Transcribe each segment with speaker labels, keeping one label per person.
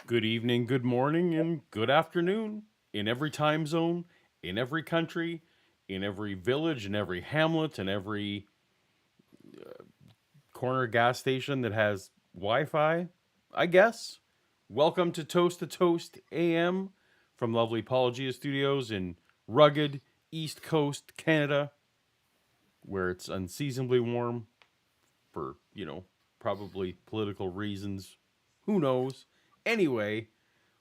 Speaker 1: Good evening, good morning, and good afternoon in every time zone, in every country, in every village, in every hamlet, in every corner gas station that has Wi Fi, I guess. Welcome to Toast AM from lovely Apologia Studios in rugged East Coast Canada, where it's unseasonably warm for, probably political reasons. Who knows? Anyway,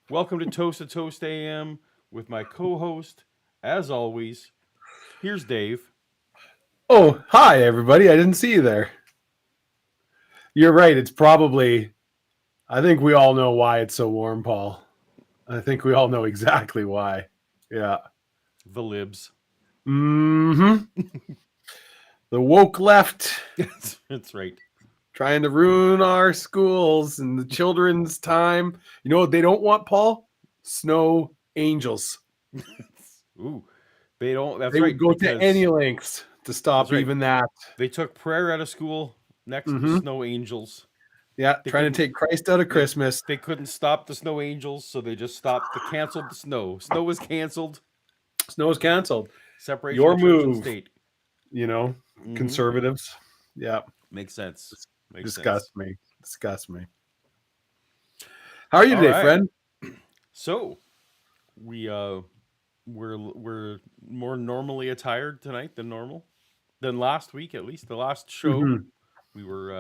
Speaker 1: welcome to Toast AM with my co-host, as always. Here's Dave.
Speaker 2: Oh, hi, everybody. I didn't see you there. You're right. It's probably, I think we all know why it's so warm, Paul. I think we all know exactly why. Yeah.
Speaker 1: The libs.
Speaker 2: Mm-hmm. The woke left
Speaker 1: That's right.
Speaker 2: trying to ruin our schools and the children's time. You know what they don't want, Paul? Snow angels.
Speaker 1: Ooh, they don't. That's
Speaker 2: They would
Speaker 1: right.
Speaker 2: go to any lengths to stop
Speaker 1: right.
Speaker 2: even that.
Speaker 1: They took prayer out of school next to
Speaker 2: Mm-hmm.
Speaker 1: snow angels.
Speaker 2: Yeah,
Speaker 1: They
Speaker 2: trying to
Speaker 1: couldn't-
Speaker 2: take Christ out of Christmas.
Speaker 1: They couldn't stop the snow angels, so they just stopped. They canceled the snow. Snow was canceled.
Speaker 2: Snow is canceled.
Speaker 1: Separation
Speaker 2: Your
Speaker 1: of church and
Speaker 2: move.
Speaker 1: state.
Speaker 2: Conservatives. Yeah.
Speaker 1: Makes sense.
Speaker 2: Disgust me. How are you today, friend?
Speaker 1: So, we're more normally attired tonight than normal, than last week at least. The last show we were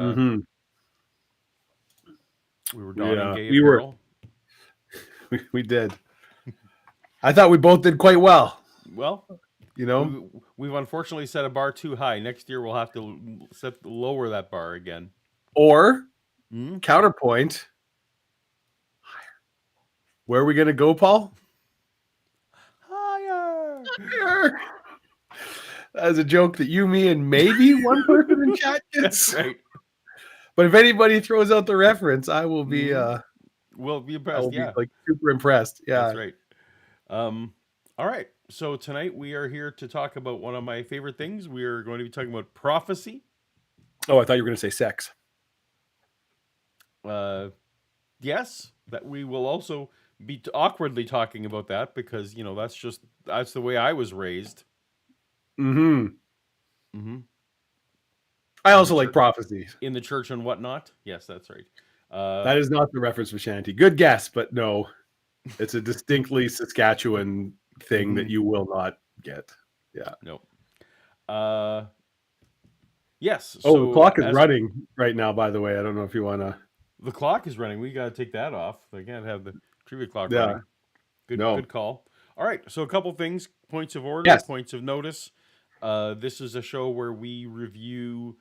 Speaker 1: donning gay apparel.
Speaker 2: We did. I thought we both did quite well.
Speaker 1: Well, we've unfortunately set a bar too high. Next year we'll have to lower that bar again.
Speaker 2: Or counterpoint, higher. Where are we going to go, Paul? Higher. That's a joke that you, me, and maybe one person in chat gets.
Speaker 1: That's right.
Speaker 2: But if anybody throws out the reference, I will be.
Speaker 1: We'll be impressed.
Speaker 2: Be like super impressed. Yeah,
Speaker 1: that's right. All right. So tonight we are here to talk about one of my favorite things. We are going to be talking about prophecy.
Speaker 2: Oh, I thought you were going to say sex.
Speaker 1: Yes, that we will also be awkwardly talking about that because that's the way I was raised.
Speaker 2: I also like prophecies
Speaker 1: in the church and whatnot. Yes, that's right.
Speaker 2: That is not the reference for Shanty. Good guess, but no, it's a distinctly Saskatchewan thing that you will not get. Yeah.
Speaker 1: No. Yes.
Speaker 2: Oh, the clock is running right now, by the way. I don't know if you want to.
Speaker 1: The clock is running. We got to take that off. I can't have the trivia clock running. Good call. All right. So a couple things, points of order, points of notice. This is a show where we review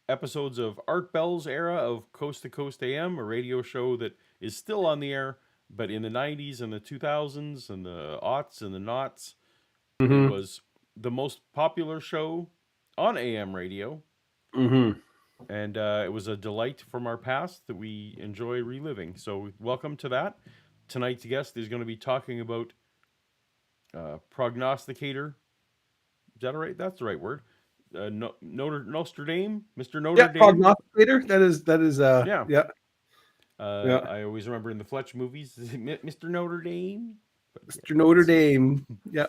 Speaker 1: episodes of Art Bell's era of Coast to Coast AM, a radio show that is still on the air, but in the 90s and the 2000s and the aughts and the noughts, it was the most popular show on AM radio. And it was a delight from our past that we enjoy reliving. So welcome to that. Tonight's guest is going to be talking about prognosticator. Is that right? That's the right word. Nostradamus, Mr. Notre Dame.
Speaker 2: Prognosticator. That is. Yeah.
Speaker 1: I always remember in the Fletch movies, Mr. Notre Dame.
Speaker 2: Mr. Notre Dame. Yeah.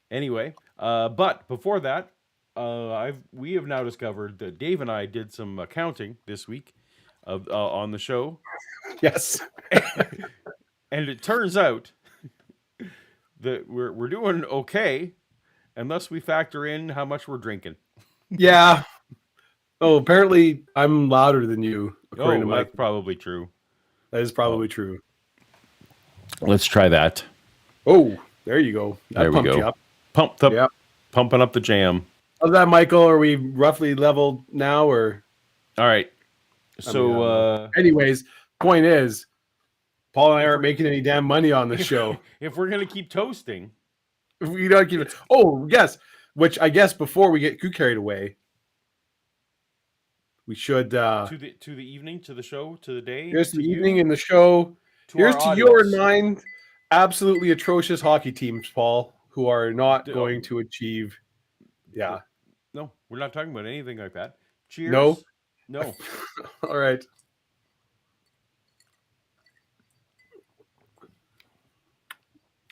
Speaker 1: Anyway, but before that, we have now discovered that Dave and I did some counting this week of on the show.
Speaker 2: Yes.
Speaker 1: And it turns out that we're doing okay. Unless we factor in how much we're drinking.
Speaker 2: Yeah. Oh, apparently I'm louder than you.
Speaker 1: According to that's probably true.
Speaker 2: That is probably true.
Speaker 1: Let's try that.
Speaker 2: Oh, there you go.
Speaker 1: There we go. Pumped up. Yep. Pumping up the jam.
Speaker 2: How's that, Michael? Are we roughly leveled now, or?
Speaker 1: All right. So,
Speaker 2: anyways, point is, Paul and I aren't making any damn money on this show.
Speaker 1: If we're gonna keep toasting.
Speaker 2: We don't keep it. Oh, yes. Which I guess before we get too carried away, we should
Speaker 1: to the evening, to the show, to the day.
Speaker 2: Here's the evening in the show. Here's to your 9 absolutely atrocious hockey teams, Paul, who are not going to achieve. Yeah.
Speaker 1: No, we're not talking about anything like that. Cheers.
Speaker 2: No.
Speaker 1: All
Speaker 2: right.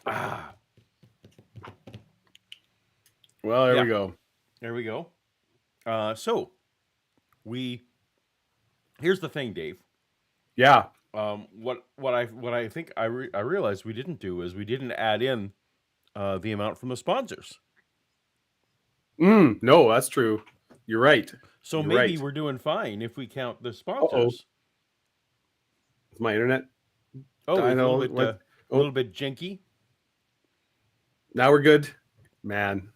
Speaker 2: Well, there we go.
Speaker 1: There we go. So here's the thing, Dave.
Speaker 2: Yeah.
Speaker 1: What I think I realized we didn't do is we didn't add in the amount from the sponsors.
Speaker 2: No, that's true. You're right.
Speaker 1: So maybe we're doing fine if we count the sponsors.
Speaker 2: Is my internet?
Speaker 1: Oh, a little bit janky.
Speaker 2: Now we're good, man.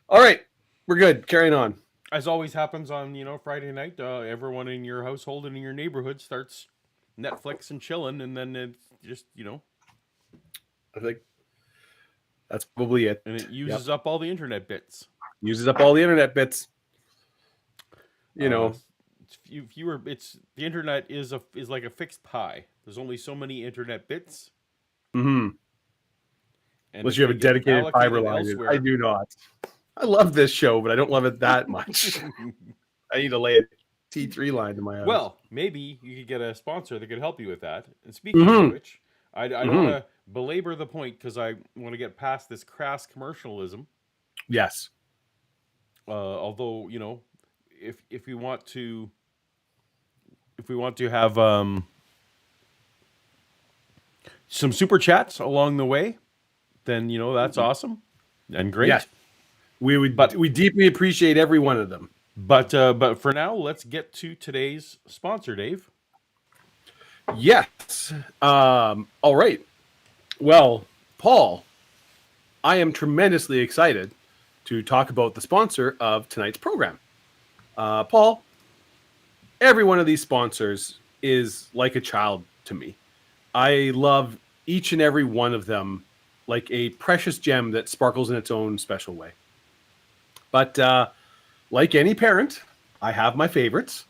Speaker 2: All right, we're good. Carrying on.
Speaker 1: As always happens on Friday night, everyone in your household and in your neighborhood starts Netflix and chilling, and then it's just
Speaker 2: I think that's probably it.
Speaker 1: And it uses up all the internet bits.
Speaker 2: Uses up all the internet bits.
Speaker 1: The internet is like a fixed pie. There's only so many internet bits.
Speaker 2: Mm-hmm. Unless you have a dedicated fiber line. I do not. I love this show, but I don't love it that much. I need to lay a T3 line to my house.
Speaker 1: Well, maybe you could get a sponsor that could help you with that. And speaking of which, I don't want to belabor the point because I want to get past this crass commercialism.
Speaker 2: Yes.
Speaker 1: Although, if we want to have some super chats along the way, then that's awesome and great.
Speaker 2: Yes. We deeply appreciate every one of them.
Speaker 1: But for now, let's get to today's sponsor, Dave.
Speaker 2: Yes. All right. Well, Paul, I am tremendously excited to talk about the sponsor of tonight's program. Paul, every one of these sponsors is like a child to me. I love each and every one of them like a precious gem that sparkles in its own special way. But like any parent, I have my favorites.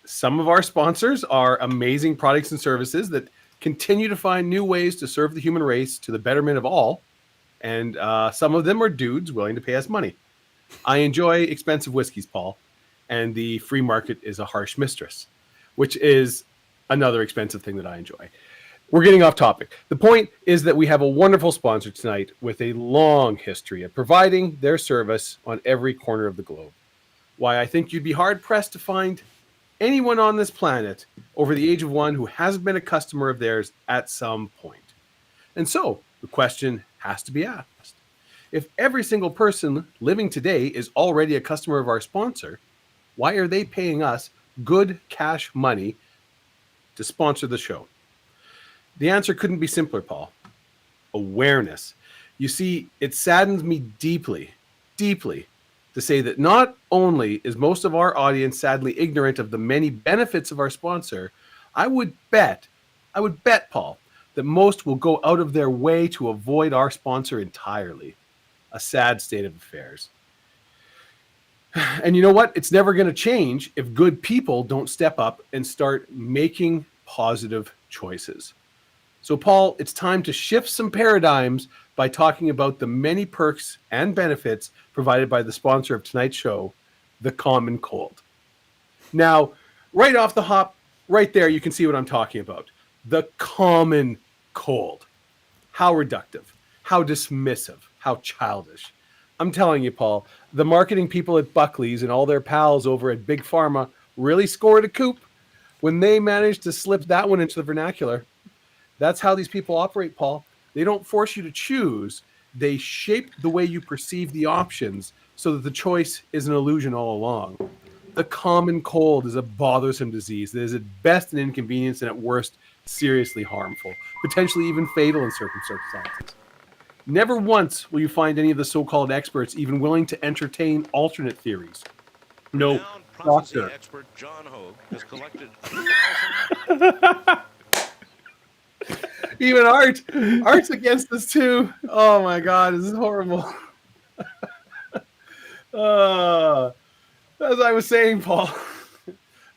Speaker 2: Some of our sponsors are amazing products and services that continue to find new ways to serve the human race to the betterment of all. And some of them are dudes willing to pay us money. I enjoy expensive whiskeys, Paul, and the free market is a harsh mistress, which is another expensive thing that I enjoy. We're getting off topic. The point is that we have a wonderful sponsor tonight with a long history of providing their service on every corner of the globe. Why, I think you'd be hard-pressed to find anyone on this planet over the age of one who hasn't been a customer of theirs at some point. And so the question has to be asked. If every single person living today is already a customer of our sponsor, why are they paying us good cash money to sponsor the show? The answer couldn't be simpler, Paul. Awareness. You see, it saddens me deeply, deeply to say that not only is most of our audience sadly ignorant of the many benefits of our sponsor, I would bet, Paul, that most will go out of their way to avoid our sponsor entirely. A sad state of affairs. And you know what? It's never going to change if good people don't step up and start making positive choices. So, Paul, it's time to shift some paradigms by talking about the many perks and benefits provided by the sponsor of tonight's show, the common cold. Now, right off the hop, right there, you can see what I'm talking about. The common cold. How reductive, how dismissive, how childish. I'm telling you, Paul, the marketing people at Buckley's and all their pals over at Big Pharma really scored a coup when they managed to slip that one into the vernacular. That's how these people operate, Paul. They don't force you to choose. They shape the way you perceive the options so that the choice is an illusion all along. The common cold is a bothersome disease that is at best an inconvenience and at worst seriously harmful, potentially even fatal in certain circumstances. Never once will you find any of the so-called experts even willing to entertain alternate theories. No, doctor.
Speaker 3: Expert John Hogue has collected
Speaker 2: Even Art's against this too. Oh my God, this is horrible. As I was saying, Paul,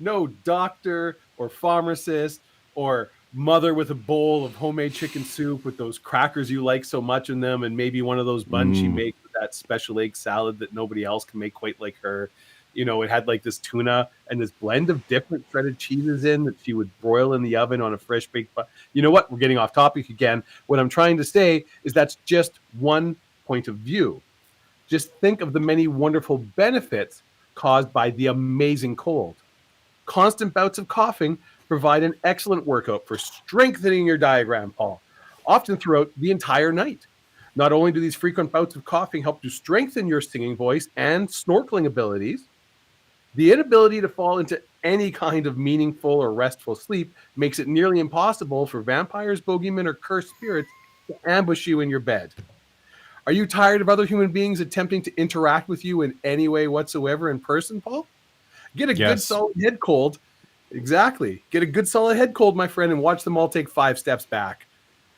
Speaker 2: no doctor or pharmacist or mother with a bowl of homemade chicken soup with those crackers you like so much in them and maybe one of those buns she makes with that special egg salad that nobody else can make quite like her. it had like this tuna and this blend of different shredded cheeses in that she would broil in the oven on a fresh baked bun. You know what? We're getting off topic again. What I'm trying to say is that's just one point of view. Just think of the many wonderful benefits caused by the amazing cold. Constant bouts of coughing provide an excellent workout for strengthening your diaphragm, Paul, often throughout the entire night. Not only do these frequent bouts of coughing help to strengthen your singing voice and snorkeling abilities, the inability to fall into any kind of meaningful or restful sleep makes it nearly impossible for vampires, bogeymen, or cursed spirits to ambush you in your bed. Are you tired of other human beings attempting to interact with you in any way whatsoever in person, Paul? Get a good solid head cold. Exactly. Get a good solid head cold, my friend, and watch them all take 5 steps back.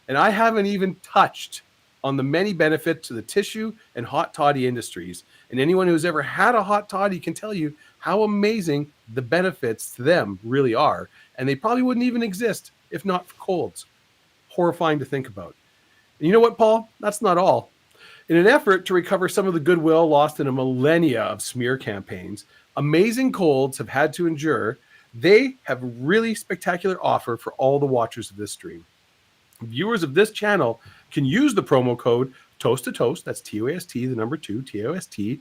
Speaker 2: And I haven't even touched on the many benefits to the tissue and hot toddy industries. And anyone who's ever had a hot toddy can tell you how amazing the benefits to them really are. And they probably wouldn't even exist if not for colds. Horrifying to think about. And you know what, Paul? That's not all. In an effort to recover some of the goodwill lost in a millennia of smear campaigns, amazing colds have had to endure. They have a really spectacular offer for all the watchers of this stream. Viewers of this channel can use the promo code Toast to Toast, that's TOAST, the number 2, TOST,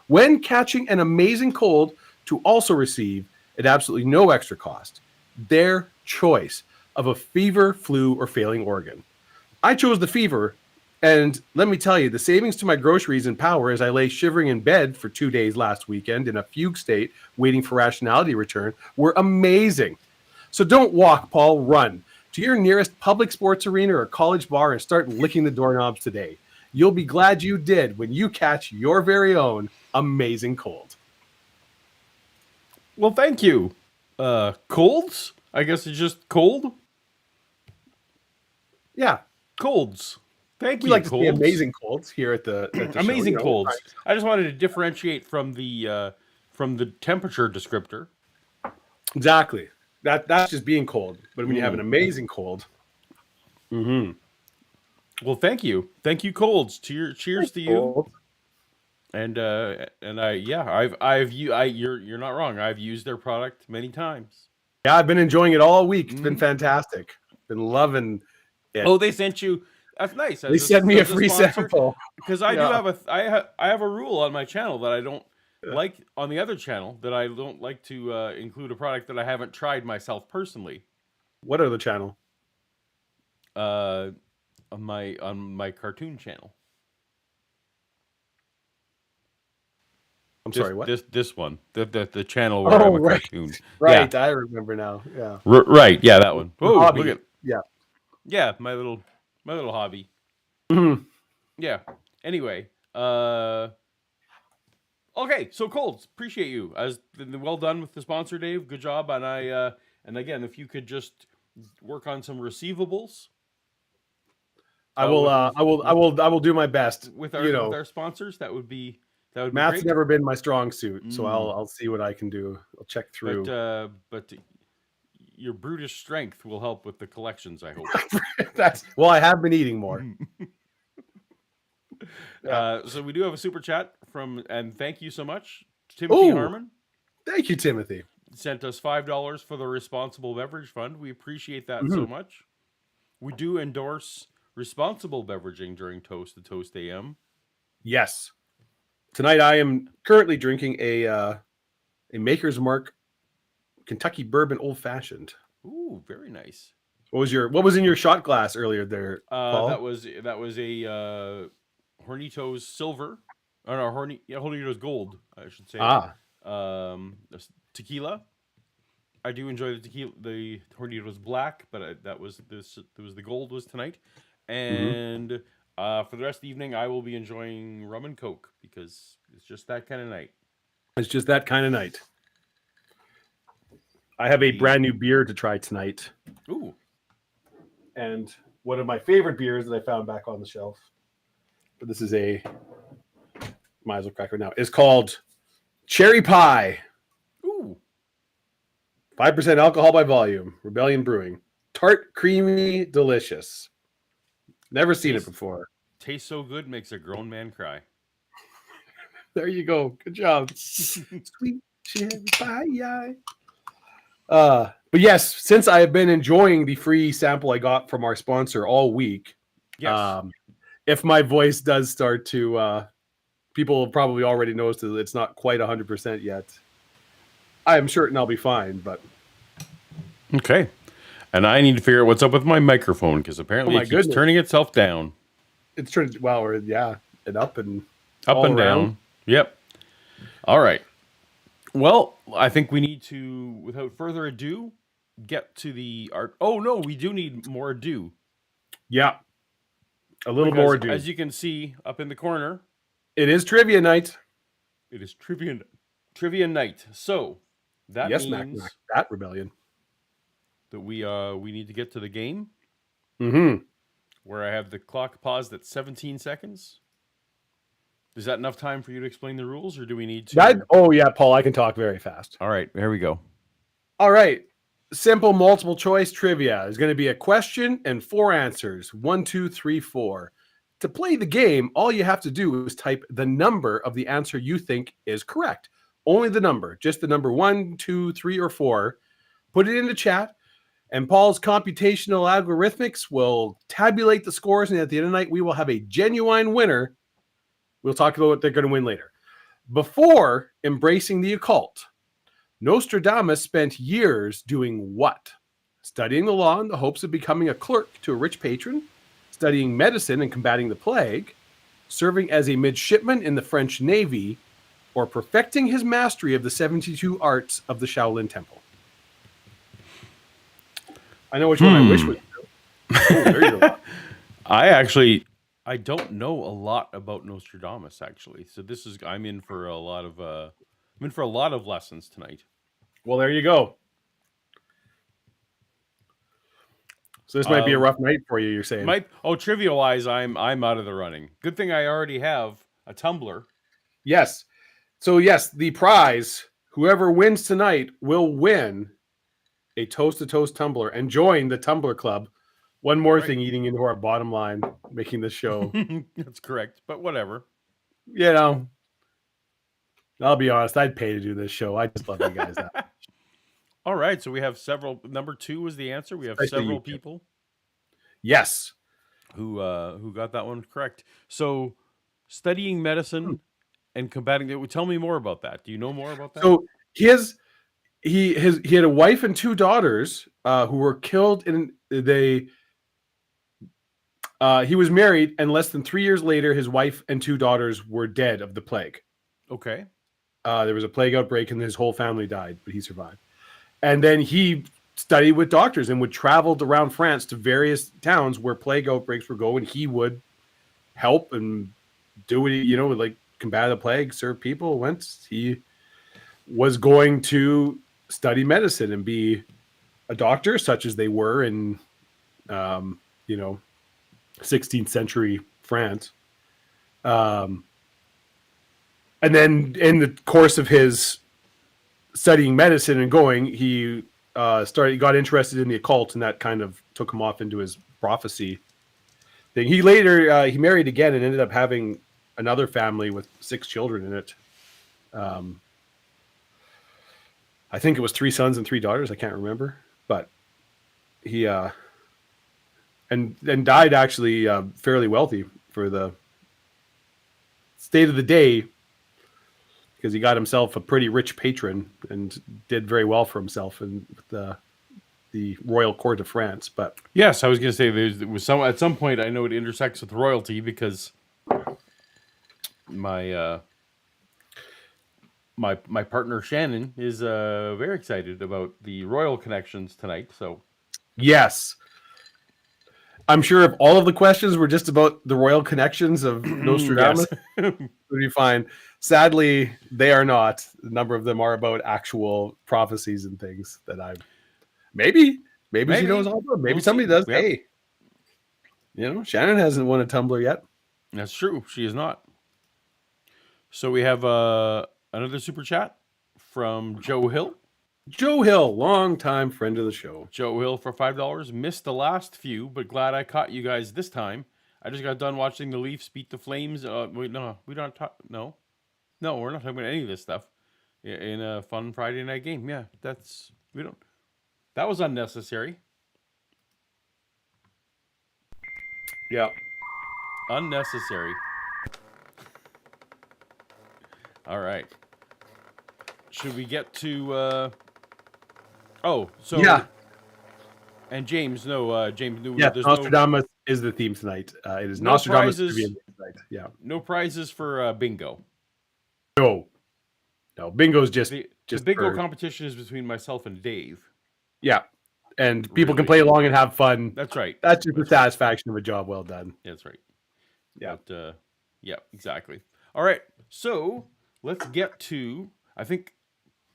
Speaker 2: when catching an amazing cold to also receive, at absolutely no extra cost, their choice of a fever, flu, or failing organ. I chose the fever, and let me tell you, the savings to my groceries and power as I lay shivering in bed for 2 days last weekend in a fugue state, waiting for rationality return, were amazing. So don't walk, Paul, run to your nearest public sports arena or college bar and start licking the doorknobs today. You'll be glad you did when you catch your very own amazing cold.
Speaker 1: Well, thank you. Colds? I guess it's just cold?
Speaker 2: Yeah.
Speaker 1: Colds. Thank you,
Speaker 2: We like to
Speaker 1: colds.
Speaker 2: see amazing colds here at the
Speaker 1: amazing
Speaker 2: show,
Speaker 1: colds. I just wanted to differentiate from the temperature descriptor.
Speaker 2: Exactly. That's just being cold. But when you have an amazing cold.
Speaker 1: Well, thank you. Thank you, colds. Cheers to you.
Speaker 2: Cold.
Speaker 1: And you're not wrong. I've used their product many times.
Speaker 2: Yeah, I've been enjoying it all week. It's been fantastic. Been loving it.
Speaker 1: Oh, they sent you. That's nice.
Speaker 2: They sent me a free sample
Speaker 1: because I do have I have a rule on my channel that I don't like on the other channel, that I don't like to include a product that I haven't tried myself personally.
Speaker 2: What other channel?
Speaker 1: On my cartoon channel.
Speaker 2: I'm sorry, what?
Speaker 1: This one. The channel where I'm a cartoon.
Speaker 2: Right, yeah. I remember now. Yeah.
Speaker 1: Right, yeah, that one. Oh, look at
Speaker 2: yeah,
Speaker 1: my little hobby.
Speaker 2: Mm-hmm.
Speaker 1: Yeah. Anyway, okay, so colds, appreciate you. Well done with the sponsor, Dave. Good job. And and again, if you could just work on some receivables.
Speaker 2: I will do my best
Speaker 1: with our sponsors. That would be
Speaker 2: Math's
Speaker 1: great.
Speaker 2: never been my strong suit, so I'll see what I can do. I'll check through.
Speaker 1: But your brutish strength will help with the collections, I hope.
Speaker 2: I have been eating more.
Speaker 1: So we do have a super chat and thank you so much, Timothy Harmon.
Speaker 2: Thank you, Timothy.
Speaker 1: Sent us $5 for the Responsible Beverage Fund. We appreciate that so much. We do endorse responsible beveraging during Toast to Toast AM.
Speaker 2: Yes. Tonight I am currently drinking a Maker's Mark Kentucky Bourbon Old Fashioned.
Speaker 1: Ooh, very nice.
Speaker 2: What was in your shot glass earlier there, Paul?
Speaker 1: That was a Hornitos Silver, or no, Hornitos Gold, I should say. Tequila. I do enjoy the tequila, the Hornitos Black, but that was the gold was tonight. And for the rest of the evening, I will be enjoying rum and Coke because it's just that kind of night.
Speaker 2: It's just that kind of night. I have a brand new beer to try tonight.
Speaker 1: Ooh.
Speaker 2: And one of my favorite beers that I found back on the shelf, but this is might as well crack it now, is called Cherry Pie.
Speaker 1: Ooh.
Speaker 2: 5% alcohol by volume. Rebellion Brewing. Tart, creamy, delicious. Never seen it before.
Speaker 1: Tastes so good, makes a grown man cry.
Speaker 2: There you go. Good job. Sweet cherry pie. But yes, since I have been enjoying the free sample I got from our sponsor all week,
Speaker 1: Yes.
Speaker 2: If my voice does start to, people probably already noticed that it's not quite 100% yet. I am certain I'll be fine, but.
Speaker 1: Okay. And I need to figure out what's up with my microphone because apparently it keeps turning itself down.
Speaker 2: It's turned, and up and
Speaker 1: up and down. Yep. All right. Well, I think we need to, without further ado, get to the art. Oh, no, we do need more ado.
Speaker 2: Yeah. A little more ado.
Speaker 1: As you can see up in the corner,
Speaker 2: it is trivia night.
Speaker 1: It is trivia night. So that means
Speaker 2: that rebellion
Speaker 1: that we need to get to the game.
Speaker 2: Mm-hmm.
Speaker 1: Where I have the clock paused at 17 seconds. Is that enough time for you to explain the rules, or do we need to?
Speaker 2: Oh, yeah, Paul, I can talk very fast.
Speaker 1: All right, here we go.
Speaker 2: All right. Simple multiple choice trivia is going to be a question and 4 answers. 1, 2, 3, 4. To play the game, all you have to do is type the number of the answer you think is correct. Only the number, just the number 1, 2, 3, or 4. Put it in the chat, and Paul's computational algorithmics will tabulate the scores, and at the end of the night, we will have a genuine winner. We'll talk about what they're going to win later. Before embracing the occult, Nostradamus spent years doing what? Studying the law in the hopes of becoming a clerk to a rich patron, studying medicine and combating the plague, serving as a midshipman in the French Navy, or perfecting his mastery of the 72 arts of the Shaolin Temple. I know which one I wish was true. Oh, there you go.
Speaker 1: I don't know a lot about Nostradamus, actually. So I'm in for a lot of lessons tonight.
Speaker 2: Well, there you go. So this might be a rough night for you, you're saying.
Speaker 1: Trivia wise, I'm out of the running. Good thing I already have a tumbler.
Speaker 2: Yes. So yes, the prize, whoever wins tonight will win a toast-to-toast tumbler and join the Tumbler Club. One more thing eating into our bottom line, making this show.
Speaker 1: That's correct, but whatever.
Speaker 2: You know, I'll be honest, I'd pay to do this show. I just love you guys that much.
Speaker 1: All right, so we have several. Number 2 was the answer. We have several people.
Speaker 2: Yes.
Speaker 1: Who got that one correct. So studying medicine and combating it. Tell me more about that. Do you know more about that?
Speaker 2: So he had a wife and 2 daughters who were killed he was married, and less than 3 years later, his wife and 2 daughters were dead of the plague.
Speaker 1: Okay.
Speaker 2: There was a plague outbreak, and his whole family died, but he survived. And then he studied with doctors and would travel around France to various towns where plague outbreaks would go, and he would help and do it, like combat the plague, serve people. He was going to study medicine and be a doctor, such as they were in, 16th century France. And then in the course of his studying medicine and he got interested in the occult, and that kind of took him off into his prophecy thing. He later, he married again and ended up having another family with 6 children in it. I think it was 3 sons and 3 daughters. I can't remember, but he, and died actually fairly wealthy for the state of the day, because he got himself a pretty rich patron and did very well for himself in the royal court of France. But
Speaker 1: yes, I was going to say at some point I know it intersects with royalty, because my partner Shannon is very excited about the royal connections tonight. So
Speaker 2: yes. I'm sure if all of the questions were just about the royal connections of Nostradamus, it would be fine. Sadly, they are not. A number of them are about actual prophecies and things that maybe she knows all about. Maybe somebody does. Yep. Hey, Shannon hasn't won a tumbler yet.
Speaker 1: That's true. She is not. So we have another super chat from Joe Hill.
Speaker 2: Joe Hill, longtime friend of the show.
Speaker 1: Joe Hill for $5. Missed the last few, but glad I caught you guys this time. I just got done watching the Leafs beat the Flames. Wait, no, we don't talk. No, No, we're not talking about any of this stuff in a fun Friday night game. Yeah, we don't. That was unnecessary.
Speaker 2: Yeah.
Speaker 1: Unnecessary. All right. Should we get to?
Speaker 2: Yeah.
Speaker 1: And James, James,
Speaker 2: Yeah,
Speaker 1: there's
Speaker 2: Nostradamus is the theme tonight. It is
Speaker 1: no
Speaker 2: Nostradamus
Speaker 1: prizes.
Speaker 2: trivia tonight. Yeah.
Speaker 1: No prizes for bingo.
Speaker 2: No, bingo's just
Speaker 1: The
Speaker 2: just
Speaker 1: bingo competition is between myself and Dave.
Speaker 2: Yeah, and people can play along and have fun.
Speaker 1: That's right.
Speaker 2: That's just the satisfaction of a job well done.
Speaker 1: That's right.
Speaker 2: Yeah.
Speaker 1: But, yeah, exactly. All right. So let's get to. I think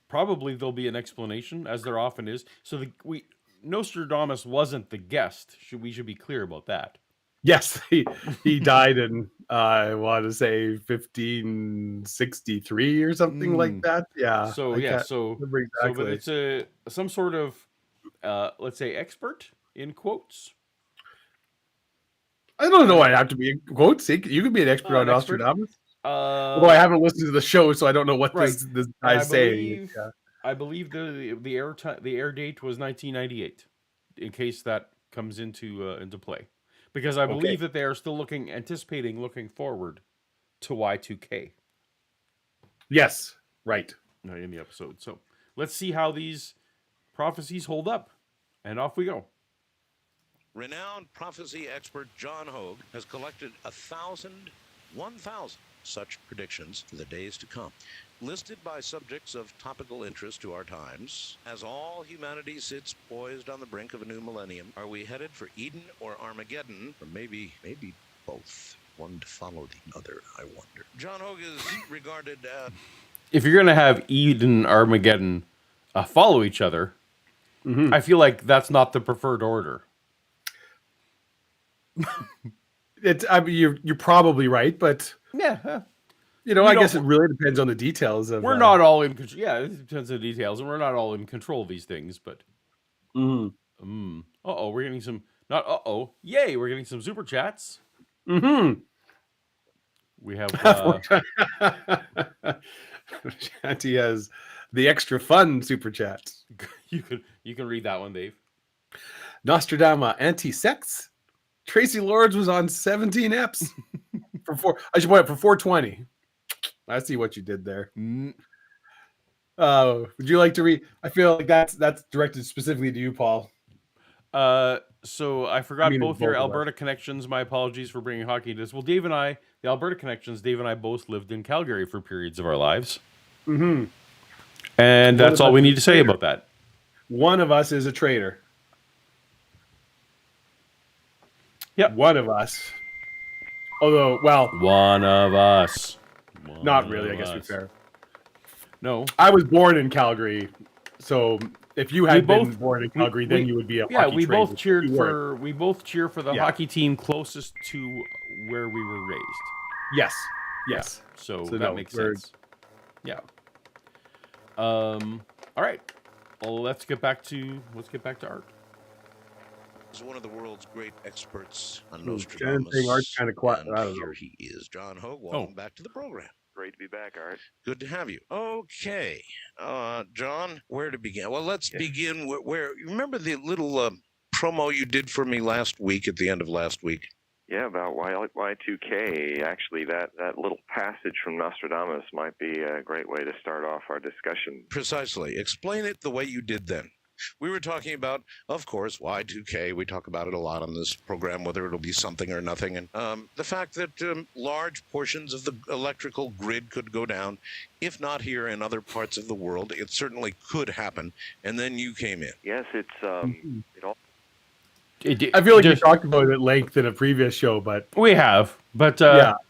Speaker 1: probably there'll be an explanation, as there often is. So Nostradamus wasn't the guest. We should be clear about that.
Speaker 2: Yes, he died in I want to say 1563 or something like that. Yeah.
Speaker 1: So
Speaker 2: exactly.
Speaker 1: So but it's some sort of let's say expert in quotes.
Speaker 2: I don't know. I have to be in quotes. You could be an expert on Nostradamus. Although I haven't listened to the show, so I don't know what this guy's saying.
Speaker 1: I believe the air date was 1998, in case that comes into play, because I believe that they are still anticipating looking forward to Y2K.
Speaker 2: Yes, right.
Speaker 1: In the episode. So let's see how these prophecies hold up, and off we go.
Speaker 3: Renowned prophecy expert John Hogue has collected 1,000 such predictions for the days to come, listed by subjects of topical interest to our times. As all humanity sits poised on the brink of a new millennium, are we headed for Eden or Armageddon, or maybe both? One to follow the other, I wonder. John Hogue is regarded
Speaker 1: if you're going to have Eden, Armageddon follow each other, I feel like that's not the preferred order.
Speaker 2: You're probably right, but
Speaker 1: yeah,
Speaker 2: I guess it really depends on the details.
Speaker 1: We're not all in control. Yeah, it depends on the details, and we're not all in control of these things. But we're getting some. Not yay! We're getting some super chats. We have.
Speaker 2: Shanty has the extra fun super chats.
Speaker 1: You can read that one, Dave.
Speaker 2: Nostradamus anti-sex. Tracy Lords was on 17 eps for 420. I see what you did there. Would you like to read? I feel like that's directed specifically to you, Paul.
Speaker 1: So I forgot both your Alberta connections. My apologies for bringing hockey into this. Well, Dave and I both lived in Calgary for periods of our lives. And that's all we need to say about that.
Speaker 2: One of us is a traitor.
Speaker 1: Yep.
Speaker 2: One of us. Although,
Speaker 1: one of us.
Speaker 2: Not really, I guess to be fair.
Speaker 1: No.
Speaker 2: I was born in Calgary, so if you had been born in Calgary, then you would be a hockey traitor.
Speaker 1: We both cheer for the hockey team closest to where we were raised.
Speaker 2: Yes.
Speaker 1: Yeah. So that makes sense. Yeah. All right. Well, let's get back to Art.
Speaker 3: Is one of the world's great experts on Nostradamus.
Speaker 2: Art's kind of quiet.
Speaker 3: And here he is, John Hogue. Welcome back to the program.
Speaker 4: Great to be back, Art.
Speaker 3: Good to have you. Okay, John, where to begin? Well, let's begin where. You remember the little promo you did for me last week at the end of last week?
Speaker 4: Yeah, about Y2K. Actually, that little passage from Nostradamus might be a great way to start off our discussion.
Speaker 3: Precisely. Explain it the way you did then. We were talking about, of course, Y2K. We talk about it a lot on this program, whether it'll be something or nothing. And the fact that large portions of the electrical grid could go down, if not here in other parts of the world, it certainly could happen. And then you came in.
Speaker 4: Yes, it's it all.
Speaker 2: I feel like we talked about it at length in a previous show, but
Speaker 1: we have. But but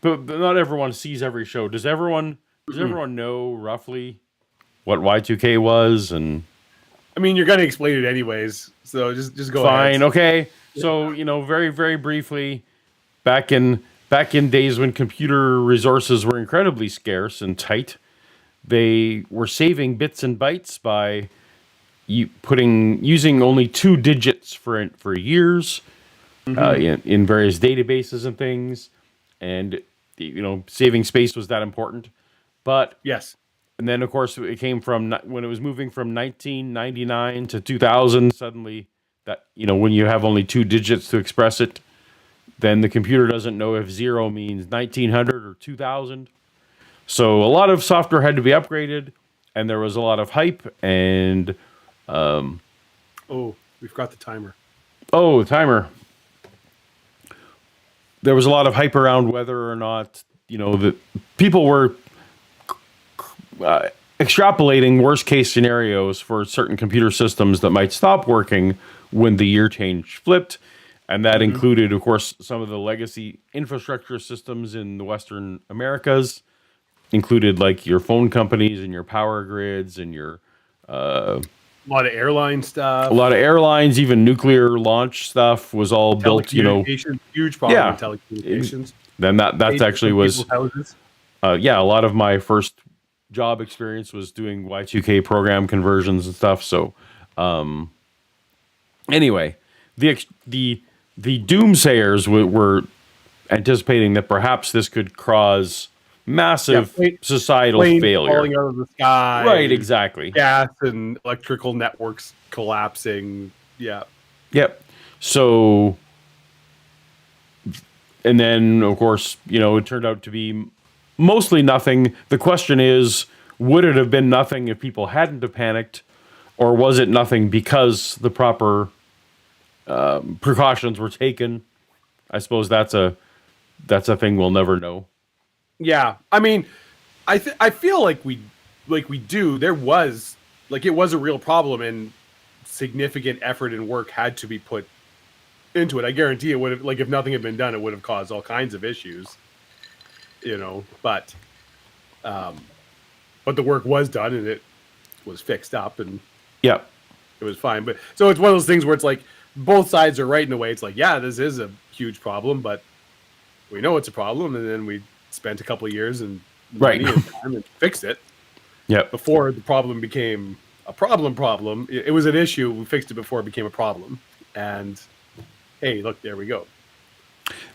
Speaker 1: not everyone sees every show. Does everyone know roughly what Y2K was? And
Speaker 2: I mean, you're going to explain it anyways, so just go
Speaker 1: ahead.
Speaker 2: Fine,
Speaker 1: okay. So, very, very briefly, back in days when computer resources were incredibly scarce and tight, they were saving bits and bytes by using only 2 digits for years in various databases and things. And saving space was that important. But
Speaker 2: yes.
Speaker 1: And then, of course, it came from when it was moving from 1999 to 2000. Suddenly, that when you have only 2 digits to express it, then the computer doesn't know if 0 means 1900 or 2000. So a lot of software had to be upgraded, and there was a lot of hype. And
Speaker 2: oh, we forgot the timer.
Speaker 1: Oh, the timer. There was a lot of hype around whether or not that people were extrapolating worst case scenarios for certain computer systems that might stop working when the year change flipped. And that included, of course, some of the legacy infrastructure systems in the Western Americas, included like your phone companies and your power grids and your
Speaker 2: a lot of airline stuff.
Speaker 1: A lot of airlines, even nuclear launch stuff was all built,
Speaker 2: huge problem in telecommunications.
Speaker 1: Then that's actually was a lot of my first job experience was doing Y2K program conversions and stuff. So, anyway, the doomsayers were anticipating that perhaps this could cause massive societal failure,
Speaker 2: falling out of the sky,
Speaker 1: right? Exactly,
Speaker 2: gas and electrical networks collapsing. Yeah,
Speaker 1: yep. So, and then of course, it turned out to be mostly nothing. The question is, would it have been nothing if people hadn't have panicked, or was it nothing because the proper precautions were taken? I suppose that's a thing we'll never know.
Speaker 2: Yeah, I mean, I feel like we do. There was it was a real problem, and significant effort and work had to be put into it. I guarantee it would have, if nothing had been done, it would have caused all kinds of issues. But the work was done and it was fixed up and
Speaker 1: it
Speaker 2: was fine. But so it's one of those things where it's like both sides are right in a way. It's like, yeah, this is a huge problem, but we know it's a problem, and then we spent a couple of years and money and time and fixed it. Before the problem became a problem. It was an issue. We fixed it before it became a problem. And hey, look, there we go.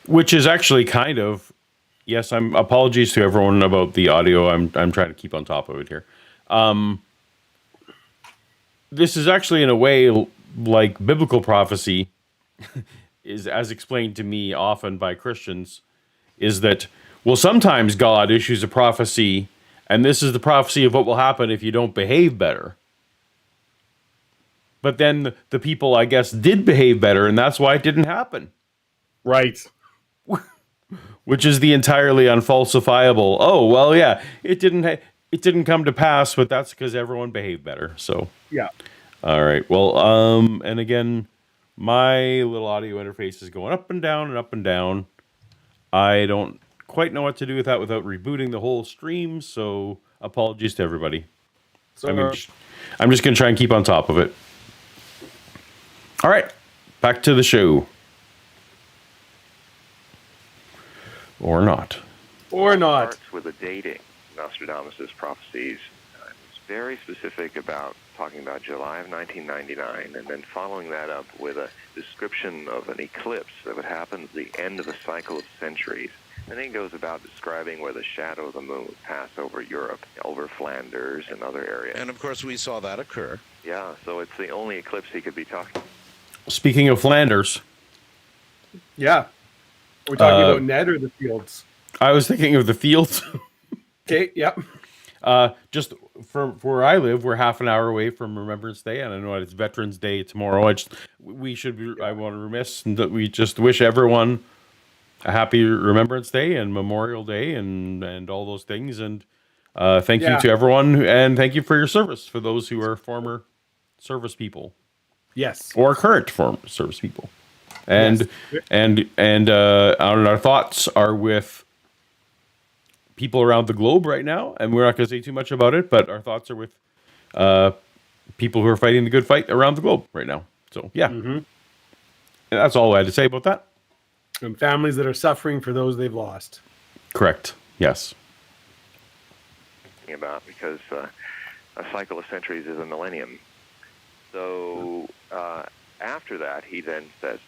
Speaker 1: Which is actually kind of, yes, I'm apologies to everyone about the audio. I'm trying to keep on top of it here. This is actually in a way like biblical prophecy is, as explained to me often by Christians, is that, well, sometimes God issues a prophecy, and this is the prophecy of what will happen if you don't behave better. But then the people, I guess, did behave better, and that's why it didn't happen.
Speaker 2: Right.
Speaker 1: Which is the entirely unfalsifiable. Oh, well, yeah, it didn't come to pass, but that's because everyone behaved better. So
Speaker 2: yeah.
Speaker 1: All right. Well, and again, my little audio interface is going up and down and up and down. I don't quite know what to do with that without rebooting the whole stream. So apologies to everybody. I'm just going to try and keep on top of it. All right, back to the show. Or not.
Speaker 2: Or not.
Speaker 4: Starts with the dating Nostradamus' prophecies. It's very specific about talking about July of 1999, and then following that up with a description of an eclipse that would happen at the end of the cycle of centuries. And then he goes about describing where the shadow of the moon would pass over Europe, over Flanders and other areas.
Speaker 3: And of course we saw that occur.
Speaker 4: Yeah, so it's the only eclipse he could be talking about.
Speaker 1: Speaking of Flanders.
Speaker 2: Yeah. Are we talking about Ned or the fields?
Speaker 1: I was thinking of the fields.
Speaker 2: Okay, yep.
Speaker 1: Just from where I live, we're half an hour away from Remembrance Day, and I know it's Veterans Day tomorrow. I want to remiss that we just wish everyone a happy Remembrance Day and Memorial Day and all those things. And thank you to everyone, and thank you for your service for those who are former service people.
Speaker 2: Yes.
Speaker 1: Or current former service people. And our thoughts are with people around the globe right now, and we're not going to say too much about it, but our thoughts are with people who are fighting the good fight around the globe right now. So, yeah. And that's all I had to say about that.
Speaker 2: And families that are suffering for those they've lost.
Speaker 1: Correct. Yes.
Speaker 4: About because a cycle of centuries is a millennium. So after that, he then says,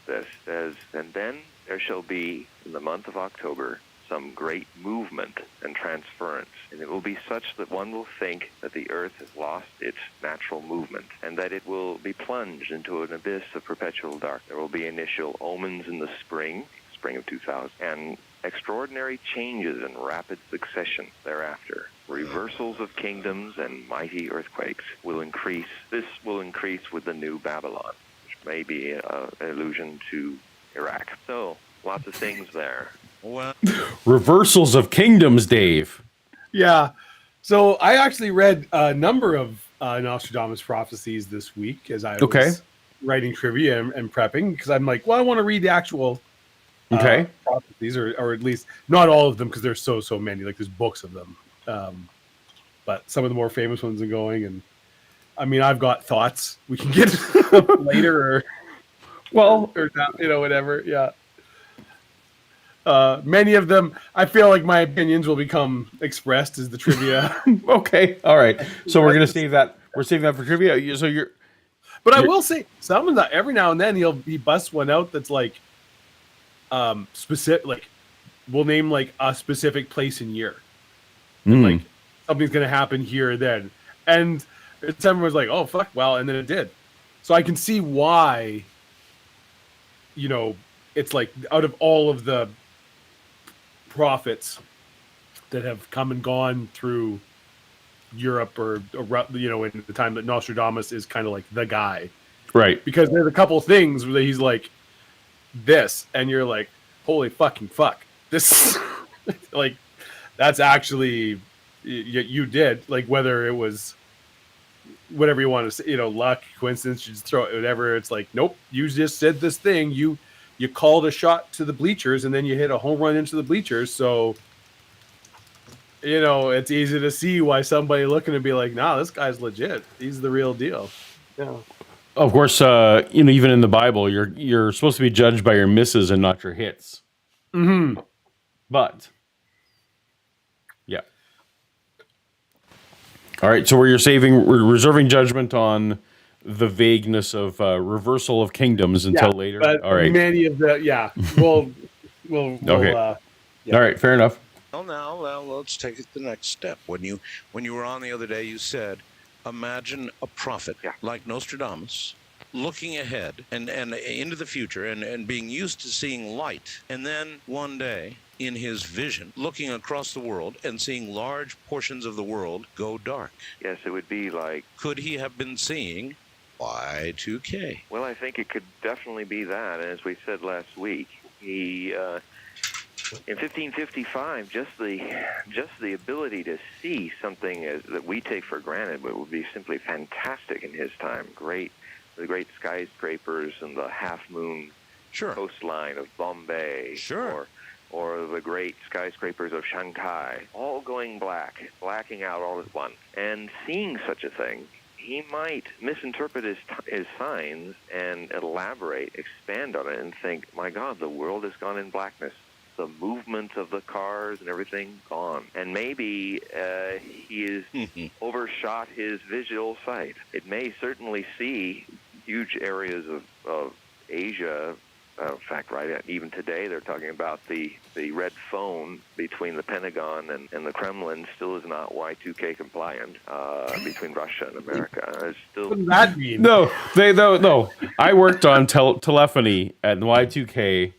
Speaker 4: and then there shall be in the month of October some great movement and transference. And it will be such that one will think that the Earth has lost its natural movement and that it will be plunged into an abyss of perpetual dark. There will be initial omens in the spring of 2000, and extraordinary changes in rapid succession thereafter. Reversals of kingdoms and mighty earthquakes will increase. This will increase with the new Babylon, which may be an allusion to Iraq. So, lots of things there.
Speaker 3: Well,
Speaker 1: reversals of kingdoms, Dave.
Speaker 2: Yeah. So I actually read a number of Nostradamus prophecies this week as I was writing trivia and prepping, because I'm like, well, I want to read the actual prophecies, or at least not all of them, because there's so many. Like, there's books of them, but some of the more famous ones are going. And I mean, I've got thoughts we can get later, or whatever. Yeah. Many of them, I feel like my opinions will become expressed as the trivia.
Speaker 1: Okay, all right. So we're gonna save that. We're saving that for trivia. So
Speaker 2: but I will say, some of that every now and then he busts one out that's like, specific. Like, we'll name like a specific place and year. And like, something's gonna happen here or then, and everyone's like, oh fuck, well, and then it did. So I can see why. It's like, out of all of the prophets that have come and gone through Europe, or in the time that Nostradamus is kind of like the guy,
Speaker 1: right?
Speaker 2: Because there's a couple things where he's like this, and you're like, holy fucking fuck, this like, that's actually you did, like, whether it was whatever you want to say, luck, coincidence, you just throw it, whatever. It's like, nope, you just said this thing, you called a shot to the bleachers, and then you hit a home run into the bleachers. So, it's easy to see why somebody looking to be like, nah, this guy's legit. He's the real deal. Yeah.
Speaker 1: Of course, even in the Bible, you're supposed to be judged by your misses and not your hits.
Speaker 2: Mm-hmm.
Speaker 1: But, yeah. All right, so we're reserving judgment on the vagueness of reversal of kingdoms until later.
Speaker 2: But
Speaker 1: all right.
Speaker 2: Many of the we'll
Speaker 1: okay. All right, fair enough.
Speaker 3: Well, now let's take it the next step. When you were on the other day, you said, imagine a prophet like Nostradamus looking ahead and into the future and being used to seeing light, and then one day in his vision looking across the world and seeing large portions of the world go dark.
Speaker 4: Yes, it would be like,
Speaker 3: could he have been seeing Y2K?
Speaker 4: Well, I think it could definitely be that. And as we said last week, he in 1555, just the ability to see something that we take for granted, but would be simply fantastic in his time. The great skyscrapers and the half-moon coastline of Bombay, or the great skyscrapers of Shanghai, all going blacking out all at once. And seeing such a thing, he might misinterpret his signs and expand on it, and think, my God, the world has gone in blackness. The movement of the cars and everything gone. And maybe he has overshot his visual sight. It may certainly see huge areas of Asia. In fact, even today they're talking about the red phone between the Pentagon and the Kremlin still is not Y2K compliant between Russia and America. It's still...
Speaker 2: What does that mean?
Speaker 1: No. I worked on telephony at Y2K.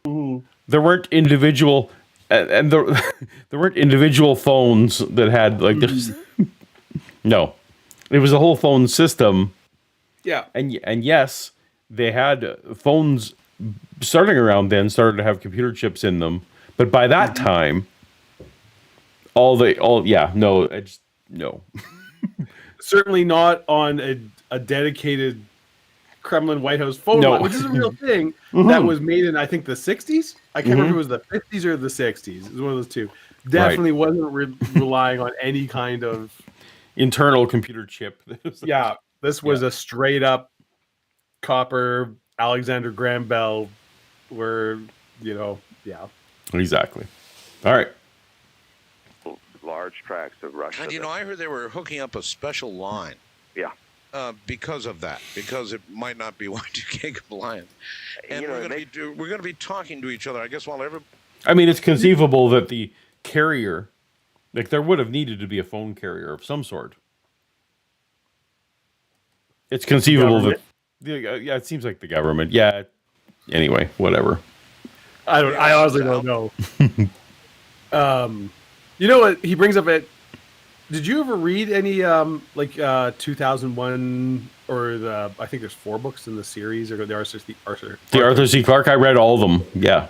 Speaker 2: Mm-hmm.
Speaker 1: There weren't individual, and there weren't individual phones that had like this. No, it was a whole phone system.
Speaker 2: Yeah,
Speaker 1: and yes, they had phones starting around then started to have computer chips in them, but by that time, no.
Speaker 2: Certainly not on a dedicated Kremlin White House phone line, which is a real thing that was made in, I think, the 60s. I can't remember if it was the 50s or the 60s. It was one of those two. Definitely wasn't relying on any kind of
Speaker 1: internal computer chip.
Speaker 2: This was a straight up copper Alexander Graham Bell, where
Speaker 1: exactly. All right.
Speaker 4: Large tracts of Russia.
Speaker 3: And I heard they were hooking up a special line.
Speaker 4: Yeah.
Speaker 3: Because of that, because it might not be Y2K compliant, and we're going to be talking to each other. I guess while
Speaker 1: I mean, it's conceivable that the carrier, like there would have needed to be a phone carrier of some sort. It's conceivable that, yeah, it seems like the government. Yeah. Anyway, whatever.
Speaker 2: I honestly don't know. You know what he brings up? Did you ever read any 2001 or I think there's 4 books in the series or the
Speaker 1: Arthur C. Clarke? I read all of them. Yeah.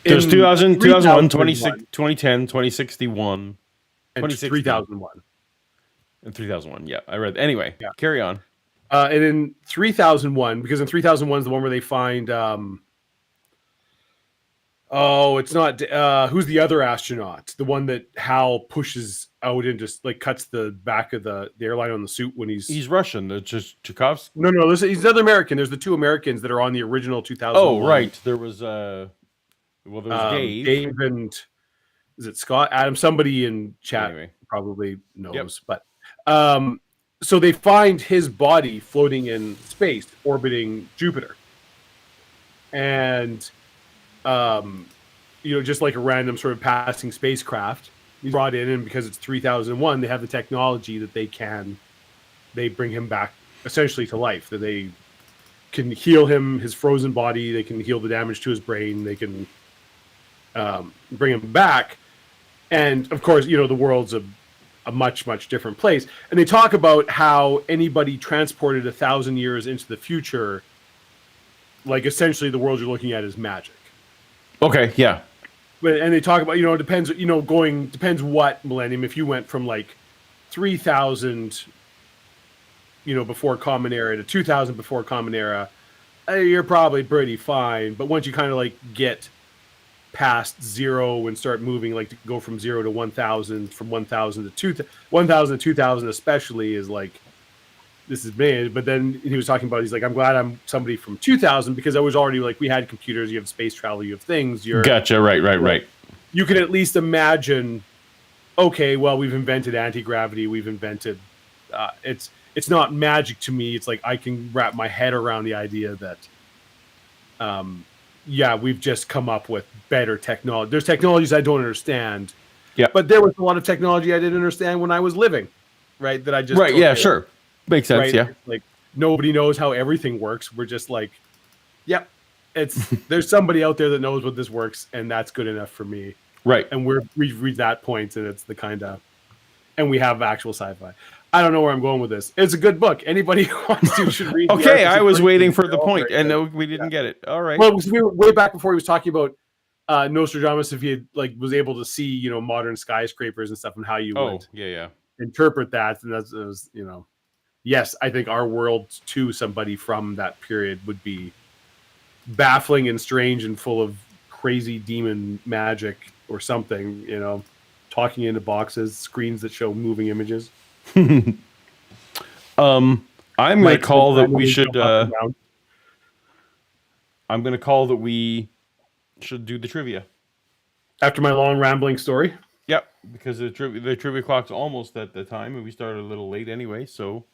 Speaker 1: There's 2000, 2001, 2010, 2061,
Speaker 2: and 3001.
Speaker 1: And 3001. Yeah, I read. Anyway, carry on.
Speaker 2: And in 3001, because in 3001 is the one where they find it's not who's the other astronaut? The one that Hal pushes out and just like cuts the back of the airline on the suit when he's
Speaker 1: Russian. It's just Chekhov's.
Speaker 2: No, he's another American. There's the 2 Americans that are on the original 2001.
Speaker 1: Oh, right. There was there was Dave.
Speaker 2: Dave and is it Scott? Adam? Somebody in chat probably knows, but so they find his body floating in space, orbiting Jupiter, and just like a random sort of passing spacecraft, he's brought in, and because it's 3001, they have the technology that they bring him back essentially to life. That they can heal him, his frozen body. They can heal the damage to his brain. They can bring him back, and of course, the world's a much, much different place. And they talk about how anybody transported 1,000 years into the future, like essentially the world you're looking at is magic.
Speaker 1: Okay, yeah.
Speaker 2: And they talk about, it depends, depends what millennium. If you went from like 3,000, before Common Era to 2,000 before Common Era, you're probably pretty fine. But once you kind of like get past 0 and start moving, like to go from 0 to 1,000, from 1,000 to 1,000 to 2,000 especially is like, this is bad. But then he was talking about, he's like, I'm glad I'm somebody from 2000 because I was already like, we had computers, you have space travel, you have things.
Speaker 1: Gotcha. Right.
Speaker 2: You can at least imagine, okay, well, we've invented anti-gravity. We've invented, it's not magic to me. It's like, I can wrap my head around the idea that, we've just come up with better technology. There's technologies I don't understand.
Speaker 1: Yeah.
Speaker 2: But there was a lot of technology I didn't understand when I was living, right? That I just...
Speaker 1: Right, yeah, sure. Makes sense,
Speaker 2: right?
Speaker 1: Yeah.
Speaker 2: Like, nobody knows how everything works. We're just like, yep, there's somebody out there that knows what this works, and that's good enough for me.
Speaker 1: Right.
Speaker 2: And we reach that point, and it's the kind of... And we have actual sci-fi. I don't know where I'm going with this. It's a good book. Anybody who wants to should read.
Speaker 1: Okay, I was waiting for the point, and no, we didn't get it. All right.
Speaker 2: Well, we were way back before he was talking about Nostradamus. If he was able to see modern skyscrapers and stuff, and how you would interpret that, and that was yes, I think our world to somebody from that period would be baffling and strange and full of crazy demon magic or something. Talking into boxes, screens that show moving images.
Speaker 1: I'm going to call that we should. I'm going to call that we should do the trivia
Speaker 2: after my long rambling story.
Speaker 1: Yep, because the trivia clock's almost at the time, and we started a little late anyway. So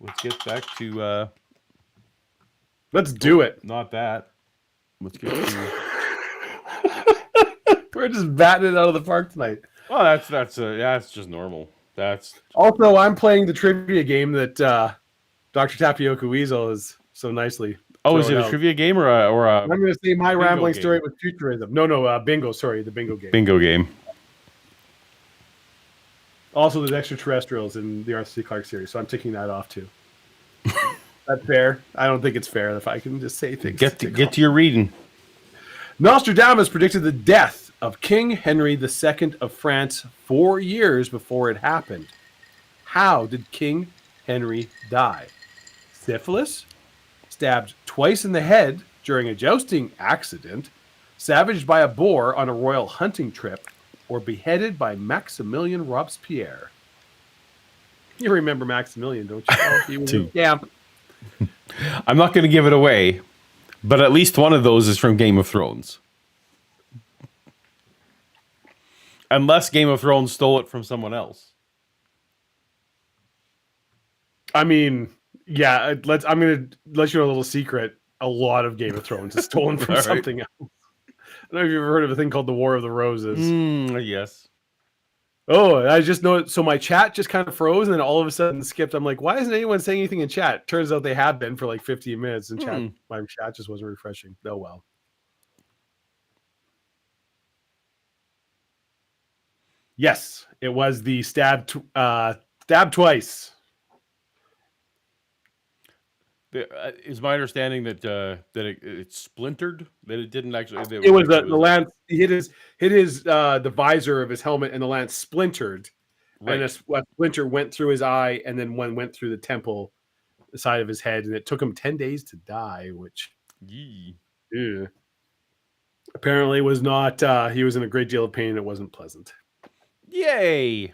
Speaker 1: let's get back to.
Speaker 2: Let's do it.
Speaker 1: Not that. Let's get to.
Speaker 2: We're just batting it out of the park tonight.
Speaker 1: Well, that's just normal. That's
Speaker 2: also, I'm playing the trivia game that Dr. Tapioca Weasel is so nicely.
Speaker 1: Oh, is it a trivia game or a?
Speaker 2: I'm going to say my rambling story with futurism. No, bingo. Sorry, the bingo game.
Speaker 1: Bingo game.
Speaker 2: Also, there's extraterrestrials in the Arthur C. Clarke series, so I'm ticking that off too. That's fair. I don't think it's fair if I can just say things.
Speaker 1: Get to your reading.
Speaker 2: Nostradamus predicted the death of King Henry II of France 4 years before it happened. How did King Henry die? Syphilis? Stabbed twice in the head during a jousting accident? Savaged by a boar on a royal hunting trip? Or beheaded by Maximilian Robespierre? You remember Maximilian, don't you? Oh, he was in camp.
Speaker 1: I'm not going to give it away, but at least one of those is from Game of Thrones. Unless Game of Thrones stole it from someone else.
Speaker 2: I mean, yeah, I'm going to let you know a little secret. A lot of Game of Thrones is stolen from something else. I don't know if you've ever heard of a thing called the War of the Roses.
Speaker 1: Yes.
Speaker 2: Oh, I just know it. So my chat just kind of froze and then all of a sudden skipped. I'm like, why isn't anyone saying anything in chat? Turns out they have been for like 15 minutes and my chat just wasn't refreshing. Oh, well. Yes, it was the stab twice.
Speaker 1: Is my understanding that it splintered, that it didn't actually.
Speaker 2: It was the lance. He hit his the visor of his helmet, and the lance splintered. Right. And a splinter went through his eye, and then one went through the temple, the side of his head, and it took him 10 days to die. Which, apparently, was not. He was in a great deal of pain. It wasn't pleasant.
Speaker 1: Yay!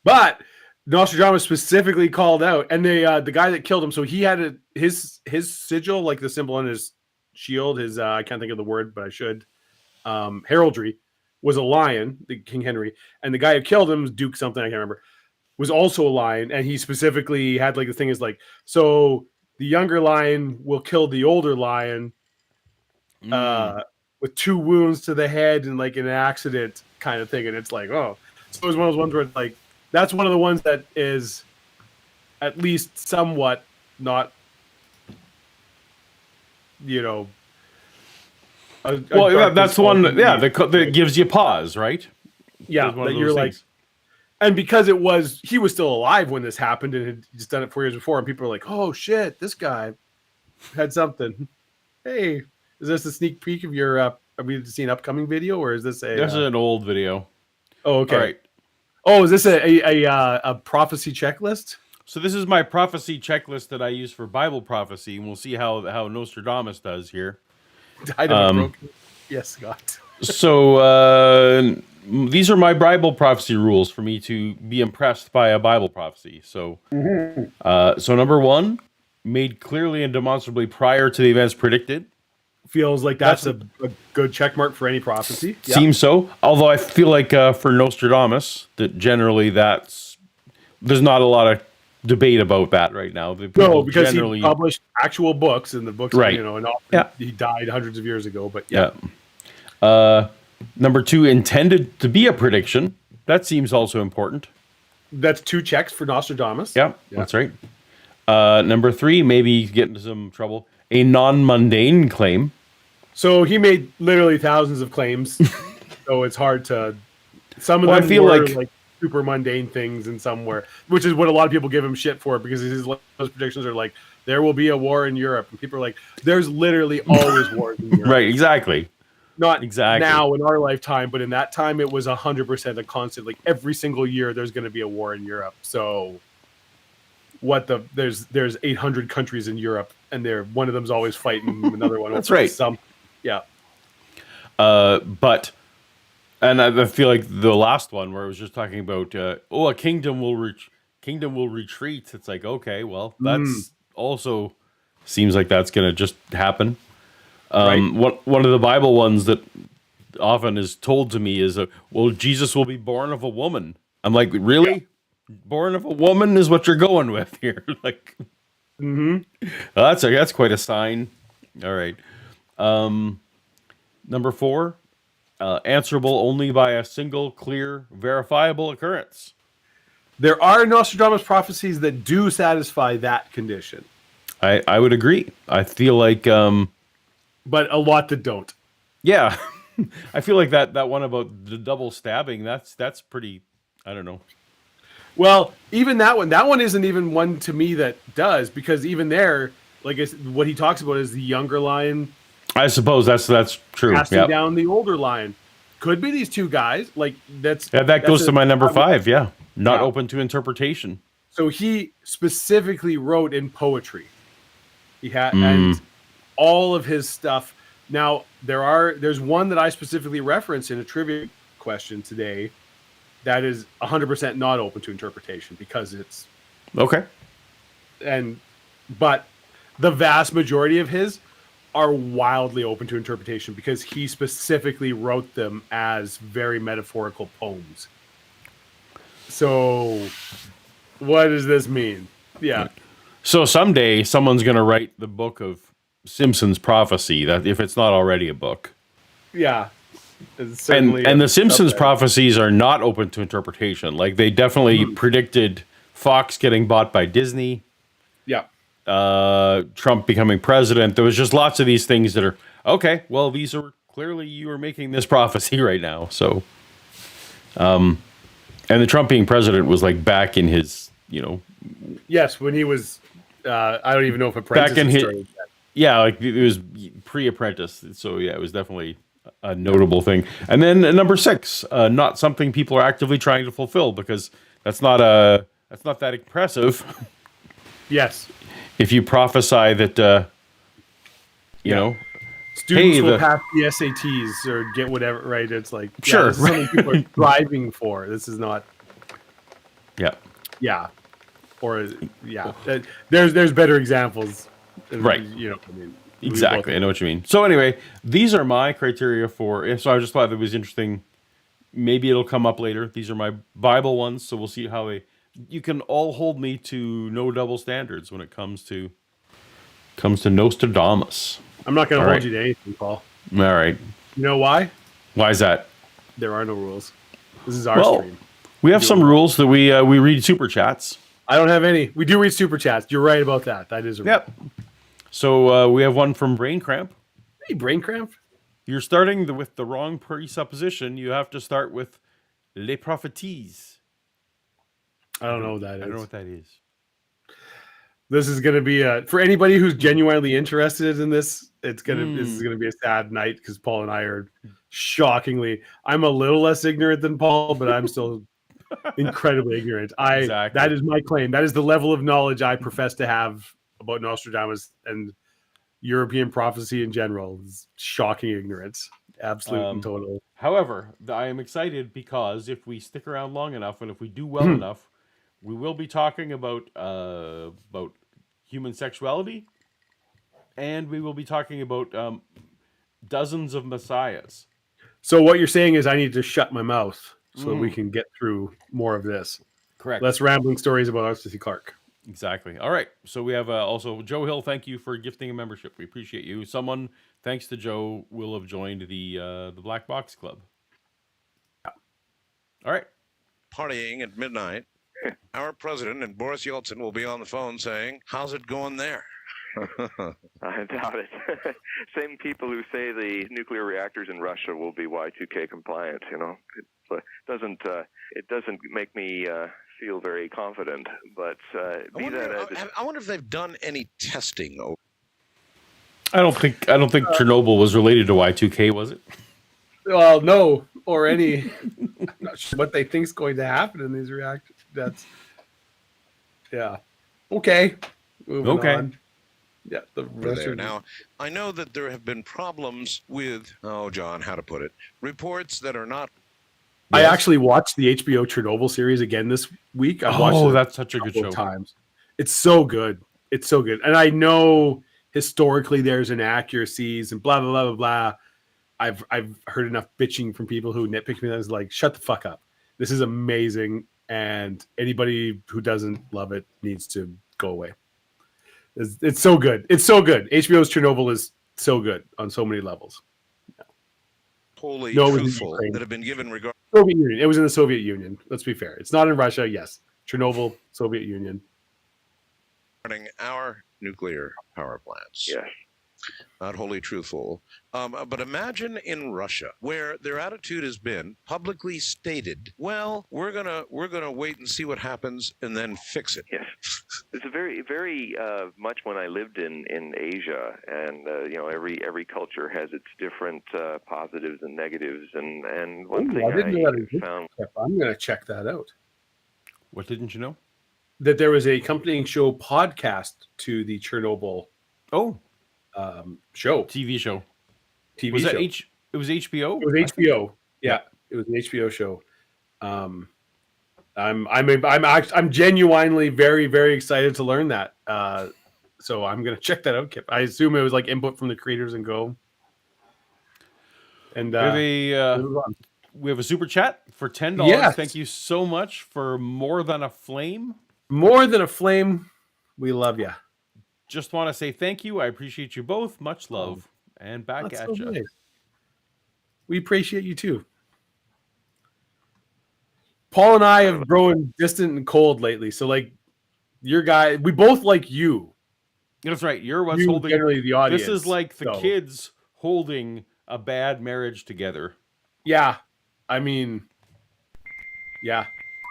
Speaker 2: But Nostradamus specifically called out, and the guy that killed him. So he had his sigil, like the symbol on his shield. His I can't think of the word, but I should. Heraldry was a lion, the King Henry, and the guy who killed him was Duke something I can't remember. Was also a lion, and he specifically had like the thing is like so the younger lion will kill the older lion, with 2 wounds to the head and like an accident kind of thing, and it's like so it was one of those ones where it's like. That's one of the ones that is at least somewhat not,
Speaker 1: that's the one that gives you pause, right?
Speaker 2: Yeah, that you're like, and because he was still alive when this happened and had just done it 4 years before, and people are like, oh shit, this guy had something. Hey, is this a sneak peek of your, are we seeing an upcoming video, or is this
Speaker 1: This is an old video.
Speaker 2: Oh, okay.
Speaker 1: All right.
Speaker 2: Oh, is this a prophecy checklist?
Speaker 1: So this is my prophecy checklist that I use for Bible prophecy, and we'll see how Nostradamus does here.
Speaker 2: Yes, Scott.
Speaker 1: So these are my Bible prophecy rules for me to be impressed by a Bible prophecy. So, so number 1, made clearly and demonstrably prior to the events predicted.
Speaker 2: Feels like that's a good check mark for any prophecy.
Speaker 1: Seems so. Although I feel like for Nostradamus, that generally there's not a lot of debate about that right now.
Speaker 2: No, because he published actual books, and the books,
Speaker 1: right.
Speaker 2: And he died hundreds of years ago. But
Speaker 1: number 2, intended to be a prediction. That seems also important.
Speaker 2: That's 2 checks for Nostradamus.
Speaker 1: Yeah, that's right. Number 3, maybe get into some trouble. A non-mundane claim.
Speaker 2: So he made literally thousands of claims. So it's hard to. Some of them
Speaker 1: I feel
Speaker 2: were like super mundane things, and some were, which is what a lot of people give him shit for, because those predictions are like, there will be a war in Europe, and people are like, there's literally always wars in Europe.
Speaker 1: Right, exactly.
Speaker 2: Not exactly now in our lifetime, but in that time it was 100% a constant. Like every single year, there's going to be a war in Europe. So. There's 800 countries in Europe, and one of them's always fighting another one.
Speaker 1: That's right. But I feel like the last one where it was just talking about a kingdom will retreat. It's like, okay, well, that's also seems like that's gonna just happen. Right. One of the Bible ones that often is told to me is Jesus will be born of a woman. I'm like, really? Yeah. Born of a woman is what you're going with here. Like, that's quite a sign. All right. Number 4, answerable only by a single, clear, verifiable occurrence.
Speaker 2: There are Nostradamus prophecies that do satisfy that condition.
Speaker 1: I would agree. I feel like,
Speaker 2: but a lot that don't.
Speaker 1: Yeah, I feel like that one about the double stabbing. That's pretty. I don't know.
Speaker 2: Well, even that one isn't even one to me that does, because even there, like what he talks about is the younger lion.
Speaker 1: I suppose that's true.
Speaker 2: Casting down the older lion. Could be these 2 guys. Like that
Speaker 1: goes to my number 5. Yeah, not open to interpretation.
Speaker 2: So he specifically wrote in poetry. He had and all of his stuff. Now there's one that I specifically reference in a trivia question today. That is 100% not open to interpretation, because it's
Speaker 1: okay.
Speaker 2: But the vast majority of his are wildly open to interpretation, because he specifically wrote them as very metaphorical poems. So, what does this mean? Yeah.
Speaker 1: So someday someone's going to write the book of Simpson's prophecy, that if it's not already a book.
Speaker 2: yeah.
Speaker 1: And the Simpsons prophecies are not open to interpretation. Like they definitely predicted Fox getting bought by Disney.
Speaker 2: Yeah.
Speaker 1: Trump becoming president. There was just lots of these things that are okay. Well, these are clearly you are making this prophecy right now. So, and the Trump being president was like back in his,
Speaker 2: yes, when he was. I don't even know if Apprentice
Speaker 1: back in his.
Speaker 2: started yet.
Speaker 1: Yeah, like it was pre-Apprentice. So yeah, it was definitely a notable thing. And then number 6, not something people are actively trying to fulfill because that's not that impressive.
Speaker 2: Yes.
Speaker 1: If you prophesy that,
Speaker 2: students will pass the SATs or get whatever, right? It's like,
Speaker 1: sure,
Speaker 2: this is something people are driving for. This is not.
Speaker 1: Yeah.
Speaker 2: Or there's better examples,
Speaker 1: right?
Speaker 2: I mean,
Speaker 1: exactly. I know what you mean. So anyway, these are my criteria for. So I just thought it was interesting. Maybe it'll come up later. These are my Bible ones, so we'll see how they. You can all hold me to no double standards when it comes to Nostradamus.
Speaker 2: I'm not going to hold you to anything, Paul.
Speaker 1: All right.
Speaker 2: You know why?
Speaker 1: Why is that?
Speaker 2: There are no rules. This is our stream.
Speaker 1: We have some rules that we read super chats.
Speaker 2: I don't have any. We do read super chats. You're right about that. That is a rule.
Speaker 1: Yep. So we have one from Brain Cramp.
Speaker 2: Hey, Brain Cramp.
Speaker 1: You're starting with the wrong presupposition. You have to start with les prophecies.
Speaker 2: I don't know what that is.
Speaker 1: I don't know what that is.
Speaker 2: This is going to be for anybody who's genuinely interested in this. This is going to be a sad night because Paul and I are shockingly. I'm a little less ignorant than Paul, but I'm still incredibly ignorant.
Speaker 1: Exactly.
Speaker 2: That is my claim. That is the level of knowledge I profess to have about Nostradamus and European prophecy in general. It's shocking ignorance, absolute and total.
Speaker 1: However, I am excited because if we stick around long enough and if we do well enough, we will be talking about human sexuality, and we will be talking about dozens of messiahs.
Speaker 2: So what you're saying is I need to shut my mouth so that we can get through more of this.
Speaker 1: Correct.
Speaker 2: Less rambling stories about Arthur C. Clarke.
Speaker 1: Exactly. All right. So we have also Joe Hill. Thank you for gifting a membership. We appreciate you. Someone, thanks to Joe, will have joined the Black Box Club. All right.
Speaker 3: Partying at midnight. Our president and Boris Yeltsin will be on the phone saying, "How's it going there?"
Speaker 4: I doubt it. Same people who say the nuclear reactors in Russia will be Y2K compliant. It doesn't make me feel very confident. But
Speaker 3: I wonder if they've done any testing.
Speaker 1: I don't think Chernobyl was related to Y2K, was it?
Speaker 2: Well, no, or any. I'm not sure what they think is going to happen in these reactors. Okay. Moving on. Yeah, the rest are
Speaker 3: now. I know that there have been problems with John, how to put it, reports that are not.
Speaker 2: I actually watched the HBO Chernobyl series again this week. I watched it
Speaker 1: that's such a good show.
Speaker 2: Times. It's so good. It's so good, and I know historically there's inaccuracies and blah blah blah blah blah. I've heard enough bitching from people who nitpick me that is like, shut the fuck up. This is amazing, and anybody who doesn't love it needs to go away. It's so good. It's so good. HBO's Chernobyl is so good on so many levels.
Speaker 3: Wholly truthful that have been given regard.
Speaker 2: Soviet Union. It was in the Soviet Union. Let's be fair. It's not in Russia. Yes, Chernobyl, Soviet Union.
Speaker 3: Regarding our nuclear power plants.
Speaker 4: Yes.
Speaker 3: Not wholly truthful. But imagine in Russia, where their attitude has been publicly stated, well, we're gonna wait and see what happens and then fix it.
Speaker 4: Yes. It's a very, very much when I lived in Asia, and every culture has its different positives and negatives, and one thing I found.
Speaker 2: I'm going to check that out.
Speaker 1: What didn't you know?
Speaker 2: That there was a accompanying show podcast to the Chernobyl. Show.
Speaker 1: TV show.
Speaker 2: TV
Speaker 1: was
Speaker 2: show.
Speaker 1: That it was HBO?
Speaker 2: It was HBO. Yeah, it was an HBO show. I'm genuinely very, very excited to learn that. So I'm gonna check that out, Kip. I assume it was like input from the creators and go. And
Speaker 1: we have a super chat for $10.
Speaker 2: Yes.
Speaker 1: Thank you so much for More Than a Flame.
Speaker 2: More Than a Flame. We love you.
Speaker 1: Just want to say thank you. I appreciate you both. Much love. And back
Speaker 2: That's
Speaker 1: at
Speaker 2: so
Speaker 1: you.
Speaker 2: nice. We appreciate you too. Paul and I have grown distant and cold lately. So like your guy, we both like you.
Speaker 1: That's right. You're what's
Speaker 2: You
Speaker 1: holding.
Speaker 2: generally the audience.
Speaker 1: This is like the
Speaker 2: so.
Speaker 1: kids holding a bad marriage together.
Speaker 2: Yeah. I mean, yeah.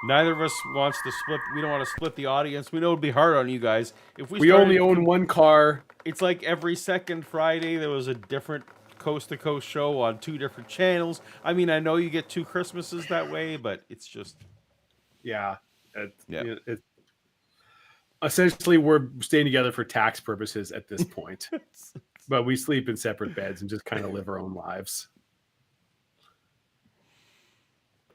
Speaker 1: Neither of us wants to split. We don't want to split the audience. We know it'd be hard on you guys. If
Speaker 2: we only own one car.
Speaker 1: It's like every second Friday there was a different coast to coast show on 2 different channels. I mean, I know you get 2 Christmases that way, but it's just.
Speaker 2: Yeah. Essentially, we're staying together for tax purposes at this point. But we sleep in separate beds and just kind of live our own lives.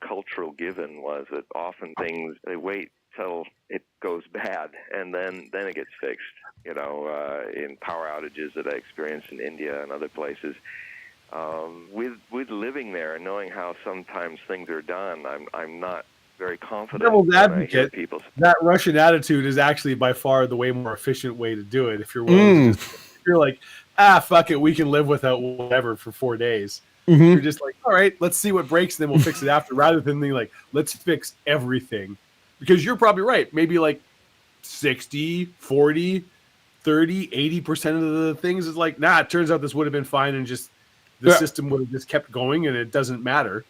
Speaker 4: Cultural given was that often things, they wait till it goes bad and then it gets fixed. You know, in power outages that I experienced in India and other places, with living there and knowing how sometimes things are done, I'm not very confident.
Speaker 2: Devil's advocate, that Russian attitude is actually by far the way more efficient way to do it. If you're willing to just, if you're like, fuck it, we can live without whatever for 4 days. Mm-hmm. You're just like, all right, let's see what breaks and then we'll fix it after, rather than being like, let's fix everything. Because you're probably right. Maybe like 60, 40, 30, 80% of the things is like, nah, it turns out this would have been fine and just the system would have just kept going and it doesn't matter.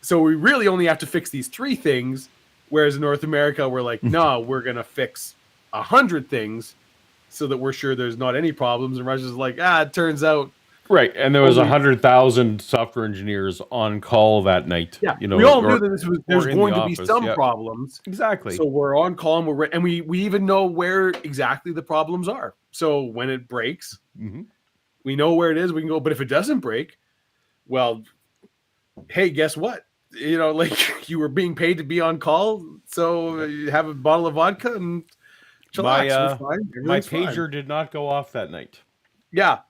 Speaker 2: So we really only have to fix these 3 things, whereas in North America, we're like, no, we're going to fix 100 things so that we're sure there's not any problems. And Russia's like, it turns out.
Speaker 1: Right, and there was 100,000 software engineers on call that night.
Speaker 2: Yeah,
Speaker 1: you know,
Speaker 2: we all knew that there's going to be some problems.
Speaker 1: Exactly.
Speaker 2: So we're on call, and we even know where exactly the problems are. So when it breaks, we know where it is. We can go. But if it doesn't break, well, hey, guess what? You know, like you were being paid to be on call, so you have a bottle of vodka and chillax.
Speaker 1: My pager did not go off that night.
Speaker 2: Yeah.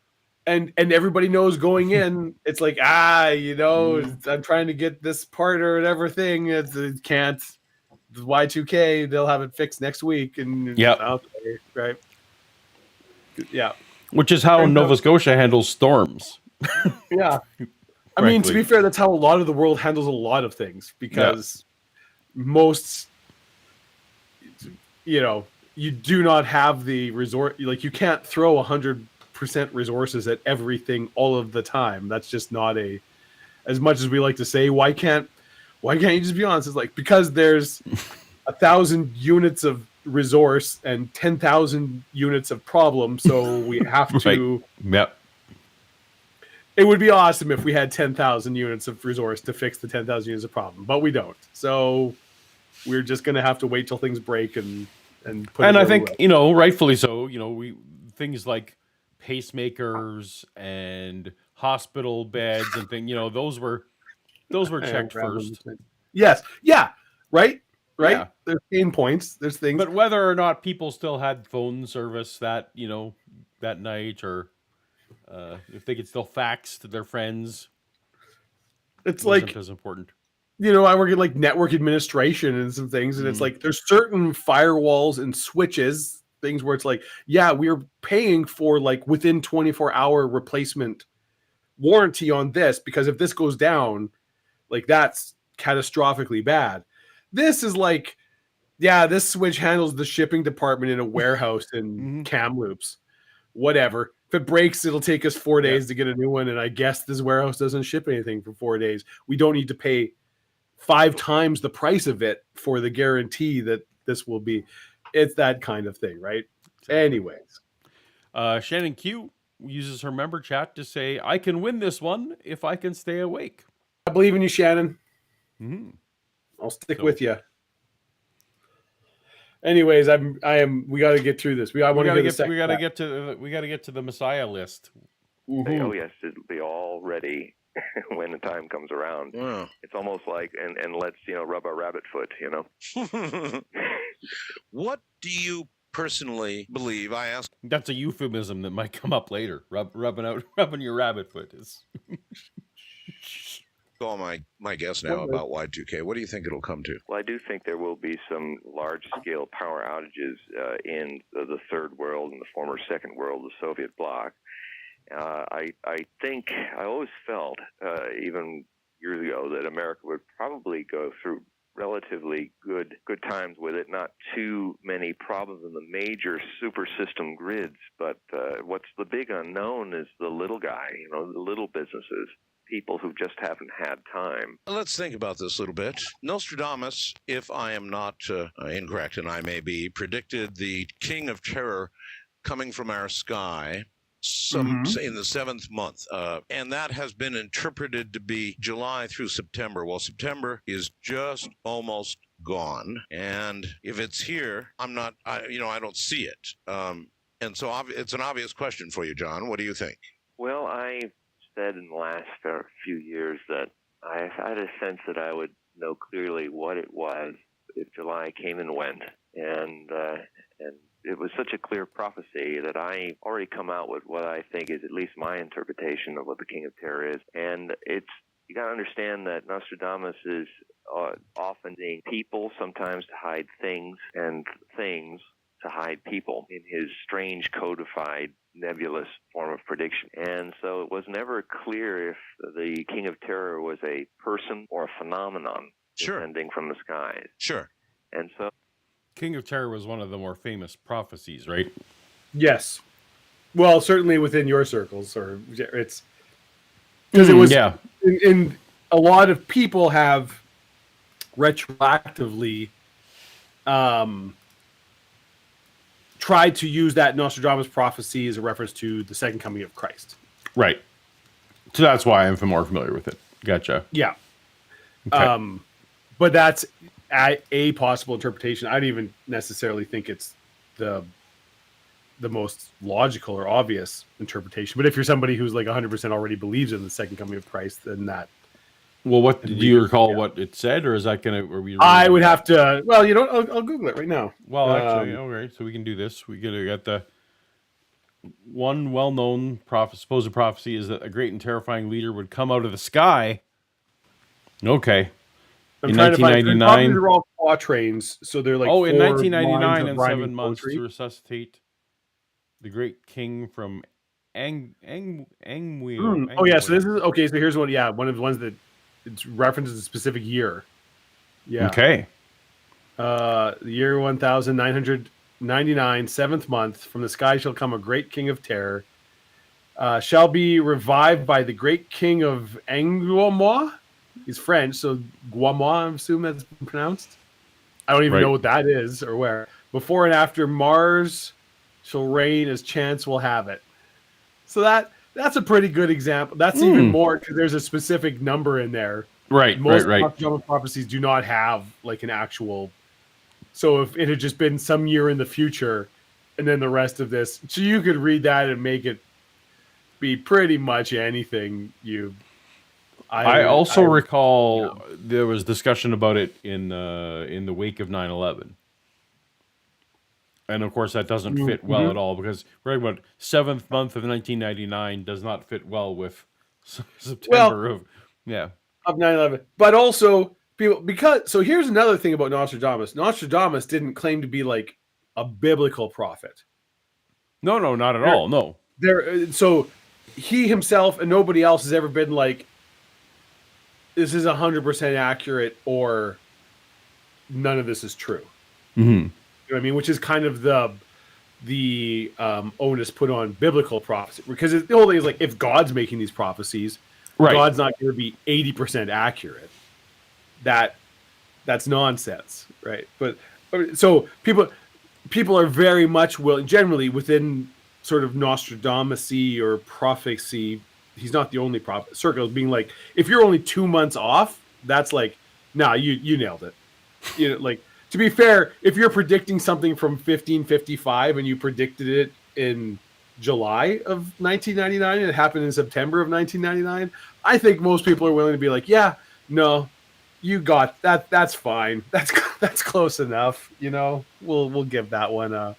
Speaker 2: And everybody knows going in, it's like, I'm trying to get this part or whatever thing. It can't. The Y2K, they'll have it fixed next week. And okay, right. Yeah.
Speaker 1: Which is how Nova Scotia handles storms.
Speaker 2: Yeah. I mean, to be fair, that's how a lot of the world handles a lot of things, because most, you do not have the resort. Like, you can't throw 100% resources at everything all of the time. That's just not as much as we like to say, why can't you just be honest? It's like, because there's 1,000 units of resource and 10,000 units of problem, so we have to.
Speaker 1: Yep.
Speaker 2: It would be awesome if we had 10,000 units of resource to fix the 10,000 units of problem, but we don't. So we're just going to have to wait till things break and put.
Speaker 1: And I think rightfully so. Things like pacemakers and hospital beds and things. Those were checked first.
Speaker 2: Yes. Yeah. Right. Yeah. There's pain points. There's things.
Speaker 1: But whether or not people still had phone service that night, or if they could still fax to their friends,
Speaker 2: it's like
Speaker 1: as important.
Speaker 2: I work in like network administration and some things, and it's like there's certain firewalls and switches, things where it's like, we're paying for like within 24-hour replacement warranty on this, because if this goes down, like that's catastrophically bad. This is like, this switch handles the shipping department in a warehouse in Kamloops. Whatever. If it breaks, it'll take us 4 days to get a new one, and I guess this warehouse doesn't ship anything for 4 days. We don't need to pay 5 times the price of it for the guarantee that this will be. It's that kind of thing, right? Anyways.
Speaker 1: Shannon Q uses her member chat to say, I can win this one if I can stay awake.
Speaker 2: I believe in you, Shannon. I'll stick with you. Anyways, we got to get through this. We got to
Speaker 1: get to the Messiah list.
Speaker 4: Oh yes, it'll be all ready when the time comes around.
Speaker 3: Yeah.
Speaker 4: It's almost like, and let's rub our rabbit foot.
Speaker 3: What do you personally believe? I ask.
Speaker 1: That's a euphemism that might come up later. Rubbing your rabbit foot is.
Speaker 3: All my guess now about Y2K. What do you think it'll come to?
Speaker 4: Well, I do think there will be some large-scale power outages in the third world and the former second world, the Soviet bloc. I think I always felt, even years ago, that America would probably go through relatively good times with it. Not too many problems in the major super system grids, but what's the big unknown is the little guy. The little businesses. People who just haven't had time.
Speaker 3: Let's think about this a little bit. Nostradamus, if I am not incorrect, and I may be, predicted the king of terror coming from our sky in the seventh month. And that has been interpreted to be July through September. Well, September is just almost gone. And if it's here, I don't see it. And so it's an obvious question for you, John. What do you think?
Speaker 4: Well, I said in the last few years that I had a sense that I would know clearly what it was if July came and went, and it was such a clear prophecy that I already come out with what I think is at least my interpretation of what the King of Terror is. And you got to understand that Nostradamus is often seeing people sometimes to hide things, and things to hide people in his strange codified nebulous form of prediction. And so it was never clear if the King of Terror was a person or a phenomenon descending from the skies.
Speaker 3: Sure.
Speaker 4: And so
Speaker 1: King of Terror was one of the more famous prophecies, right?
Speaker 2: Yes. Well, certainly within your circles, or it's because it was in a lot of people have retroactively tried to use that Nostradamus prophecy as a reference to the second coming of Christ.
Speaker 1: Right. So that's why I'm more familiar with it. Gotcha.
Speaker 2: Yeah.
Speaker 1: Okay.
Speaker 2: But that's a possible interpretation. I don't even necessarily think it's the most logical or obvious interpretation. But if you're somebody who's like 100% already believes in the second coming of Christ, then that.
Speaker 1: Well, what do you recall what it said, or is that going to?
Speaker 2: I would have to. Well, I'll Google it right now.
Speaker 1: Well, actually, okay, so we can do this. We got the one well-known supposed prophecy is that a great and terrifying leader would come out of the sky. Okay.
Speaker 2: In 1999, they're all quatrains, so they're like
Speaker 1: in 1999 and 7 months
Speaker 2: poetry.
Speaker 1: to resuscitate the great king from Angweo.
Speaker 2: Oh yeah, so this is okay. So here's one. Yeah, one of the ones that it references a specific year. Yeah.
Speaker 1: Okay.
Speaker 2: The year 1999, 7th month, from the sky shall come a great king of terror. Shall be revived by the great king of Angoumois. He's French, so Guamois, I assume that's pronounced. I don't even know what that is or where. Before and after Mars shall reign as chance will have it. So that's a pretty good example. That's even more because there's a specific number in there.
Speaker 1: Right,
Speaker 2: Most
Speaker 1: right.
Speaker 2: prophecies do not have like an actual. So if it had just been some year in the future, and then the rest of this, so you could read that and make it be pretty much anything you.
Speaker 1: I also recall there was discussion about it in the wake of 9/11. And of course, that doesn't fit well at all because we're talking about 7th month of 1999 does not fit well with September of
Speaker 2: 9/11. But also so here's another thing about Nostradamus. Nostradamus didn't claim to be like a biblical prophet.
Speaker 1: No, not at all. No.
Speaker 2: So he himself and nobody else has ever been like, this is 100% accurate or none of this is true.
Speaker 1: Mm-hmm.
Speaker 2: You know what I mean? Which is kind of the onus put on biblical prophecy. Because the whole thing is like, if God's making these prophecies, God's not going to be 80% accurate. That's nonsense, right? But so people are very much willing, generally within sort of Nostradamus-y or prophecy. He's not the only prophet. Circles being like, if you're only 2 months off, that's like, nah, you nailed it. Like. To be fair, if you're predicting something from 1555 and you predicted it in July of 1999 and it happened in September of 1999, I think most people are willing to be like, yeah, no, you got that. That's fine. That's close enough. We'll give that one a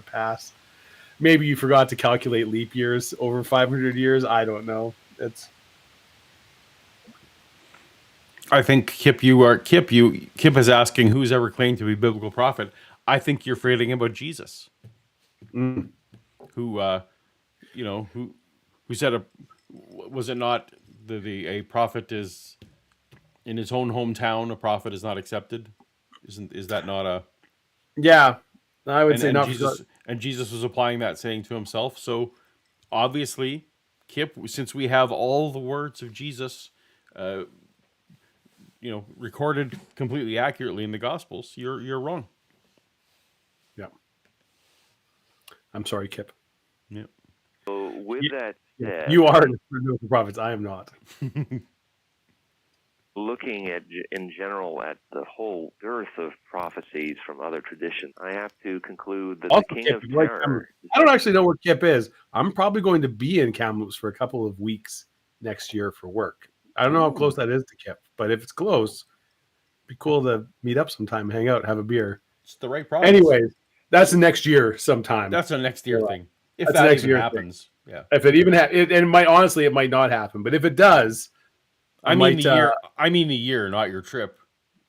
Speaker 2: pass. Maybe you forgot to calculate leap years over 500 years. I don't know.
Speaker 1: I think Kip is asking who's ever claimed to be biblical prophet. I think you're forgetting about Jesus, who who said was it not a prophet is in his own hometown, a prophet is not accepted? Is that not a
Speaker 2: Yeah, I would say
Speaker 1: and
Speaker 2: not.
Speaker 1: Jesus was applying that saying to himself. So obviously, Kip, since we have all the words of Jesus, recorded completely accurately in the Gospels, you're wrong.
Speaker 2: Yeah, I'm sorry, Kip.
Speaker 1: Yeah.
Speaker 4: So with that said,
Speaker 2: you are the prophets. I am not.
Speaker 4: looking at, in general, at the whole dearth of prophecies from other traditions, I have to conclude that
Speaker 2: Also,
Speaker 4: the King
Speaker 2: Kip,
Speaker 4: of
Speaker 2: if you like
Speaker 4: Terror.
Speaker 2: I don't actually know where Kip is. I'm probably going to be in Kamloops for a couple of weeks next year for work. I don't know how close that is to Kip, but if it's close, it'd be cool to meet up sometime, hang out, have a beer.
Speaker 1: It's the right province.
Speaker 2: Anyways, that's the next year sometime.
Speaker 1: That's a next year thing. If
Speaker 2: That's
Speaker 1: that
Speaker 2: next
Speaker 1: even
Speaker 2: year
Speaker 1: happens.
Speaker 2: thing.
Speaker 1: Yeah.
Speaker 2: If it even and it might honestly, it might not happen. But if it does,
Speaker 1: I mean the year. I mean the year, not your trip.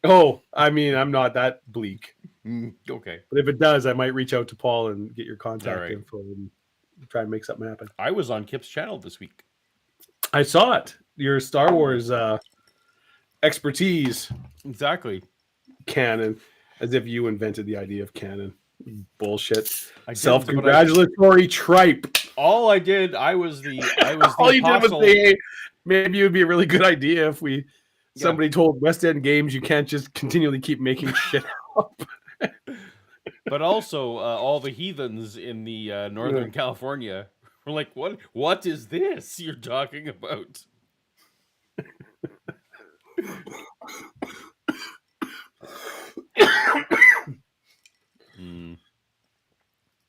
Speaker 2: Oh, I mean, I'm not that bleak.
Speaker 1: Okay.
Speaker 2: But if it does, I might reach out to Paul and get your contact
Speaker 1: right.
Speaker 2: info and try and make something happen.
Speaker 1: I was on Kip's channel this week.
Speaker 2: I saw it. Your Star Wars expertise.
Speaker 1: Exactly.
Speaker 2: Canon. As if you invented the idea of canon. Bullshit.
Speaker 1: I did,
Speaker 2: Self-congratulatory tripe.
Speaker 1: All I did, I was the
Speaker 2: all you
Speaker 1: apostle.
Speaker 2: did was say, hey, maybe it would be a really good idea if somebody told West End Games you can't just continually keep making shit up.
Speaker 1: But also, all the heathens in the Northern California were like, what is this you're talking about?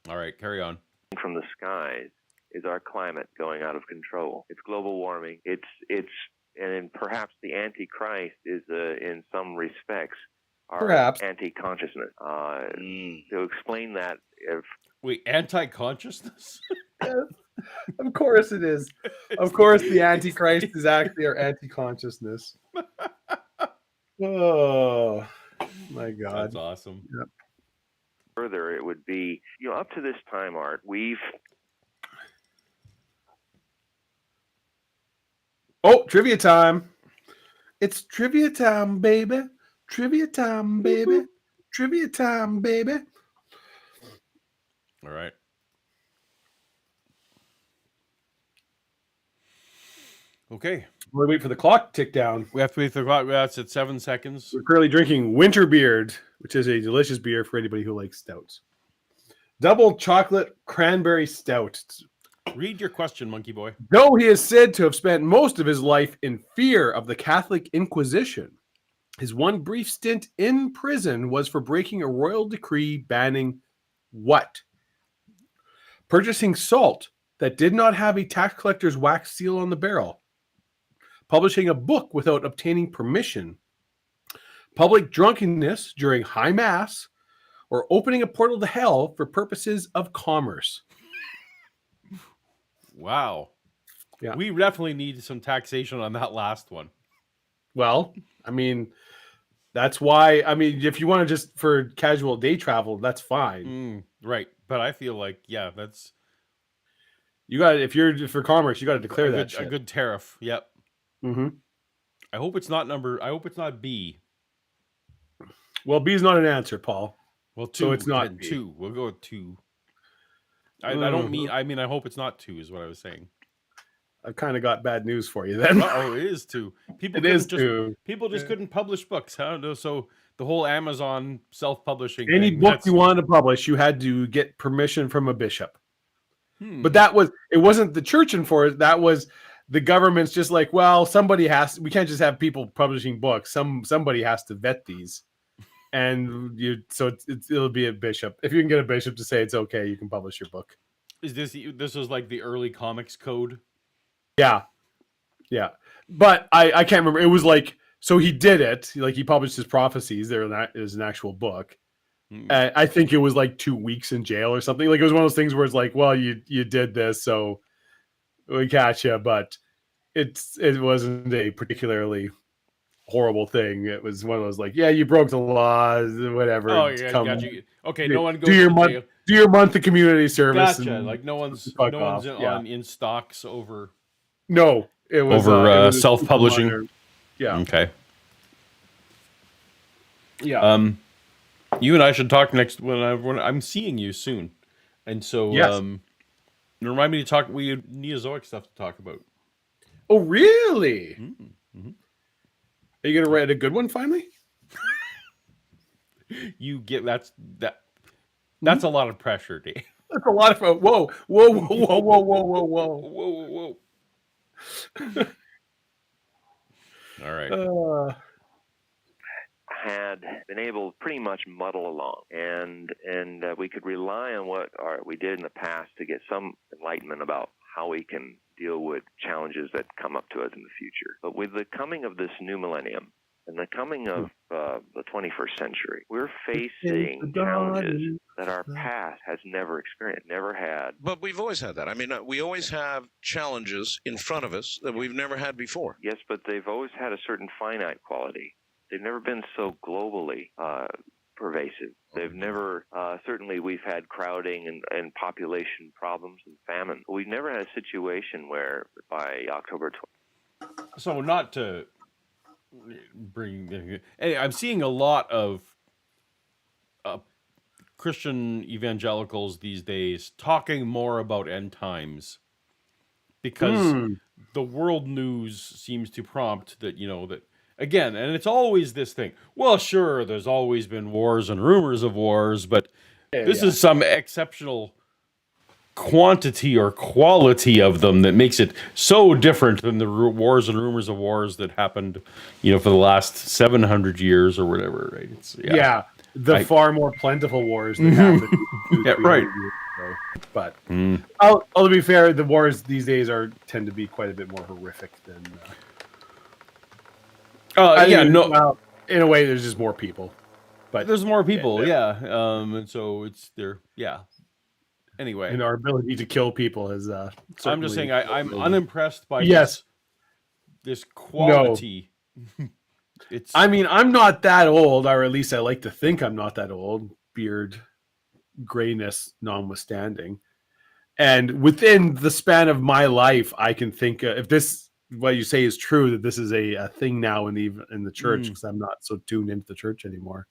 Speaker 1: All right, carry on.
Speaker 4: From the skies is our climate going out of control. It's global warming. And perhaps the Antichrist is, in some respects, our anti-consciousness. To explain that,
Speaker 1: wait, anti-consciousness?
Speaker 2: Yes, of course it is. Of course, the Antichrist is actually our anti-consciousness. Oh my God,
Speaker 1: that's awesome.
Speaker 2: Yeah.
Speaker 4: Further, it would be, up to this time, Art,
Speaker 2: trivia time. It's trivia time, baby. Trivia time, baby. Trivia time, baby.
Speaker 1: All right. Okay.
Speaker 2: We'll wait for the clock to tick down.
Speaker 1: We have to wait for the clock. That's at 7 seconds.
Speaker 2: We're currently drinking Winterbeard, which is a delicious beer for anybody who likes stouts. Double chocolate cranberry stout.
Speaker 1: Read your question, Monkey Boy.
Speaker 2: Though he is said to have spent most of his life in fear of the Catholic Inquisition, his one brief stint in prison was for breaking a royal decree banning what? Purchasing salt that did not have a tax collector's wax seal on the barrel. Publishing a book without obtaining permission. Public drunkenness during high mass. Or opening a portal to hell for purposes of commerce.
Speaker 1: Wow.
Speaker 2: Yeah.
Speaker 1: We definitely need some taxation on that last one.
Speaker 2: Well, I mean, that's why, if you want to just for casual day travel, that's fine.
Speaker 1: Right. But I feel like, that's...
Speaker 2: You got if you're for commerce, you got to declare that shit.
Speaker 1: A good tariff. Yep.
Speaker 2: Mm-hmm.
Speaker 1: I hope it's not B.
Speaker 2: Well, B is not an answer, Paul.
Speaker 1: Well, 2.
Speaker 2: So it's not
Speaker 1: 2. We'll go with 2. I don't mean. I mean, I hope it's not 2. Is what I was saying.
Speaker 2: I've kind of got bad news for you then.
Speaker 1: Oh, it is 2. People just couldn't publish books. Huh? So the whole Amazon self-publishing.
Speaker 2: Any book you wanted to publish, you had to get permission from a bishop. But it wasn't the church enforced. That was the government's just like, well, we can't just have people publishing books. Somebody has to vet these. And it'll be a bishop. If you can get a bishop to say it's okay, you can publish your book.
Speaker 1: Is this was like the early comics code?
Speaker 2: Yeah. But I can't remember. It was like, so he did it. Like he published his prophecies. There is an actual book. I think it was like 2 weeks in jail or something. Like it was one of those things where it's like, well, you did this, so we catch you. But it wasn't a particularly horrible thing. It was one of those like, yeah, you broke the laws, whatever.
Speaker 1: Oh, yeah, got you. Okay, no one goes
Speaker 2: do your
Speaker 1: to
Speaker 2: month,
Speaker 1: jail.
Speaker 2: do your month of community service.
Speaker 1: Gotcha.
Speaker 2: And
Speaker 1: Like no one's
Speaker 2: yeah.
Speaker 1: in stocks over.
Speaker 2: No, it was
Speaker 1: over
Speaker 2: it was
Speaker 1: self-publishing.
Speaker 2: Yeah.
Speaker 1: Okay.
Speaker 2: Yeah.
Speaker 1: You and I should talk next when I'm seeing you soon, and so
Speaker 2: yes.
Speaker 1: Remind me to talk. We have Neozoic stuff to talk about.
Speaker 2: Oh, really?
Speaker 1: Mm-hmm.
Speaker 2: Are you gonna write a good one finally?
Speaker 1: You get that's a lot of pressure, Dave.
Speaker 2: That's a lot of whoa.
Speaker 1: All right.
Speaker 4: Had been able to pretty much muddle along, and we could rely on what we did in the past to get some enlightenment about how we can deal with challenges that come up to us in the future. But with the coming of this new millennium and the coming of the 21st century, we're facing challenges that our past has never experienced, never had.
Speaker 3: But we've always had that. I mean, we always have challenges in front of us that we've never had before.
Speaker 4: Yes, but they've always had a certain finite quality. They've never been so globally pervasive. They've never, certainly we've had crowding and population problems and famine. We've never had a situation where by October 20th.
Speaker 1: So not to bring, I'm seeing a lot of Christian evangelicals these days talking more about end times because the world news seems to prompt that, that again, and it's always this thing. Well, sure, there's always been wars and rumors of wars, but this is some exceptional quantity or quality of them that makes it so different than the wars and rumors of wars that happened, for the last 700 years or whatever, right? It's,
Speaker 2: the far more plentiful wars that happened.
Speaker 1: Right.
Speaker 2: But I'll be fair, the wars these days tend to be quite a bit more horrific than. In a way, there's just more people, but
Speaker 1: there's more people, and so it's there, Anyway,
Speaker 2: and our ability to kill people is.
Speaker 1: I'm just saying, I'm unimpressed by this quality. No.
Speaker 2: I'm not that old, or at least I like to think I'm not that old. Beard, grayness, notwithstanding, and within the span of my life, I can think if this. What you say is true, that this is a thing now in the church, because I'm not so tuned into the church anymore.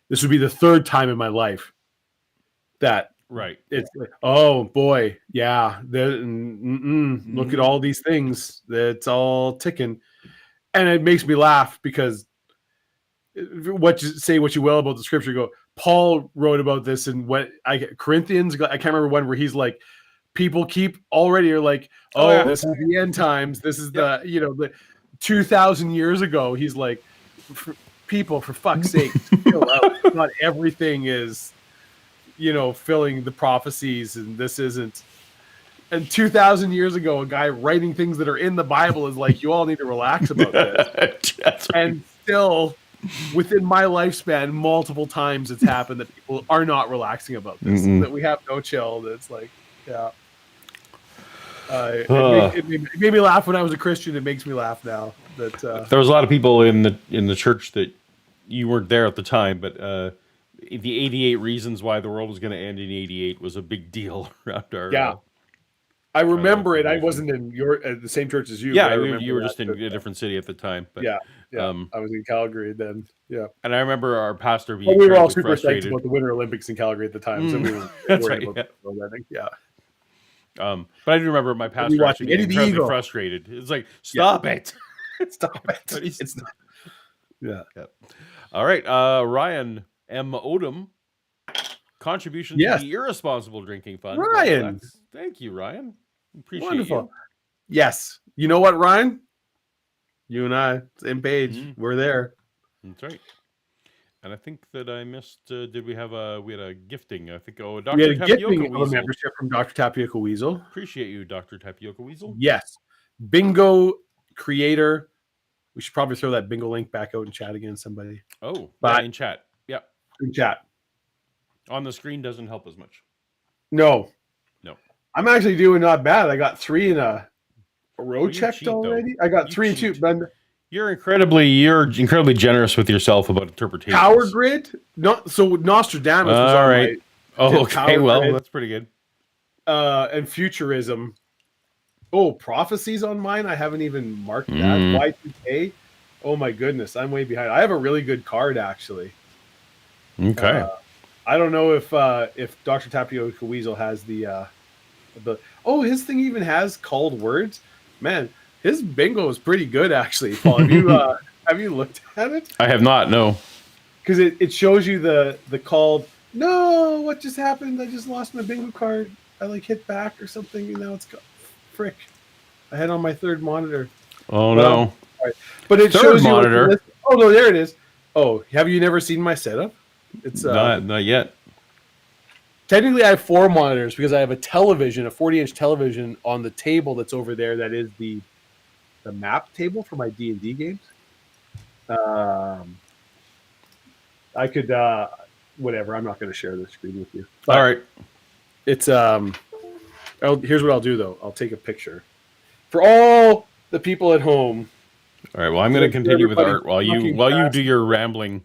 Speaker 2: This would be the third time in my life that it's like, oh boy, look at all these things that's all ticking, and it makes me laugh because what you will about the scripture. Paul wrote about this in Corinthians. I can't remember when, where he's like, people are like, this is the end times. This is the 2,000 years ago. He's like, people, for fuck's sake, chill out. Not everything is, filling the prophecies, and this isn't. And 2,000 years ago, a guy writing things that are in the Bible is like, you all need to relax about this. And still, within my lifespan, multiple times it's happened that people are not relaxing about this. That we have no chill. That's like, it made me laugh when I was a Christian. It makes me laugh now. That
Speaker 1: there was a lot of people in the church that you weren't there at the time, but the 88 reasons why the world was going to end in 88 was a big deal around our.
Speaker 2: I remember it. I wasn't in the same church as you.
Speaker 1: Yeah, you were just in a different city at the time. But,
Speaker 2: I was in Calgary then. Yeah,
Speaker 1: and I remember our pastor being.
Speaker 2: We were all super excited about the Winter Olympics in Calgary at the time, so we were worried about the I think.
Speaker 1: But I do remember my pastor actually getting incredibly frustrated. It's like, stop it.
Speaker 2: Stop it. But it's not. Yeah.
Speaker 1: All right. Ryan M. Odom, contribution to the Irresponsible Drinking Fund.
Speaker 2: Ryan.
Speaker 1: Thank you, Ryan. Appreciate you.
Speaker 2: Yes. You know what, Ryan? You and I, same page. We're there.
Speaker 1: That's right. And I think that I missed. Did we have we had a gifting? I think.
Speaker 2: Dr. We had a gifting of a membership from Dr. Tapioca Weasel.
Speaker 1: Appreciate you, Dr. Tapioca Weasel.
Speaker 2: Yes, bingo creator. We should probably throw that bingo link back out in chat again. Somebody.
Speaker 1: Oh, in chat. Yeah,
Speaker 2: in chat.
Speaker 1: On the screen doesn't help as much.
Speaker 2: No. I'm actually doing not bad. I got 3 in a row checked already. I got 3 and 2.
Speaker 1: You're incredibly generous with yourself about interpretations.
Speaker 2: Power grid? So Nostradamus was
Speaker 1: all
Speaker 2: on
Speaker 1: right. Okay, well,
Speaker 2: grid,
Speaker 1: that's pretty good.
Speaker 2: and futurism. Oh, prophecies on mine. I haven't even marked that. Y2K. Oh my goodness, I'm way behind. I have a really good card actually.
Speaker 1: Okay.
Speaker 2: I don't know if Dr. Tapioca Weasel has the oh, his thing even has called words. Man, his bingo is pretty good actually. Paul, have you looked at it?
Speaker 1: I have not. No.
Speaker 2: Because it shows you the called. No, what just happened? I just lost my bingo card. I like hit back or something, and now it's frick. I had on my third monitor.
Speaker 1: Oh no!
Speaker 2: Right. But it
Speaker 1: third
Speaker 2: shows
Speaker 1: monitor.
Speaker 2: You. Oh no, there it is. Oh, have you never seen my setup? It's
Speaker 1: not yet.
Speaker 2: Technically, I have 4 monitors because I have a television, a 40-inch television on the table that's over there. That is the map table for my D&D games. I could whatever. I'm not going to share the screen with you. But
Speaker 1: all right.
Speaker 2: It's here's what I'll do though. I'll take a picture for all the people at home.
Speaker 1: All right. Well, I'm going to continue with art while you do your rambling.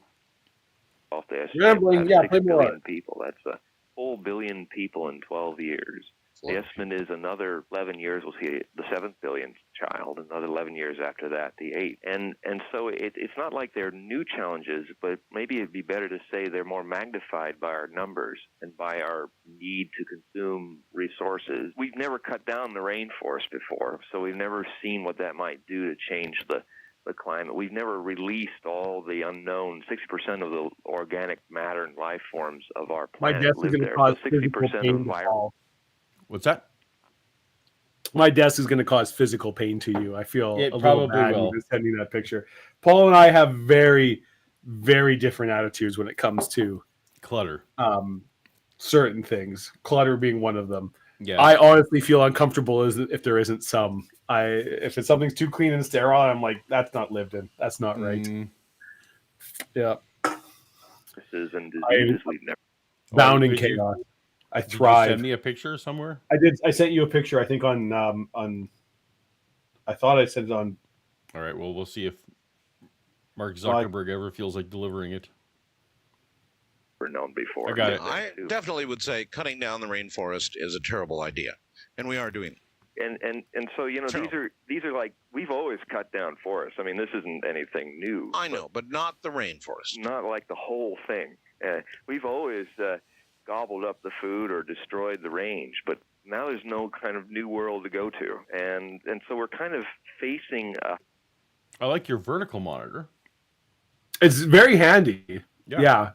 Speaker 2: Rambling, yeah. Play more.
Speaker 4: People. That's a whole billion people in 12 years. The estimate is another 11 years we'll see the 7th billionth child, another 11 years after that, the 8th. And so it's not like they're new challenges, but maybe it'd be better to say they're more magnified by our numbers and by our need to consume resources. We've never cut down the rainforest before, so we've never seen what that might do to change the climate. We've never released all the unknown. 60% of the organic matter and life forms of our planet live there. So 60% of virus.
Speaker 1: What's that?
Speaker 2: My desk is going to cause physical pain to you. I feel
Speaker 1: it
Speaker 2: a
Speaker 1: probably
Speaker 2: little bad
Speaker 1: will.
Speaker 2: even sending that picture. Paul and I have very, very different attitudes when it comes to
Speaker 1: clutter.
Speaker 2: Certain things. Clutter being one of them.
Speaker 1: Yeah.
Speaker 2: I honestly feel uncomfortable if there isn't some. If it's something's too clean and sterile, I'm like, that's not lived in. That's not right. Yeah.
Speaker 4: And diseases we've never.
Speaker 2: Bound in chaos. I thrive.
Speaker 1: Send me a picture somewhere.
Speaker 2: I did. I sent you a picture. I think on. I thought I sent it on.
Speaker 1: All right. Well, we'll see if Mark Zuckerberg ever feels like delivering it.
Speaker 4: Known before.
Speaker 1: I got it.
Speaker 3: I definitely would say cutting down the rainforest is a terrible idea, and we are doing it.
Speaker 4: And so these are like we've always cut down forests. I mean, this isn't anything new.
Speaker 3: I know, but not the rainforest.
Speaker 4: Not like the whole thing. We've always gobbled up the food or destroyed the range, but now there's no kind of new world to go to, and so we're kind of facing.
Speaker 1: I like your vertical monitor.
Speaker 2: It's very handy.
Speaker 1: Yeah.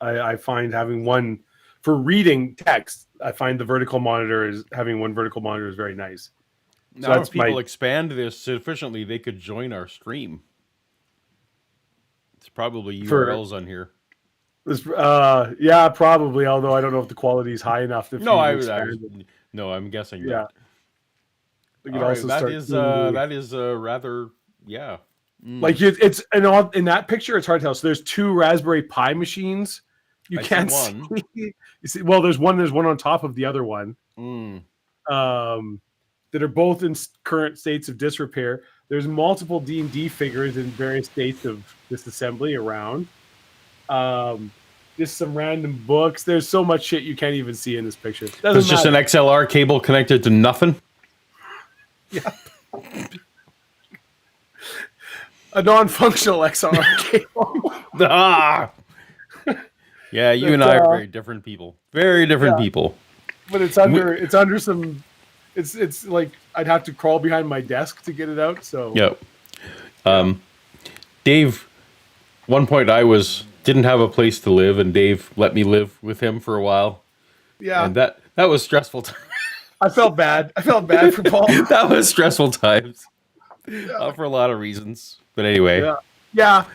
Speaker 2: I find having one for reading text. I find the vertical monitor having one vertical monitor is very nice.
Speaker 1: So now, if people expand this sufficiently, they could join our stream. It's probably URLs on here.
Speaker 2: Yeah, probably. Although I don't know if the quality is high enough.
Speaker 1: I'm guessing.
Speaker 2: Yeah.
Speaker 1: That is rather
Speaker 2: Like it's in that picture, it's hard to tell. So there's 2 Raspberry Pi machines. You can't see. You see. Well, there's one on top of the other one. That are both in current states of disrepair. There's multiple D&D figures in various states of disassembly around. Just some random books. There's so much shit you can't even see in this picture.
Speaker 1: It's just an XLR cable connected to nothing.
Speaker 2: Yeah. A non-functional XLR cable.
Speaker 1: Yeah, you and I are very different people. Very different people.
Speaker 2: But it's under some. It's like I'd have to crawl behind my desk to get it out. So.
Speaker 1: Yep. Dave. One point I didn't have a place to live, and Dave let me live with him for a while. Yeah. And that was stressful.
Speaker 2: I felt bad. For Paul.
Speaker 1: That was stressful times. For a lot of reasons. But anyway.
Speaker 2: Yeah.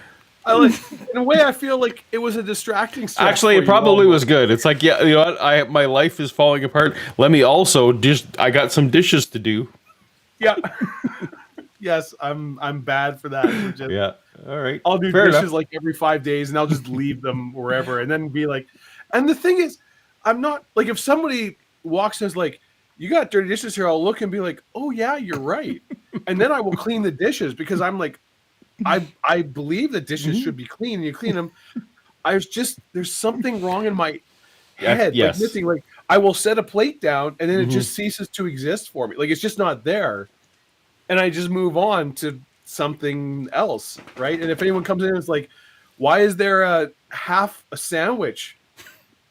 Speaker 2: In a way, I feel like it was a distracting stress.
Speaker 1: Actually, it probably was good. It's like, you know what? My life is falling apart. Let me also I got some dishes to do.
Speaker 2: Yeah. Yes, I'm bad for that.
Speaker 1: Yeah. All right.
Speaker 2: I'll do dishes like every 5 days, and I'll just leave them wherever, and then be like. And the thing is, I'm not like if somebody walks and is like, "You got dirty dishes here," I'll look and be like, "Oh yeah, you're right," and then I will clean the dishes because I'm like, I believe that dishes should be clean, and you clean them. There's something wrong in my head, like
Speaker 1: Yes.
Speaker 2: missing. Like I will set a plate down, and then it just ceases to exist for me. Like it's just not there, and I just move on to something else, right? And if anyone comes in, it's like, why is there a half a sandwich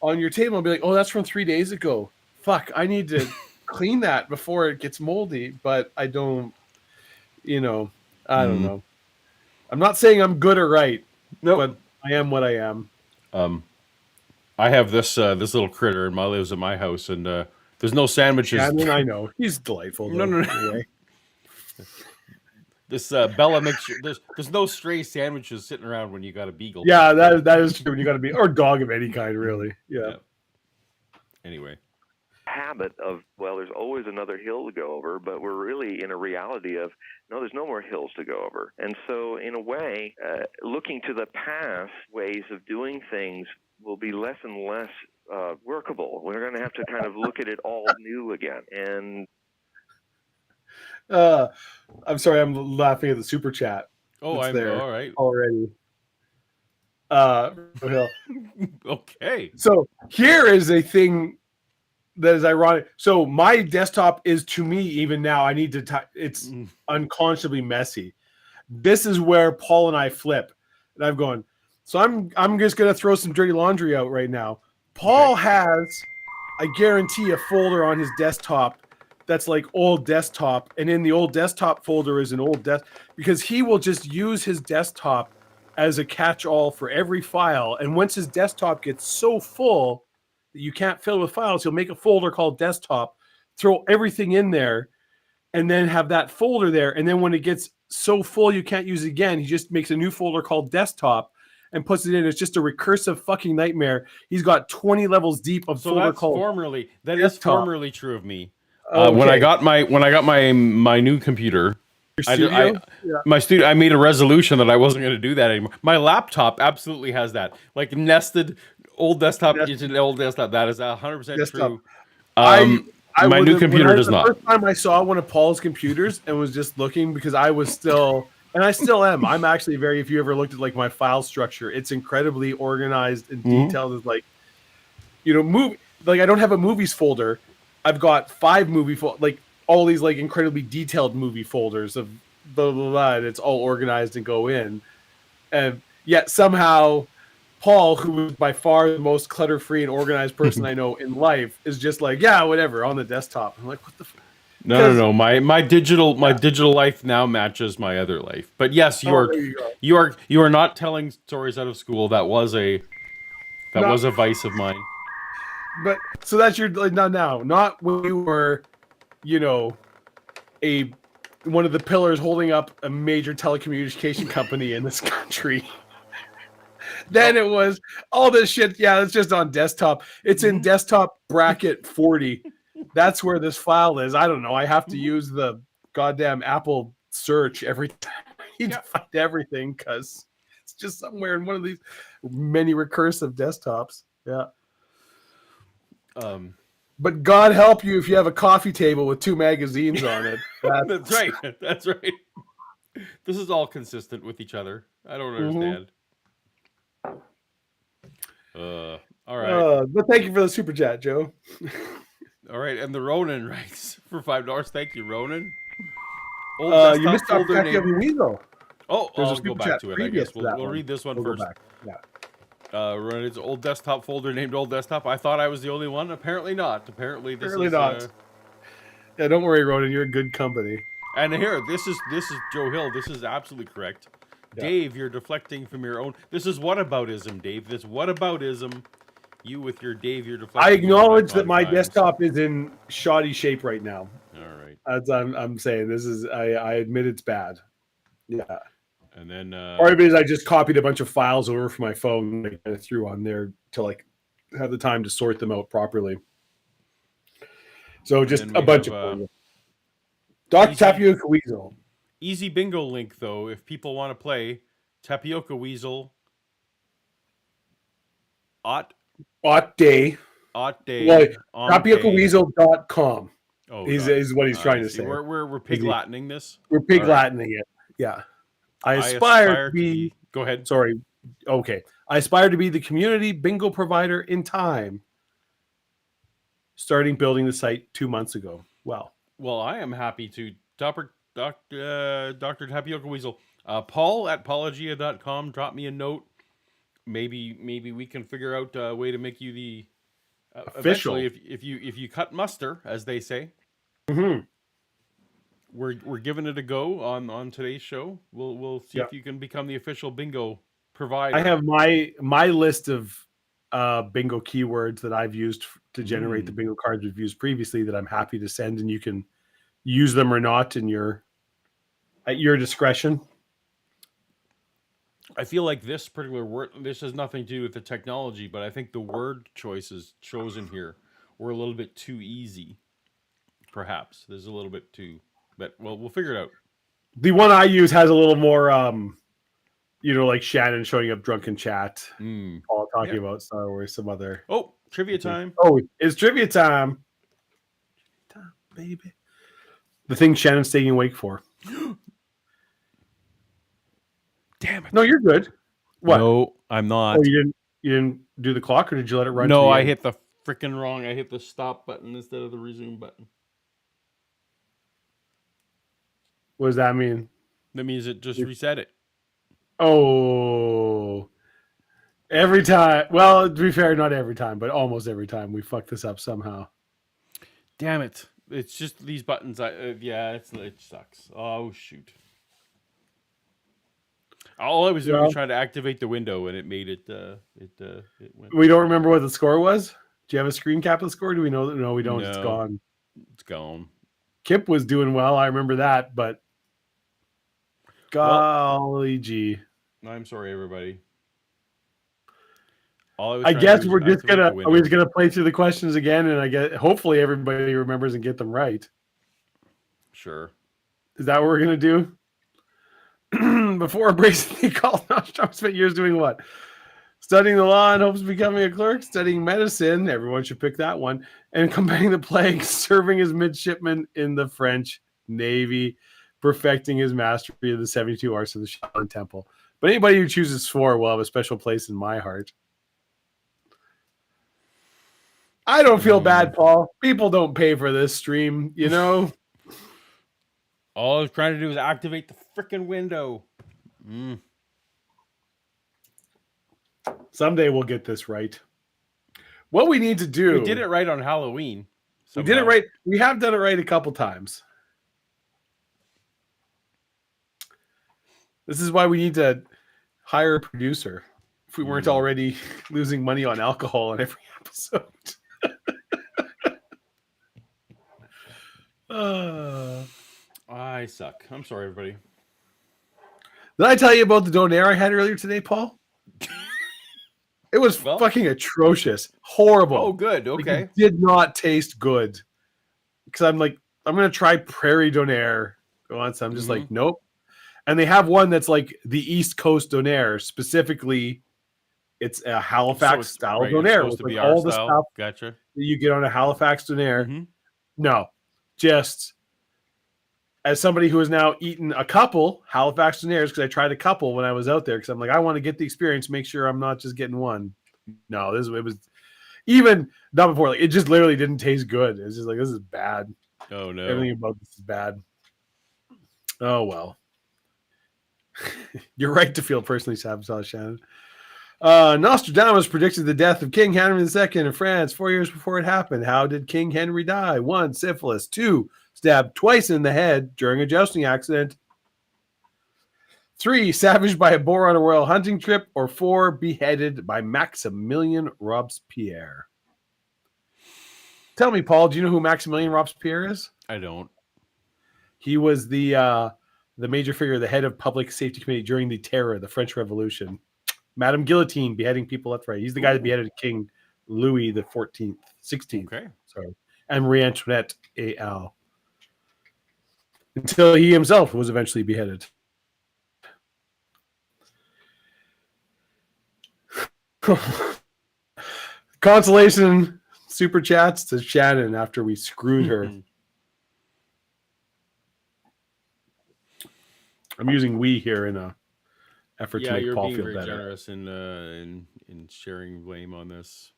Speaker 2: on your table? I'll be like, oh, that's from 3 days ago. Fuck, I need to clean that before it gets moldy. But I don't, I don't know. I'm not saying I'm good or right, but I am what I am.
Speaker 1: I have this little critter and lives in my house, and there's no sandwiches.
Speaker 2: I know he's delightful. Though,
Speaker 1: No.
Speaker 2: Anyway.
Speaker 1: This Bella makes sure there's no stray sandwiches sitting around when you got a beagle.
Speaker 2: Yeah, that is true. When you got to be or dog of any kind, really. Yeah.
Speaker 1: Anyway.
Speaker 4: Habit of, well, there's always another hill to go over, but we're really in a reality of, no, there's no more hills to go over. And so in a way, looking to the past, ways of doing things will be less and less workable. We're going to have to kind of look at it all new again. And
Speaker 2: I'm sorry, I'm laughing at the super chat.
Speaker 1: Oh, I'm
Speaker 2: there
Speaker 1: all right
Speaker 2: already.
Speaker 1: Okay.
Speaker 2: So here is a thing that is ironic. So my desktop is, to me, even now, I need to. It's unconscionably messy. This is where Paul and I flip, and I'm going. So I'm just gonna throw some dirty laundry out right now. Paul has, I guarantee, a folder on his desktop that's like old desktop, and in the old desktop folder is an old desk, because he will just use his desktop as a catch-all for every file. And once his desktop gets so full that you can't fill it with files, he'll make a folder called desktop, throw everything in there, and then have that folder there. And then when it gets so full you can't use it again, he just makes a new folder called desktop and puts it in. It's just a recursive fucking nightmare. He's got 20 levels deep of folder called
Speaker 1: that is formerly true of me.
Speaker 2: Okay.
Speaker 1: When I got my new computer, I made a resolution that I wasn't going to do that anymore. My laptop absolutely has that, like nested old desktop into old desktop. That is 100% true. My new computer does not.
Speaker 2: The first time I saw one of Paul's computers and was just looking, because I was still, and I still am. I'm actually if you ever looked at like my file structure, it's incredibly organized and detailed. It's like, I don't have a movies folder. I've got 5 movie like all these like incredibly detailed movie folders of blah, blah, blah, and it's all organized and go in. And yet somehow Paul, who is by far the most clutter-free and organized person I know in life, is just like, yeah, whatever, on the desktop. I'm like, what the fuck?
Speaker 1: No. My digital life now matches my other life. But yes, you are not telling stories out of school. That was a vice of mine.
Speaker 2: But so that's your not when you were, one of the pillars holding up a major telecommunication company in this country. Then it was all this shit. Yeah, it's just on desktop. It's in desktop bracket 40. That's where this file is. I don't know. I have to use the goddamn Apple search every time I need to find everything, because it's just somewhere in one of these many recursive desktops. Yeah. But God help you if you have a coffee table with 2 magazines on it.
Speaker 1: That's right. That's right. This is all consistent with each other. I don't understand. All right.
Speaker 2: But thank you for the super chat, Joe.
Speaker 1: All right, and the Ronan writes for $5. Thank you, Ronan.
Speaker 2: You missed our Weasel.
Speaker 1: Oh, I'll go back to it. I guess we'll read this one first.
Speaker 2: Yeah.
Speaker 1: It's old desktop folder named old desktop. I thought I was the only one. Apparently not. Apparently
Speaker 2: not. Yeah, don't worry, Ronan. You're in good company.
Speaker 1: And here, this is Joe Hill. This is absolutely correct. Yeah. Dave, you're deflecting from your own. This is whataboutism, Dave. This whataboutism. You with your Dave, you're deflecting.
Speaker 2: I acknowledge that my desktop is in shoddy shape right now.
Speaker 1: All right.
Speaker 2: As I'm saying, this is. I admit it's bad. Yeah.
Speaker 1: And then
Speaker 2: part of it is I just copied a bunch of files over from my phone and I threw on there to like have the time to sort them out properly. So just a bunch of Dr. Tapioca Weasel.
Speaker 1: Easy bingo link though, if people want to play Tapioca Weasel. Ot day.
Speaker 2: Well, tapiocaweasel.com.
Speaker 1: Oh,
Speaker 2: is what he's trying to say.
Speaker 1: We're pig Latining this.
Speaker 2: We're pig Latining it. Yeah. I aspire to be.
Speaker 1: Go ahead.
Speaker 2: Sorry. Okay. I aspire to be the community bingo provider in time. Starting building the site 2 months ago. Well,
Speaker 1: I am happy to. Dr. Tapioca Weasel. Paul at paulogia.com. Drop me a note. Maybe we can figure out a way to make you the
Speaker 2: official.
Speaker 1: Eventually, if you cut muster, as they say.
Speaker 2: Mm-hmm.
Speaker 1: We're giving it a go on today's show. We'll see if you can become the official bingo provider.
Speaker 2: I have my list of bingo keywords that I've used to generate the bingo cards we've used previously that I'm happy to send, and you can use them or not at your discretion.
Speaker 1: I feel like this particular word, this has nothing to do with the technology, but I think the word choices chosen here were a little bit too easy. Perhaps there's a little bit too, but we'll figure it out.
Speaker 2: The one I use has a little more, like Shannon showing up drunk in chat, all talking about Star Wars, some other.
Speaker 1: Oh, trivia time!
Speaker 2: Oh, it's trivia time, baby. The thing Shannon's staying awake for.
Speaker 1: Damn it!
Speaker 2: No, you're good. What?
Speaker 1: No, I'm not.
Speaker 2: Oh, you didn't do the clock, or did you let it run?
Speaker 1: No, I hit the freaking wrong. I hit the stop button instead of the resume button.
Speaker 2: What does that mean?
Speaker 1: That means it just reset it.
Speaker 2: Oh, every time. Well, to be fair, not every time, but almost every time we fuck this up somehow.
Speaker 1: Damn it! It's just these buttons. It sucks. Oh shoot! All I was doing was trying to activate the window, and it made it. It went.
Speaker 2: We don't remember what the score was. Do you have a screen cap of the score? Do we know that? No, we don't. No, it's gone.
Speaker 1: It's gone.
Speaker 2: Kip was doing well. I remember that, but golly gee.
Speaker 1: I'm sorry, everybody.
Speaker 2: I guess we're just gonna play through the questions again, and hopefully everybody remembers and get them right.
Speaker 1: Sure.
Speaker 2: Is that what we're gonna do? Before embracing the call, Nostradamus spent years doing what? Studying the law and hopes of becoming a clerk, studying medicine, everyone should pick that one, and combating the plague, serving as midshipman in the French Navy, perfecting his mastery of the 72 arts of the Shaolin Temple. But anybody who chooses 4 will have a special place in my heart. I don't feel bad, Paul. People don't pay for this stream, you know?
Speaker 1: All I was trying to do is activate the freaking window.
Speaker 2: Someday we'll get this right. What we need to do...
Speaker 1: We did it right on Halloween.
Speaker 2: Somehow. We did it right. We have done it right a couple times. This is why we need to hire a producer. If we weren't already losing money on alcohol on every episode.
Speaker 1: I suck. I'm sorry, everybody.
Speaker 2: Did I tell you about the donair I had earlier today, Paul? It was fucking atrocious. Horrible.
Speaker 1: Oh, good. Okay.
Speaker 2: It did not taste good. Because I'm going to try prairie donair. Go on. So I'm just like, nope. And they have one that's like the East Coast donair. Specifically, it's a Halifax style donair.
Speaker 1: It's supposed to be
Speaker 2: all
Speaker 1: our
Speaker 2: the
Speaker 1: style.
Speaker 2: stuff
Speaker 1: Gotcha.
Speaker 2: that you get on a Halifax donair. No. Just as somebody who has now eaten a couple Halifax donairs, because I tried a couple when I was out there, because I'm like, I want to get the experience, make sure I'm not just getting one. No, it was even not before. Like, it just literally didn't taste good. It's just like, this is bad.
Speaker 1: Oh no,
Speaker 2: everything about this is bad. Oh well, you're right to feel personally sabotaged, Shannon. Nostradamus predicted the death of King Henry II in France 4 years before it happened. How did King Henry die? 1, syphilis. 2, stabbed twice in the head during a jousting accident. 3, savaged by a boar on a royal hunting trip. Or 4, beheaded by Maximilien Robespierre. Tell me, Paul, do you know who Maximilien Robespierre is?
Speaker 1: I don't.
Speaker 2: He was the major figure, the head of public safety committee during the Terror, the French Revolution. Madame Guillotine beheading people left, right. He's the guy that beheaded King Louis the 16th.
Speaker 1: Okay.
Speaker 2: Sorry. And Marie Antoinette A.L. Until he himself was eventually beheaded. Consolation super chats to Shannon after we screwed her. I'm using we here in a effort to make
Speaker 1: you're
Speaker 2: Paul
Speaker 1: being
Speaker 2: feel
Speaker 1: very
Speaker 2: better.
Speaker 1: generous in sharing blame on this.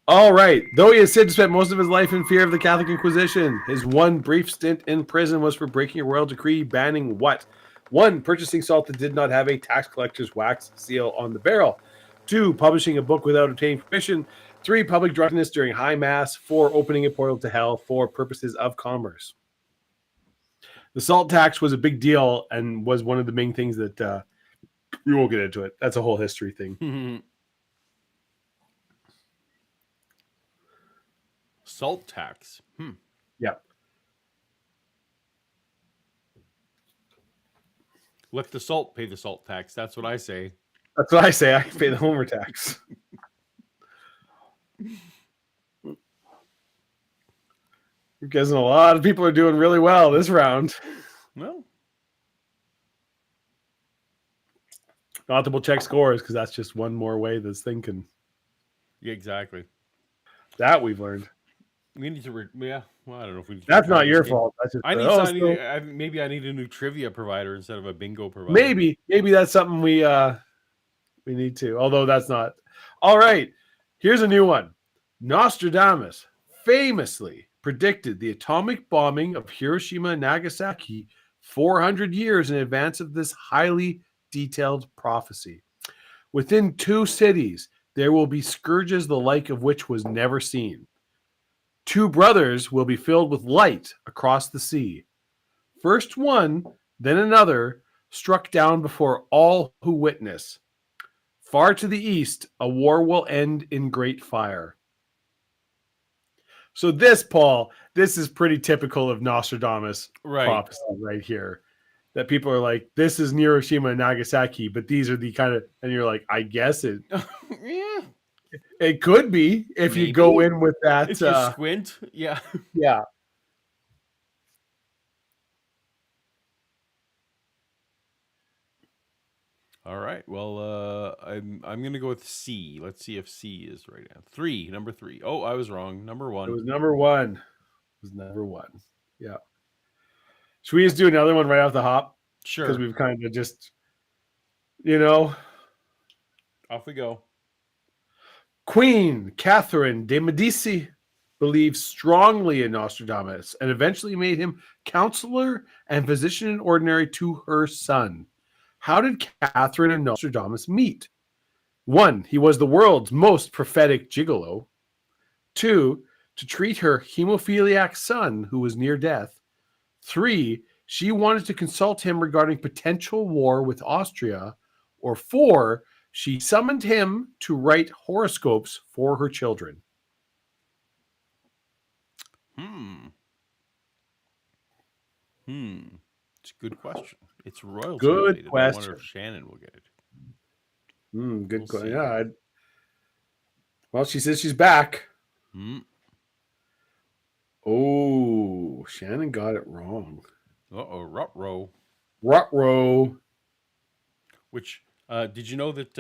Speaker 2: All right. Though he is said to spend most of his life in fear of the Catholic Inquisition, his one brief stint in prison was for breaking a royal decree banning what? 1. Purchasing salt that did not have a tax collector's wax seal on the barrel. 2. Publishing a book without obtaining permission. 3. Public drunkenness during high mass. 4. Opening a portal to hell for purposes of commerce. The salt tax was a big deal and was one of the main things that we won't get into it. That's a whole history thing.
Speaker 1: Salt tax.
Speaker 2: Yeah.
Speaker 1: Let the salt pay the salt tax. That's what I say.
Speaker 2: That's what I say. I pay the Homer tax. Because a lot of people are doing really well this round.
Speaker 1: Well,
Speaker 2: not to check scores because that's just one more way this thing can.
Speaker 1: Yeah, exactly.
Speaker 2: That we've learned.
Speaker 1: We need to. Well, I don't know if we.
Speaker 2: That's not your fault. That's just.
Speaker 1: Maybe I need a new trivia provider instead of a bingo provider.
Speaker 2: Maybe that's something we need to. Although that's not. All right. Here's a new one. Nostradamus famously predicted the atomic bombing of Hiroshima and Nagasaki 400 years in advance of this highly detailed prophecy. Within 2 cities, there will be scourges the like of which was never seen. 2 brothers will be filled with light across the sea. First one, then another, struck down before all who witness. Far to the east, a war will end in great fire. So this, Paul, this is pretty typical of Nostradamus prophecy right here. That people are like, this is Hiroshima and Nagasaki, but these are the kind of, and you're like, I guess it.
Speaker 1: Yeah.
Speaker 2: It could be if you go in with that.
Speaker 1: If you squint, yeah.
Speaker 2: Yeah.
Speaker 1: All right. Well, I'm going to go with C. Let's see if C is right. Number 3. Oh, I was wrong. Number 1.
Speaker 2: It was number 1. Yeah. Should we just do another one right off the hop?
Speaker 1: Sure.
Speaker 2: Because we've kind of just,
Speaker 1: Off we go.
Speaker 2: Queen Catherine de Medici believed strongly in Nostradamus and eventually made him counselor and physician in ordinary to her son. How did Catherine and Nostradamus meet? 1, he was the world's most prophetic gigolo. 2, to treat her hemophiliac son who was near death. 3, she wanted to consult him regarding potential war with Austria. Or 4, she summoned him to write horoscopes for her children.
Speaker 1: It's a good question. It's royalty
Speaker 2: Good
Speaker 1: related.
Speaker 2: question.
Speaker 1: I wonder if Shannon will get it.
Speaker 2: Good question. Yeah. Well, she says she's back. Oh, Shannon got it wrong.
Speaker 1: Ruh-roh.
Speaker 2: Ruh-roh.
Speaker 1: Which, did you know that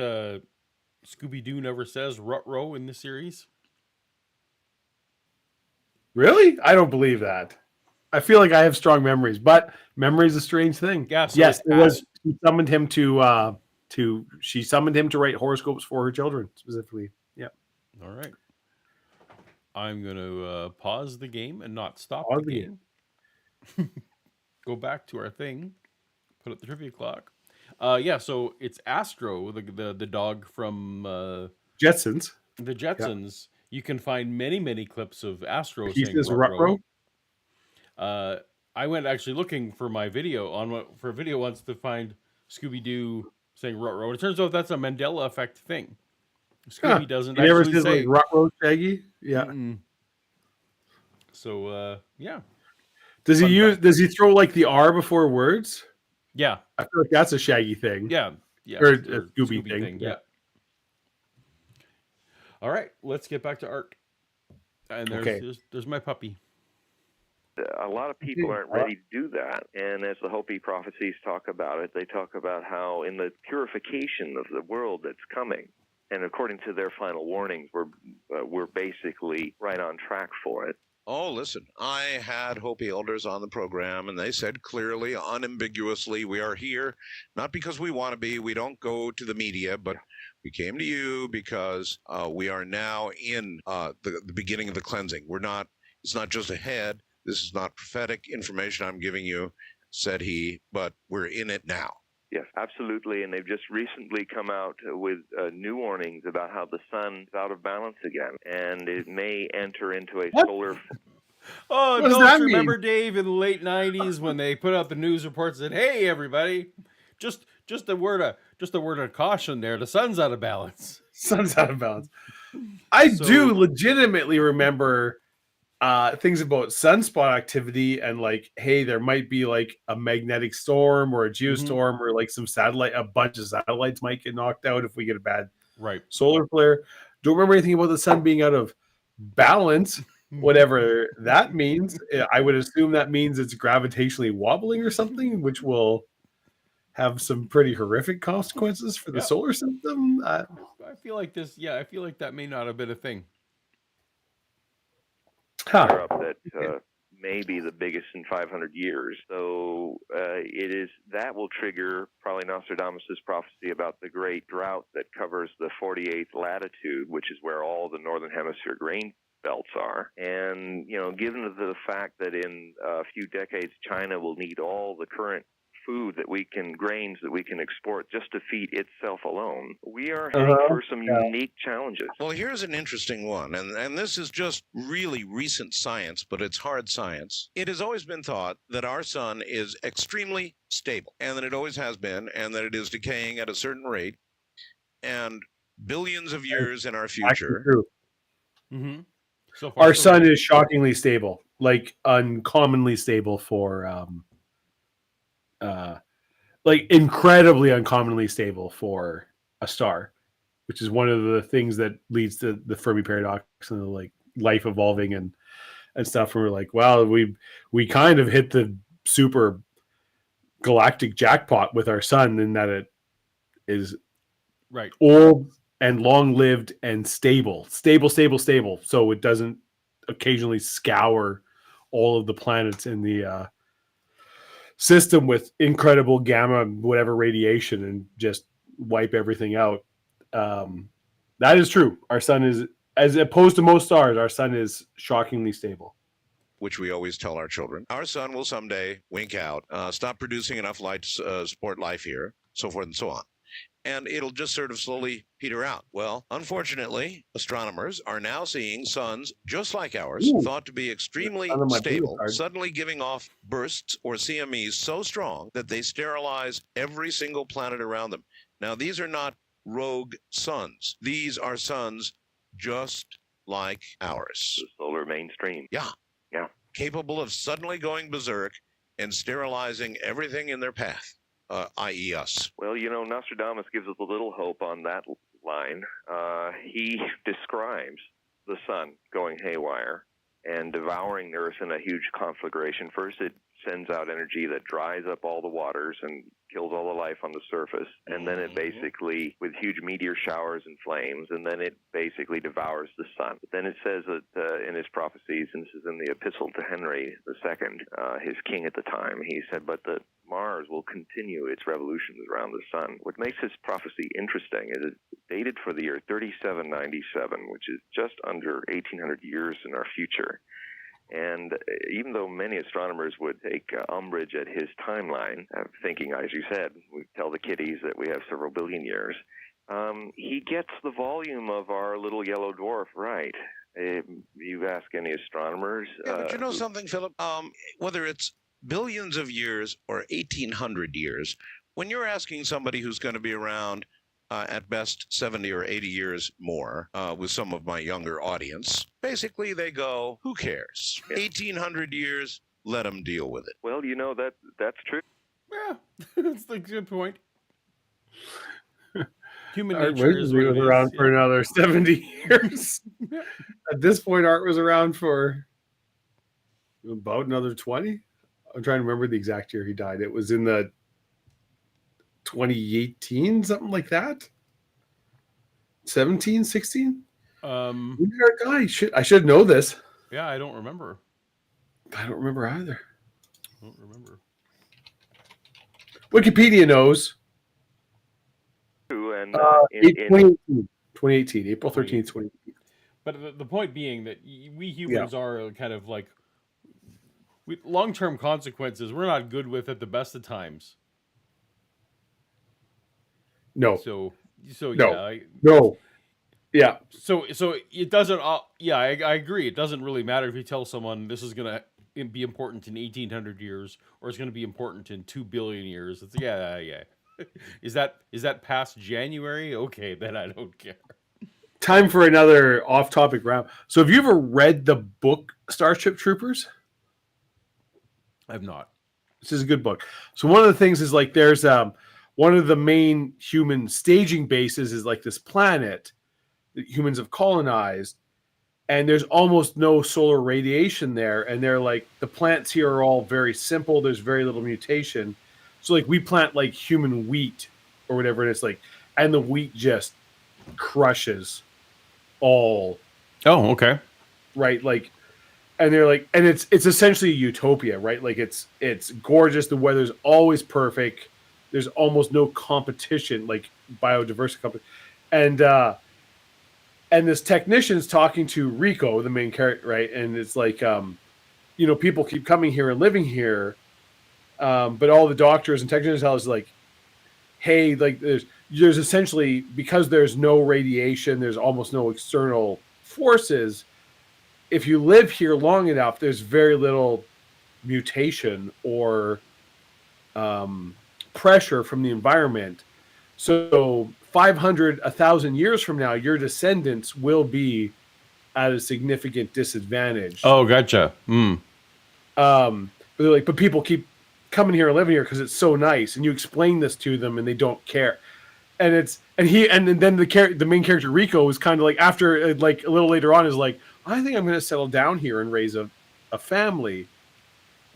Speaker 1: Scooby-Doo never says ruh-roh in the series?
Speaker 2: Really? I don't believe that. I feel like I have strong memories, but memory is a strange thing.
Speaker 1: Yeah, so
Speaker 2: yes, it was. She summoned him to write horoscopes for her children specifically. Yeah.
Speaker 1: All right. I'm going to pause the game and not stop the game. Go back to our thing. Put up the trivia clock. So it's Astro, the dog from
Speaker 2: Jetsons.
Speaker 1: The Jetsons. Yeah. You can find many, many clips of Astro
Speaker 2: he
Speaker 1: saying
Speaker 2: says ruh-roh.
Speaker 1: I went actually looking for my video for a video once to find Scooby-Doo saying ruh-roh. It turns out that's a Mandela effect thing. Scooby doesn't actually
Speaker 2: says
Speaker 1: say
Speaker 2: like ruh-roh, Shaggy. Yeah.
Speaker 1: So yeah.
Speaker 2: Does he throw like the R before words?
Speaker 1: Yeah.
Speaker 2: I feel like that's a Shaggy thing.
Speaker 1: Yeah.
Speaker 2: Or a Scooby thing.
Speaker 1: Yeah. All right, let's get back to art. And there's my puppy.
Speaker 4: A lot of people aren't ready to do that. And as the Hopi prophecies talk about it, they talk about how in the purification of the world that's coming, and according to their final warnings, we're basically right on track for it.
Speaker 3: Oh, listen, I had Hopi elders on the program, and they said clearly, unambiguously, we are here, not because we want to be. We don't go to the media, but we came to you because we are now in the beginning of the cleansing. It's not just ahead. This is not prophetic information I'm giving you, said he, but we're in it now.
Speaker 4: Yes, absolutely. And they've just recently come out with new warnings about how the sun is out of balance again, and it may enter into a solar.
Speaker 1: Oh,
Speaker 2: what does
Speaker 1: don't
Speaker 2: that
Speaker 1: you remember,
Speaker 2: mean?
Speaker 1: Dave, in the late '90s when they put out the news reports and said, "Hey, everybody, just a word of caution there. The sun's out of balance."
Speaker 2: Sun's out of balance. I do legitimately remember things about sunspot activity and like, hey, there might be like a magnetic storm or a geostorm or like a bunch of satellites might get knocked out if we get a bad solar flare. Don't remember anything about the sun being out of balance, whatever that means. I would assume that means it's gravitationally wobbling or something, which will have some pretty horrific consequences for the solar system.
Speaker 1: I feel like this. Yeah, I feel like that may not have been a thing.
Speaker 4: That may be the biggest in 500 years. So that will trigger probably Nostradamus' prophecy about the great drought that covers the 48th latitude, which is where all the northern hemisphere grain belts are. And, given the fact that in a few decades, China will need all the current grains that we can export just to feed itself alone, we are heading for some unique challenges.
Speaker 3: Well, here's an interesting one, and this is just really recent science, but it's hard science. It has always been thought that our sun is extremely stable, and that it always has been, and that it is decaying at a certain rate, and billions of years in our future.
Speaker 1: Mm-hmm.
Speaker 2: So far, our sun is shockingly stable, like uncommonly stable for like incredibly uncommonly stable for a star, which is one of the things that leads to the Fermi paradox and the like life evolving and stuff. And we're like, well, we kind of hit the super galactic jackpot with our sun in that it is old and long lived and stable. So it doesn't occasionally scour all of the planets in the system with incredible gamma whatever radiation and just wipe everything out. That is true. Our sun is, as opposed to most stars, our sun is shockingly stable.
Speaker 3: Which we always tell our children. Our sun will someday wink out, stop producing enough light to support life here, so forth and so on. And it'll just sort of slowly peter out. Well, unfortunately, astronomers are now seeing suns just like ours, thought to be extremely stable, suddenly giving off bursts or CMEs so strong that they sterilize every single planet around them. Now, these are not rogue suns. These are suns just like ours.
Speaker 4: The solar mainstream.
Speaker 3: Yeah. Capable of suddenly going berserk and sterilizing everything in their path. I.e. us.
Speaker 4: Well, Nostradamus gives us a little hope on that line. He describes the sun going haywire and devouring the Earth in a huge conflagration. First, it sends out energy that dries up all the waters and kills all the life on the surface. And then it basically, with huge meteor showers and flames, and then it basically devours the sun. But then it says that in his prophecies, and this is in the epistle to Henry II, his king at the time, he said, but that Mars will continue its revolutions around the sun. What makes this prophecy interesting is it's dated for the year 3797, which is just under 1800 years in our future. And even though many astronomers would take umbrage at his timeline, thinking, as you said, we tell the kiddies that we have several billion years, he gets the volume of our little yellow dwarf right. You ask any astronomers.
Speaker 3: Yeah, but you know something, Philip? Whether it's billions of years or 1800 years, when you're asking somebody who's going to be around at best 70 or 80 years more with some of my younger audience, basically they go, who cares? 1800 years, let them deal with it.
Speaker 4: Well, that's true.
Speaker 1: Yeah, that's a good point. Human nature is
Speaker 2: around for another 70 years. At this point, Art was around for about another 20. I'm trying to remember the exact year he died. It was in the 2018, something like that. 17, 16. Our guy I should know this.
Speaker 1: Yeah, I don't remember.
Speaker 2: I don't remember either.
Speaker 1: I don't remember.
Speaker 2: Wikipedia knows.
Speaker 4: And
Speaker 2: 2018, April 13th, 2018.
Speaker 1: But the point being that we humans are kind of like long-term consequences we're not good with at the best of times.
Speaker 2: No.
Speaker 1: So
Speaker 2: no.
Speaker 1: yeah.
Speaker 2: No. Yeah.
Speaker 1: So it doesn't. Yeah, I agree. It doesn't really matter if you tell someone this is gonna be important in 1800 years or it's gonna be important in 2 billion years. It's yeah. Is that past January? Okay, then I don't care.
Speaker 2: Time for another off-topic round. So, have you ever read the book Starship Troopers?
Speaker 1: I've not.
Speaker 2: This is a good book. So, one of the things is like there's one of the main human staging bases is like this planet that humans have colonized, and there's almost no solar radiation there. And they're like the plants here are all very simple. There's very little mutation. So, like we plant like human wheat or whatever, and it's like, and the wheat just crushes all.
Speaker 1: Oh, okay.
Speaker 2: Right, like, and they're like, and it's essentially a utopia, right? Like it's gorgeous. The weather's always perfect. There's almost no competition, like biodiversity, and this technician's talking to Rico, the main character, right? And it's like, people keep coming here and living here, but all the doctors and technicians tell us like, hey, like there's essentially, because there's no radiation, there's almost no external forces. If you live here long enough, there's very little mutation or pressure from the environment. So 500, 1,000 years from now, your descendants will be at a significant disadvantage.
Speaker 1: Oh, gotcha.
Speaker 2: But they're like, but people keep coming here and living here because it's so nice, and you explain this to them, and they don't care. And then the main character Rico is kind of like, after like a little later on is like, I think I'm going to settle down here and raise a family.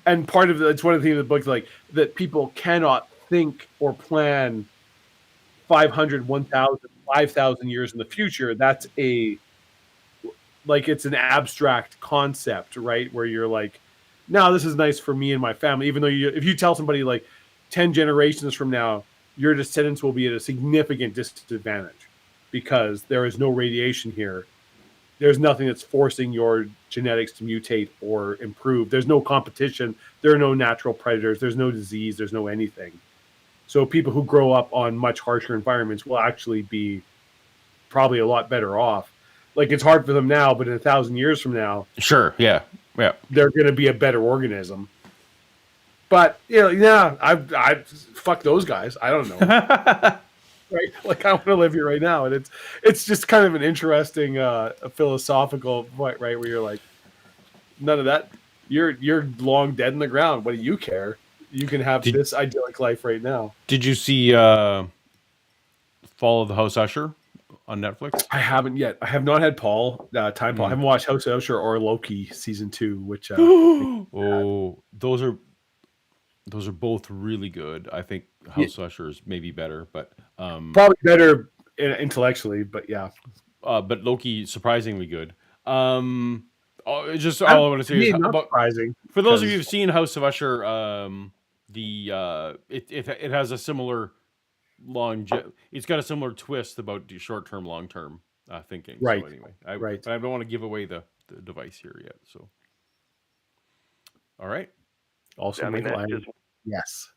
Speaker 2: And part of it's one of the things of the book, like that people cannot think or plan 500, 1,000, 5,000 years in the future. That's it's an abstract concept, right? Where you're like, no, this is nice for me and my family. Even though if you tell somebody like 10 generations from now, your descendants will be at a significant disadvantage because there is no radiation here. There's nothing that's forcing your genetics to mutate or improve. There's no competition. There are no natural predators. There's no disease. There's no anything. So people who grow up on much harsher environments will actually be probably a lot better off. Like it's hard for them now, but in 1,000 years from now,
Speaker 1: sure, yeah,
Speaker 2: they're going to be a better organism. But I fuck those guys. I don't know. Right, like I want to live here right now, and it's just kind of an interesting philosophical point, right? Where you're like, none of that. You're long dead in the ground. What do you care? You can have this idyllic life right now.
Speaker 1: Did you see Fall of the House Usher on Netflix?
Speaker 2: I haven't yet. I have not had Paul. I haven't watched House Usher or Loki season 2, which
Speaker 1: those are both really good. I think House Usher is maybe better, but
Speaker 2: probably better intellectually. But yeah,
Speaker 1: but Loki surprisingly good. All I want to say is about
Speaker 2: surprising.
Speaker 1: For those of you who've seen House of Usher, it has a similar it's got a similar twist about short term, long term thinking.
Speaker 2: Right.
Speaker 1: So anyway, but I don't want to give away the device here yet. So, all right.
Speaker 2: Also, yes.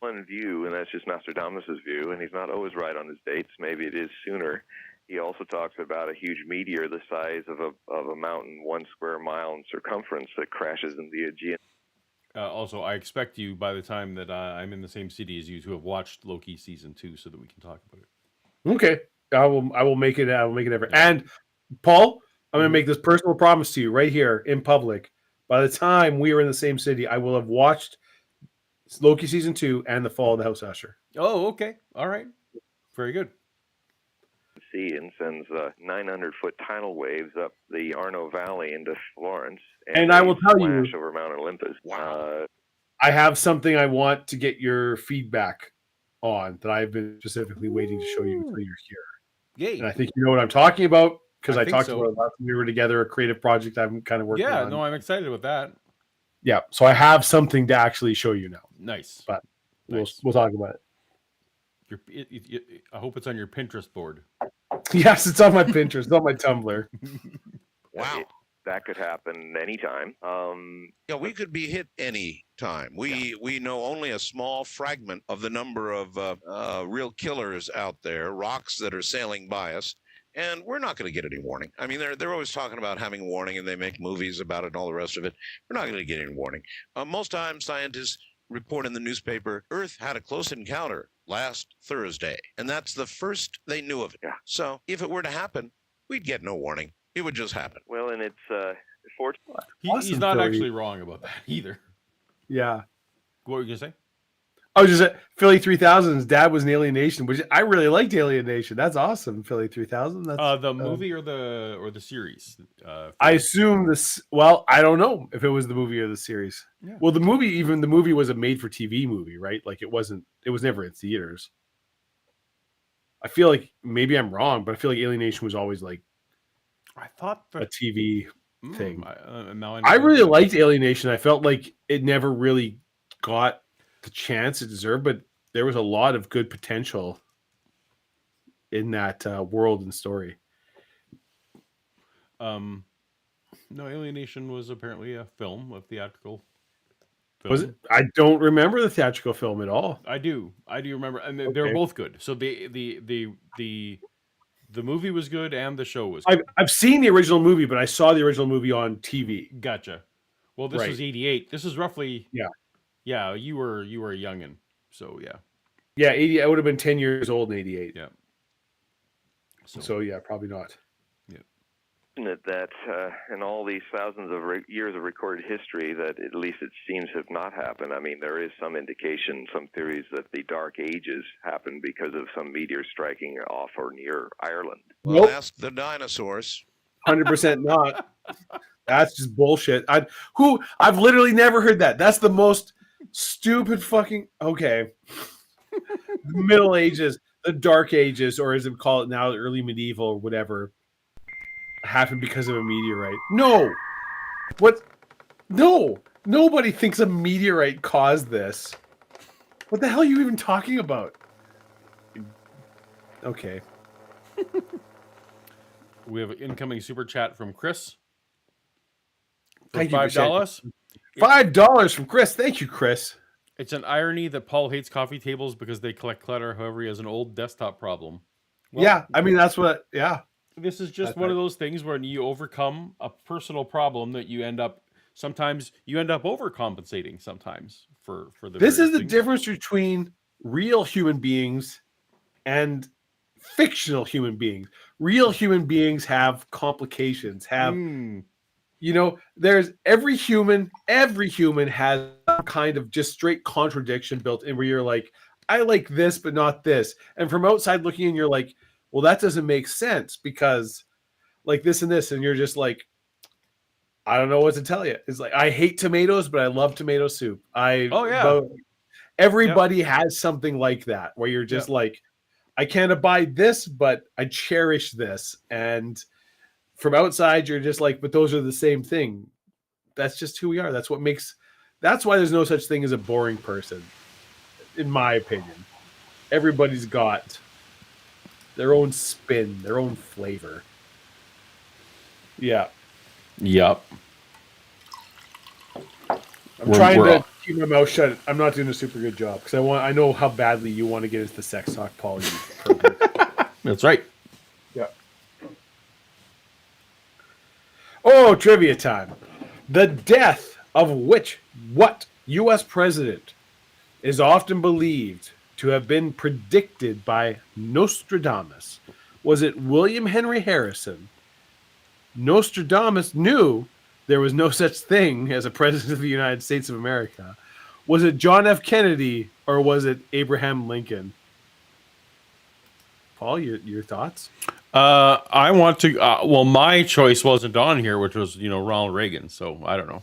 Speaker 4: One view, and that's just Nostradamus' view, and he's not always right on his dates. Maybe it is sooner. He also talks about a huge meteor the size of a mountain, 1 square mile in circumference, that crashes in the Aegean.
Speaker 1: Also, I expect you, by the time that I'm in the same city as you, to have watched Loki season 2, so that we can talk about it.
Speaker 2: Okay, I will make it. I will make it ever. And Paul, I'm going to make this personal promise to you right here in public. By the time we are in the same city, I will have watched Loki season 2 and The Fall of the House Usher.
Speaker 1: Oh, okay, all right, very good.
Speaker 4: Sea and sends 900-foot tidal waves up the Arno Valley into Florence,
Speaker 2: and I will tell you
Speaker 4: over Mount Olympus.
Speaker 2: Wow. I have something I want to get your feedback on that I've been specifically waiting to show you until you're here.
Speaker 1: Yay!
Speaker 2: And I think you know what I'm talking about. because I talked about it last time we were together, a creative project I'm kind of working on.
Speaker 1: Yeah, no, I'm excited with that.
Speaker 2: Yeah, so I have something to actually show you now.
Speaker 1: Nice.
Speaker 2: But we'll talk about
Speaker 1: it. I hope it's on your Pinterest board.
Speaker 2: Yes, it's on my Pinterest. It's on my Tumblr.
Speaker 3: Wow.
Speaker 4: That could happen anytime.
Speaker 3: Yeah, we could be hit any time. We know only a small fragment of the number of real killers out there, rocks that are sailing by us, and we're not going to get any warning. I mean, they're always talking about having warning, and they make movies about it and all the rest of it. We're not going to get any warning. Most times, scientists report in the newspaper, Earth had a close encounter last Thursday, and that's the first they knew of it.
Speaker 4: Yeah.
Speaker 3: So if it were to happen, we'd get no warning. It would just happen.
Speaker 4: Well, and it's fortunate.
Speaker 1: He's not actually wrong about that either.
Speaker 2: Yeah.
Speaker 1: What were you going to say?
Speaker 2: I was just at Philly 3000's dad was in Alienation, which I really liked Alienation. That's awesome, Philly 3000. That's
Speaker 1: the movie or the series?
Speaker 2: I assume this. Well, I don't know if it was the movie or the series.
Speaker 1: Yeah.
Speaker 2: Well, the movie was a made-for-TV movie, right? Like it was never in theaters. I feel like maybe I'm wrong, but I feel like Alienation was always like
Speaker 1: I thought
Speaker 2: a TV thing.
Speaker 1: I
Speaker 2: really liked Alienation. I felt like it never really got the chance it deserved, but there was a lot of good potential in that world and story.
Speaker 1: No, Alienation was apparently a film, a theatrical film.
Speaker 2: Was it? I don't remember the theatrical film at all.
Speaker 1: I do remember, and they're both good. So the movie was good and the show was good.
Speaker 2: I've seen the original movie, but I saw the original movie on TV.
Speaker 1: Gotcha. Well, this was 88. This is roughly Yeah, you were a youngin, so yeah.
Speaker 2: Yeah, 80. I would have been 10 years old in 88.
Speaker 1: Yeah.
Speaker 2: So yeah, probably not.
Speaker 4: Yeah. That in all these thousands of years of recorded history, that at least it seems have not happened. I mean, there is some indication, some theories that the Dark Ages happened because of some meteor striking off or near Ireland.
Speaker 3: Well, ask the dinosaurs.
Speaker 2: 100% not. That's just bullshit. I've literally never heard that. That's the most stupid fucking okay. The Middle Ages, the Dark Ages, or as they call it now, the early medieval or whatever, happened because of a meteorite. No. What? No. Nobody thinks a meteorite caused this. What the hell are you even talking about? Okay.
Speaker 1: We have an incoming super chat from Chris.
Speaker 2: Thank you,
Speaker 1: $5.
Speaker 2: $5 from Chris. Thank you, Chris.
Speaker 1: It's an irony that Paul hates coffee tables because they collect clutter. However, he has an old desktop problem.
Speaker 2: Well, yeah, I mean that's what. Yeah,
Speaker 1: this is just one of those things where you overcome a personal problem that you end up. Sometimes you end up overcompensating. Sometimes for the.
Speaker 2: This is the difference between real human beings and fictional human beings. Real human beings have complications. You know, there's every human has some kind of just straight contradiction built in where you're like, I like this, but not this. And from outside looking in, you're like, well, that doesn't make sense because like this and this. And you're just like, I don't know what to tell you. It's like, I hate tomatoes, but I love tomato soup. Everybody has something like that where you're just like, I can't abide this, but I cherish this. And from outside, you're just like, but those are the same thing. That's just who we are. That's why there's no such thing as a boring person, in my opinion. Everybody's got their own spin, their own flavor. Yeah.
Speaker 1: Yep.
Speaker 2: I'm trying to keep my mouth shut. I'm not doing a super good job because I know how badly you want to get into the sex talk, Paul.
Speaker 1: That's right.
Speaker 2: Yeah. Oh, trivia time. The death of what U.S. president is often believed to have been predicted by Nostradamus? Was it William Henry Harrison? Nostradamus knew there was no such thing as a president of the United States of America. Was it John F. Kennedy or was it Abraham Lincoln? Paul, your thoughts?
Speaker 1: I want to. Well, my choice wasn't on here, which was Ronald Reagan. So I don't know.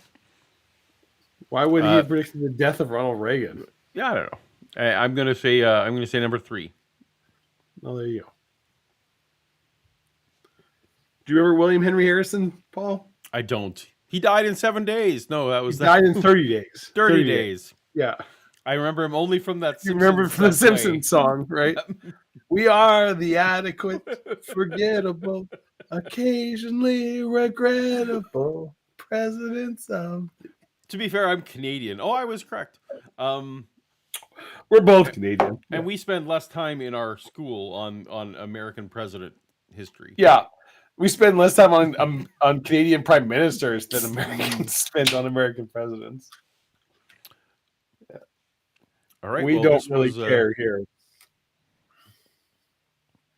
Speaker 2: Why would he have predicted the death of Ronald Reagan?
Speaker 1: Yeah, I don't know. I'm gonna say number 3.
Speaker 2: Oh, there you go. Do you remember William Henry Harrison, Paul?
Speaker 1: I don't. He died in 7 days. No, that was
Speaker 2: He died in 30 days.
Speaker 1: 30 days.
Speaker 2: Yeah.
Speaker 1: I remember him only from that.
Speaker 2: You remember from the Simpsons song, right? We are the adequate, forgettable, occasionally regrettable presidents of.
Speaker 1: To be fair, I'm Canadian. Oh, I was correct.
Speaker 2: We're both Canadian,
Speaker 1: and we spend less time in our school on American president history.
Speaker 2: Yeah, we spend less time on Canadian prime ministers than Americans spend on American presidents. Yeah.
Speaker 1: All right,
Speaker 2: we don't really care here.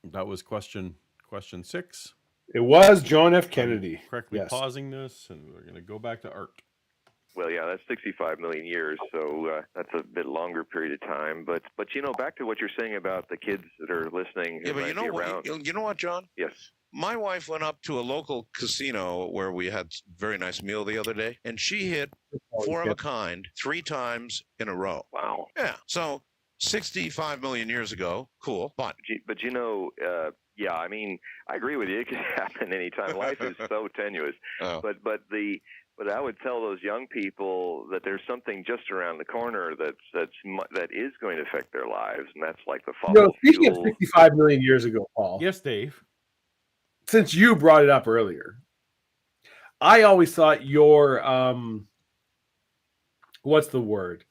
Speaker 1: That was question 6.
Speaker 2: It was John F. Kennedy.
Speaker 1: I'm correctly pausing this, and we're going to go back to Art.
Speaker 4: Well, yeah, that's 65 million years, so that's a bit longer period of time. But back to what you're saying about the kids that are listening.
Speaker 3: Yeah, but you know what, John?
Speaker 4: Yes.
Speaker 3: My wife went up to a local casino where we had a very nice meal the other day, and she hit 4 of a kind 3 times in a row.
Speaker 4: Wow.
Speaker 3: Yeah. So 65 million years ago, cool. But
Speaker 4: yeah, I mean, I agree with you. It could happen anytime. Life is so tenuous.
Speaker 3: Oh.
Speaker 4: But I would tell those young people that there's something just around the corner that is going to affect their lives, and that's like the fossil
Speaker 2: speaking of 65 million years ago, Paul.
Speaker 1: Yes, Dave.
Speaker 2: Since you brought it up earlier, I always thought your what's the word?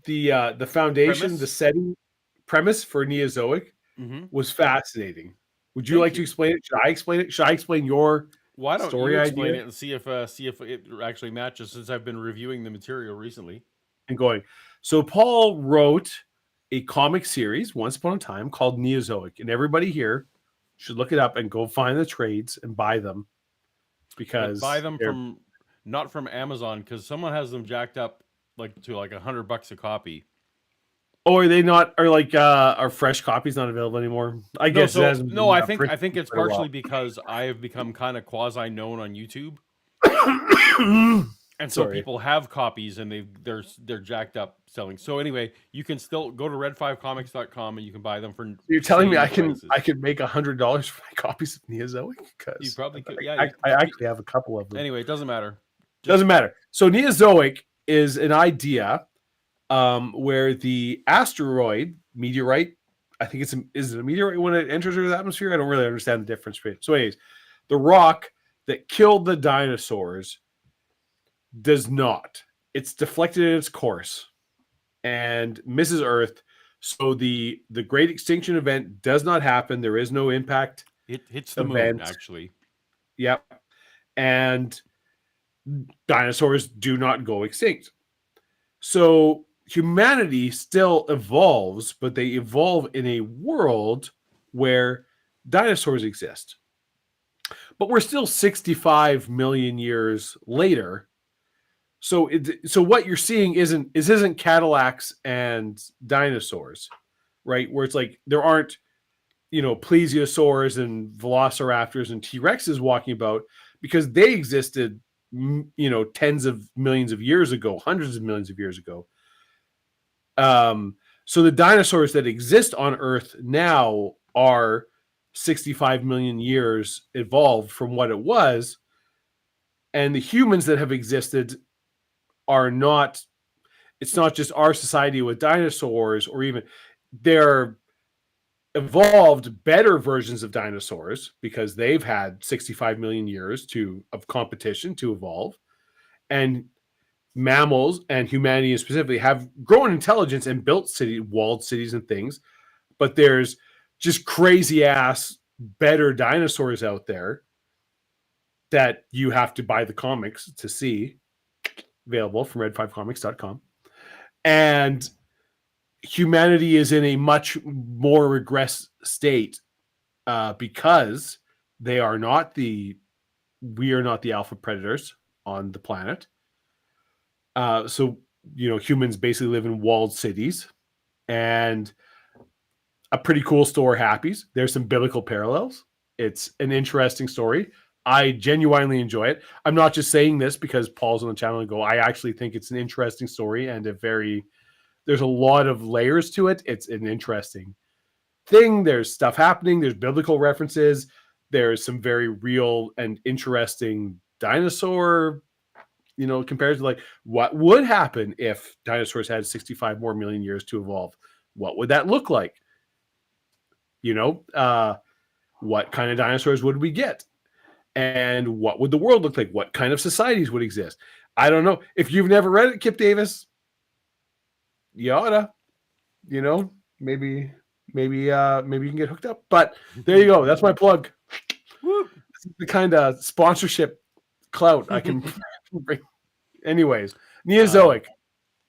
Speaker 2: The foundation, the setting premise for Neozoic was fascinating. Would you like to explain it? Should I explain it? Should I explain your
Speaker 1: Why don't
Speaker 2: story
Speaker 1: you explain
Speaker 2: idea?
Speaker 1: it and see if it actually matches, since I've been reviewing the material recently.
Speaker 2: And going. So Paul wrote a comic series once upon a time called Neozoic, and everybody here should look it up and go find the trades and buy them, because
Speaker 1: buy them not from Amazon, because someone has them jacked up to $100 a copy.
Speaker 2: Oh, are they not? Are fresh copies not available anymore? I guess it hasn't.
Speaker 1: No, I think it's partially because I have become kind of quasi known on YouTube, and so people have copies and they're jacked up selling. So anyway, you can still go to red5comics.com and you can buy them for.
Speaker 2: You're telling me I can make $100 for my copies of Neozoic? Because
Speaker 1: you probably could. Yeah,
Speaker 2: I actually have a couple of them.
Speaker 1: Anyway, it doesn't matter.
Speaker 2: Doesn't matter. So Neozoic is an idea where the meteorite, I think is it a meteorite when it enters Earth's atmosphere? I don't really understand the difference. So anyways, the rock that killed the dinosaurs does not. It's deflected in its course and misses Earth. So the great extinction event does not happen. There is no impact.
Speaker 1: It hits the moon, actually.
Speaker 2: Yep. And dinosaurs do not go extinct. So humanity still evolves, but they evolve in a world where dinosaurs exist. But we're still 65 million years later. So what you're seeing isn't Cadillacs and dinosaurs, right? Where it's like there aren't, plesiosaurs and velociraptors and T-Rexes walking about, because they existed, tens of millions of years ago, hundreds of millions of years ago. So the dinosaurs that exist on Earth now are 65 million years evolved from what it was. And the humans that have existed are not, it's not just our society with dinosaurs, or even they're evolved better versions of dinosaurs, because they've had 65 million years of competition to evolve. And mammals and humanity specifically have grown intelligence and built walled cities and things, but there's just crazy ass better dinosaurs out there that you have to buy the comics to see, available from red5comics.com. And humanity is in a much more regressed state because we are not the alpha predators on the planet. So humans basically live in walled cities, and a pretty cool story happens. There's some biblical parallels. It's an interesting story. I genuinely enjoy it. I'm not just saying this because Paul's on the channel and go. I actually think it's an interesting story, and there's a lot of layers to it. It's an interesting thing. There's stuff happening. There's biblical references. there's some very real and interesting dinosaur, compared to like what would happen if dinosaurs had 65 more million years to evolve. What would that look like? What kind of dinosaurs would we get? And what would the world look like? What kind of societies would exist? I don't know. If you've never read it, Kip Davis, you oughta, maybe you can get hooked up. But there you go. That's my plug. This is the kind of sponsorship clout I can bring. Anyways, Neozoic.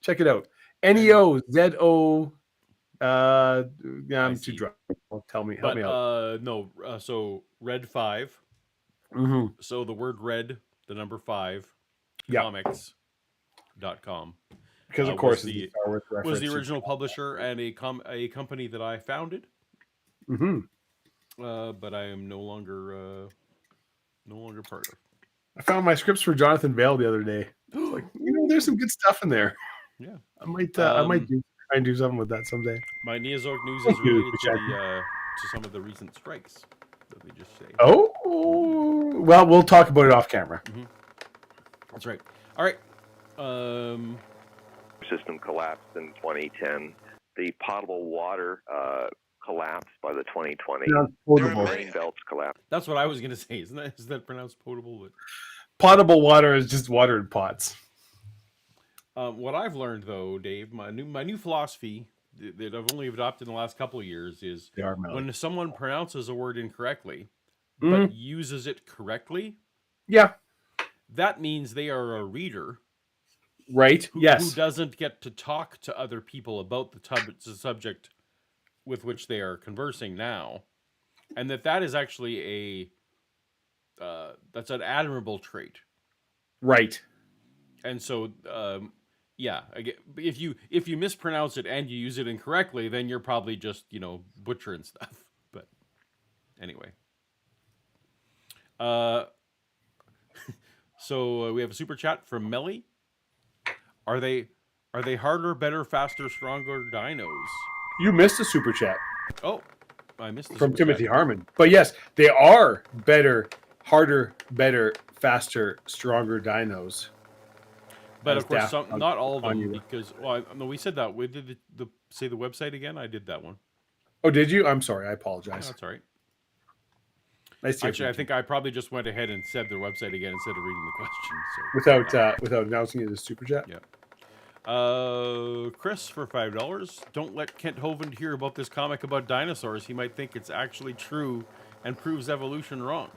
Speaker 2: Check it out. Neozo. I'm too drunk. Help me out.
Speaker 1: So Red 5.
Speaker 2: Mm-hmm.
Speaker 1: So the word red, the number 5, comics.com.
Speaker 2: Because of course
Speaker 1: was the original publisher and a company that I founded.
Speaker 2: Mm-hmm.
Speaker 1: But I am no longer part of.
Speaker 2: I found my scripts for Jonathan Bale the other day. It's like, there's some good stuff in there.
Speaker 1: Yeah,
Speaker 2: I might try and do something with that someday.
Speaker 1: My Neozoic news is related to some of the recent strikes. Let me just say.
Speaker 2: Oh, well, we'll talk about it off camera.
Speaker 1: Mm-hmm. That's right. All right.
Speaker 4: System collapsed in 2010. The potable water collapsed by the 2020. Rain belts collapsed.
Speaker 1: That's what I was going to say. Is that pronounced potable?
Speaker 2: Potable water is just water in pots.
Speaker 1: What I've learned, though, Dave, my new philosophy that I've only adopted in the last couple of years is when someone pronounces a word incorrectly, but uses it correctly, that means they are a reader,
Speaker 2: right?
Speaker 1: Who doesn't get to talk to other people about the subject with which they are conversing now, and that is actually that's an admirable trait,
Speaker 2: right?
Speaker 1: And so. If you mispronounce it and you use it incorrectly, then you're probably just butchering stuff. But anyway, so we have a super chat from Melly. Are they harder, better, faster, stronger dinos?
Speaker 2: You missed a super chat.
Speaker 1: Oh, I missed
Speaker 2: from Timothy Harmon. But yes, they are better, harder, better, faster, stronger dinos.
Speaker 1: But of course, not all of them, because no, we said that. We did say the website again. I did that one.
Speaker 2: Oh, did you? I'm sorry. I apologize.
Speaker 1: No, that's all right.
Speaker 2: Nice.
Speaker 1: Actually, I think I probably just went ahead and said their website again instead of reading the question. So
Speaker 2: without announcing it as super chat.
Speaker 1: Yeah. Chris for $5. Don't let Kent Hovind hear about this comic about dinosaurs. He might think it's actually true and proves evolution wrong.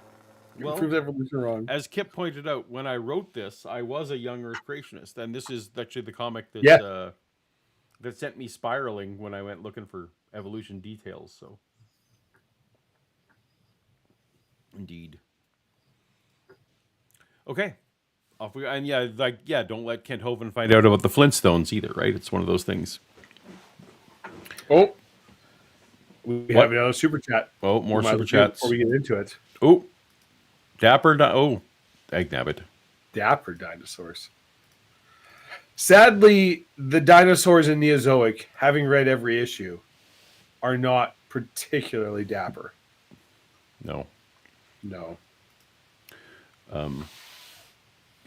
Speaker 2: Well, proves evolution wrong.
Speaker 1: As Kip pointed out, when I wrote this, I was a young Earth creationist, and this is actually the comic that sent me spiraling when I went looking for evolution details. So, indeed. Okay, off we go. And don't let Kent Hovind find out about the Flintstones either, right? It's one of those things.
Speaker 2: Oh, we have another super chat.
Speaker 1: Oh, more super chats
Speaker 2: before we get into it.
Speaker 1: Oh. Dagnabbit.
Speaker 2: Dapper dinosaurs. Sadly, the dinosaurs in Neozoic, having read every issue, are not particularly dapper.
Speaker 1: No.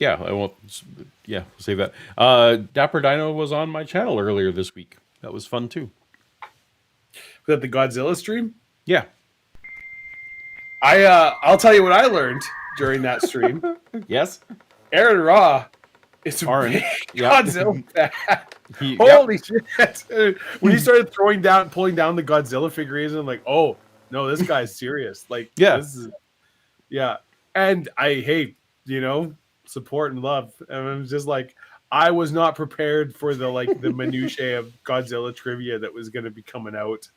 Speaker 1: I won't. Yeah, save that. Dapper Dino was on my channel earlier this week. That was fun too.
Speaker 2: Was that the Godzilla stream?
Speaker 1: Yeah.
Speaker 2: I'll tell you what I learned during that stream.
Speaker 1: Yes.
Speaker 2: Aaron Raw is a big Godzilla fan. Holy shit. When he started pulling down the Godzilla figurines, I'm like, oh, no, this guy's serious. Like, this is, and I hate, support and love. And I'm just like, I was not prepared for the minutiae of Godzilla trivia that was going to be coming out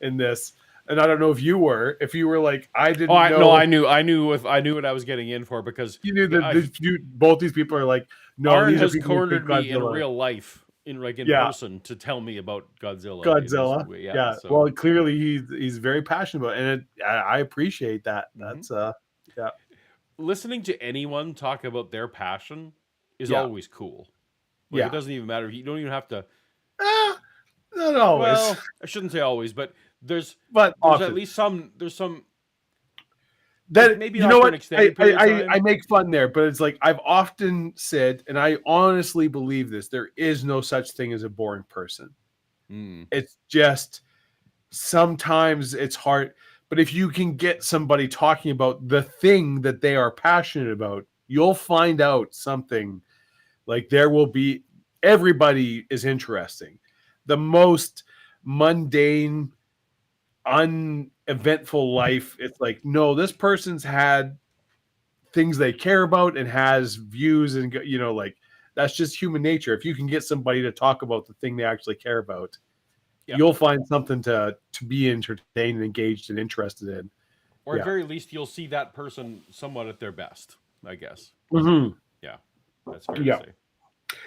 Speaker 2: in this. And I don't know if you were like, I didn't know.
Speaker 1: No, I knew what I was getting in for, because
Speaker 2: you knew both these people are like, no,
Speaker 1: Arn
Speaker 2: these
Speaker 1: has
Speaker 2: are
Speaker 1: cornered me in real life, in person, to tell me about Godzilla.
Speaker 2: So. Well, clearly he's very passionate about it, and I appreciate that. That's
Speaker 1: listening to anyone talk about their passion is always cool. It doesn't even matter. You don't even have to.
Speaker 2: Not always.
Speaker 1: Well, I shouldn't say always, but there's
Speaker 2: at
Speaker 1: least some. There's some.
Speaker 2: that
Speaker 1: maybe
Speaker 2: you
Speaker 1: not
Speaker 2: know
Speaker 1: for
Speaker 2: what
Speaker 1: an extended period of time.
Speaker 2: I make fun there, but it's like I've often said, and I honestly believe this: there is no such thing as a boring person. It's just sometimes it's hard, but if you can get somebody talking about the thing that they are passionate about, you'll find out something. Like there will be, everybody is interesting. The most mundane, uneventful life, it's like, no, this person's had things they care about and has views, and like that's just human nature. If you can get somebody to talk about the thing they actually care about, you'll find something to be entertained and engaged and interested in.
Speaker 1: Or at very least, you'll see that person somewhat at their best, I guess.
Speaker 2: Mm-hmm.
Speaker 1: Yeah, that's fair to say.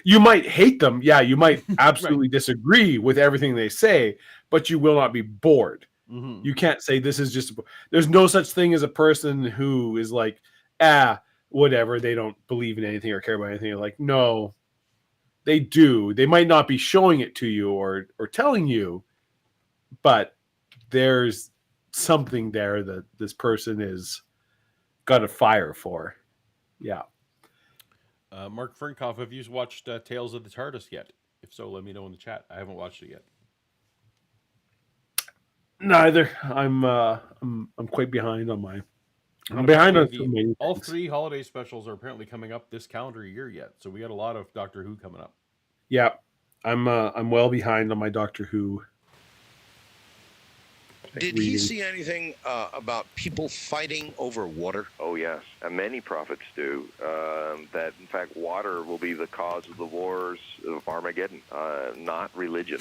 Speaker 2: You might hate them. Yeah, you might absolutely disagree with everything they say, but you will not be bored. You can't say this is just, there's no such thing as a person who is like, whatever, they don't believe in anything or care about anything. You're like, no, they do. They might not be showing it to you or telling you, but there's something there that this person is got a fire for. Yeah.
Speaker 1: Mark Fernkoff, have you watched Tales of the TARDIS yet? If so, let me know in the chat. I haven't watched it yet.
Speaker 2: Neither. I'm quite behind on my. I'm behind on so many.
Speaker 1: All 3 holiday specials are apparently coming up this calendar year yet, so we got a lot of Doctor Who coming up.
Speaker 2: Yeah, I'm well behind on my Doctor Who.
Speaker 3: Did he see anything about people fighting over water?
Speaker 4: Oh, yes. And many prophets do. That, in fact, water will be the cause of the wars of Armageddon, not religion.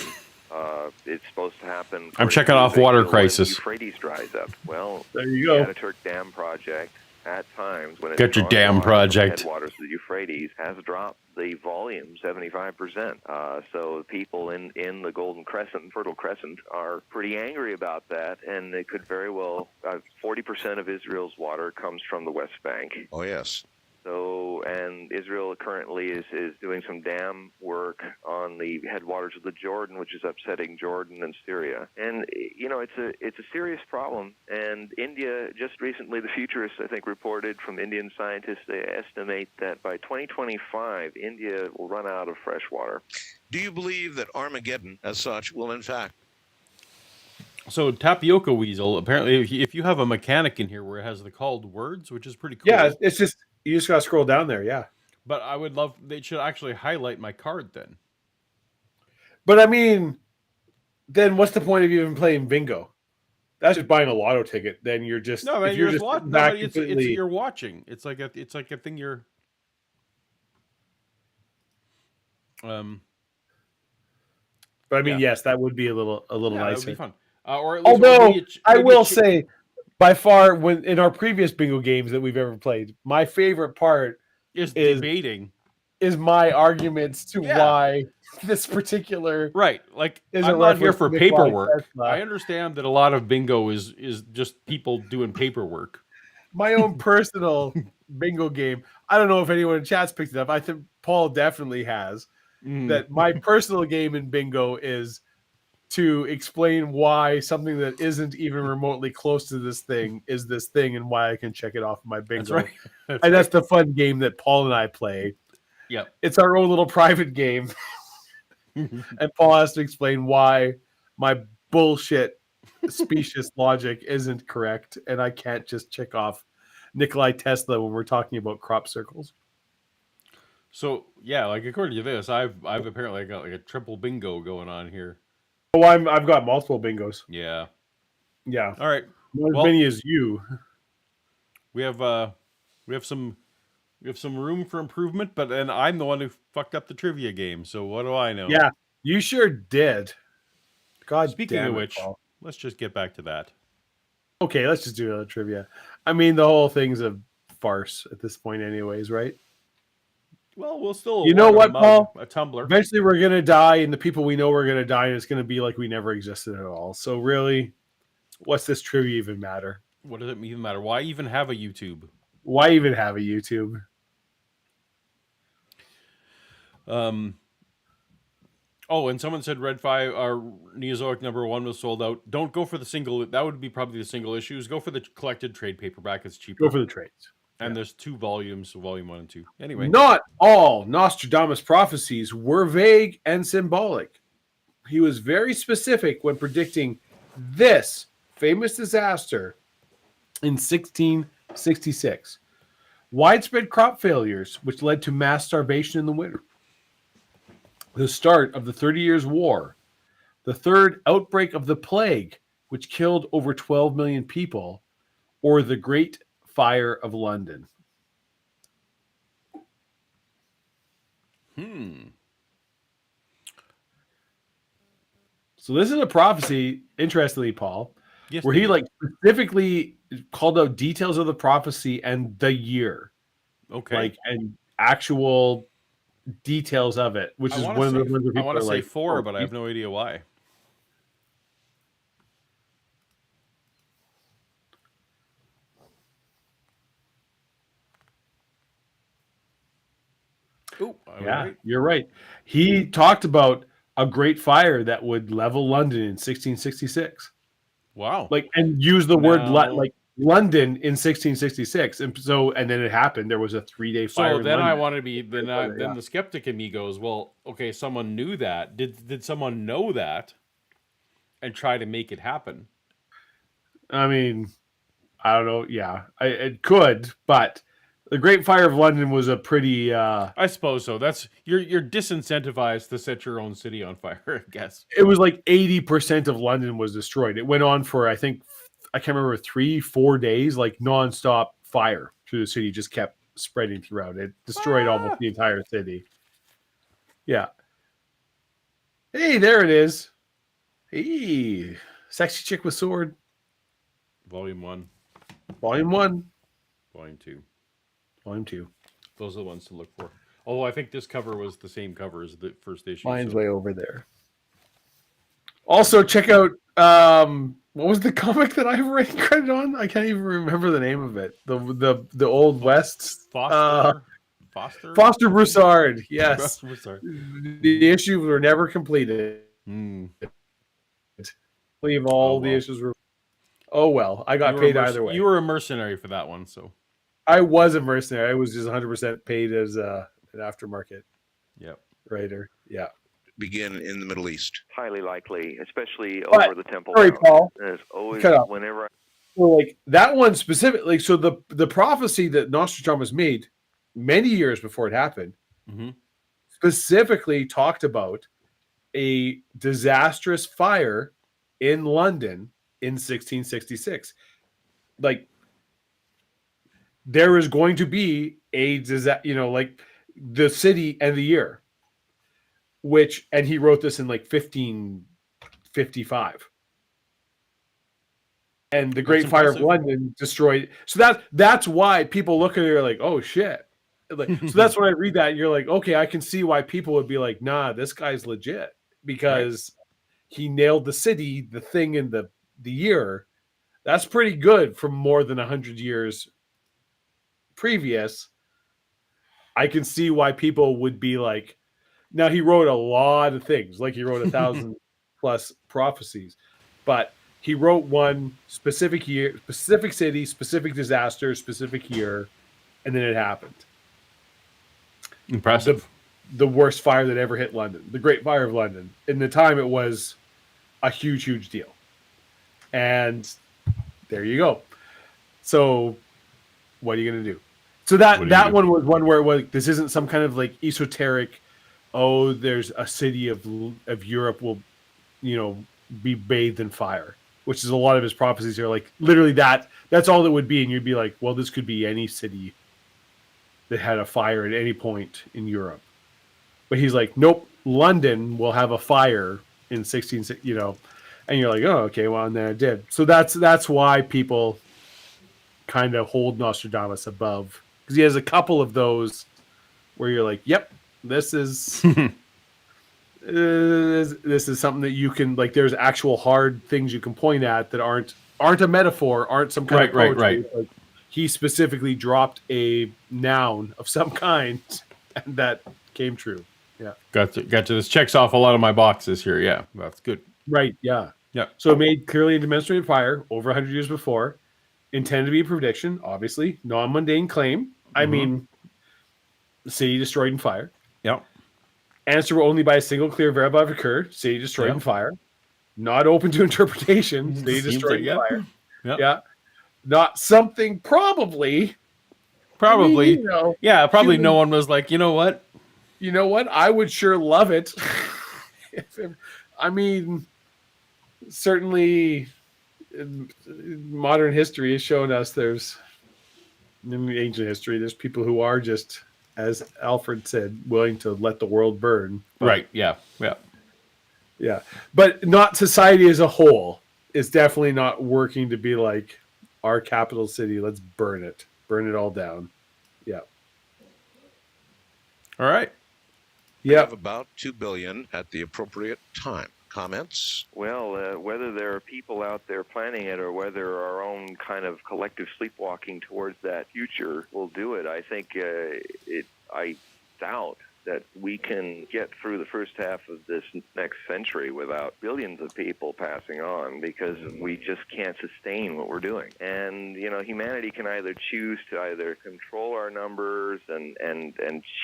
Speaker 4: It's supposed to happen.
Speaker 1: I'm checking off water crisis.
Speaker 4: Euphrates dries up. Well,
Speaker 2: there you go.
Speaker 4: The Ataturk Dam project, at times, when
Speaker 1: get your dam project.
Speaker 4: Headwaters of the Euphrates has dropped the volume 75%. So people in the Golden Crescent, Fertile Crescent, are pretty angry about that, and they could very well. 40% of Israel's water comes from the West Bank.
Speaker 3: Oh yes.
Speaker 4: So, and Israel currently is doing some dam work on the headwaters of the Jordan, which is upsetting Jordan and Syria. And, it's a serious problem. And India, just recently, the Futurists, I think, reported from Indian scientists, they estimate that by 2025, India will run out of fresh water.
Speaker 3: Do you believe that Armageddon, as such, will in fact?
Speaker 1: So Tapioca Weasel, apparently, if you have a mechanic in here where it has the called words, which is pretty cool.
Speaker 2: Yeah, it's just, you just got to scroll down there, yeah.
Speaker 1: But I would love, they should actually highlight my card then.
Speaker 2: But I mean, then what's the point of even playing bingo? That's just buying a lotto ticket. Then you're just
Speaker 1: you're just watching. No, it's you're watching. It's like a thing you're.
Speaker 2: But I mean, yes, that would be a little nicer. That would
Speaker 1: be fun. Or at least
Speaker 2: although I will say, by far, when in our previous bingo games that we've ever played, my favorite part
Speaker 1: is debating.
Speaker 2: Is my arguments to why this particular
Speaker 1: like I'm not here for paperwork. I understand that a lot of bingo is just people doing paperwork.
Speaker 2: My own personal bingo game. I don't know if anyone in chat's picked it up. I think Paul definitely has. That my personal game in bingo is to explain why something that isn't even remotely close to this thing is this thing, and why I can check it off of my bingo.
Speaker 1: That's right.
Speaker 2: That's the fun game that Paul and I play.
Speaker 1: Yep.
Speaker 2: It's our own little private game. And Paul has to explain why my bullshit specious logic isn't correct, and I can't just check off Nikolai Tesla when we're talking about crop circles.
Speaker 1: So yeah, like according to this, I've apparently got like a triple bingo going on here.
Speaker 2: Oh, I've got multiple bingos.
Speaker 1: Yeah.
Speaker 2: All
Speaker 1: right.
Speaker 2: Not as many as you.
Speaker 1: We have some room for improvement, but then I'm the one who fucked up the trivia game. So what do I know?
Speaker 2: Yeah, you sure did. God.
Speaker 1: Speaking of which, let's just get back to that.
Speaker 2: Okay, let's just do another trivia. I mean, the whole thing's a farce at this point, anyways, right?
Speaker 1: Well, we'll still.
Speaker 2: You know what, Paul?
Speaker 1: A tumbler.
Speaker 2: Eventually, we're gonna die, and the people we know we're gonna die, and it's gonna be like we never existed at all. So really, what's this trivia even matter?
Speaker 1: What does it even matter? Why even have a YouTube?
Speaker 2: Why even have a YouTube?
Speaker 1: Oh, and someone said Red 5 or Neozoic #1 was sold out. Don't go for the single. That would be probably the single issues. Go for the collected trade paperback. It's cheaper.
Speaker 2: Go for the trades.
Speaker 1: And there's 2 volumes, volume 1 and 2. Anyway.
Speaker 2: Not all Nostradamus prophecies were vague and symbolic. He was very specific when predicting this famous disaster in 1666. Widespread crop failures, which led to mass starvation in the winter. The start of the 30 Years' War. The third outbreak of the plague, which killed over 12 million people. Or the Great Fire of London. So this is a prophecy, interestingly, Paul, where he like specifically called out details of the prophecy and the year.
Speaker 1: Okay.
Speaker 2: Like, and actual details of it, which is one of the ones
Speaker 1: I want to say 4, but I have no idea why.
Speaker 2: Oh, yeah, right. You're right. He talked about a great fire that would level London in 1666.
Speaker 1: Wow.
Speaker 2: Like, and use the word like London in 1666. And so, and then it happened. There was a 3-day fire.
Speaker 1: So then I want to be, then the skeptic in me goes, well, okay, someone knew that. Did someone know that and try to make it happen?
Speaker 2: I mean, I don't know. Yeah, it could, but the Great Fire of London was a pretty...
Speaker 1: I suppose so. That's you're disincentivized to set your own city on fire, I guess.
Speaker 2: It was like 80% of London was destroyed. It went on for, I think, I can't remember, 3-4 days, like nonstop fire through the city, just kept spreading throughout. It destroyed almost the entire city. Yeah. Hey, there it is. Hey, sexy chick with sword.
Speaker 1: Volume 1.
Speaker 2: Volume 1.
Speaker 1: Volume 2.
Speaker 2: Volume 2.
Speaker 1: Those are the ones to look for. Although I think this cover was the same cover as the first issue.
Speaker 2: Mine's way over there. Also, check out what was the comic that I have written credit on? I can't even remember the name of it. The Old West.
Speaker 1: Foster
Speaker 2: Broussard. Yes.
Speaker 1: Broussard.
Speaker 2: The issues were never completed. Leave all the issues were. Oh well, I got paid either way.
Speaker 1: You were a mercenary for that one, so.
Speaker 2: I was a mercenary. I was just 100% paid as an aftermarket writer. Yeah.
Speaker 3: Begin in the Middle East.
Speaker 4: Highly likely, especially over the Temple
Speaker 2: Sorry,
Speaker 4: Mount.
Speaker 2: Paul.
Speaker 4: As always, whenever
Speaker 2: well, like that one specifically. So the prophecy that Nostradamus made many years before it happened specifically talked about a disastrous fire in London in 1666. Like, there is going to be a disaster, like the city and the year, and he wrote this in like 1555. And the Great Fire of London destroyed. So that's why people look at it and are like, oh shit. Like, so that's when I read that and you're like, okay, I can see why people would be like, nah, this guy's legit because he nailed the city, the thing, in the year. That's pretty good for more than 100 years previous. I can see why people would be like, now he wrote a lot of things, like he wrote 1,000 plus prophecies, but he wrote one specific year, specific city, specific disaster, specific year, and then it happened.
Speaker 1: Impressive.
Speaker 2: The worst fire that ever hit London, the Great Fire of London. In the time, it was a huge, huge deal. And there you go. So what are you going to do? So that one was one where it was, this isn't some kind of like esoteric, oh, there's a city of Europe will, be bathed in fire, which is a lot of his prophecies are like literally that's all it would be. And you'd be like, well, this could be any city that had a fire at any point in Europe. But he's like, nope, London will have a fire in 16, and you're like, oh, okay, well, and then it did. So that's why people kind of hold Nostradamus above, because he has a couple of those where you're like, yep, this is this is something that you can, like, there's actual hard things you can point at that aren't a metaphor, aren't some kind of poetry.
Speaker 1: Right.
Speaker 2: Like, he specifically dropped a noun of some kind, and that came true. Yeah.
Speaker 1: Gotcha. This checks off a lot of my boxes here. Yeah, that's good.
Speaker 2: Right. Yeah.
Speaker 1: Yeah.
Speaker 2: So it made clearly a demonstrated fire over 100 years before, intended to be a prediction, obviously, non-mundane claim. I mean, the city destroyed in fire.
Speaker 1: Yep.
Speaker 2: Answer only by a single clear variable have occurred. City destroyed in fire. Not open to interpretation. City destroyed in fire.
Speaker 1: Yep.
Speaker 2: Yeah. Not something probably.
Speaker 1: Probably.
Speaker 2: I mean,
Speaker 1: yeah, probably no one was like, you know what?
Speaker 2: You know what? I would sure love it. I mean, certainly modern history has shown us there's, in ancient history, there's people who are just, as Alfred said, willing to let the world burn.
Speaker 1: But, right. Yeah. Yeah.
Speaker 2: Yeah. But not society as a whole is definitely not working to be like our capital city. Let's burn it. Burn it all down. Yeah.
Speaker 1: All right.
Speaker 2: Yeah.
Speaker 3: Have about 2 billion at the appropriate time. Comments?
Speaker 4: Well, whether there are people out there planning it or whether our own kind of collective sleepwalking towards that future will do it, I think I doubt that we can get through the first half of this next century without billions of people passing on, because we just can't sustain what we're doing. And, humanity can either choose to either control our numbers and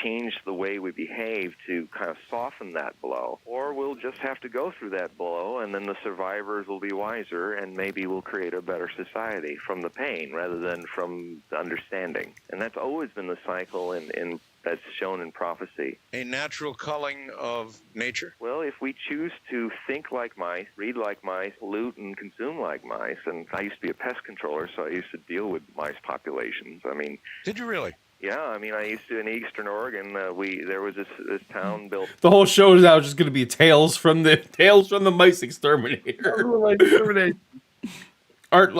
Speaker 4: change the way we behave to kind of soften that blow, or we'll just have to go through that blow, and then the survivors will be wiser, and maybe we'll create a better society from the pain rather than from the understanding. And that's always been the cycle in that's shown in prophecy.
Speaker 3: A natural culling of nature?
Speaker 4: Well, if we choose to think like mice, read like mice, pollute and consume like mice, and I used to be a pest controller, so I used to deal with mice populations. I mean...
Speaker 3: Did you really?
Speaker 4: Yeah, I mean, I used to, in Eastern Oregon, there was this town built...
Speaker 1: The whole show is now just going to be tales from the mice exterminator. Art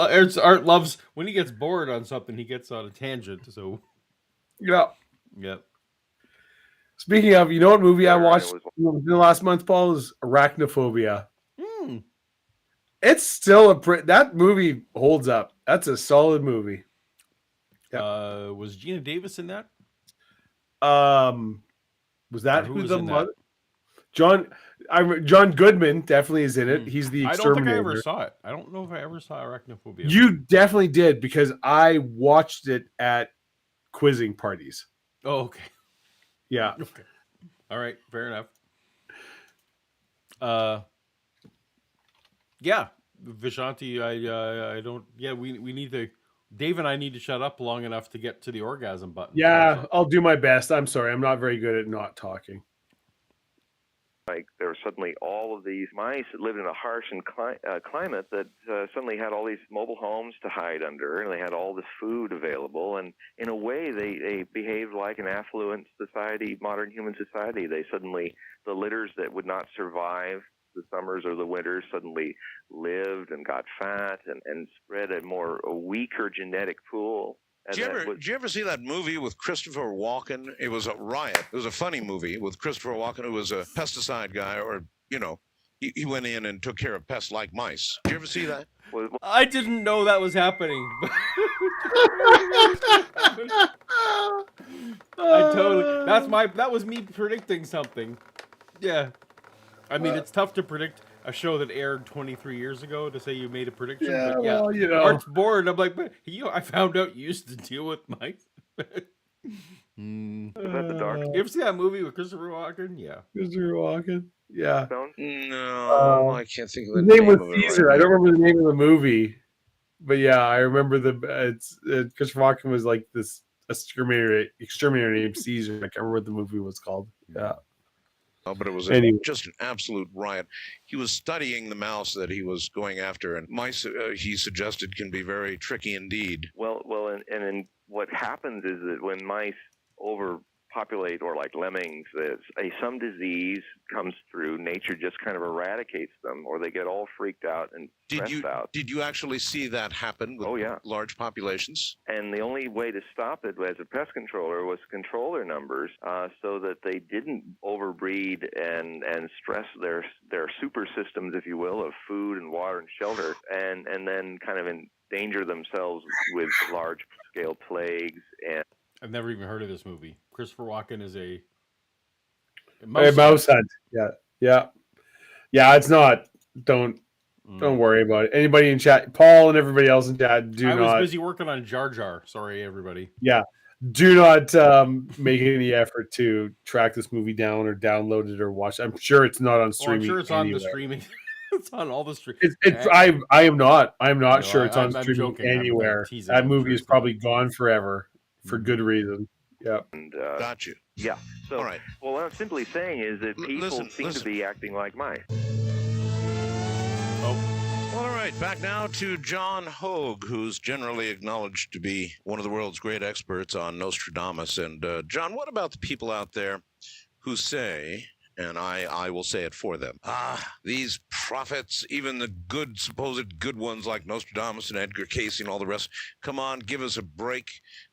Speaker 1: loves, when he gets bored on something, he gets on a tangent, so...
Speaker 2: Yeah.
Speaker 1: Yep.
Speaker 2: Speaking of, you know what movie I watched in the last month, Paul, is Arachnophobia. It's still that movie holds up. That's a solid movie.
Speaker 1: Yep. Was Gina Davis in that?
Speaker 2: Was that who the mother? John Goodman definitely is in it. He's the exterminator.
Speaker 1: I don't think I ever saw it. I don't know if I ever saw Arachnophobia.
Speaker 2: You definitely did, because I watched it at quizzing parties.
Speaker 1: Oh, okay.
Speaker 2: Yeah.
Speaker 1: Okay. All right. Fair enough. Yeah. Vishanti, I don't. Yeah, we need to. Dave and I need to shut up long enough to get to the orgasm button.
Speaker 2: Yeah, I'll do my best. I'm sorry. I'm not very good at not talking.
Speaker 4: Like, there were suddenly all of these mice that lived in a harsh climate that suddenly had all these mobile homes to hide under, and they had all this food available, and in a way they behaved like an affluent society, modern human society. They suddenly, the litters that would not survive the summers or the winters suddenly lived and got fat and spread a weaker genetic pool.
Speaker 3: Did you ever see that movie with Christopher Walken? It was a riot. It was a funny movie with Christopher Walken, who was a pesticide guy, or, he went in and took care of pests like mice. Did you ever see that?
Speaker 1: I didn't know that was happening. That was me predicting something. Yeah. I mean, it's tough to predict a show that aired 23 years ago to say you made a prediction.
Speaker 2: Yeah,
Speaker 1: but yeah,
Speaker 2: well,
Speaker 1: Art's bored. I'm like, but I found out you used to deal with mice.
Speaker 4: Is that the dark?
Speaker 1: You ever see that movie with Christopher Walken? Yeah.
Speaker 2: Christopher Walken? Yeah.
Speaker 3: No, I can't think of the
Speaker 2: name. His name was
Speaker 3: of
Speaker 2: Caesar.
Speaker 3: Right.
Speaker 2: I don't remember the name of the movie. But yeah, I remember Christopher Walken was like this exterminator named Caesar. I can't remember what the movie was called. Yeah.
Speaker 3: Oh, but it was just an absolute riot. He was studying the mouse that he was going after, and mice, he suggested, can be very tricky indeed.
Speaker 4: Well, and what happens is that when mice overpopulate, or like lemmings, some disease comes through, nature just kind of eradicates them, or they get all freaked out and stressed out.
Speaker 3: Did you actually see that happen with large populations?
Speaker 4: And the only way to stop it as a pest controller was to control their numbers so that they didn't overbreed and stress their super systems, if you will, of food and water and shelter, and then kind of endanger themselves with large-scale plagues. And
Speaker 1: I've never even heard of this movie. Christopher Walken is a...
Speaker 2: Mouse hunt. Yeah. It's not. Don't worry about it. Anybody in chat, Paul and everybody else in chat,
Speaker 1: I was busy working on Jar Jar. Sorry, everybody.
Speaker 2: Yeah. Do not make any effort to track this movie down or download it or watch it. I'm sure it's not on streaming.
Speaker 1: I'm sure it's
Speaker 2: anywhere.
Speaker 1: on the streaming. It's on all the stream.
Speaker 2: I am not. I'm not sure it's on
Speaker 1: I'm
Speaker 2: streaming
Speaker 1: joking.
Speaker 2: anywhere.
Speaker 1: I'm teasing.
Speaker 2: That movie is probably gone forever for good reason. Yeah.
Speaker 4: And,
Speaker 3: Got you.
Speaker 4: Yeah. So,
Speaker 3: All right.
Speaker 4: well, what I'm simply saying is that people seem to be acting like mice.
Speaker 3: All right, back now to John Hogue, who's generally acknowledged to be one of the world's great experts on Nostradamus. And John, what about the people out there who say, and I will say it for them, these prophets, even the good, supposed good ones like Nostradamus and Edgar Cayce and all the rest, come on, give us a break.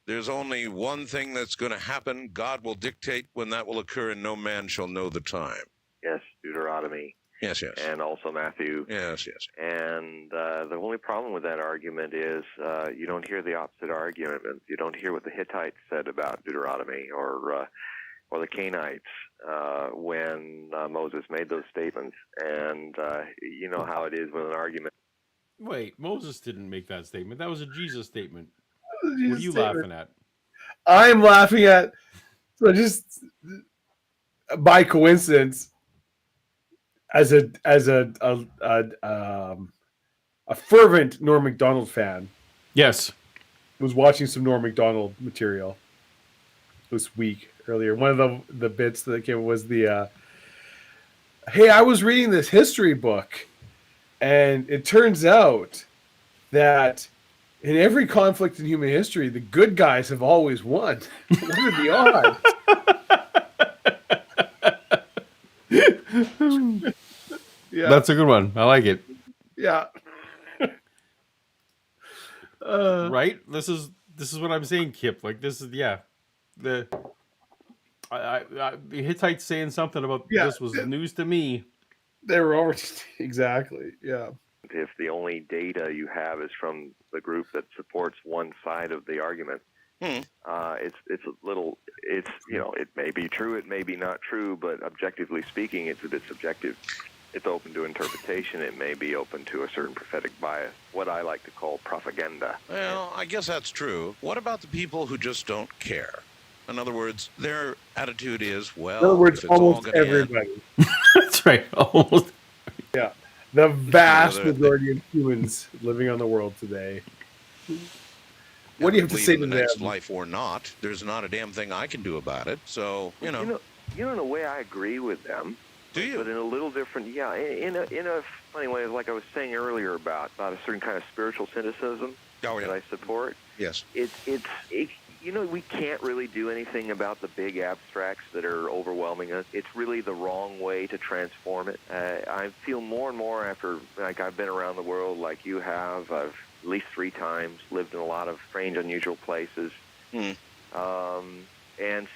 Speaker 3: There's only one thing that's going to happen. God will dictate when that will occur, and no man shall know the time.
Speaker 4: Yes, Deuteronomy.
Speaker 3: Yes.
Speaker 4: And also Matthew.
Speaker 3: Yes.
Speaker 4: And the only problem with that argument is you don't hear the opposite argument. You don't hear what the Hittites said about Deuteronomy or the Canaanites when Moses made those statements. And you know how it is with an argument.
Speaker 1: Wait, Moses didn't make that statement. That was a Jesus statement.
Speaker 2: What
Speaker 1: are you laughing at?
Speaker 2: I'm laughing at, so just by coincidence, as a fervent Norm Macdonald fan.
Speaker 1: Yes,
Speaker 2: was watching some Norm Macdonald material this week earlier. One of the bits that came was the hey, I was reading this history book, and it turns out that in every conflict in human history, the good guys have always won. What are the odds?
Speaker 1: Yeah, that's a good one. I like it.
Speaker 2: Yeah.
Speaker 1: Right. This is what I'm saying, Kip. Like this is the Hittites saying something about this was news to me.
Speaker 2: They were already exactly. Yeah.
Speaker 4: If the only data you have is from the group that supports one side of the argument, it's a little. It's it may be true, it may be not true, but objectively speaking, it's a bit subjective. It's open to interpretation. It may be open to a certain prophetic bias, what I like to call propaganda.
Speaker 3: Well, I guess that's true. What about the people who just don't care? In other words, their attitude is, well,
Speaker 2: in other words,
Speaker 3: if it's
Speaker 2: almost
Speaker 3: all gonna
Speaker 2: everybody.
Speaker 1: That's right. Almost.
Speaker 2: Yeah. The vast majority of humans living on the world today. What do you have to say to
Speaker 3: the
Speaker 2: them?
Speaker 3: next life or not? There's not a damn thing I can do about it. So,
Speaker 4: You know, in a way, I agree with them.
Speaker 3: Do you?
Speaker 4: But in a little different, in a funny way, like I was saying earlier about a certain kind of spiritual cynicism that I support.
Speaker 3: Yes.
Speaker 4: It's we can't really do anything about the big abstracts that are overwhelming us. It's really the wrong way to transform it. I feel more and more after, like, I've been around the world like you have. I've at least 3 times lived in a lot of strange, unusual places, and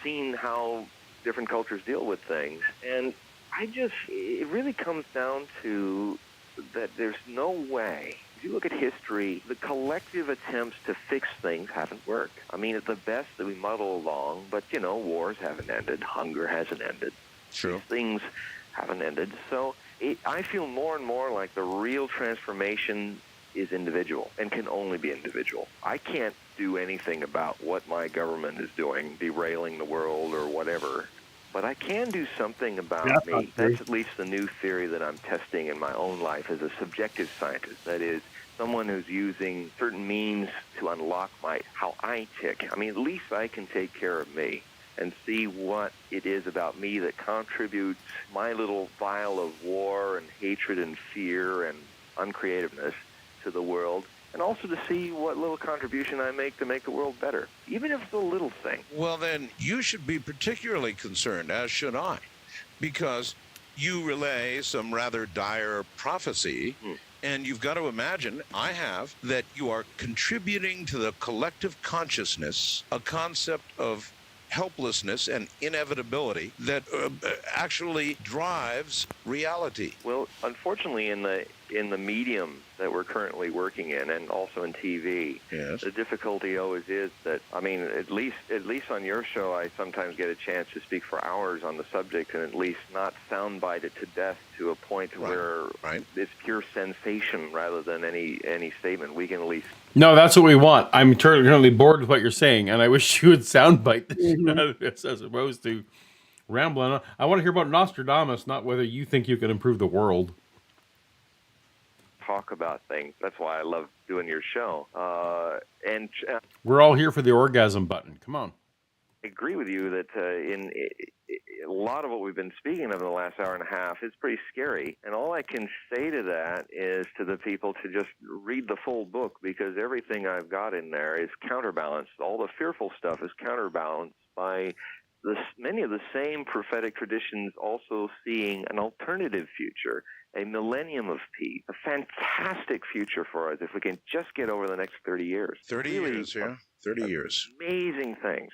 Speaker 4: seen how different cultures deal with things. And it really comes down to that there's no way. If you look at history, the collective attempts to fix things haven't worked. I mean, at the best, that we muddle along, but, wars haven't ended. Hunger hasn't ended.
Speaker 3: True.
Speaker 4: These things haven't ended. So I feel more and more like the real transformation is individual and can only be individual. I can't do anything about what my government is doing, derailing the world or whatever. But I can do something about me. That's at least the new theory that I'm testing in my own life as a subjective scientist. That is, someone who's using certain means to unlock how I tick. I mean, at least I can take care of me and see what it is about me that contributes my little vial of war and hatred and fear and uncreativeness to the world. And also to see what little contribution I make to make the world better, even if it's a little thing.
Speaker 3: Well, then you should be particularly concerned, as should I, because you relay some rather dire prophecy, and you've got to imagine, I have, that you are contributing to the collective consciousness a concept of helplessness and inevitability that actually drives reality.
Speaker 4: Well, unfortunately, in the in the medium that we're currently working in, and also in TV.
Speaker 3: Yes.
Speaker 4: The difficulty always is that, I mean, at least on your show, I sometimes get a chance to speak for hours on the subject and at least not soundbite it to death to a point where it's pure sensation rather than any statement. We can at least...
Speaker 1: No, that's what we want. I'm currently bored with what you're saying, and I wish you would soundbite the shit out of this as opposed to rambling on. I want to hear about Nostradamus, not whether you think you can improve the world.
Speaker 4: Talk about things. That's why I love doing your show. And
Speaker 1: we're all here for the orgasm button. Come on.
Speaker 4: I agree with you that in a lot of what we've been speaking of in the last hour and a half is pretty scary. And all I can say to that is to the people to just read the full book, because everything I've got in there is counterbalanced. All the fearful stuff is counterbalanced by many of the same prophetic traditions also seeing an alternative future, a millennium of peace, a fantastic future for us if we can just get over the next 30 years.
Speaker 3: 30 years, yeah. 30 years.
Speaker 4: Amazing things.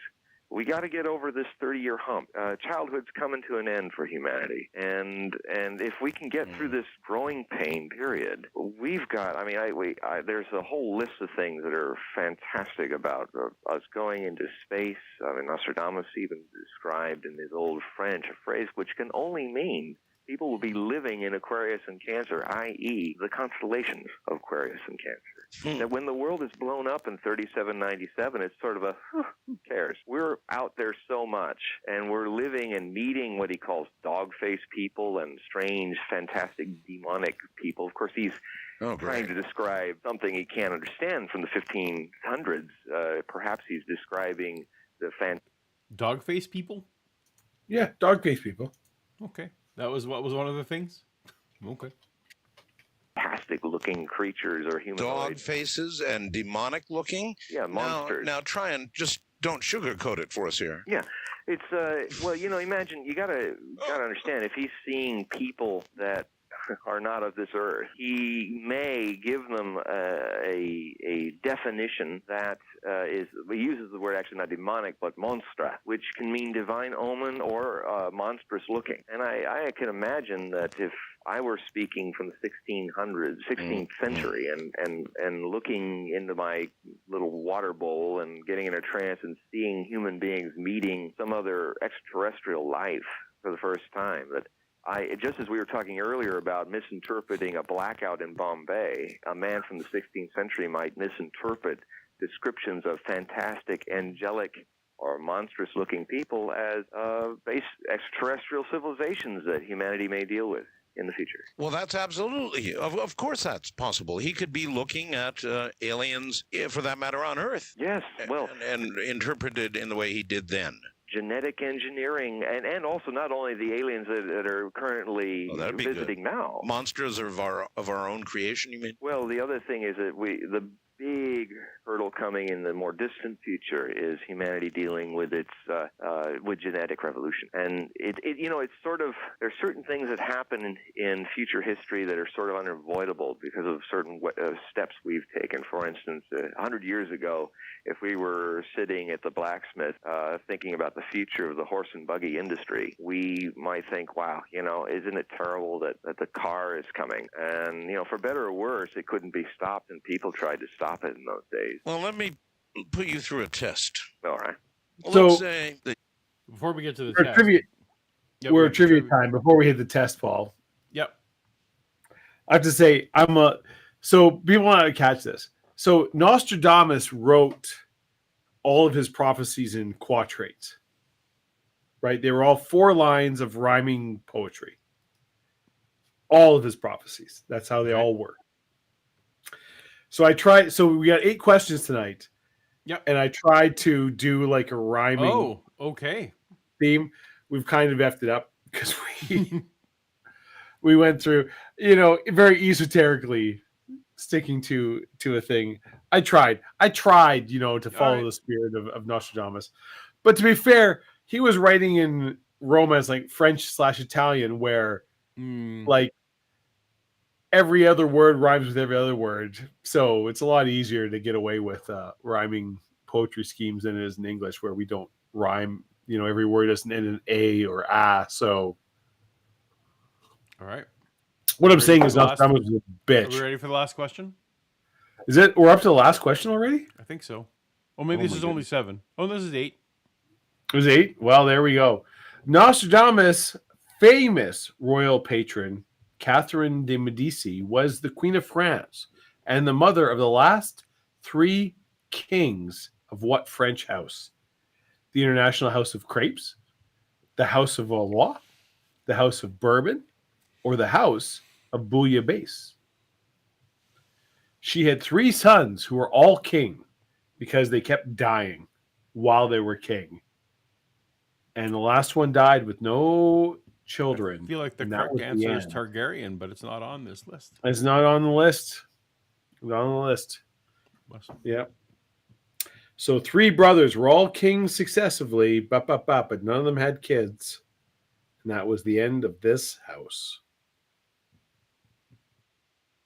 Speaker 4: We got to get over this 30-year hump. Childhood's coming to an end for humanity, and if we can get through this growing pain period, we've got. I mean, there's a whole list of things that are fantastic about us going into space. I mean, Nostradamus even described in his old French a phrase which can only mean people will be living in Aquarius and Cancer, i.e., the constellations of Aquarius and Cancer. That when the world is blown up in 3797, it's sort of a, who cares? We're out there so much, and we're living and meeting what he calls dog-faced people and strange, fantastic, demonic people. Of course, he's trying to describe something he can't understand from the 1500s. Perhaps he's describing the
Speaker 1: dog-faced people?
Speaker 2: Yeah, dog-faced people.
Speaker 1: Okay. That was what was one of the things? Okay.
Speaker 4: Fantastic-looking creatures or humanoids.
Speaker 3: Dog faces and demonic-looking?
Speaker 4: Yeah, monsters.
Speaker 3: Now try and just don't sugarcoat it for us here.
Speaker 4: Yeah. It's, well, you know, imagine, you gotta understand, if he's seeing people that are not of this earth, he may give them a definition that he uses the word actually not demonic, but monstra, which can mean divine omen or monstrous looking. And I can imagine that if I were speaking from the 16th century and looking into my little water bowl and getting in a trance and seeing human beings meeting some other extraterrestrial life for the first time, that just as we were talking earlier about misinterpreting a blackout in Bombay, a man from the 16th century might misinterpret descriptions of fantastic, angelic, or monstrous-looking people as base extraterrestrial civilizations that humanity may deal with in the future.
Speaker 3: Well, that's absolutely, of course that's possible. He could be looking at aliens, for that matter, on Earth.
Speaker 4: Yes, well.
Speaker 3: And interpreted in the way he did then.
Speaker 4: Genetic engineering, and also not only the aliens that are currently visiting now.
Speaker 3: Monsters of our own creation, you mean?
Speaker 4: Well, the other thing is that the big hurdle coming in the more distant future is humanity dealing with its with genetic revolution, and it you know, it's sort of, there's certain things that happen in future history that are sort of unavoidable because of certain steps we've taken. For instance, 100 years ago, if we were sitting at the blacksmith thinking about the future of the horse and buggy industry, we might think, wow, you know, isn't it terrible that the car is coming? And, you know, for better or worse, it couldn't be stopped, and people tried to stop it in those days.
Speaker 3: Well, let me put you through a test.
Speaker 4: All right.
Speaker 2: So,
Speaker 3: let's say that
Speaker 1: before we get to the test.
Speaker 2: We're trivia time. Before we hit the test, Paul.
Speaker 1: Yep.
Speaker 2: I have to say, so people want to catch this. So Nostradamus wrote all of his prophecies in quatrains, right? They were all 4 lines of rhyming poetry. All of his prophecies. That's how they all work. So we got 8 questions tonight.
Speaker 1: Yep.
Speaker 2: And I tried to do like a rhyming theme. We've kind of effed it up because we went through, you know, very esoterically sticking to a thing. I tried, you know, to follow the spirit of Nostradamus. But to be fair, he was writing in Romance, like French/Italian, where like every other word rhymes with every other word. So it's a lot easier to get away with rhyming poetry schemes than it is in English, where we don't rhyme. You know, every word doesn't end in a or a. So,
Speaker 1: all right.
Speaker 2: What I'm saying is Nostradamus is a bitch.
Speaker 1: Are we ready for the last question?
Speaker 2: Is it? We're up to the last question already?
Speaker 1: I think so. Oh, maybe this is only 7. Oh, this is 8.
Speaker 2: It was 8? Well, there we go. Nostradamus' famous royal patron, Catherine de Medici, was the Queen of France and the mother of the last 3 kings of what French house? The International House of Crepes, the House of Valois, the House of Bourbon, or the House of Bouillabaisse? She had 3 sons who were all king because they kept dying while they were king. And the last one died with no children.
Speaker 1: I feel like the correct answer is Targaryen, but it's not on this list.
Speaker 2: It's not on the list. Not on the list. Yeah. So 3 brothers were all kings successively, but none of them had kids. And that was the end of this house.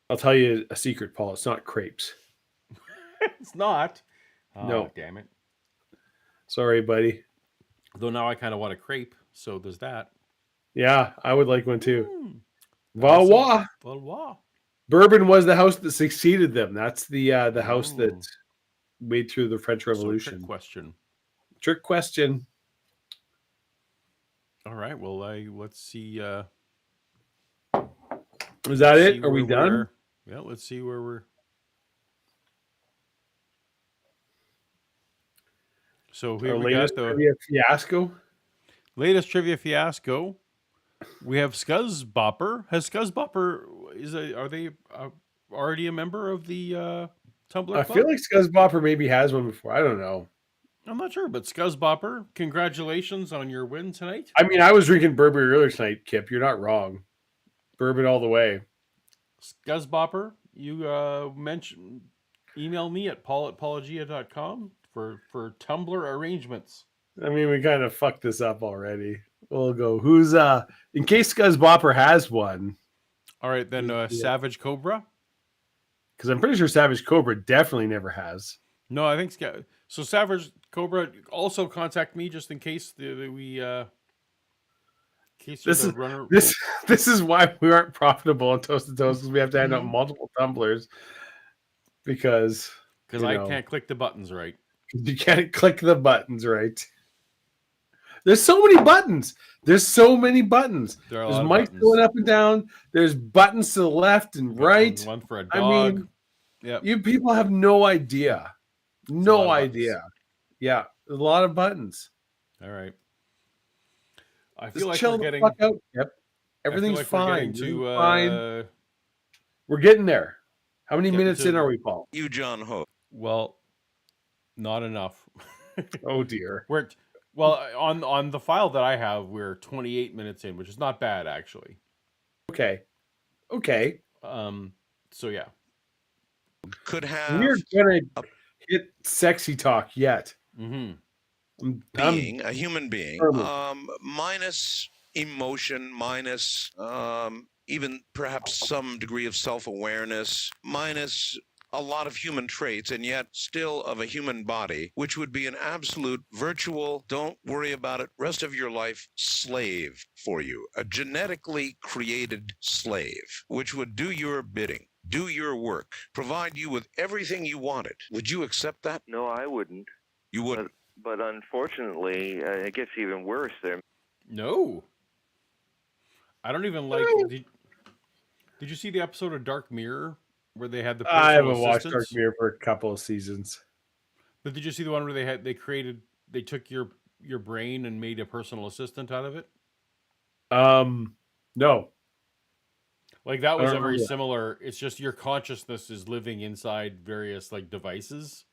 Speaker 2: I'll tell you a secret, Paul. It's not crepes.
Speaker 1: It's not. Oh,
Speaker 2: no.
Speaker 1: Damn it.
Speaker 2: Sorry, buddy.
Speaker 1: Though now I kind of want a crepe, so there's that.
Speaker 2: Yeah, I would like one too. Valois.
Speaker 1: Valois.
Speaker 2: Bourbon was the house that succeeded them. That's the house that made through the French Revolution.
Speaker 1: So trick question.
Speaker 2: Trick question.
Speaker 1: All right. Well, let's see.
Speaker 2: Is that it? Are we done?
Speaker 1: Yeah. Let's see where we're. So here we got the
Speaker 2: trivia fiasco.
Speaker 1: Latest trivia fiasco. We have Scuzzbopper. Has Scuzzbopper are they already a member of the Tumblr club?
Speaker 2: I feel like Scuzzbopper maybe has one before. I don't know.
Speaker 1: I'm not sure, but Scuzzbopper, congratulations on your win tonight.
Speaker 2: I mean, I was drinking bourbon earlier tonight, Kip. You're not wrong. Bourbon all the way.
Speaker 1: Scuzzbopper, you email me at paul@paulogia.com for Tumblr arrangements.
Speaker 2: I mean, we kind of fucked this up already. We'll go. Who's in case Scuzzbopper has one.
Speaker 1: All right, then Savage Cobra.
Speaker 2: Because I'm pretty sure Savage Cobra definitely never has.
Speaker 1: No, I think so. Savage Cobra also contact me just in case we.
Speaker 2: This is why we aren't profitable on Toast to Toast, because we have to hand out multiple tumblers. Because
Speaker 1: I can't click the buttons right.
Speaker 2: You can't click the buttons right. There's so many buttons. There's mics going up and down. There's buttons to the left and right.
Speaker 1: One for a dog.
Speaker 2: I mean, you people have no idea. No idea. Yeah, there's a lot of buttons.
Speaker 1: All right. I
Speaker 2: Just
Speaker 1: feel like
Speaker 2: chill
Speaker 1: we're
Speaker 2: the
Speaker 1: getting.
Speaker 2: fuck out. Yep. Everything's fine.
Speaker 1: Fine.
Speaker 2: We're getting there. How many minutes in are we, Paul?
Speaker 3: You, John Hogue.
Speaker 1: Well, not enough.
Speaker 2: Oh dear.
Speaker 1: On the file that I have, we're 28 minutes in, which is not bad actually.
Speaker 2: Okay.
Speaker 1: So yeah.
Speaker 3: Could have.
Speaker 2: We're gonna hit sexy talk yet.
Speaker 3: Being a human being, minus emotion, minus even perhaps some degree of self-awareness, minus a lot of human traits, and yet still of a human body, which would be an absolute virtual, don't worry about it, rest of your life slave for you, a genetically created slave, which would do your bidding, do your work, provide you with everything you wanted. Would you accept that?
Speaker 4: No, I wouldn't.
Speaker 3: You wouldn't.
Speaker 4: But unfortunately, it gets even worse there.
Speaker 1: No. I don't even like... Did you see the episode of Dark Mirror where they had the personal
Speaker 2: I haven't watched
Speaker 1: assistants?
Speaker 2: Dark Mirror for a couple of seasons.
Speaker 1: But did you see the one where they took your brain and made a personal assistant out of it?
Speaker 2: No.
Speaker 1: Like that was a very similar... It's just your consciousness is living inside various like devices.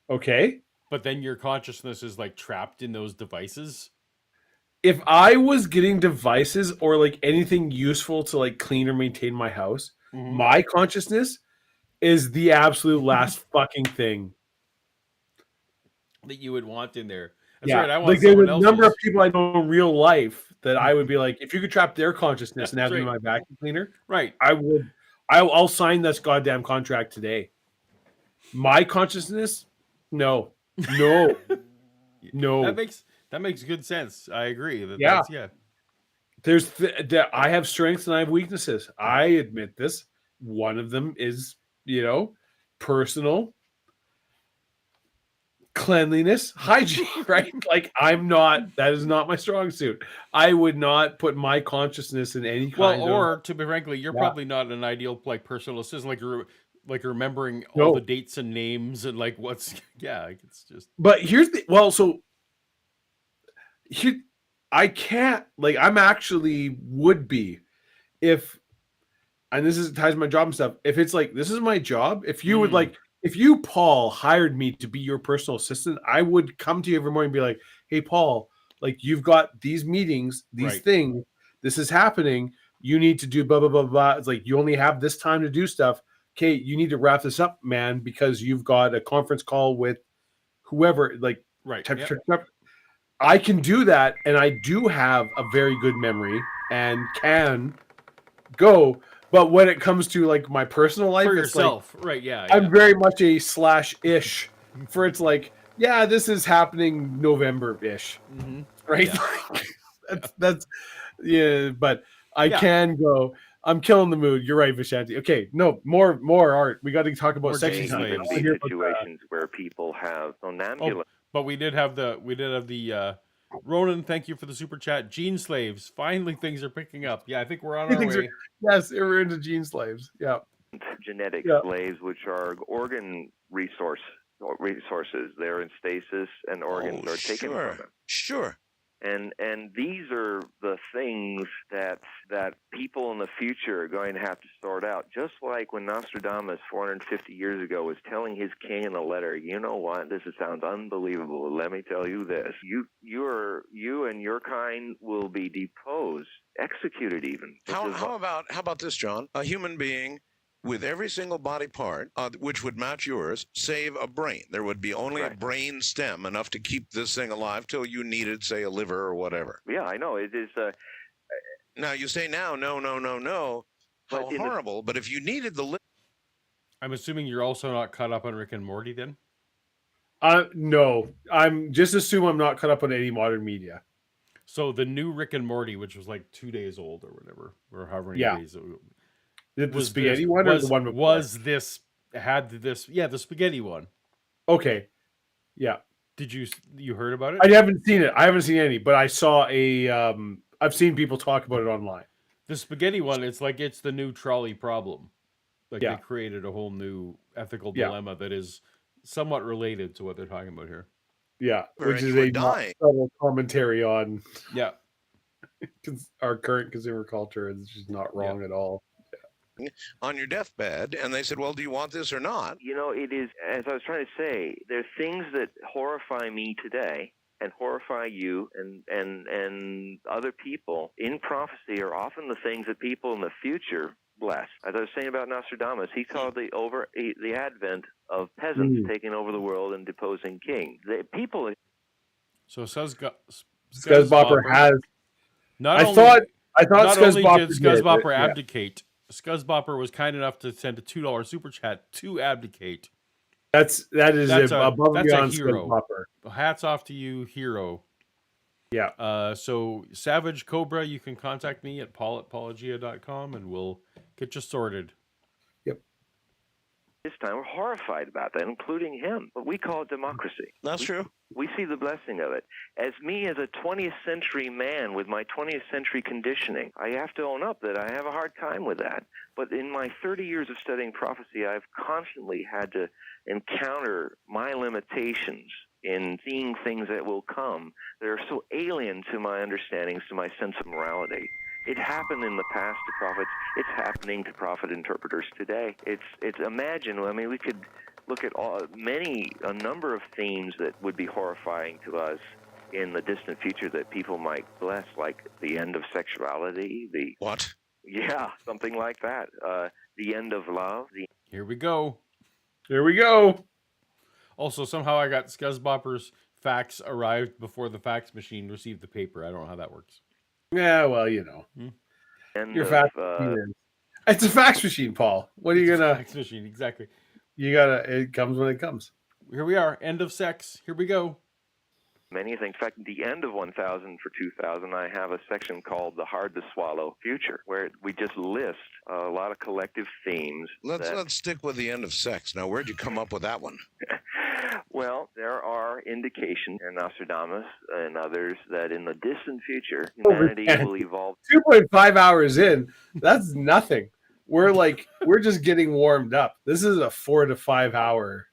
Speaker 2: Okay.
Speaker 1: But then your consciousness is like trapped in those devices.
Speaker 2: If I was getting devices or like anything useful to like clean or maintain my house, my consciousness is the absolute last fucking thing
Speaker 1: that you would want in there.
Speaker 2: That's right. I want like there's a number of people I know in real life that I would be like, if you could trap their consciousness and have them in my vacuum cleaner,
Speaker 1: right?
Speaker 2: I would. I'll sign this goddamn contract today. My consciousness, no. No.
Speaker 1: That makes good sense. I agree.
Speaker 2: I have strengths and I have weaknesses. I admit this. One of them is, personal cleanliness, hygiene, right? Like that is not my strong suit. I would not put my consciousness in any kind
Speaker 1: or to be frankly, you're probably not an ideal like personal assistant, like remembering all the dates and names and like it's just.
Speaker 2: But I can't, like, I'm actually would be if, and this ties to my job and stuff. If it's like, this is my job, if you would like, if you, Paul, hired me to be your personal assistant, I would come to you every morning and be like, hey, Paul, like, you've got these meetings, these things, this is happening. You need to do blah, blah, blah, blah. It's like, you only have this time to do stuff. Okay, you need to wrap this up, man, because you've got a conference call with whoever, like, I can do that, and I do have a very good memory and can go. But when it comes to like my personal life,
Speaker 1: for yourself, like,
Speaker 2: I'm very much a /ish. For it's like, this is happening November-ish, right? That's But I can go. I'm killing the mood. You're right, Vishanti. Okay, no more art. We got to talk about sexy
Speaker 4: slaves. Situations where people have somnambulance.
Speaker 1: But we did have the Ronan, thank you for the super chat. Gene slaves. Finally, things are picking up. Yeah, I think we're on our way.
Speaker 2: Yes, we're into gene slaves. Yeah.
Speaker 4: Genetic slaves, which are organ resources. They're in stasis, and organs are taken from them.
Speaker 3: Sure.
Speaker 4: And these are the things that people in the future are going to have to sort out. Just like when Nostradamus 450 years ago was telling his king in a letter, you know what? This sounds unbelievable. Let me tell you this: you and your kind will be deposed, executed, even.
Speaker 3: How about this, John? A human being with every single body part, which would match yours, save a brain. There would be only a brain stem enough to keep this thing alive till you needed, say, a liver or whatever.
Speaker 4: Yeah, I know. It is.
Speaker 3: Now, you say no. How horrible. But if you needed the liver...
Speaker 1: I'm assuming you're also not caught up on Rick and Morty then?
Speaker 2: No. I'm just assume I'm not caught up on any modern media.
Speaker 1: So the new Rick and Morty, which was like 2 days old or whatever, or however many days...
Speaker 2: The spaghetti one or the one before?
Speaker 1: The spaghetti one.
Speaker 2: Okay. Yeah.
Speaker 1: Did you heard about it?
Speaker 2: I haven't seen it. I haven't seen any, but I saw I've seen people talk about it online.
Speaker 1: The spaghetti one, it's the new trolley problem. Like they created a whole new ethical dilemma that is somewhat related to what they're talking about here.
Speaker 2: Yeah, which is a subtle commentary on our current consumer culture. It's just not wrong at all.
Speaker 3: On your deathbed, and they said, well, do you want this or not?
Speaker 4: It is, as I was trying to say, there are things that horrify me today and horrify you and other people in prophecy are often the things that people in the future bless. As I was saying about Nostradamus, he saw the advent of peasants taking over the world and deposing kings.
Speaker 1: So
Speaker 2: Scuzzbopper has...
Speaker 1: I thought Scuzzbopper abdicate. Scuzzbopper was kind enough to send a $2 super chat to abdicate.
Speaker 2: That is above and beyond
Speaker 1: a hero.
Speaker 2: Scuzzbopper.
Speaker 1: Hats off to you, hero.
Speaker 2: Yeah.
Speaker 1: So Savage Cobra, you can contact me at paul@paulogia.com and we'll get you sorted.
Speaker 2: Yep.
Speaker 4: This time we're horrified about that, including him. But we call it democracy.
Speaker 3: That's true.
Speaker 4: We see the blessing of it. As a 20th century man with my 20th century conditioning, I have to own up that I have a hard time with that. But in my 30 years of studying prophecy, I've constantly had to encounter my limitations in seeing things that will come that are so alien to my understandings, to my sense of morality. It happened in the past to prophets. It's happening to prophet interpreters today. Imagine, we could look at a number of themes that would be horrifying to us in the distant future that people might bless, like the end of sexuality.
Speaker 3: What?
Speaker 4: Yeah, something like that. The end of love.
Speaker 1: Here we go. Also, somehow I got Scuzzbopper's fax arrived before the fax machine received the paper. I don't know how that works.
Speaker 2: Yeah, well, your fax machine. It's a fax machine, Paul. What are you gonna?
Speaker 1: Fax machine, exactly.
Speaker 2: It comes when it comes.
Speaker 1: Here we are. End of sex. Here we go.
Speaker 4: Many things. In fact, at the end of 1000 for 2000, I have a section called The Hard to Swallow Future, where we just list a lot of collective themes.
Speaker 3: Let's stick with the end of sex. Now, where'd you come up with that one?
Speaker 4: Well, there are indications in Nostradamus and others that in the distant future, humanity will evolve.
Speaker 2: 2.5 hours in, that's nothing. We're just getting warmed up. This is a 4 to 5 hour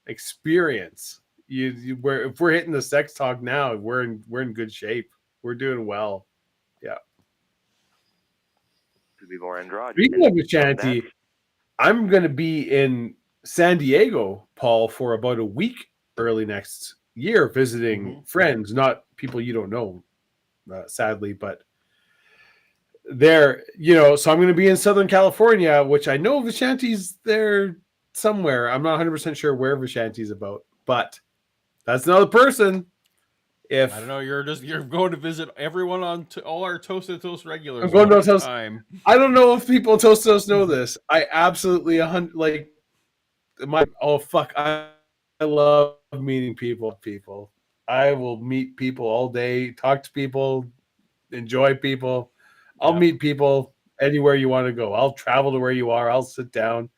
Speaker 2: experience. If we're hitting the sex talk now, we're in good shape. We're doing well. Yeah.
Speaker 4: To be more androgynous.
Speaker 2: Speaking of Vishanti, I'm going to be in San Diego, Paul, for about a week early next year, visiting friends, not people you don't know, sadly, but there, so I'm going to be in Southern California, which I know Vishanti's there somewhere. I'm not 100% sure where Vishanti's about, but that's another person. If
Speaker 1: I don't know, you're going to visit everyone on all our Toast to Toast regulars.
Speaker 2: I'm going to Toast.
Speaker 1: Time.
Speaker 2: I don't know if people Toast to Toast know this. I absolutely I love meeting people. I will meet people all day, talk to people, enjoy people. I'll meet people anywhere you want to go. I'll travel to where you are. I'll sit down.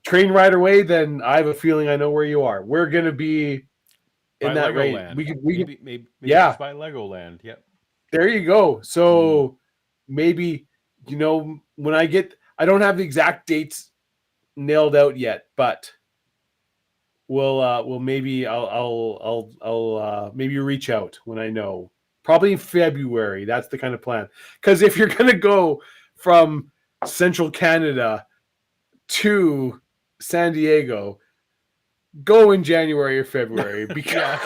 Speaker 2: Train right away, then I have a feeling I know where you are. We're gonna be in that range. We could
Speaker 1: maybe
Speaker 2: yeah,
Speaker 1: by Legoland. Yep.
Speaker 2: There you go. So maybe when I don't have the exact dates nailed out yet, but we'll maybe I'll maybe reach out when I know. Probably in February. That's the kind of plan. Because if you're gonna go from Central Canada to San Diego, go in January or February because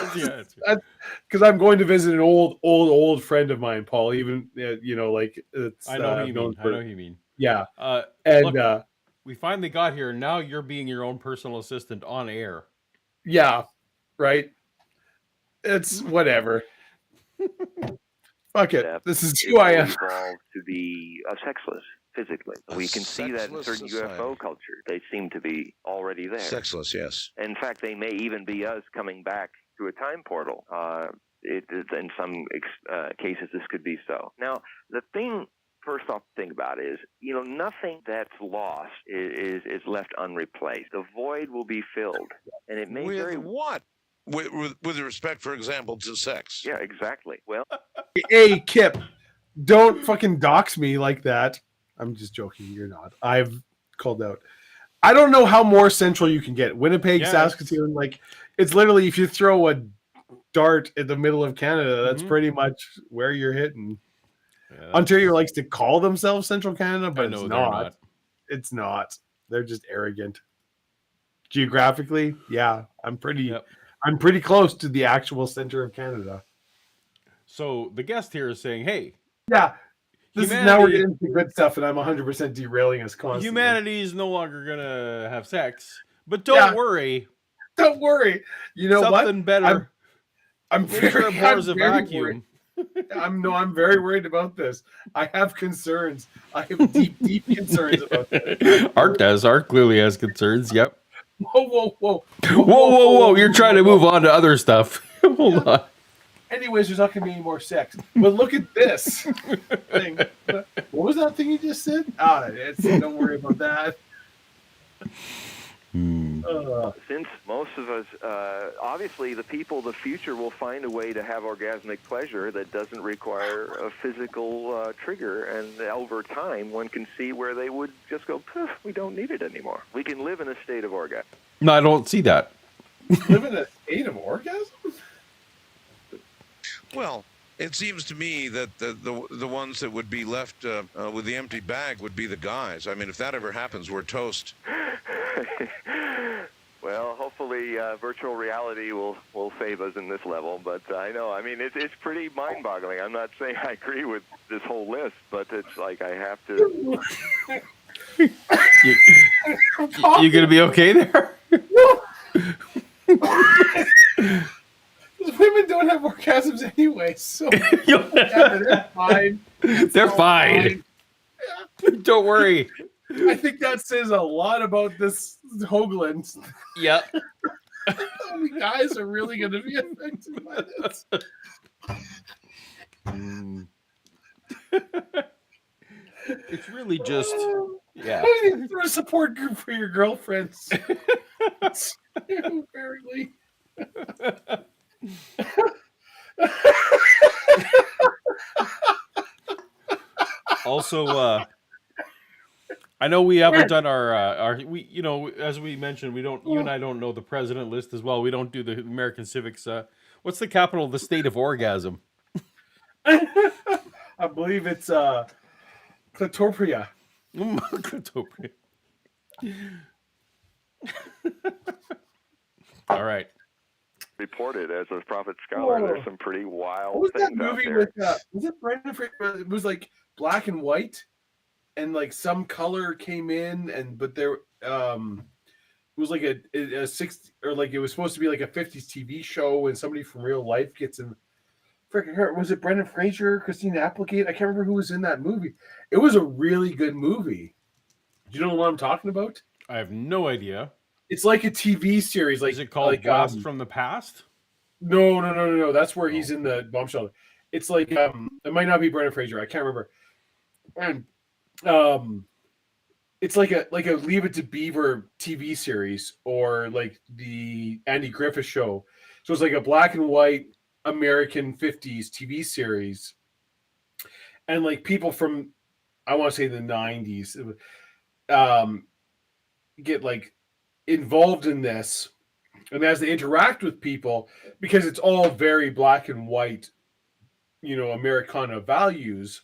Speaker 2: I'm going to visit an old friend of mine, Paul. Even it's
Speaker 1: I know who you mean.
Speaker 2: Yeah.
Speaker 1: Look, we finally got here. Now you're being your own personal assistant on air.
Speaker 2: Yeah. Right. It's whatever. Fuck it. This is who I am.
Speaker 4: Evolved to be sexless physically. We can see that in certain UFO culture. They seem to be already there.
Speaker 3: Sexless, yes.
Speaker 4: In fact, they may even be us coming back to a time portal. In some cases, this could be so. Now, the thing first off to think about is, nothing that's lost is left unreplaced. The void will be filled, and it may
Speaker 3: with what? With respect, for example, to sex.
Speaker 4: Yeah, exactly. Well,
Speaker 2: hey, Kip, don't fucking dox me like that. I'm just joking. You're not. I've called out. I don't know how more central you can get. Winnipeg, Saskatoon, it's literally if you throw a dart in the middle of Canada, that's pretty much where you're hitting. Yeah, Ontario likes to call themselves Central Canada, but it's not. It's not. They're just arrogant. Geographically, yeah, I'm pretty close to the actual center of Canada.
Speaker 1: So the guest here is saying, "Hey,
Speaker 2: yeah, now we're getting into good stuff, and I'm 100% derailing us constantly.
Speaker 1: Humanity is no longer gonna have sex, but don't worry.
Speaker 2: Don't worry. You know
Speaker 1: something better.
Speaker 2: I'm very
Speaker 1: abhors a vacuum.
Speaker 2: I'm very worried about this. I have concerns. I have deep concerns about this.
Speaker 1: Art clearly has concerns. Yep.
Speaker 2: Whoa.
Speaker 1: You're trying to move on to other stuff. Hold on.
Speaker 2: Anyways, there's not going to be any more sex. But look at this thing. What was that thing you just said? Don't worry about that.
Speaker 4: Since most of us, obviously the people of the future will find a way to have orgasmic pleasure that doesn't require a physical trigger, and over time one can see where they would just go, we don't need it anymore. We can live in a state of orgasm.
Speaker 1: No, I don't see that.
Speaker 2: Live in a state of orgasm?
Speaker 3: Well, it seems to me that the ones that would be left with the empty bag would be the guys. I mean, if that ever happens, we're toast.
Speaker 4: Well, hopefully virtual reality will save us in this level. But I know, I mean, it's pretty mind-boggling. I'm not saying I agree with this whole list, but it's like I have to...
Speaker 1: You gonna be okay there?
Speaker 2: Women don't have orgasms anyway, so they're fine.
Speaker 1: They're fine. Don't worry.
Speaker 2: I think that says a lot about this Hoagland.
Speaker 1: Yep.
Speaker 2: The guys are really going to be affected by this.
Speaker 1: It's really just, yeah.
Speaker 2: Through a support group for your girlfriends. Apparently.
Speaker 1: Also, I know we haven't done our we, you know, as we mentioned, we don't, you and I don't know the president list as well. We don't do the American civics. What's the capital of the state of orgasm?
Speaker 2: I believe it's Clitopia.
Speaker 1: Clitopia. All right.
Speaker 4: Reported as a prophet scholar, there's some pretty wild
Speaker 2: what was
Speaker 4: things
Speaker 2: that movie
Speaker 4: out there.
Speaker 2: with was it Brendan Fraser? It was like black and white, and like some color came in, and but there it was like a 60, or like it was supposed to be like a 50s TV show, and somebody from real life gets in. Freaking, was it Brendan Fraser, Christina Applegate? I can't remember who was in that movie. It was a really good movie. Do you know what I'm talking about?
Speaker 1: I have no idea.
Speaker 2: It's like a TV series. Like,
Speaker 1: is it called Blast from the Past?
Speaker 2: No. That's where he's in the bomb shelter. It's like it might not be Brendan Fraser. I can't remember. And it's like a Leave It to Beaver TV series, or like the Andy Griffith Show. So it's like a black and white American 50s TV series, and like people from, I want to say, the 90s get like involved in this, and as they interact with people, because it's all very black and white, you know, Americana values,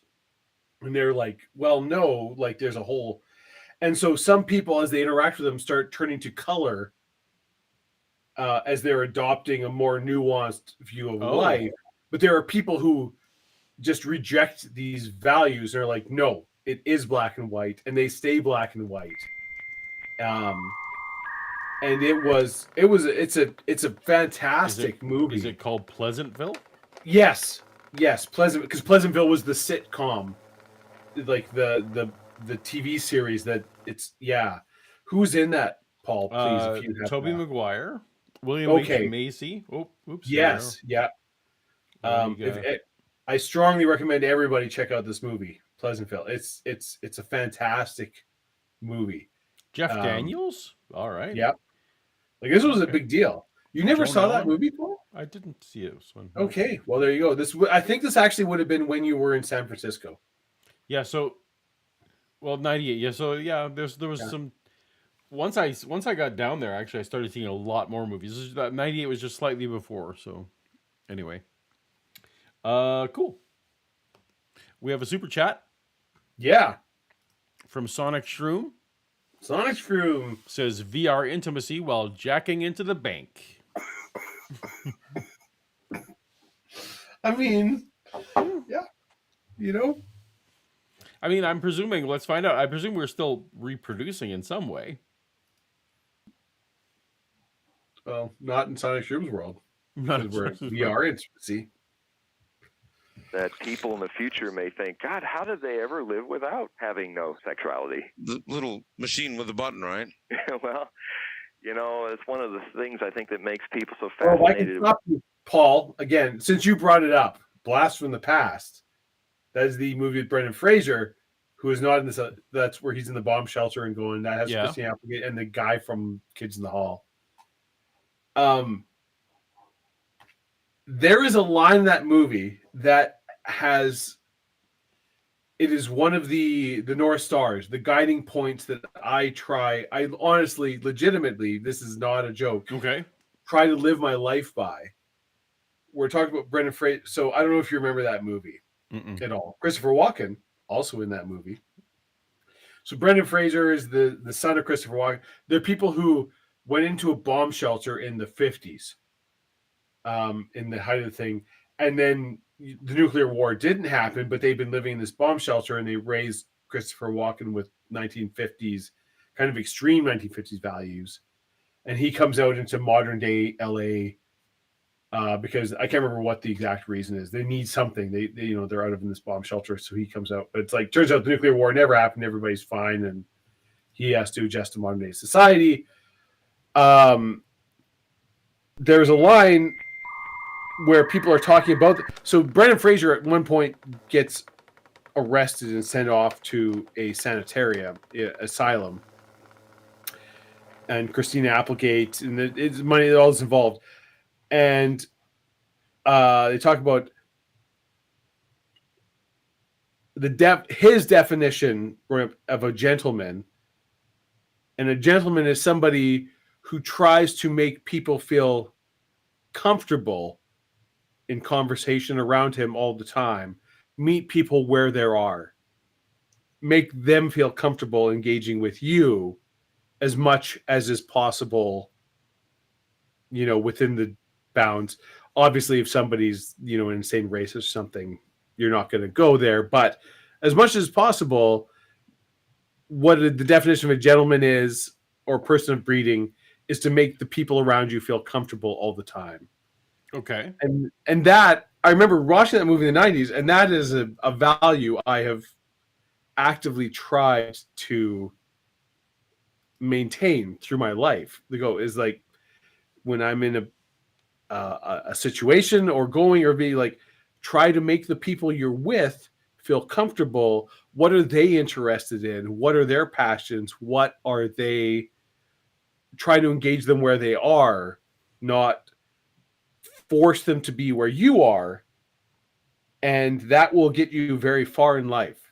Speaker 2: and they're like, well, no, like there's a whole, and so some people, as they interact with them, start turning to color as they're adopting a more nuanced view of life. But there are people who just reject these values. They're like, no, it is black and white, and they stay black and white. And it's a fantastic movie.
Speaker 1: Is it called Pleasantville?
Speaker 2: Yes, Pleasant, because Pleasantville was the sitcom, like the TV series that it's, yeah. Who's in that, Paul? Please, if you have
Speaker 1: Tobey
Speaker 2: that.
Speaker 1: Maguire, William H. Macy. Oh, oops.
Speaker 2: Yes, yeah. I strongly recommend everybody check out this movie, Pleasantville. It's a fantastic movie.
Speaker 1: Jeff Daniels. All right.
Speaker 2: Yeah. Like, this was a big deal. You never saw that movie, Paul?
Speaker 1: I didn't see it. One.
Speaker 2: Okay, well, there you go. I think this actually would have been when you were in San Francisco.
Speaker 1: Yeah. So, well, 98. Yeah. So yeah, there was some. Once I got down there, actually, I started seeing a lot more movies. That 98 was just slightly before. So, anyway, cool. We have a super chat.
Speaker 2: Yeah.
Speaker 1: From Sonic Shroom.
Speaker 2: Sonic Shroom
Speaker 1: says VR intimacy while jacking into the bank.
Speaker 2: I mean, yeah, you know.
Speaker 1: I mean, I'm presuming. Let's find out. I presume we're still reproducing in some way.
Speaker 2: Well, not in Sonic Shroom's world. Because we're VR intimacy.
Speaker 4: That people in the future may think, God, how did they ever live without having no sexuality?
Speaker 3: The little machine with a button, right?
Speaker 4: Well, you know, it's one of the things I think that makes people so fascinated.
Speaker 2: Well, I can stop you, Paul, again, since you brought it up, Blast from the Past. That is the movie with Brendan Fraser, who is not in this. That's where he's in the bomb shelter and going, that has Christina Applegate and the guy from Kids in the Hall. There is a line in that movie that it is one of the North Stars, the guiding points that I honestly, legitimately, this is not a joke.
Speaker 1: Okay.
Speaker 2: Try to live my life by. We're talking about Brendan Fraser. So I don't know if you remember that movie at all. Christopher Walken, also in that movie. So Brendan Fraser is the son of Christopher Walken. They're people who went into a bomb shelter in the 50s, in the height of the thing. And then the nuclear war didn't happen, but they've been living in this bomb shelter, and they raised Christopher Walken with 1950s, kind of extreme 1950s values. And he comes out into modern day LA because I can't remember what the exact reason is. They need something. They they're out of in this bomb shelter, so he comes out. But it's like, turns out the nuclear war never happened. Everybody's fine, and he has to adjust to modern day society. there's a line where people are talking about. So Brendan Fraser at one point gets arrested and sent off to a sanitarium, asylum, and Christina Applegate, and it's money, all this involved, and they talk about his definition of a gentleman, and a gentleman is somebody who tries to make people feel comfortable in conversation around him all the time, meet people where they are, make them feel comfortable engaging with you as much as is possible, within the bounds. Obviously, if somebody's, an insane racist or something, you're not going to go there. But as much as possible, what the definition of a gentleman is, or person of breeding, is to make the people around you feel comfortable all the time.
Speaker 1: Okay.
Speaker 2: And that, I remember watching that movie in the 90s, and that is a value I have actively tried to maintain through my life. The goal is like, when I'm in a situation or going or be like, try to make the people you're with feel comfortable. What are they interested in? What are their passions? What are they? Try to engage them where they are, not force them to be where you are. And that will get you very far in life.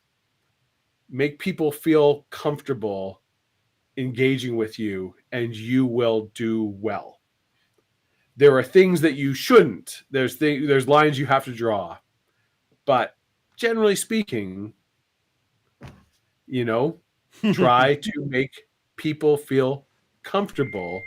Speaker 2: Make people feel comfortable engaging with you, and you will do well. There are things that you shouldn't. There's lines you have to draw. But generally speaking, try to make people feel comfortable,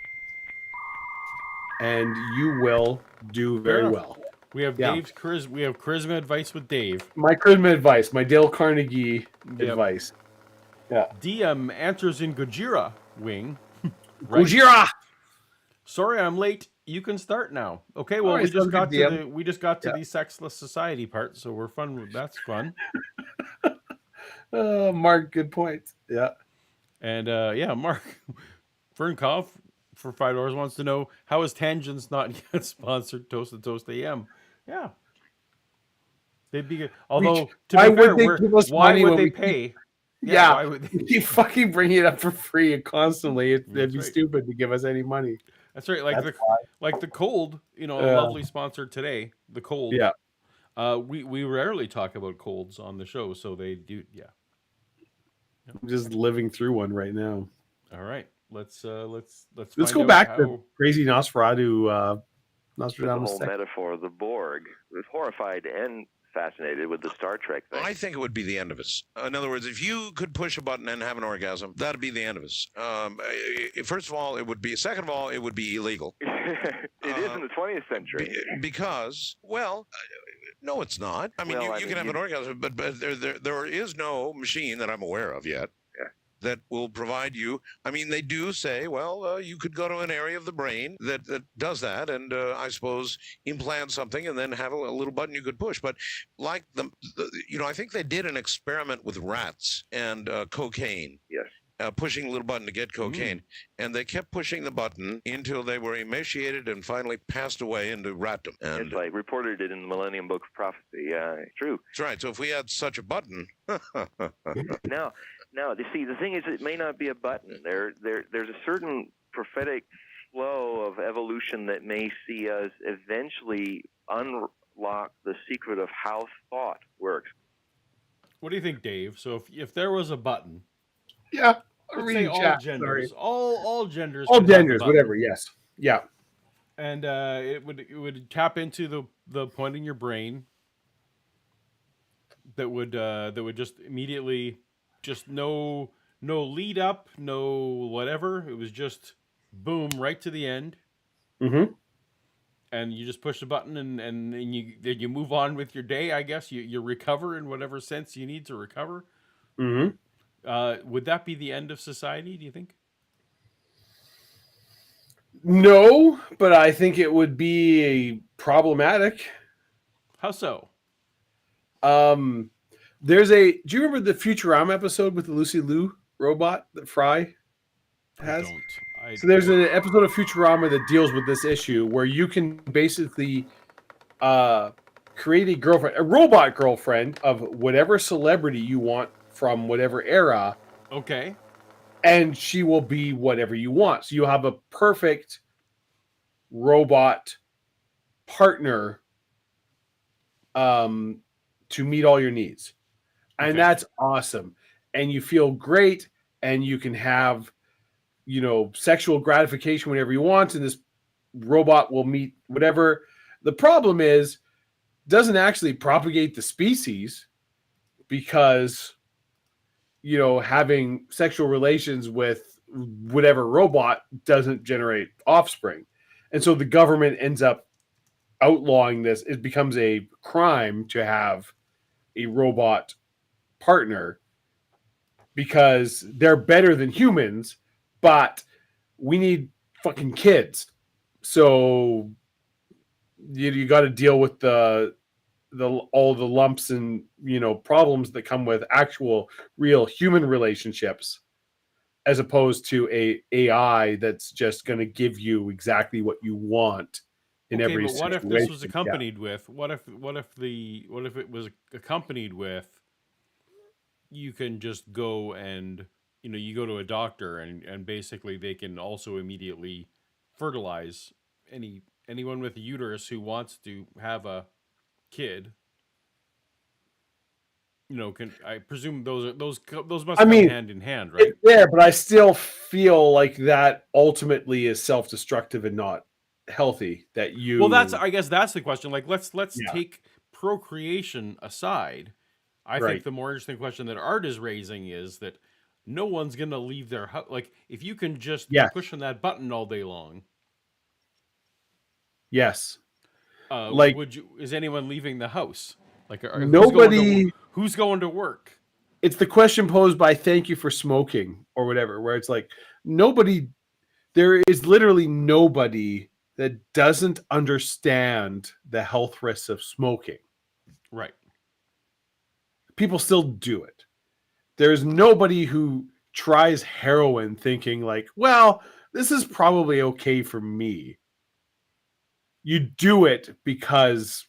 Speaker 2: and you will do very well.
Speaker 1: We have Dave's charisma. We have charisma advice with Dave.
Speaker 2: My charisma advice, my Dale Carnegie advice. Yeah.
Speaker 1: DM answers in Gojira wing.
Speaker 2: Right? Gojira.
Speaker 1: Sorry, I'm late. You can start now. Okay. Well, we just got to the sexless society part, so we're fun. That's fun.
Speaker 2: Mark, good point. Yeah.
Speaker 1: And Mark Fernkoff for $5 wants to know, how is Tangents not yet sponsored Toast to Toast AM? Yeah. They'd be good. Although, why would they pay?
Speaker 2: Why would they keep fucking bringing it up for free constantly? It'd be stupid to give us any money.
Speaker 1: That's right. Like the Cold, a lovely sponsor today. The Cold.
Speaker 2: Yeah.
Speaker 1: We rarely talk about colds on the show, so they do. Yeah.
Speaker 2: I'm just living through one right now.
Speaker 1: All right. Let's
Speaker 2: go back to crazy Nostradamus.
Speaker 4: The whole metaphor of the Borg. I was horrified and fascinated with the Star Trek thing.
Speaker 3: I think it would be the end of us. In other words, if you could push a button and have an orgasm, that'd be the end of us. First of all, it would be. Second of all, it would be illegal.
Speaker 4: It is in the 20th century.
Speaker 3: Because, no, it's not. I mean, you can have an orgasm, but there is no machine that I'm aware of yet that will provide you. I mean, they do say, you could go to an area of the brain that does that, and I suppose implant something, and then have a little button you could push. But like I think they did an experiment with rats and cocaine.
Speaker 4: Yes.
Speaker 3: Pushing a little button to get cocaine, and they kept pushing the button until they were emaciated and finally passed away into ratdom. And
Speaker 4: it's like reported it in the Millennium Book of Prophecy. Yeah, it's true.
Speaker 3: That's right. So if we had such a button,
Speaker 4: now, see, the thing is, it may not be a button. There's a certain prophetic flow of evolution that may see us eventually unlock the secret of how thought works.
Speaker 1: What do you think, Dave? So if there was a button.
Speaker 2: Yeah.
Speaker 1: Let's say all genders. All genders.
Speaker 2: All genders, whatever, yes. Yeah.
Speaker 1: And it would tap into the point in your brain that would just immediately, just no lead up, no whatever. It was just boom, right to the end.
Speaker 2: Mm-hmm.
Speaker 1: And you just push the button and you move on with your day, I guess. You recover in whatever sense you need to recover.
Speaker 2: Mm-hmm.
Speaker 1: Would that be the end of society, do you think?
Speaker 2: No, but I think it would be problematic.
Speaker 1: How so?
Speaker 2: Do you remember the Futurama episode with the Lucy Liu robot that Fry has? So there's an episode of Futurama that deals with this issue where you can basically create a robot girlfriend of whatever celebrity you want from whatever era.
Speaker 1: Okay.
Speaker 2: And she will be whatever you want. So you'll have a perfect robot partner to meet all your needs. And that's awesome. And you feel great, and you can have, sexual gratification whenever you want, and this robot will meet whatever. The problem is, doesn't actually propagate the species because, having sexual relations with whatever robot doesn't generate offspring. And so the government ends up outlawing this. It becomes a crime to have a robot partner because they're better than humans, but we need fucking kids. So you got to deal with all the lumps and problems that come with actual real human relationships, as opposed to a AI that's just going to give you exactly what you want in every
Speaker 1: but what
Speaker 2: situation.
Speaker 1: if this was accompanied with? What if it was accompanied with? You can just go and you go to a doctor and basically they can also immediately fertilize anyone with a uterus who wants to have a kid. Can I presume those must come hand in hand, right?
Speaker 2: Yeah, but I still feel like that ultimately is self-destructive and not healthy.
Speaker 1: I guess that's the question. Like, let's take procreation aside. I think the more interesting question that Art is raising is that no one's gonna leave their house. Like, if you can just push on that button all day long.
Speaker 2: Yes.
Speaker 1: Is anyone leaving the house? Like,
Speaker 2: nobody.
Speaker 1: Who's going to work?
Speaker 2: It's the question posed by "Thank you for smoking" or whatever, where it's like nobody. There is literally nobody that doesn't understand the health risks of smoking.
Speaker 1: Right.
Speaker 2: People still do it. There's nobody who tries heroin thinking like, well, this is probably okay for me. You do it because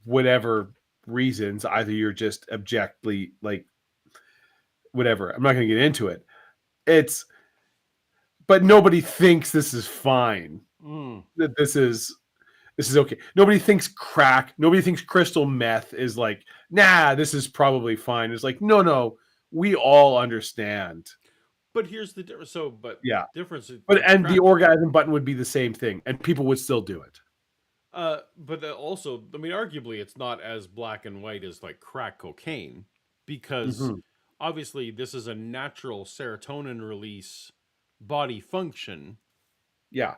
Speaker 2: whatever reasons, either you're just objectively like whatever. I'm not going to get into it. But nobody thinks this is fine. That this is okay. Nobody thinks crack. Nobody thinks crystal meth is like, nah, this is probably fine. It's like, no, we all understand.
Speaker 1: But here's the difference. Difference.
Speaker 2: And the orgasm button would be the same thing, and people would still do it.
Speaker 1: But also, I mean, arguably, it's not as black and white as like crack cocaine, because obviously this is a natural serotonin release body function.
Speaker 2: Yeah.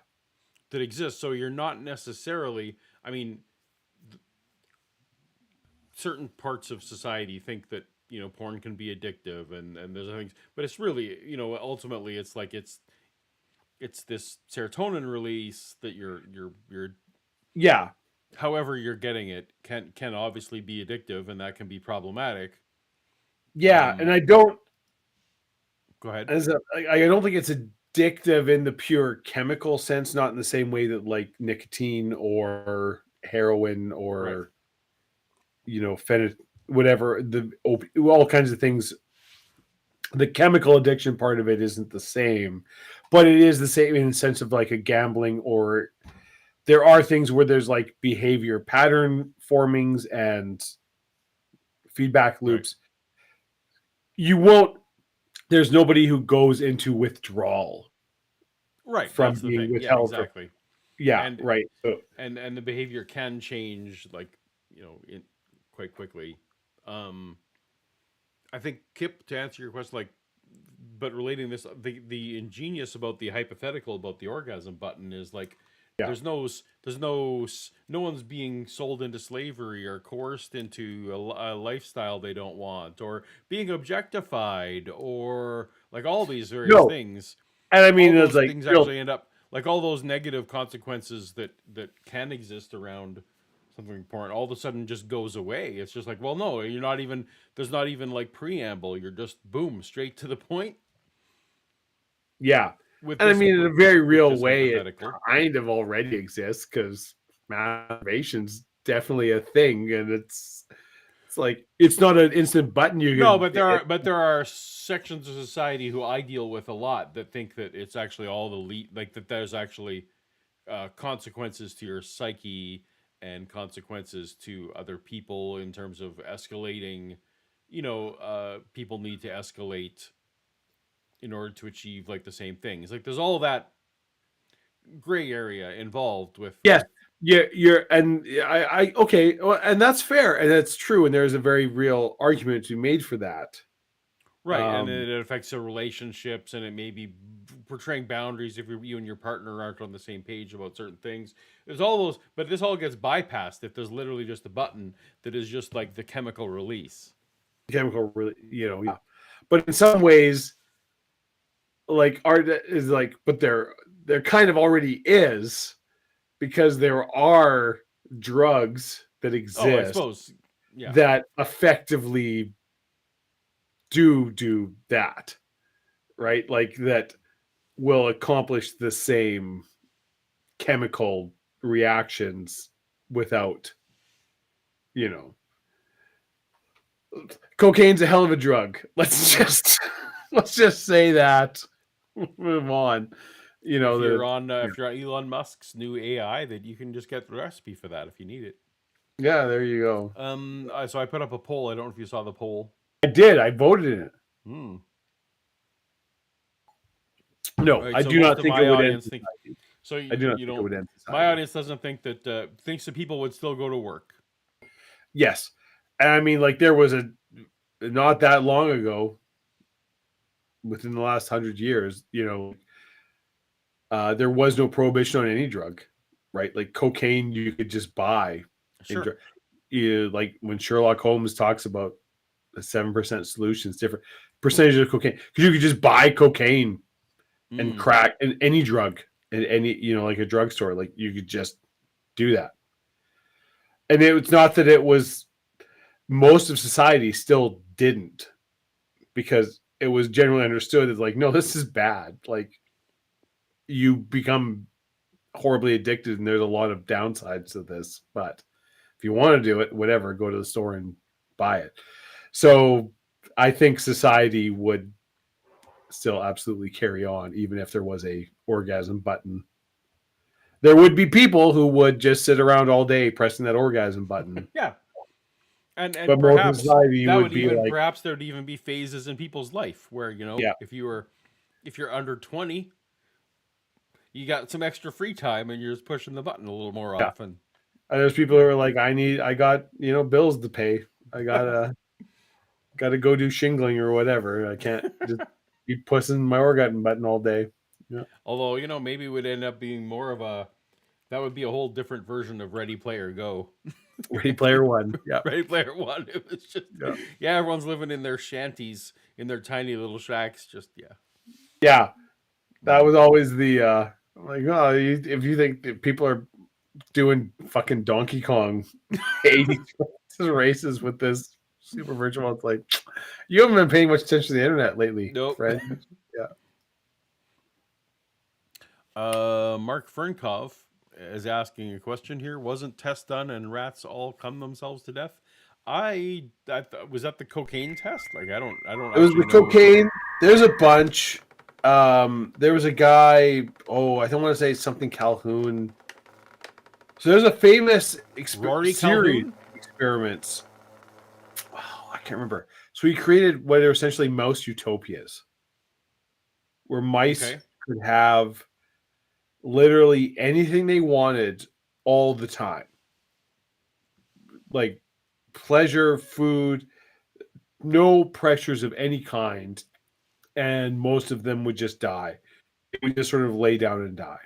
Speaker 1: That exists. So you're not necessarily, I mean, certain parts of society think that, porn can be addictive and there's things, but it's really, ultimately it's like, it's this serotonin release that you're
Speaker 2: yeah.
Speaker 1: However you're getting it can obviously be addictive, and that can be problematic.
Speaker 2: Yeah. And I don't,
Speaker 1: go ahead.
Speaker 2: I don't think it's addictive in the pure chemical sense, not in the same way that like nicotine or heroin or whatever, all kinds of things. The chemical addiction part of it isn't the same, but it is the same in the sense of like a gambling, or there are things where there's like behavior pattern formings and feedback loops. There's nobody who goes into withdrawal.
Speaker 1: Right.
Speaker 2: From being withheld.
Speaker 1: Yeah, exactly.
Speaker 2: Right. So,
Speaker 1: and the behavior can change, like, quite quickly. I think, Kip, to answer your question, like, but relating this, the ingenious about the hypothetical about the orgasm button is like, there's no one's being sold into slavery or coerced into a lifestyle they don't want, or being objectified, or like all these various things.
Speaker 2: And I mean, it's like
Speaker 1: things actually end up like all those negative consequences that can exist around something porn all of a sudden just goes away. It's just like, well, no, there's not even like preamble. You're just boom, straight to the point.
Speaker 2: Yeah.
Speaker 1: with
Speaker 2: And I
Speaker 1: this,
Speaker 2: mean, in a very real way, it
Speaker 1: hypothetical.
Speaker 2: kind of already exists because masturbation's definitely a thing, and it's like it's not an instant button you
Speaker 1: No,
Speaker 2: can.
Speaker 1: but there are sections of society who I deal with a lot that think that it's actually all the like that there's actually consequences to your psyche and consequences to other people in terms of escalating. People need to escalate in order to achieve like the same things. Like there's all that gray area involved with.
Speaker 2: Yes, you're and I okay, well, and that's fair and that's true, and there's a very real argument to be made for that.
Speaker 1: Right, and it affects the relationships, and it may be portraying boundaries if you and your partner aren't on the same page about certain things. There's all those, but this all gets bypassed if there's literally just a button that is just like the chemical release.
Speaker 2: Chemical, yeah. But in some ways, like art is like, but there kind of already is because there are drugs that exist.
Speaker 1: Oh, I suppose, yeah,
Speaker 2: that effectively do that, right? Like that will accomplish the same chemical reactions without, cocaine's a hell of a drug. Let's just say that. Move on.
Speaker 1: If you're on Elon Musk's new AI, that you can just get the recipe for that if you need it.
Speaker 2: Yeah, there you go.
Speaker 1: So I put up a poll. I don't know if you saw the poll.
Speaker 2: I did. I voted in it. No,
Speaker 1: right,
Speaker 2: I
Speaker 1: so
Speaker 2: do not think it would end.
Speaker 1: So
Speaker 2: I do not think it would end.
Speaker 1: My audience doesn't think that thinks that people would still go to work.
Speaker 2: Yes, and I mean, like there was not that long ago, within the last 100 years, there was no prohibition on any drug, right? Like cocaine, you could just buy.
Speaker 1: Sure.
Speaker 2: Like when Sherlock Holmes talks about the 7% solutions, different percentages of cocaine, because you could just buy cocaine and crack and any drug in any, like a drugstore, like you could just do that. And it's not that it was, most of society still didn't, because it was generally understood as like, no, this is bad. Like you become horribly addicted and there's a lot of downsides to this, but if you want to do it, whatever, go to the store and buy it. So I think society would still absolutely carry on, even if there was a orgasm button. There would be people who would just sit around all day pressing that orgasm button.
Speaker 1: Yeah. And
Speaker 2: but
Speaker 1: perhaps
Speaker 2: society
Speaker 1: that
Speaker 2: would be
Speaker 1: even
Speaker 2: like,
Speaker 1: perhaps there'd even be phases in people's life where, if you're under 20, you got some extra free time and you're just pushing the button a little more often.
Speaker 2: And there's people who are like, I got, bills to pay. I gotta go do shingling or whatever. I can't just be pushing my orgasm button all day. Yeah.
Speaker 1: Although, maybe it would end up being more of that would be a whole different version of Ready Player Go.
Speaker 2: Ready Player One. Yeah.
Speaker 1: Ready Player One. It was just, everyone's living in their shanties, in their tiny little shacks. Just,
Speaker 2: Yeah. That was always the, like, oh, if you think that people are doing fucking Donkey Kong 80 races with this super virtual, it's like, you haven't been paying much attention to the internet lately.
Speaker 1: Nope.
Speaker 2: Right? Yeah.
Speaker 1: Mark Fernkov is asking a question here. Wasn't tests done and rats all come themselves to death? Was that the cocaine test? Like I don't.
Speaker 2: It was the cocaine. There's a bunch. There was a guy. Oh, I don't want to say something Calhoun. So there's a famous series experiments. Oh, I can't remember. So he created what are essentially mouse utopias, where mice could have literally anything they wanted all the time, like pleasure, food, no pressures of any kind, and most of them would just die. It would just sort of lay down and die.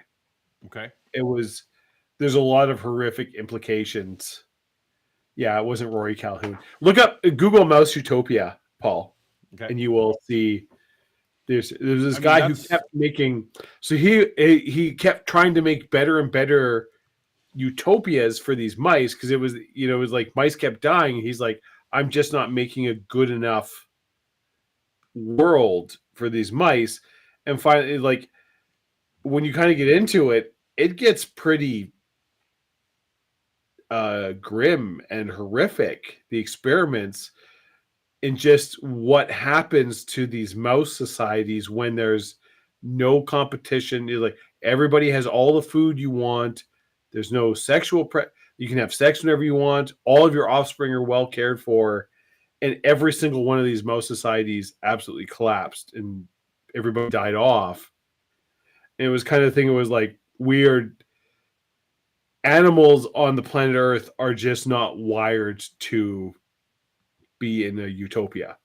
Speaker 1: Okay.
Speaker 2: There's a lot of horrific implications. Yeah, it wasn't Rory Calhoun. Look up Google Mouse Utopia, Paul, and you will see. There's this guy who kept making. So he kept trying to make better and better utopias for these mice because it was like mice kept dying. And he's like, I'm just not making a good enough world for these mice. And finally, like when you kind of get into it, it gets pretty grim and horrific. The experiments and just what happens to these mouse societies when there's no competition. You're like, everybody has all the food you want. There's no sexual you can have sex whenever you want. All of your offspring are well cared for. And every single one of these mouse societies absolutely collapsed and everybody died off. And it was kind of the thing, it was like, weird animals on the planet Earth are just not wired to be in a utopia.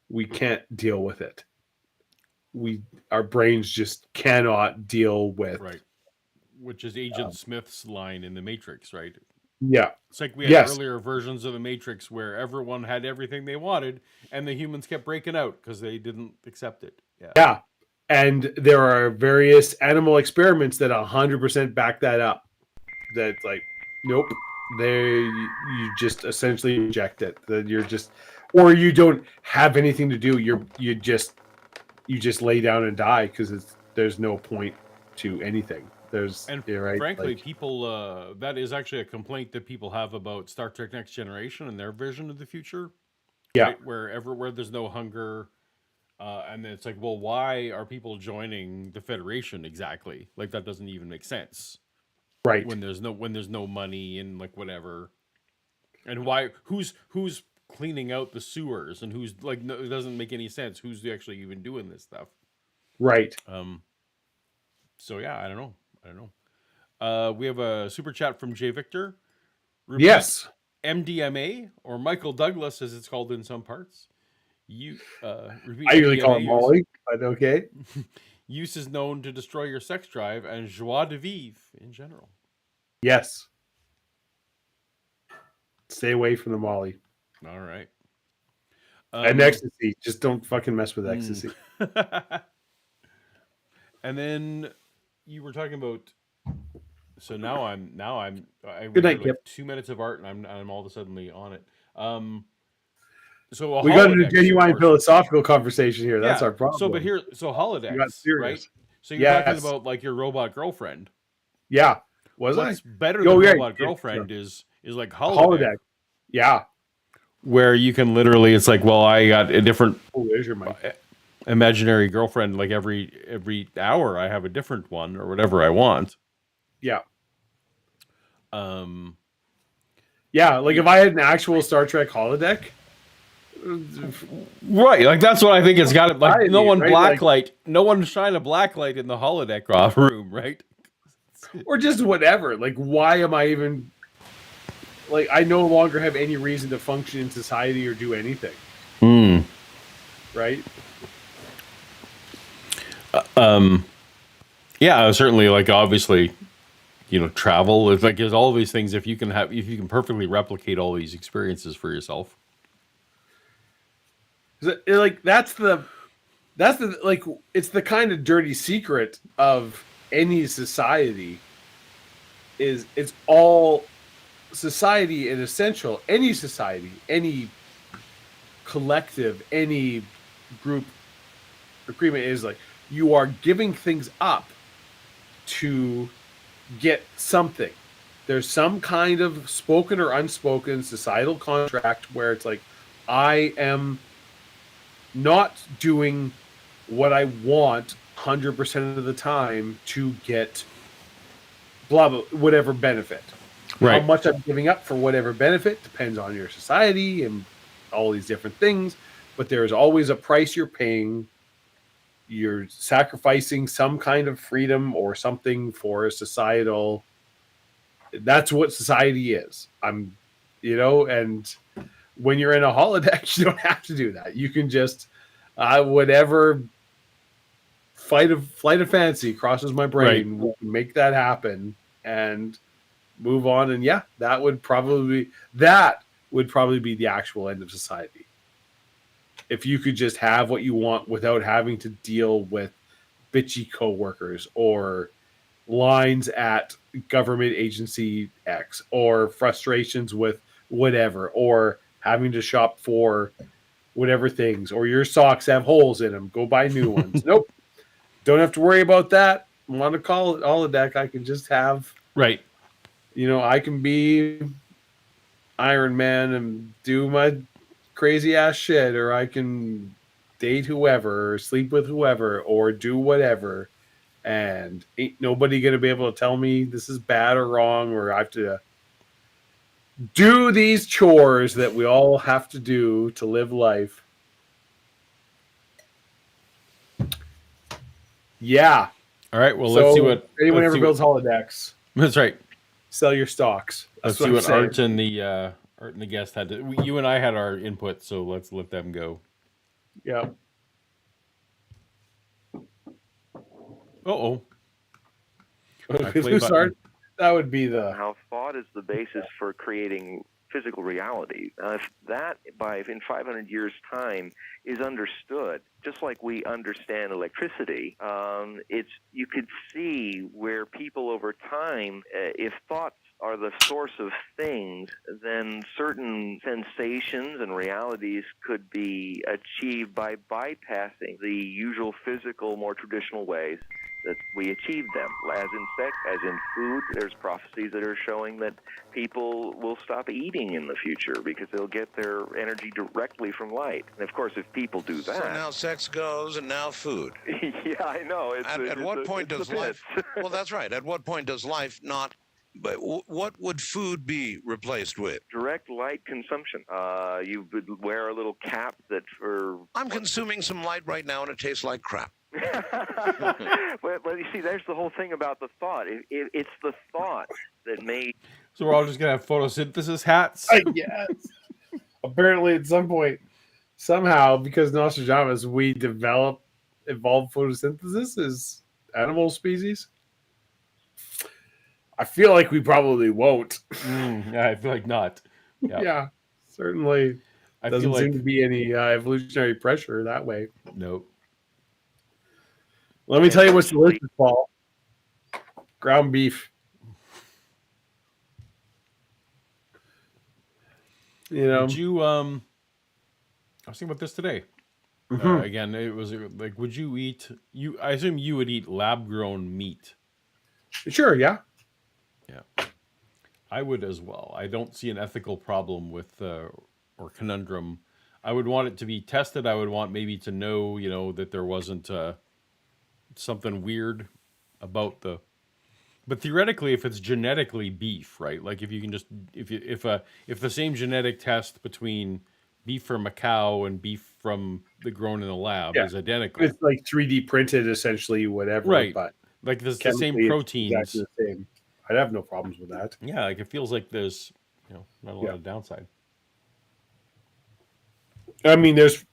Speaker 2: We can't deal with it. Our brains just cannot deal with.
Speaker 1: Right. Which is Agent Smith's line in The Matrix, right?
Speaker 2: Yeah.
Speaker 1: It's like we had earlier versions of The Matrix where everyone had everything they wanted and the humans kept breaking out because they didn't accept it. Yeah.
Speaker 2: Yeah. And there are various animal experiments that 100% back that up. That's like, nope. You just essentially reject it. That you're just, or you don't have anything to do. You just lay down and die because there's no point to anything.
Speaker 1: Frankly, people that is actually a complaint that people have about Star Trek Next Generation and their vision of the future.
Speaker 2: Yeah,
Speaker 1: right? Where there's no hunger, and it's like, well, why are people joining the Federation exactly? Like that doesn't even make sense,
Speaker 2: right?
Speaker 1: When there's no money and like whatever, and who's cleaning out the sewers and who's like it doesn't make any sense. Who's actually even doing this stuff?
Speaker 2: Right.
Speaker 1: So yeah, I don't know. We have a super chat from J. Victor.
Speaker 2: Repeat yes.
Speaker 1: MDMA, or Michael Douglas, as it's called in some parts.
Speaker 2: I usually call it Molly, but okay.
Speaker 1: Use is known to destroy your sex drive and joie de vivre in general.
Speaker 2: Yes. Stay away from the Molly.
Speaker 1: All right.
Speaker 2: And ecstasy. Just don't fucking mess with ecstasy.
Speaker 1: And then you were talking about. So now I
Speaker 2: good night,
Speaker 1: like 2 minutes of art, and I'm all of a sudden on it. So
Speaker 2: we got into a genuine philosophical conversation here. That's our problem.
Speaker 1: So holodecks, right? So you're talking about like your robot girlfriend.
Speaker 2: Yeah.
Speaker 1: What's better than robot girlfriend is like holodeck.
Speaker 2: Yeah.
Speaker 1: Where you can literally, it's like, well, I got a different imaginary girlfriend. Like every hour, I have a different one or whatever I want.
Speaker 2: Yeah. Yeah, like if I had an actual Star Trek holodeck.
Speaker 1: Right, like that's what I think it's got. Like no one no one shine a blacklight in the holodeck room, right?
Speaker 2: Or just whatever. Like, why am I even? Like, I no longer have any reason to function in society or do anything. Right.
Speaker 1: Yeah, certainly. Like, obviously, travel. It's like there's all these things. If you can perfectly replicate all these experiences for yourself.
Speaker 2: Like that's the like it's the kind of dirty secret of any society. Is it's all society and essential. Any society, any collective, any group agreement is like you are giving things up to get something. There's some kind of spoken or unspoken societal contract where it's like, I am not doing what I want 100% of the time to get blah, blah, whatever benefit.
Speaker 1: Right.
Speaker 2: How much I'm giving up for whatever benefit depends on your society and all these different things. But there is always a price you're paying. You're sacrificing some kind of freedom or something for a societal. That's what society is. And when you're in a holodeck, you don't have to do that. You can just whatever flight of fancy crosses my brain, we can make that happen and move on. And yeah, that would probably be the actual end of society. If you could just have what you want without having to deal with bitchy coworkers or lines at government agency X or frustrations with whatever, or having to shop for whatever things, or your socks have holes in them, go buy new ones. Nope. Don't have to worry about that. want to call it holodeck, I can just have,
Speaker 1: right.
Speaker 2: I can be Iron Man and do my crazy ass shit, or I can date whoever, or sleep with whoever, or do whatever, and ain't nobody gonna be able to tell me this is bad or wrong, or I have to do these chores that we all have to do to live life. Yeah.
Speaker 1: All right. Well, let's see what
Speaker 2: anyone ever builds holodecks.
Speaker 1: That's right.
Speaker 2: Sell your stocks.
Speaker 1: Let's see what Art and the guest had to. You and I had our input, so let's let them go.
Speaker 2: Yeah.
Speaker 1: Uh-oh.
Speaker 2: That would be
Speaker 4: how thought is the basis for creating physical reality. If that, in 500 years' time, is understood, just like we understand electricity, you could see where people over time, if thoughts are the source of things, then certain sensations and realities could be achieved by bypassing the usual physical, more traditional ways that we achieve them. As in sex, as in food, there's prophecies that are showing that people will stop eating in the future because they'll get their energy directly from light. And of course, if people do that...
Speaker 3: So now sex goes, and now food.
Speaker 4: Yeah, I know.
Speaker 3: At what point does life... Well, that's right. At what point does life not... But what would food be replaced with?
Speaker 4: Direct light consumption. You would wear a little cap that for...
Speaker 3: I'm consuming some light right now, and it tastes like crap.
Speaker 4: Well, you see, there's the whole thing about the thought. It's the thought that made...
Speaker 1: So we're all just going to have photosynthesis hats?
Speaker 2: Yes. Apparently, at some point, somehow, because Nostradamus, we evolved photosynthesis as animal species. I feel like we probably won't.
Speaker 1: I feel like not. Yep.
Speaker 2: Yeah, certainly doesn't seem to be any evolutionary pressure that way.
Speaker 1: Nope.
Speaker 2: Let me tell you what's delicious, Paul. Ground beef.
Speaker 1: Would you, I was thinking about this today.
Speaker 2: Mm-hmm.
Speaker 1: Again, it was like, would you eat, I assume you would eat lab-grown meat.
Speaker 2: Sure, yeah.
Speaker 1: Yeah. I would as well. I don't see an ethical problem with, or conundrum. I would want it to be tested. I would want maybe to know, that there wasn't something weird about but theoretically, if it's genetically beef, right? Like if you can just, if the same genetic test between beef from a cow and beef from the grown in the lab is identical.
Speaker 2: It's like 3D printed, essentially, whatever.
Speaker 1: Right.
Speaker 2: But
Speaker 1: like the same proteins.
Speaker 2: Exactly the same. I'd have no problems with that.
Speaker 1: Yeah, like it feels like there's, not a lot of downside.
Speaker 2: I mean, there's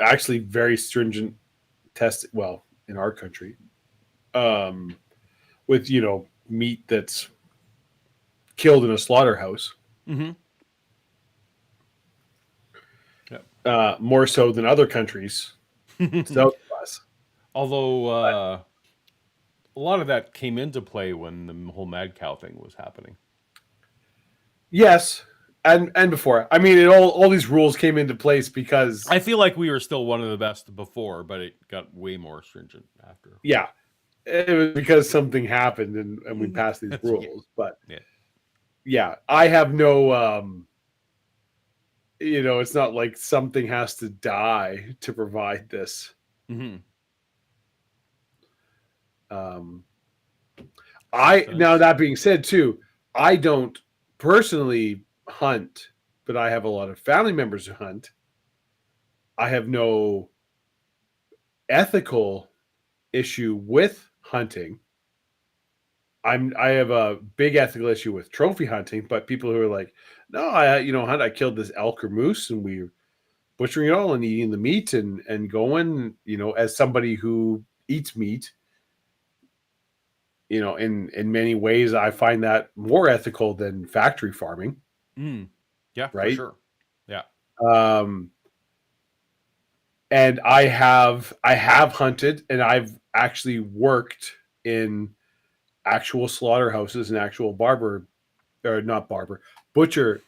Speaker 2: actually very stringent tests. Well, in our country, with meat that's killed in a slaughterhouse.
Speaker 1: Mm-hmm.
Speaker 2: More so than other countries. So,
Speaker 1: although a lot of that came into play when the whole mad cow thing was happening.
Speaker 2: Yes, and before. I mean, all these rules came into place because
Speaker 1: I feel like we were still one of the best before, but it got way more stringent after.
Speaker 2: Yeah, it was because something happened and we passed these rules. But yeah, I have no. It's not like something has to die to provide this.
Speaker 1: Mm-hmm.
Speaker 2: Now that being said, too, I don't personally hunt, but I have a lot of family members who hunt. I have no ethical issue with hunting. I have a big ethical issue with trophy hunting, but people who are like, no, I killed this elk or moose and we're butchering it all and eating the meat and going, as somebody who eats meat, in many ways, I find that more ethical than factory farming.
Speaker 1: Yeah,
Speaker 2: right.
Speaker 1: For sure. Yeah.
Speaker 2: And I have hunted and I've actually worked in actual slaughterhouses and actual butcher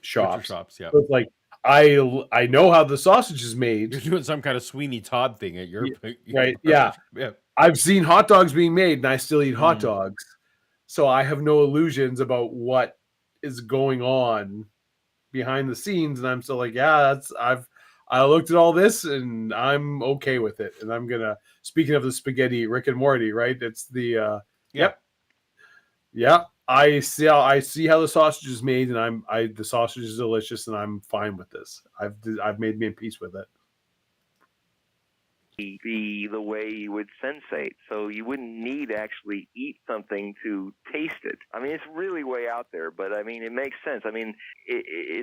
Speaker 2: shops.
Speaker 1: Yeah.
Speaker 2: So it's like I know how the sausage is made.
Speaker 1: You're doing some kind of Sweeney Todd thing at your
Speaker 2: right? Yeah. I've seen hot dogs being made, and I still eat hot dogs. So I have no illusions about what is going on behind the scenes, and I'm still like, yeah, I looked at all this, and I'm okay with it. And I'm gonna. Speaking of the spaghetti, Rick and Morty, right? It's the yep. I see how the sausage is made, and the sausage is delicious, and I'm fine with this. I've made me in peace with it.
Speaker 4: Be the way you would sensate, so you wouldn't need to actually eat something to taste it. I mean, it's really way out there, but I mean, it makes sense. I mean,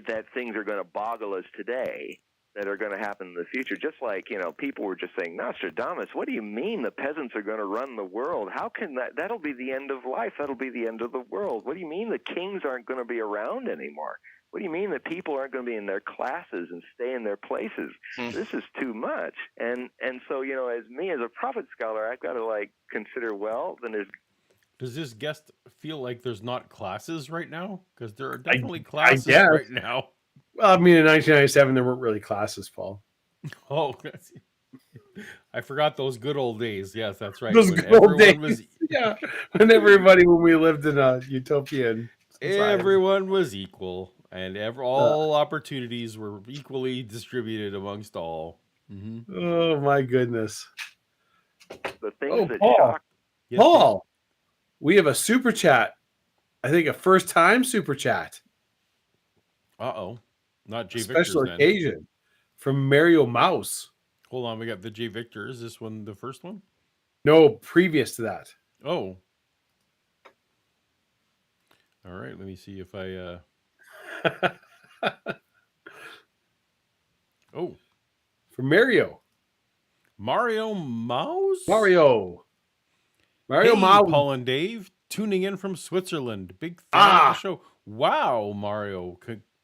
Speaker 4: that things are going to boggle us today that are going to happen in the future. Just like, people were just saying, Nostradamus, what do you mean the peasants are going to run the world? How can that'll be the end of life. That'll be the end of the world. What do you mean the kings aren't going to be around anymore? What do you mean that people aren't going to be in their classes and stay in their places? This is too much. And so, as a prophet scholar, I've got to consider, well, then there's...
Speaker 1: Does this guest feel like there's not classes right now? Because there are definitely classes right now.
Speaker 2: Well, I mean, in 1997, there weren't really classes, Paul.
Speaker 1: Oh, I forgot those good old days. Yes, that's right.
Speaker 2: Those good old days. Yeah, when we lived in a utopian society.
Speaker 1: Everyone was equal, and all opportunities were equally distributed amongst all. Mm-hmm.
Speaker 2: Oh, my goodness.
Speaker 4: The things that
Speaker 2: Paul.
Speaker 4: shock...
Speaker 2: Yes, Paul, we have a super chat. I think a first-time super chat.
Speaker 1: Uh-oh. Not J.
Speaker 2: Special
Speaker 1: Victor's
Speaker 2: occasion
Speaker 1: then.
Speaker 2: From Mario Mouse.
Speaker 1: Hold on, we got the J. Victor. Is this one the first one?
Speaker 2: No, previous to that.
Speaker 1: Oh. All right, let me see if I... Oh.
Speaker 2: From Mario.
Speaker 1: Mario Mouse?
Speaker 2: Mario
Speaker 1: hey,
Speaker 2: Mouse.
Speaker 1: Paul and Dave, tuning in from Switzerland. Big fan of the show. Wow, Mario.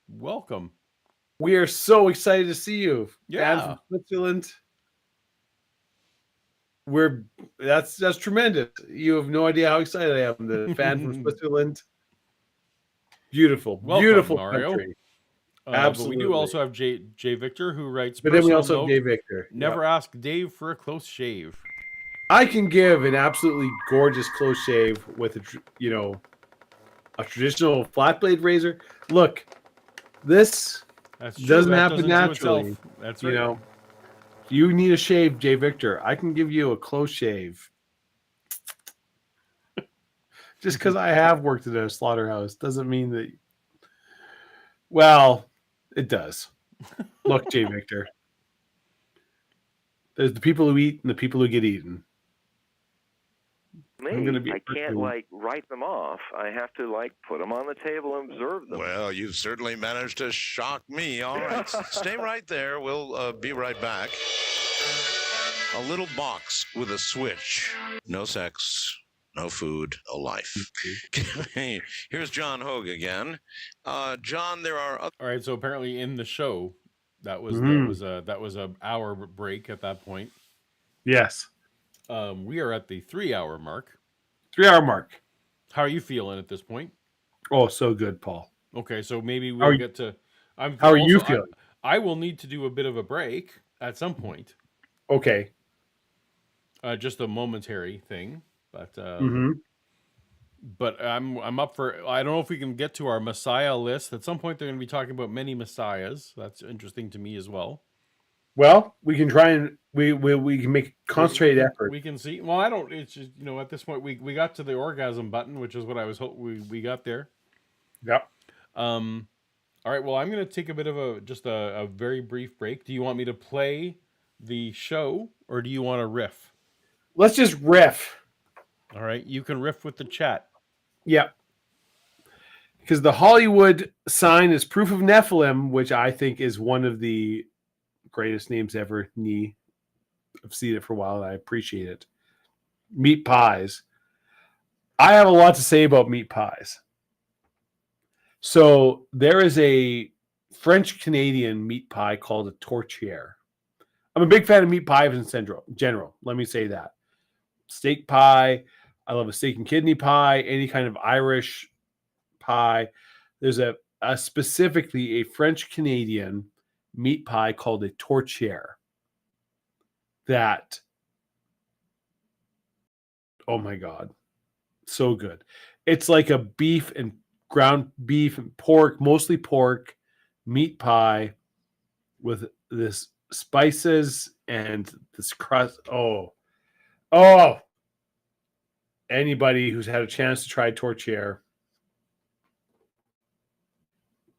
Speaker 1: Welcome.
Speaker 2: We are so excited to see you.
Speaker 1: Yeah.
Speaker 2: Fan from Switzerland. That's tremendous. You have no idea how excited I am. The fan from Switzerland. Beautiful.
Speaker 1: Welcome,
Speaker 2: beautiful
Speaker 1: Mario.
Speaker 2: Country.
Speaker 1: Absolutely. But we do also have J. Victor, who writes,
Speaker 2: but then we also have J. Victor.
Speaker 1: Never ask Dave for a close shave.
Speaker 2: I can give an absolutely gorgeous close shave with a traditional flat blade razor. Look, this doesn't happen naturally.
Speaker 1: That's right.
Speaker 2: If you need a shave, J. Victor, I can give you a close shave. Just because I have worked at a slaughterhouse doesn't mean that. Well, it does. Look, J. Victor. There's the people who eat and the people who get eaten.
Speaker 4: I can't write them off. I have to put them on the table and observe them.
Speaker 3: Well, you've certainly managed to shock me. All right, stay right there. We'll be right back. A little box with a switch. No sex, no food, no life. Here's John Hogue again. John, there are other...
Speaker 1: All right, so apparently in the show, that was a hour break at that point.
Speaker 2: Yes.
Speaker 1: We are at the 3-hour mark.
Speaker 2: 3-hour mark.
Speaker 1: How are you feeling at this point?
Speaker 2: Oh, so good, Paul.
Speaker 1: Okay, so maybe we'll get to...
Speaker 2: How are you feeling?
Speaker 1: I will need to do a bit of a break at some point.
Speaker 2: Okay.
Speaker 1: Just a momentary thing, but but I'm up for... I don't know if we can get to our Messiah list. At some point, they're going to be talking about many Messiahs. That's interesting to me as well.
Speaker 2: Well, we can try and we can make concentrated effort.
Speaker 1: We can see. Well, I don't. It's just at this point we got to the orgasm button, which is what I was hoping we got there.
Speaker 2: Yep.
Speaker 1: All right. Well, I'm going to take a bit of a very brief break. Do you want me to play the show or do you want to riff?
Speaker 2: Let's just riff.
Speaker 1: All right. You can riff with the chat.
Speaker 2: Yep. Because the Hollywood sign is proof of Nephilim, which I think is one of the greatest names ever. I've seen it for a while and I appreciate it. Meat pies. I have a lot to say about meat pies. So there is a French Canadian meat pie called a tourtière. I'm a big fan of meat pies in general. Let me say that. Steak pie. I love a steak and kidney pie. Any kind of Irish pie. There's a specifically a French Canadian meat pie called a tortiere. That, oh my God, so good. It's like a beef and ground beef and pork, mostly pork, meat pie with this spices and this crust. Oh, anybody who's had a chance to try tortiere,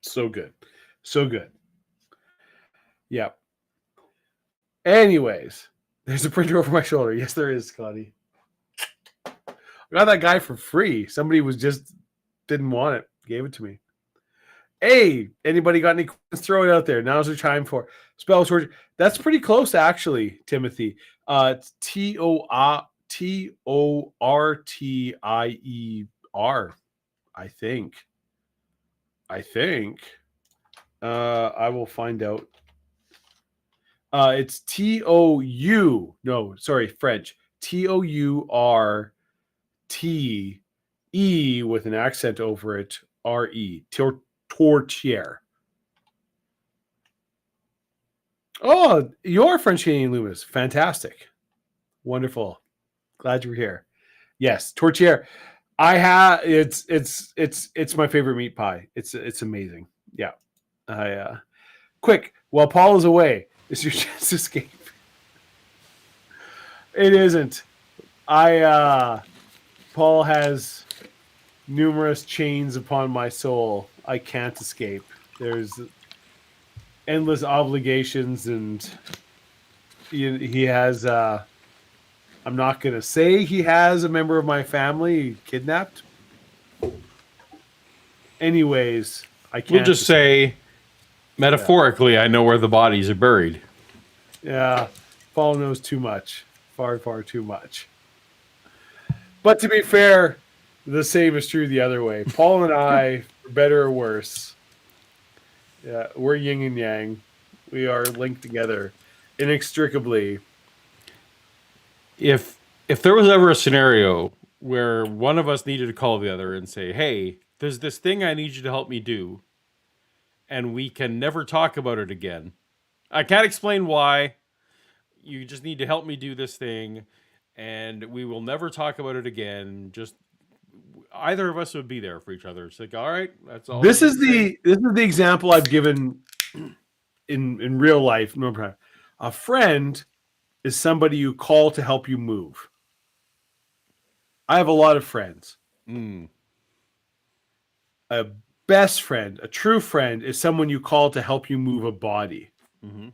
Speaker 2: so good. So good. Yep. Anyways, there's a printer over my shoulder. Yes, there is, Scotty. I got that guy for free. Somebody didn't want it. Gave it to me. Hey, anybody got any questions? Throw it out there. Now's the time for spell torture. That's pretty close, actually, Timothy. It's Tortier, I think. I will find out. It's Tou. No, sorry, French. Tourte with an accent over it. Re. Tortiere. Oh, you're French Canadian Loomis. Fantastic. Wonderful. Glad you're here. Yes, tortiere. I have it's my favorite meat pie. It's amazing. Yeah. Quick, while Paul is away, is your chance to escape? It isn't. Paul has numerous chains upon my soul. I can't escape. There's endless obligations, and he has I'm not going to say he has a member of my family kidnapped. Anyways, I can't.
Speaker 1: We'll just say, metaphorically, I know where the bodies are buried.
Speaker 2: Yeah, Paul knows too much. Far, far too much. But to be fair, the same is true the other way. Paul and I, for better or worse, yeah, we're yin and yang. We are linked together inextricably.
Speaker 1: If there was ever a scenario where one of us needed to call the other and say, hey, there's this thing I need you to help me do, and we can never talk about it again. I can't explain why. You just need to help me do this thing, and we will never talk about it again. Just either of us would be there for each other. It's like, all right, that's all.
Speaker 2: This is the example I've given in real life. No, a friend is somebody you call to help you move. I have a lot of friends. A best friend, a true friend, is someone you call to help you move a body.
Speaker 1: Mm-hmm.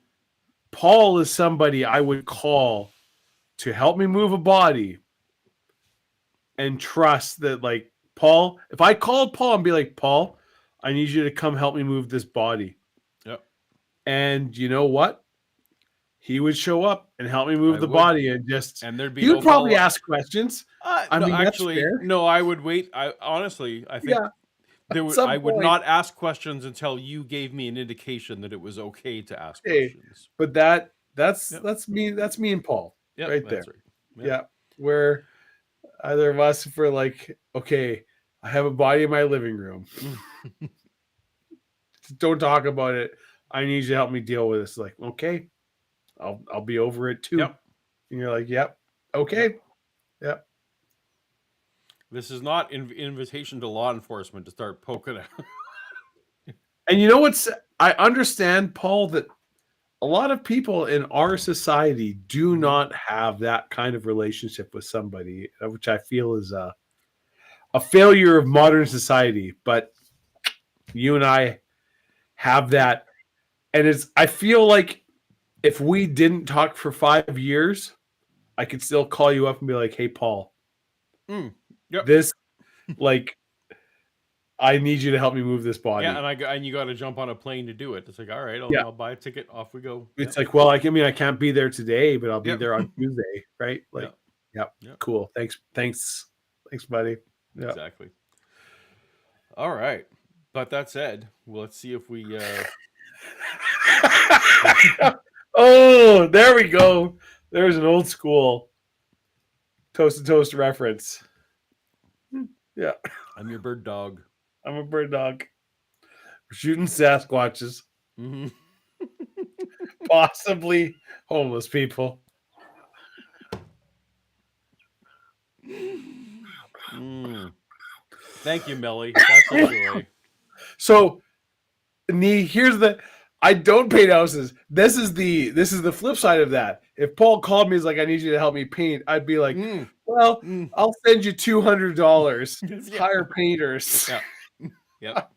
Speaker 2: Paul is somebody I would call to help me move a body and trust that, like, Paul, if I called Paul and be like, Paul, I need you to come help me move this body.
Speaker 1: Yep.
Speaker 2: And you know what? He would show up and help me move the body, and
Speaker 1: there'd be
Speaker 2: he would probably ask questions.
Speaker 1: No, I would wait. I think I would not ask questions until you gave me an indication that it was okay to ask questions.
Speaker 2: But that's me. That's me and Paul, right there. Right. Yeah, where either of us, if we're like, okay, I have a body in my living room. Don't talk about it. I need you to help me deal with this. Like, okay. I'll be over it too.
Speaker 1: Yep.
Speaker 2: And you're like, yep. Okay. Yep.
Speaker 1: This is not an invitation to law enforcement to start poking out.
Speaker 2: And you know I understand, Paul, that a lot of people in our society do not have that kind of relationship with somebody, which I feel is a failure of modern society. But you and I have that. And I feel like if we didn't talk for 5 years, I could still call you up and be like, hey, Paul, this, like, I need you to help me move this body.
Speaker 1: Yeah, and you got to jump on a plane to do it. It's like, all right, I'll buy a ticket. Off we go.
Speaker 2: It's like, well, I can't be there today, but I'll be there on Tuesday, right? Like, yep. Cool. Thanks, buddy. Yep.
Speaker 1: Exactly. All right. But that said, well, let's see if we...
Speaker 2: Oh, there we go. There's an old school Toast to Toast reference. Yeah.
Speaker 1: I'm your bird dog.
Speaker 2: I'm a bird dog. We're shooting Sasquatches.
Speaker 1: Mm-hmm.
Speaker 2: possibly homeless people.
Speaker 1: Thank you, Melly. That's a joy.
Speaker 2: So, here's the. I don't paint houses. This is the flip side of that. If Paul called me, he's like, "I need you to help me paint," I'd be like, "Well, I'll send you $200. Hire painters."
Speaker 1: Yeah. Yep.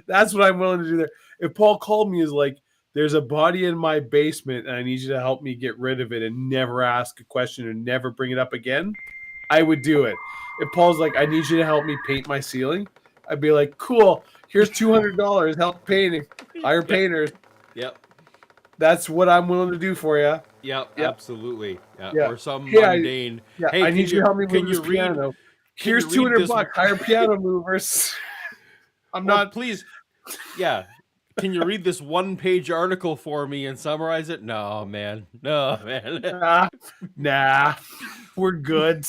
Speaker 2: That's what I'm willing to do there. If Paul called me, is like, "There's a body in my basement, and I need you to help me get rid of it and never ask a question and never bring it up again," I would do it. If Paul's like, "I need you to help me paint my ceiling," I'd be like, "Cool. Here's $200. Help painting. Hire painters."
Speaker 1: Yep.
Speaker 2: That's what I'm willing to do for you.
Speaker 1: Yep. Absolutely. Yeah. Or some
Speaker 2: Hey,
Speaker 1: mundane.
Speaker 2: Hey, I need you to help me move this piano. Here's $200. Hire piano movers. I'm not.
Speaker 1: Please. Yeah. Can you read this 1-page article for me and summarize it? No, man.
Speaker 2: Nah. We're good.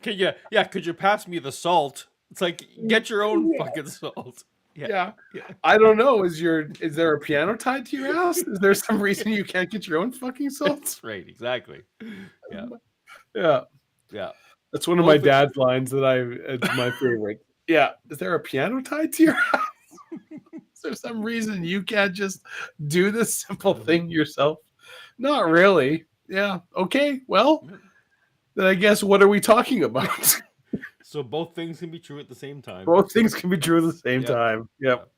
Speaker 1: Could you pass me the salt? It's like, get your own fucking salt.
Speaker 2: Yeah. I don't know. Is there a piano tied to your house? Is there some reason you can't get your own fucking salt?
Speaker 1: That's right. Exactly. Yeah.
Speaker 2: Yeah. That's one of my dad's lines it's my favorite. Yeah. Is there a piano tied to your house? Is there some reason you can't just do this simple thing yourself? Not really. Yeah. Okay. Well, then I guess what are we talking about?
Speaker 1: So both things can be true at the same time.
Speaker 2: Both things can be true at the same time. Yep.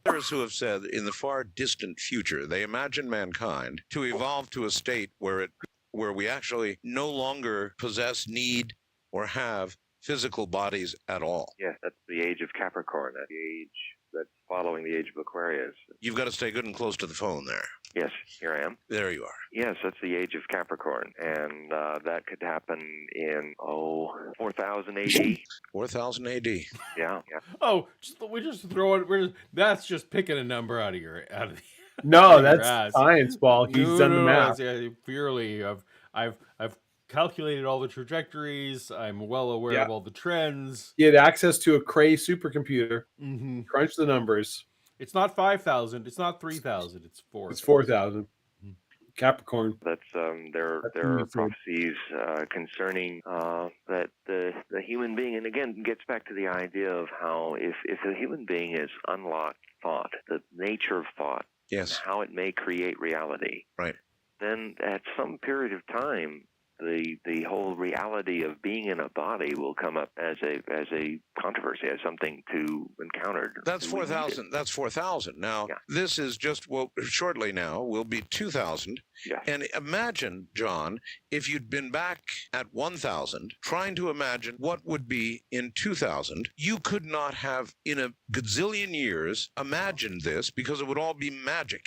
Speaker 3: Others who have said in the far distant future, they imagine mankind to evolve to a state where we actually no longer possess, need, or have physical bodies at all.
Speaker 4: Yes, that's the age of Capricorn, that's the age that's following the age of Aquarius.
Speaker 3: You've got to stay good and close to the phone there.
Speaker 4: Yes, here I am.
Speaker 3: There you are.
Speaker 4: Yes, that's the age of Capricorn, and that could happen in 4000 AD.
Speaker 3: 4000 AD.
Speaker 4: Yeah.
Speaker 1: Oh, we just throw it. That's just picking a number out of the.
Speaker 2: No, that's science, Paul. He's done the math.
Speaker 1: Purely, I've calculated all the trajectories. I'm well aware of all the trends.
Speaker 2: You had access to a Cray supercomputer. Crunch the numbers.
Speaker 1: It's not 5,000. It's not 3,000. It's 4.
Speaker 2: It's 4,000. Capricorn.
Speaker 4: That's there are prophecies concerning that the human being, and again gets back to the idea of how if a human being is unlocked thought, the nature of thought,
Speaker 3: yes,
Speaker 4: how it may create reality,
Speaker 3: right?
Speaker 4: Then at some period of time, the whole reality of being in a body will come up as a controversy, as something to encounter.
Speaker 3: That's 4,000. That's 4,000. Now, this is just shortly now will be 2,000.
Speaker 4: Yeah.
Speaker 3: And imagine, John, if you'd been back at 1,000, trying to imagine what would be in 2,000, you could not have in a gazillion years imagined this because it would all be magic.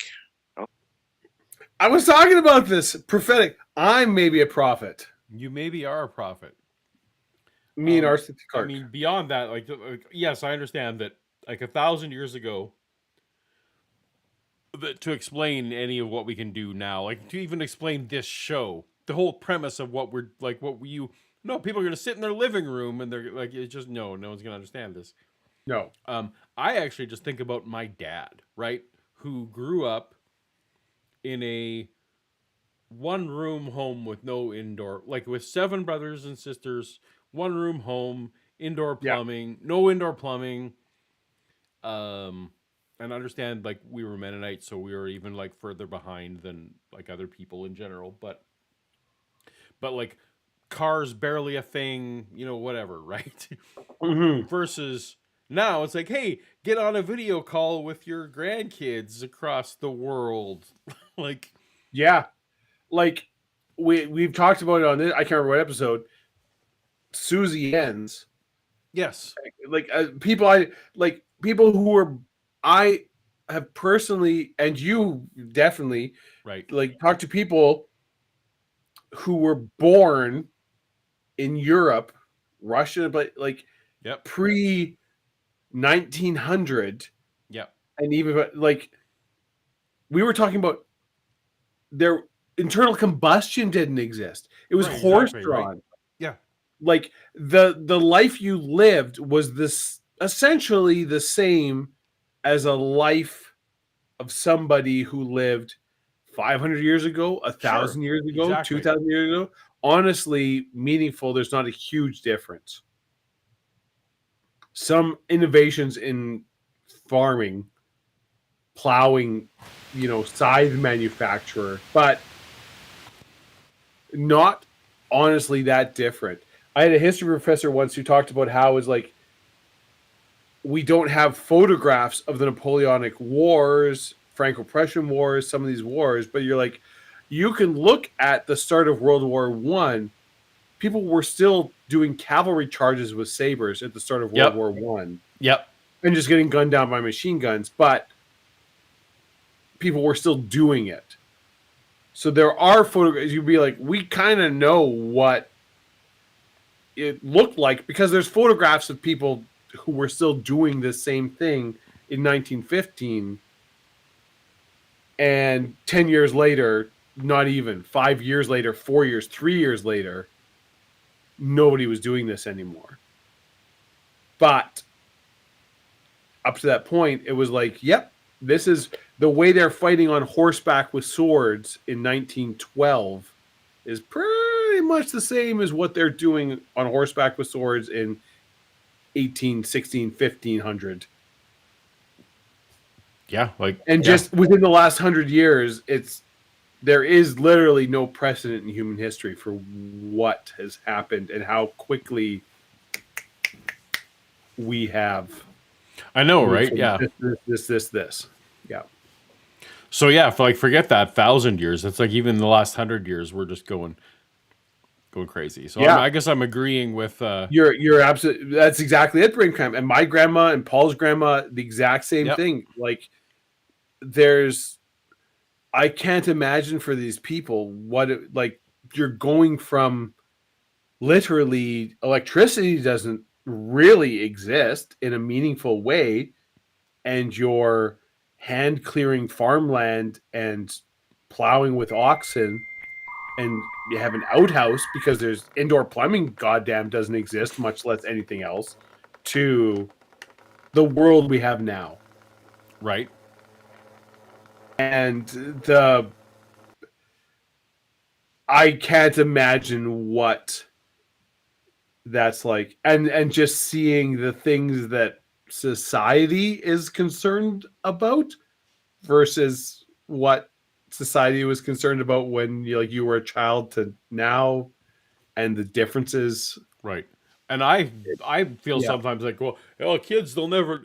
Speaker 2: I was talking about this prophetic. I'm maybe a prophet.
Speaker 1: You maybe are a prophet.
Speaker 2: Me and R60
Speaker 1: I mean, beyond that, like, yes, I understand that, like 1,000 years ago, that to explain any of what we can do now, like to even explain this show, the whole premise of what we're like, people are going to sit in their living room and they're like, it's just no one's going to understand this.
Speaker 2: No.
Speaker 1: I actually just think about my dad, right, who grew up in a one-room home with no indoor, like with 7 brothers and sisters, 1-room home, indoor plumbing, no indoor plumbing. And understand, like, we were Mennonites, so we were even like further behind than like other people in general. But like cars barely a thing, whatever, right? Versus now it's like, hey, get on a video call with your grandkids across the world. Like,
Speaker 2: yeah, like we've talked about it on this. I can't remember what episode. Susie Ends.
Speaker 1: Yes,
Speaker 2: like people who I have personally, and you definitely,
Speaker 1: right,
Speaker 2: like talk to people who were born in Europe, Russia, but like pre 1900.
Speaker 1: Yep,
Speaker 2: and even like we were talking about. Their internal combustion didn't exist. It was horse-drawn. Right.
Speaker 1: Yeah.
Speaker 2: Like the life you lived was this essentially the same as a life of somebody who lived 500 years ago, 1,000 years ago,
Speaker 1: exactly.
Speaker 2: 2,000 years ago, honestly meaningful. There's not a huge difference. Some innovations in farming, plowing, scythe manufacturer, but not honestly that different. I had a history professor once who talked about how it's like we don't have photographs of the Napoleonic Wars, Franco-Prussian Wars, some of these wars, but you're like, you can look at the start of World War One. People were still doing cavalry charges with sabers at the start of World War One.
Speaker 1: Yep.
Speaker 2: And just getting gunned down by machine guns, but people were still doing it. So there are photographs. You'd be like, we kind of know what it looked like because there's photographs of people who were still doing the same thing in 1915. And 10 years later, not even 5 years later, 4 years, 3 years later, nobody was doing this anymore. But up to that point, it was like, yep, this is the way they're fighting on horseback with swords in 1912 is pretty much the same as what they're doing on horseback with swords in 1816, 1500.
Speaker 1: Yeah,
Speaker 2: and just within the last 100 years, there is literally no precedent in human history for what has happened and how quickly we have.
Speaker 1: I know, right? Yeah.
Speaker 2: This. Yeah.
Speaker 1: So yeah, forget that 1,000 years. It's like even the last 100 years, we're just going crazy. So yeah. I guess I'm agreeing with.
Speaker 2: You're absolutely. That's exactly it, Braincramp. And my grandma and Paul's grandma, the exact same thing. Like, I can't imagine for these people you're going from literally electricity doesn't really exist in a meaningful way, and you're hand clearing farmland and plowing with oxen, and you have an outhouse because there's indoor plumbing goddamn doesn't exist, much less anything else, to the world we have now.
Speaker 1: Right.
Speaker 2: And I can't imagine what that's like. And just seeing the things that society is concerned about versus what society was concerned about when you were a child to now, and the differences.
Speaker 1: Right. And I feel sometimes like, well, kids, they'll never.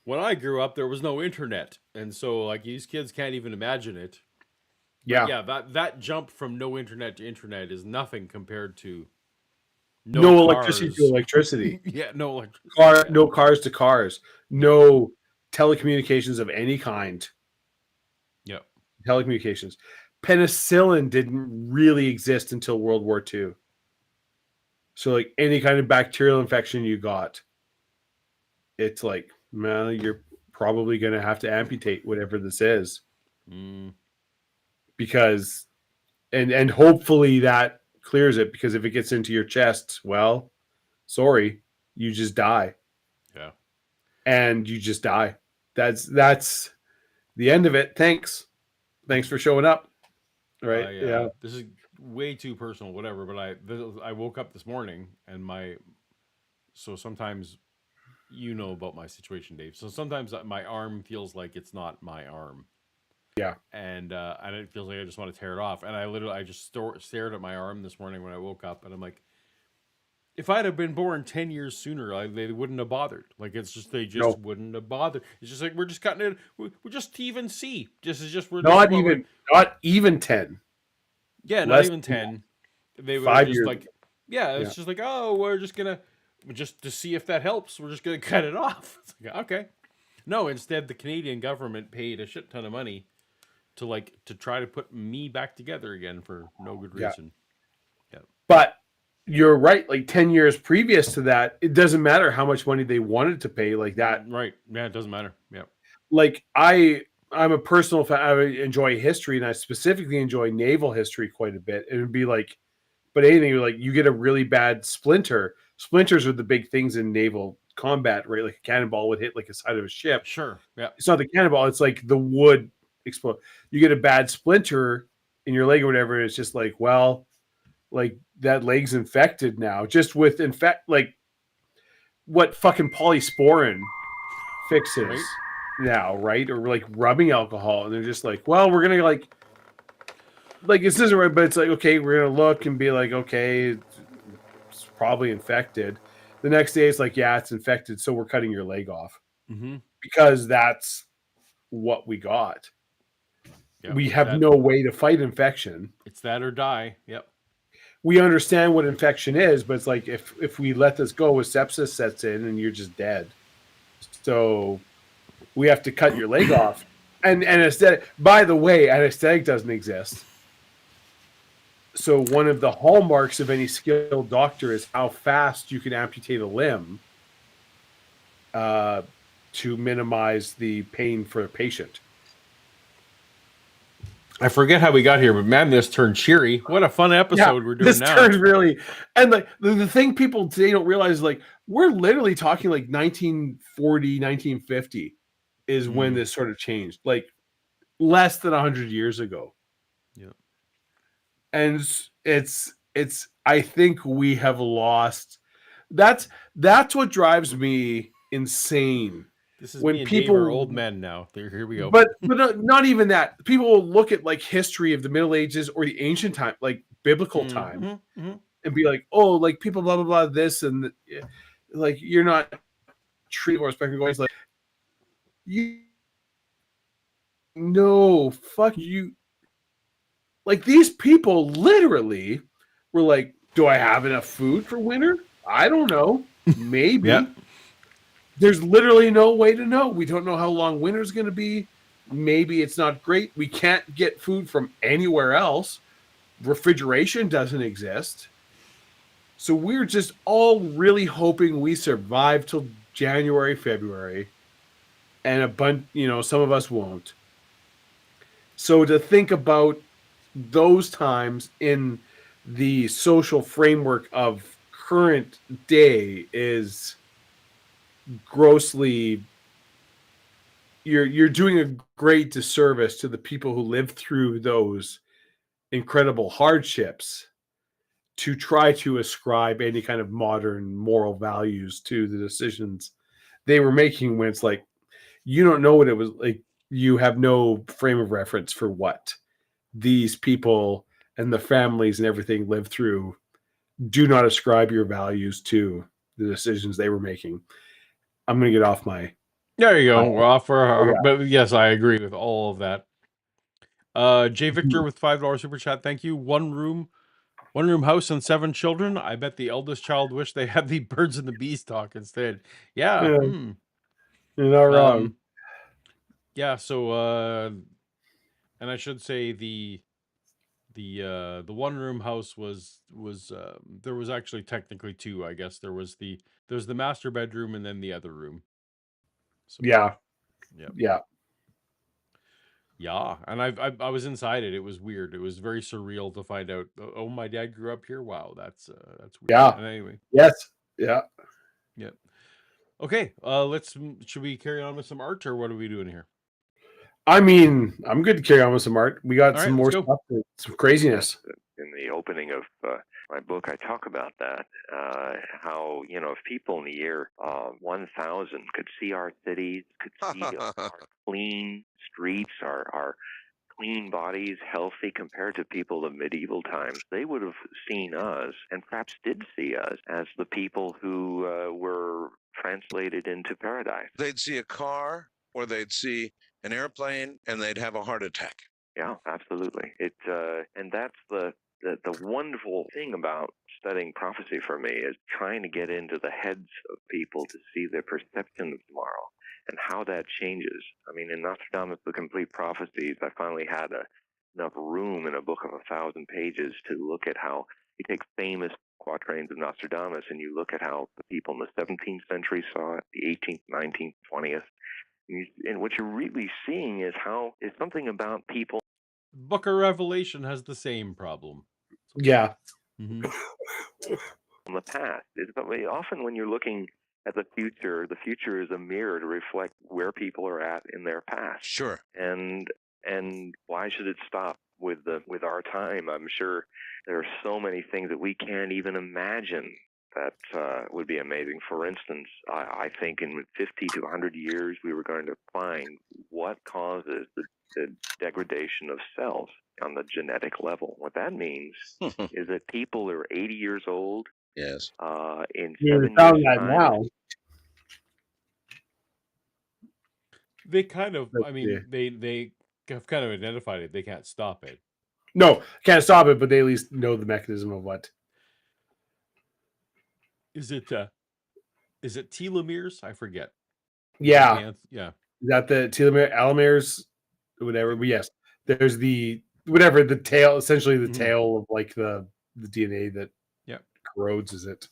Speaker 1: When I grew up, there was no internet, and so these kids can't even imagine it. But yeah. That jump from no internet to internet is nothing compared to
Speaker 2: no electricity to electricity.
Speaker 1: Yeah, no electricity.
Speaker 2: No cars to cars. No telecommunications of any kind.
Speaker 1: Yep.
Speaker 2: Telecommunications. Penicillin didn't really exist until World War II. So any kind of bacterial infection you got, it's like, man, you're probably going to have to amputate whatever this is. Because, and hopefully that clears it, because if it gets into your chest, well, sorry, you just die.
Speaker 1: Yeah.
Speaker 2: And you just die. That's the end of it. Thanks for showing up. Right. Yeah.
Speaker 1: This is way too personal, whatever. But I woke up this morning and so sometimes about my situation, Dave. So sometimes my arm feels like it's not my arm.
Speaker 2: Yeah.
Speaker 1: And it feels like I just want to tear it off. And I just stared at my arm this morning when I woke up, and I'm like, if I'd have been born 10 years sooner, they wouldn't have bothered. They just wouldn't have bothered. It's just like, we're just cutting it. We're just even see.
Speaker 2: Not even 10.
Speaker 1: Yeah, not even 10. They were
Speaker 2: 5
Speaker 1: just
Speaker 2: years.
Speaker 1: It's just like, oh, we're just gonna, just to see if that helps, we're just gonna cut it off. It's like, okay. No, instead the Canadian government paid a shit ton of money to try to put me back together again for no good reason. Yeah.
Speaker 2: But you're right. 10 years previous to that, it doesn't matter how much money they wanted to pay like that.
Speaker 1: Right. Yeah, it doesn't matter. Yeah.
Speaker 2: I'm a personal fan. I enjoy history, and I specifically enjoy naval history quite a bit. It would be but anything you get a really bad splinter. Splinters are the big things in naval combat, right? Like a cannonball would hit like a side of a ship.
Speaker 1: Sure. Yeah.
Speaker 2: It's not the cannonball. It's like the wood explode. You get a bad splinter in your leg or whatever. It's just like, well, like that leg's infected now. Just with like what fucking polysporin fixes now, right? Or like rubbing alcohol, and they're just like, well, we're gonna like this isn't right, but it's like, okay, we're gonna look and be like, okay, it's probably infected. The next day, it's like, yeah, it's infected, so we're cutting your leg off because that's what we got. Yep, we have no way to fight infection.
Speaker 1: It's that or die. Yep.
Speaker 2: We understand what infection is, but it's like if we let this go, with sepsis sets in and you're just dead. So we have to cut your leg off. And anesthetic, by the way, anesthetic doesn't exist. So one of the hallmarks of any skilled doctor is how fast you can amputate a limb to minimize the pain for a patient.
Speaker 1: I forget how we got here, but man, this turned cheery. What a fun episode we're doing now.
Speaker 2: This turned really, and like the thing people today don't realize is like we're literally talking like 1940, 1950 is when this sort of changed, like less than 100 years ago.
Speaker 1: Yeah.
Speaker 2: And it's I think we have lost. That's what drives me insane.
Speaker 1: This is when people are old men now. Here we go.
Speaker 2: But not even that. People will look at like history of the Middle Ages or the ancient time, like biblical time, and be like, oh, like people blah blah blah this and like you're not treating more respect. It's like no, fuck you. Like these people literally were like, do I have enough food for winter? I don't know. Maybe.
Speaker 1: Yeah.
Speaker 2: There's literally no way to know. We don't know how long winter's going to be. Maybe it's not great. We can't get food from anywhere else. Refrigeration doesn't exist. So we're just all really hoping we survive till January, February. And a bunch, some of us won't. So to think about those times in the social framework of current day is grossly, you're doing a great disservice to the people who lived through those incredible hardships to try to ascribe any kind of modern moral values to the decisions they were making, when it's like you don't know what it was like. You have no frame of reference for what these people and the families and everything lived through. Do not ascribe your values to the decisions they were making. I'm going to get off my...
Speaker 1: There you go. We're off for but yes, I agree with all of that. J. Victor with $5 super chat. Thank you. One room house and 7 children. I bet the eldest child wished they had the birds and the bees talk instead. Yeah.
Speaker 2: You're not wrong.
Speaker 1: Yeah. So, and I should say the one room house was there was actually technically 2. I guess there's the master bedroom and then the other room. So,
Speaker 2: yeah.
Speaker 1: And I was inside it. It was weird. It was very surreal to find out. Oh, my dad grew up here. Wow, that's weird.
Speaker 2: Yeah.
Speaker 1: And anyway.
Speaker 2: Yes. Yeah.
Speaker 1: Yeah. Okay. Should we carry on with some art, or what are we doing here?
Speaker 2: I mean, I'm good to carry on with some art. We got some more stuff, some craziness.
Speaker 4: In the opening of my book, I talk about that, how, if people in the year 1000 could see our cities, could see our clean streets, our clean bodies, healthy, compared to people of medieval times, they would have seen us, and perhaps did see us, as the people who were translated into paradise.
Speaker 3: They'd see a car, or they'd see an airplane, and they'd have a heart attack.
Speaker 4: Yeah, absolutely. And that's the wonderful thing about studying prophecy for me, is trying to get into the heads of people to see their perception of tomorrow and how that changes. I mean, in Nostradamus, The Complete Prophecies, I finally had enough room in a book of 1,000 pages to look at how you take famous quatrains of Nostradamus and you look at how the people in the 17th century saw it, the 18th, 19th, 20th. And what you're really seeing is how it's something about people.
Speaker 1: Book of Revelation has the same problem.
Speaker 2: Yeah.
Speaker 4: From the past. Often when you're looking at the future. The future is a mirror to reflect where people are at in their past.
Speaker 3: Sure.
Speaker 4: And why should it stop with our time? I'm sure there are so many things that we can't even imagine that would be amazing. For instance, I think in 50 to 100 years, we were going to find what causes the degradation of cells on the genetic level. What that means is that people are 80 years old.
Speaker 3: Yes.
Speaker 4: In
Speaker 2: You're
Speaker 4: 7
Speaker 2: found
Speaker 4: years'
Speaker 2: that
Speaker 4: time.
Speaker 2: now.
Speaker 1: They kind of,
Speaker 2: But,
Speaker 1: I mean, they have kind of identified it. They can't stop it.
Speaker 2: No, can't stop it, but they at least know the mechanism of what.
Speaker 1: Is it telomeres? I forget.
Speaker 2: Yeah.
Speaker 1: Yeah.
Speaker 2: Is that the telomeres, whatever? But yes, there's the whatever the tail, essentially the tail of like the DNA that corrodes is it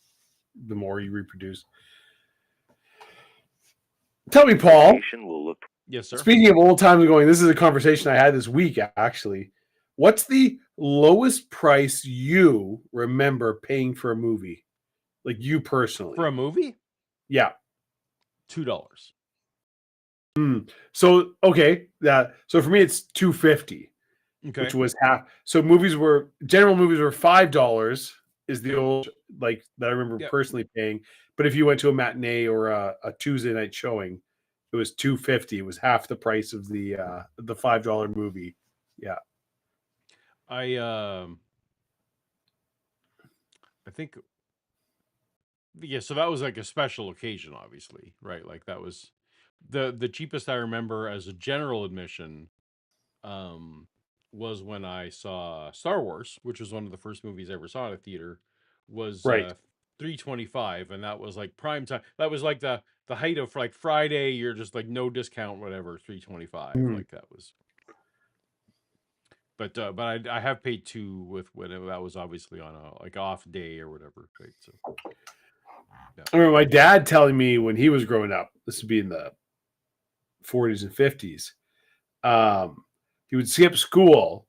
Speaker 2: the more you reproduce. Tell me, Paul.
Speaker 1: Yes, sir.
Speaker 2: Speaking of old times going, this is a conversation I had this week, actually. What's the lowest price you remember paying for a movie? Like you personally.
Speaker 1: For a movie?
Speaker 2: Yeah.
Speaker 1: $2.
Speaker 2: So, okay. So for me, it's $2.50.
Speaker 1: Okay.
Speaker 2: Which was half. So general movies were $5 is the old, like, that I remember personally paying. But if you went to a matinee or a Tuesday night showing, it was $2.50. It was half the price of the $5 movie. Yeah.
Speaker 1: I think, so that was like a special occasion, obviously, right? Like that was the cheapest I remember as a general admission was when I saw Star Wars, which was one of the first movies I ever saw in a theater, was $3.25, and that was like prime time. That was like the height of like Friday. You're just like no discount, whatever. $3.25, like that was. But I have paid $2 with whatever that was, obviously on a like off day or whatever. Right, so.
Speaker 2: Yeah. I remember my dad telling me when he was growing up. This would be in the 40s and 50s. He would skip school,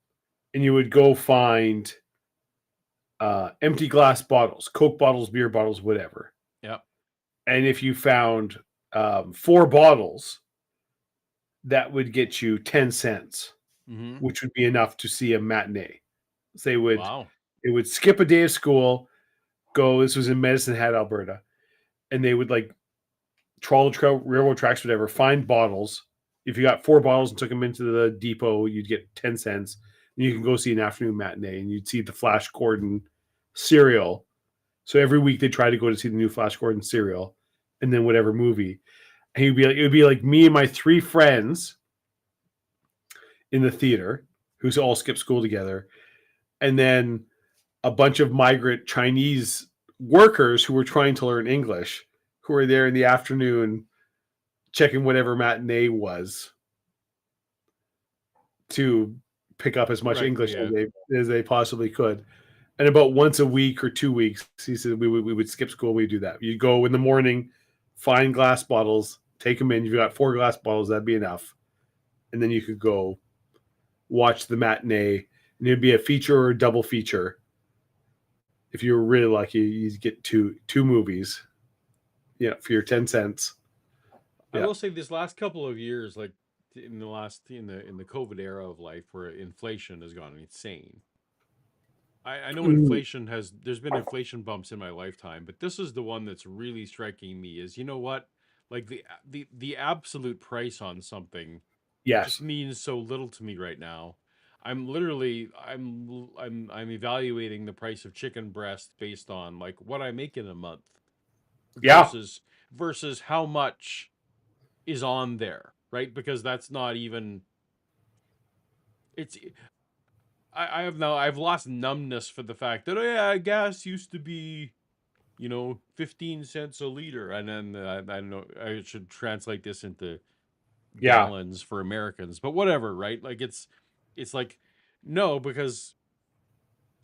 Speaker 2: and you would go find empty glass bottles, Coke bottles, beer bottles, whatever.
Speaker 1: Yeah. And
Speaker 2: if you found 4 bottles, that would get you 10 cents, which would be enough to see a matinee. So they would skip a day of school, go. This was in Medicine Hat, Alberta, and they would like trawl the railroad tracks, whatever, find bottles. If you got 4 bottles and took them into the depot, you'd get 10 cents. And you can go see an afternoon matinee, and you'd see the Flash Gordon serial. So every week they try to go to see the new Flash Gordon serial, and then whatever movie. And it would be like me and my 3 friends in the theater who all skip school together, and then a bunch of migrant Chinese workers who were trying to learn English, who were there in the afternoon checking whatever matinee was to pick up as much English as they possibly could. And about once a week or 2 weeks, he said we would skip school. We'd do that. You'd go in the morning, find glass bottles, take them in. You've got 4 glass bottles, that'd be enough. And then you could go watch the matinee, and it'd be a feature or a double feature. If you were really lucky, you'd get two movies, for your 10 cents.
Speaker 1: I will say this last couple of years, like in the COVID era of life, where inflation has gone insane. I know there's been inflation bumps in my lifetime, but this is the one that's really striking me is, you know what? Like the absolute price on something just means so little to me right now. I'm evaluating the price of chicken breast based on like what I make in a month. Versus how much is on there, right? Because that's not even I've lost numbness for the fact that gas used to be 15 cents a liter, and then I don't know, I should translate this into gallons for Americans, but whatever, right? Like it's like no, because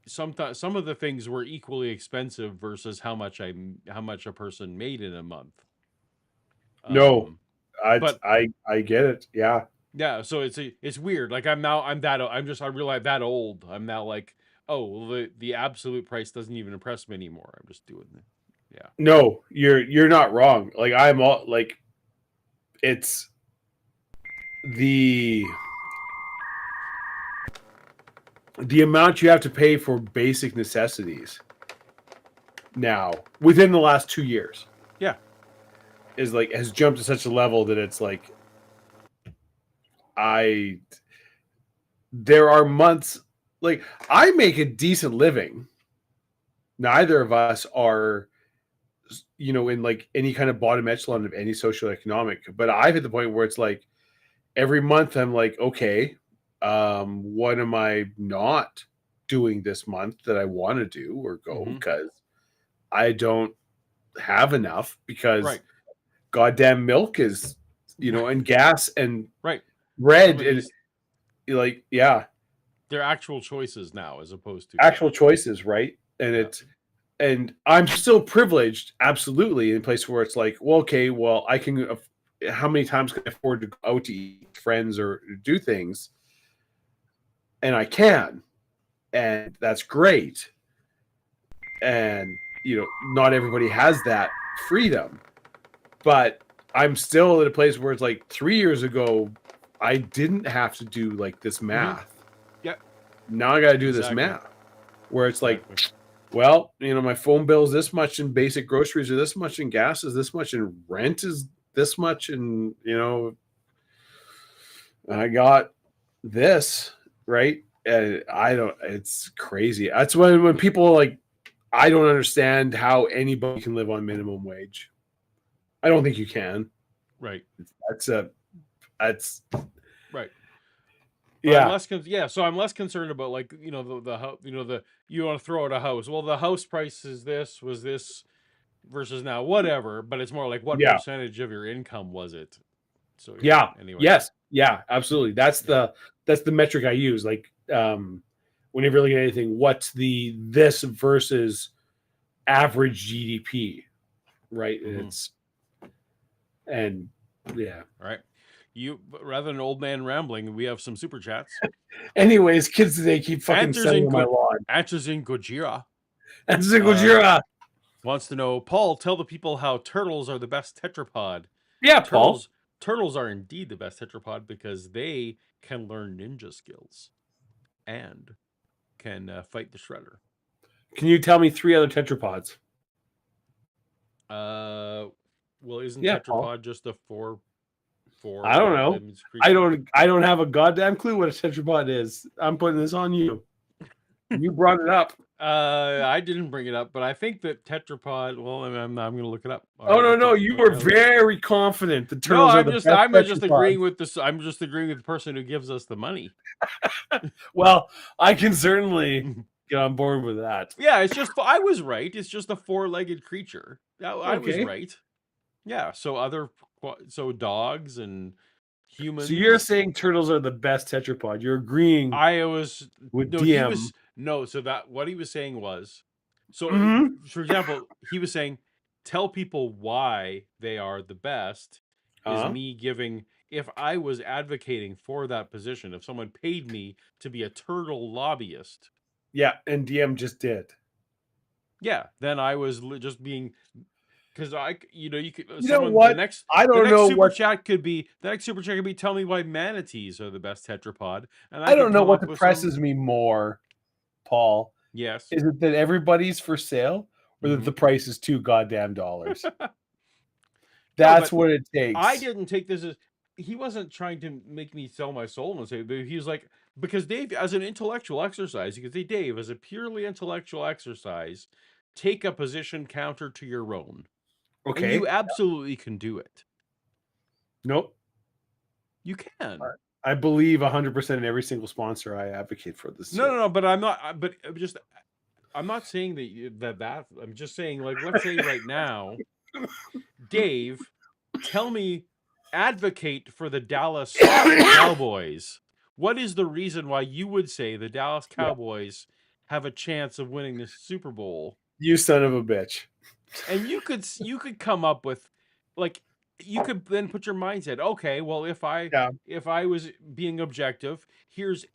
Speaker 1: some of the things were equally expensive versus how much a person made in a month.
Speaker 2: I get it.
Speaker 1: Yeah, so it's weird. Like I realize that old. I'm now like, oh, well, the absolute price doesn't even impress me anymore. I'm just doing it. Yeah.
Speaker 2: No, you're not wrong. Like I'm all like, it's the amount you have to pay for basic necessities now within the last 2 years.
Speaker 1: Yeah.
Speaker 2: Is like has jumped to such a level that it's like there are months like I make a decent living. Neither of us are, in like any kind of bottom echelon of any social economic, but I've hit the point where it's like every month I'm like, okay, what am I not doing this month that I want to do or go because I don't have enough because goddamn milk is, and gas and bread and like, yeah.
Speaker 1: They're actual choices now as opposed to
Speaker 2: actual choices, right? And and I'm still privileged, absolutely, in a place where it's like, well, okay, well, I can, how many times can I afford to go out to eat with friends or do things? And I can, and that's great. And, not everybody has that freedom, but I'm still at a place where it's like 3 years ago, I didn't have to do like this math.
Speaker 1: Yep.
Speaker 2: Now I got to do this math where it's like, well, my phone bill is this much in basic groceries, or this much in gas, is this much in rent, is this much, and I got this, right? And it's crazy. That's when people are like, I don't understand how anybody can live on minimum wage. I don't think you can.
Speaker 1: Right.
Speaker 2: That's
Speaker 1: right.
Speaker 2: Yeah.
Speaker 1: So I'm less concerned about like, you want to throw out a house. Well, the house price was this versus now, whatever. But it's more like what percentage of your income was it? So
Speaker 2: anyway. Yes. Yeah, absolutely. That's the metric I use. Like, whenever you look at anything, what's this versus average GDP, right? And yeah.
Speaker 1: All right. Rather than old man rambling, we have some super chats.
Speaker 2: Anyways, kids today keep fucking sending my lawn.
Speaker 1: Answers in Gojira.
Speaker 2: Answers in Gojira.
Speaker 1: Wants to know, Paul, tell the people how turtles are the best tetrapod.
Speaker 2: Yeah, Paul.
Speaker 1: Turtles are indeed the best tetrapod because they can learn ninja skills and can fight the shredder.
Speaker 2: Can you tell me 3 other tetrapods?
Speaker 1: Well, isn't tetrapod Paul? Just a four?
Speaker 2: I don't know. I don't have a goddamn clue what a tetrapod is. I'm putting this on you. You brought it up.
Speaker 1: I didn't bring it up, but I think that tetrapod. Well, I'm going to look it up.
Speaker 2: No! You were very confident. The turtles are the best.
Speaker 1: I'm just agreeing with this. I'm just agreeing with the person who gives us the money.
Speaker 2: Well, I can certainly get on board with that.
Speaker 1: Yeah, it's just I was right. It's just a 4-legged creature. I was right. Yeah. So dogs and humans.
Speaker 2: So you're saying turtles are the best tetrapod. You're agreeing.
Speaker 1: I was
Speaker 2: with DM.
Speaker 1: So that what he was saying was, for example, he was saying, tell people why they are the best is me giving, if I was advocating for that position, if someone paid me to be a turtle lobbyist.
Speaker 2: Yeah, and DM just did.
Speaker 1: Yeah, then I was just being, because you could.
Speaker 2: You know what? I don't know
Speaker 1: what chat could be. The next super chat could be, tell me why manatees are the best tetrapod. And
Speaker 2: I don't know what depresses me more, Paul.
Speaker 1: Yes.
Speaker 2: Is it that everybody's for sale, or that the price is $2 goddamn dollars? That's what it takes.
Speaker 1: I didn't take this as, he wasn't trying to make me sell my soul and say, but he was like, because Dave, as an intellectual exercise, you could say, Dave, as a purely intellectual exercise, take a position counter to your own.
Speaker 2: Okay.
Speaker 1: And you absolutely can do it.
Speaker 2: Nope.
Speaker 1: You can.
Speaker 2: I believe 100% in every single sponsor I advocate for this.
Speaker 1: No, but I'm not. But I'm not saying that. I'm just saying, like, let's say right now, Dave, tell me, advocate for the Dallas Cowboys. What is the reason why you would say the Dallas Cowboys have a chance of winning the Super Bowl?
Speaker 2: You son of a bitch.
Speaker 1: And you could come up with, like, you could then put your mindset, okay, well, if I was being objective, here's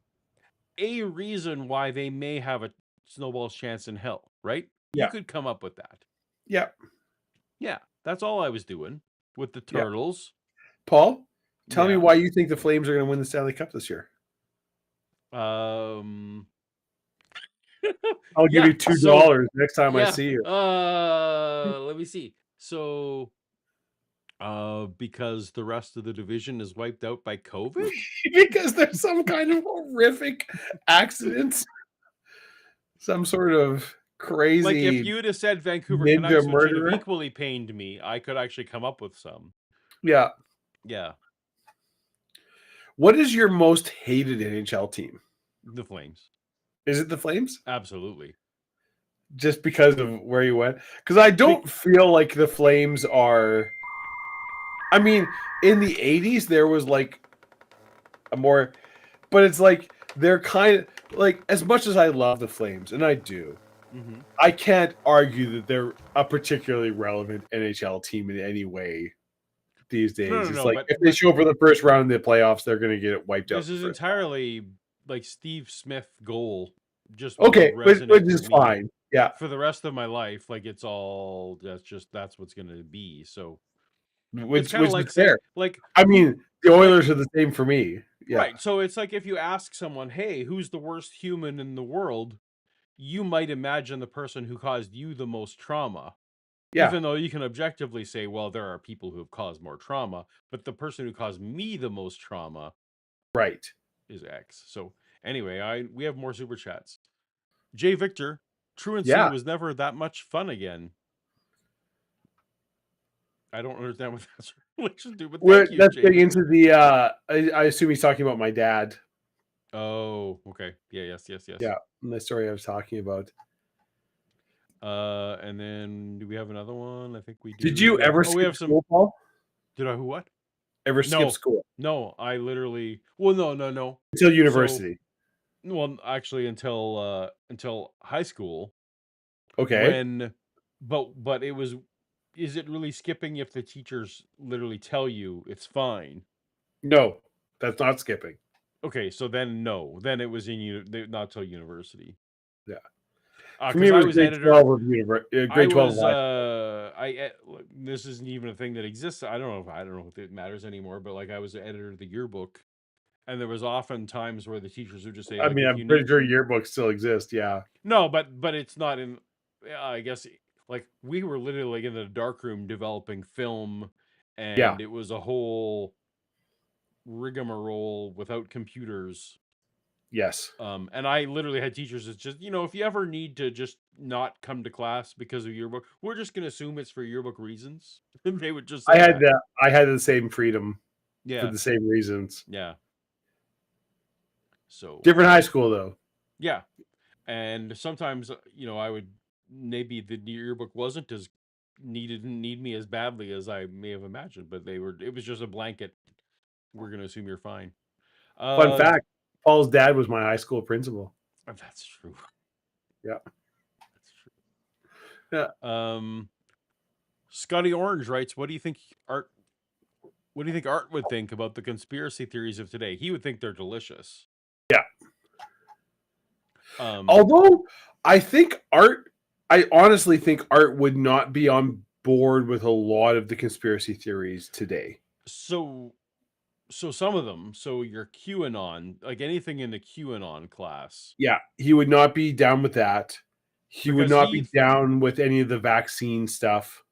Speaker 1: a reason why they may have a snowball's chance in hell, right?
Speaker 2: Yeah.
Speaker 1: You could come up with that.
Speaker 2: Yeah.
Speaker 1: Yeah, that's all I was doing with the turtles.
Speaker 2: Paul, tell me why you think the Flames are going to win the Stanley Cup this year. I'll give you $2 next time I see you.
Speaker 1: Let me see. So, because the rest of the division is wiped out by COVID?
Speaker 2: Because there's some kind of horrific accident, some sort of crazy.
Speaker 1: Like if you would have said Vancouver Canucks, which would have equally pained me, I could actually come up with some.
Speaker 2: Yeah.
Speaker 1: Yeah.
Speaker 2: What is your most hated NHL team?
Speaker 1: The Flames.
Speaker 2: Is it the Flames?
Speaker 1: Absolutely.
Speaker 2: Just because of where you went? Because I don't feel like the Flames are. I mean, in the 80s, there was like a more. But it's like they're kind of like, as much as I love the Flames, and I do, I can't argue that they're a particularly relevant NHL team in any way these days. If they show up for the first round of the playoffs, they're going to get it wiped out.
Speaker 1: This is entirely like Steve Smith goal. Just
Speaker 2: which is fine. Yeah.
Speaker 1: For the rest of my life, like it's all that's what's going to be. So,
Speaker 2: which is fair.
Speaker 1: Like,
Speaker 2: I mean, the Oilers are the same for me. Yeah.
Speaker 1: Right. So it's like if you ask someone, "Hey, who's the worst human in the world?" you might imagine the person who caused you the most trauma. Yeah. Even though you can objectively say, well, there are people who have caused more trauma, but the person who caused me the most trauma,
Speaker 2: right,
Speaker 1: is X. So anyway, we have more super chats. Jay Victor, truancy was never that much fun again. I don't understand what that's relation to, but thank you,
Speaker 2: let's
Speaker 1: Jay
Speaker 2: get into the. I assume he's talking about my dad.
Speaker 1: Oh, okay. Yeah. Yes.
Speaker 2: Yeah, the story I was talking about.
Speaker 1: And then do we have another one? I think we do.
Speaker 2: Did you ever skip school, Paul?
Speaker 1: Did I what?
Speaker 2: Ever skip school?
Speaker 1: No, I literally. Well, no.
Speaker 2: Until university.
Speaker 1: Well, actually, until high school.
Speaker 2: Okay.
Speaker 1: But it was. Is it really skipping if the teachers literally tell you it's fine?
Speaker 2: No, that's not skipping.
Speaker 1: Okay, so then no, then it was not till university.
Speaker 2: Yeah.
Speaker 1: For me, I was
Speaker 2: grade
Speaker 1: editor.
Speaker 2: 12 of grade 12
Speaker 1: this isn't even a thing that exists. I don't know if it matters anymore. But like, I was the editor of the yearbook, and there was often times where the teachers would just say,
Speaker 2: I mean, I'm pretty sure yearbooks still exist. Yeah.
Speaker 1: No, but it's not in. I guess like we were literally in the darkroom developing film, and it was a whole rigmarole without computers.
Speaker 2: Yes.
Speaker 1: And I literally had teachers that just, if you ever need to just not come to class because of yearbook, we're just going to assume it's for yearbook reasons. They would just say
Speaker 2: I had the same freedom for the same reasons.
Speaker 1: Yeah. So
Speaker 2: different high school though.
Speaker 1: Yeah. And sometimes, I would, maybe the yearbook wasn't as didn't need me as badly as I may have imagined, but it was just a blanket. We're going to assume you're fine.
Speaker 2: Fun fact. Paul's dad was my high school principal.
Speaker 1: That's true.
Speaker 2: Yeah.
Speaker 1: That's true. Yeah. Scotty Orange writes, what do you think Art would think about the conspiracy theories of today? He would think they're delicious.
Speaker 2: Yeah. Although I honestly think Art would not be on board with a lot of the conspiracy theories today.
Speaker 1: So some of them, your QAnon, like anything in the QAnon class.
Speaker 2: Yeah, he would not be down with that. He would not be down with any of the vaccine stuff.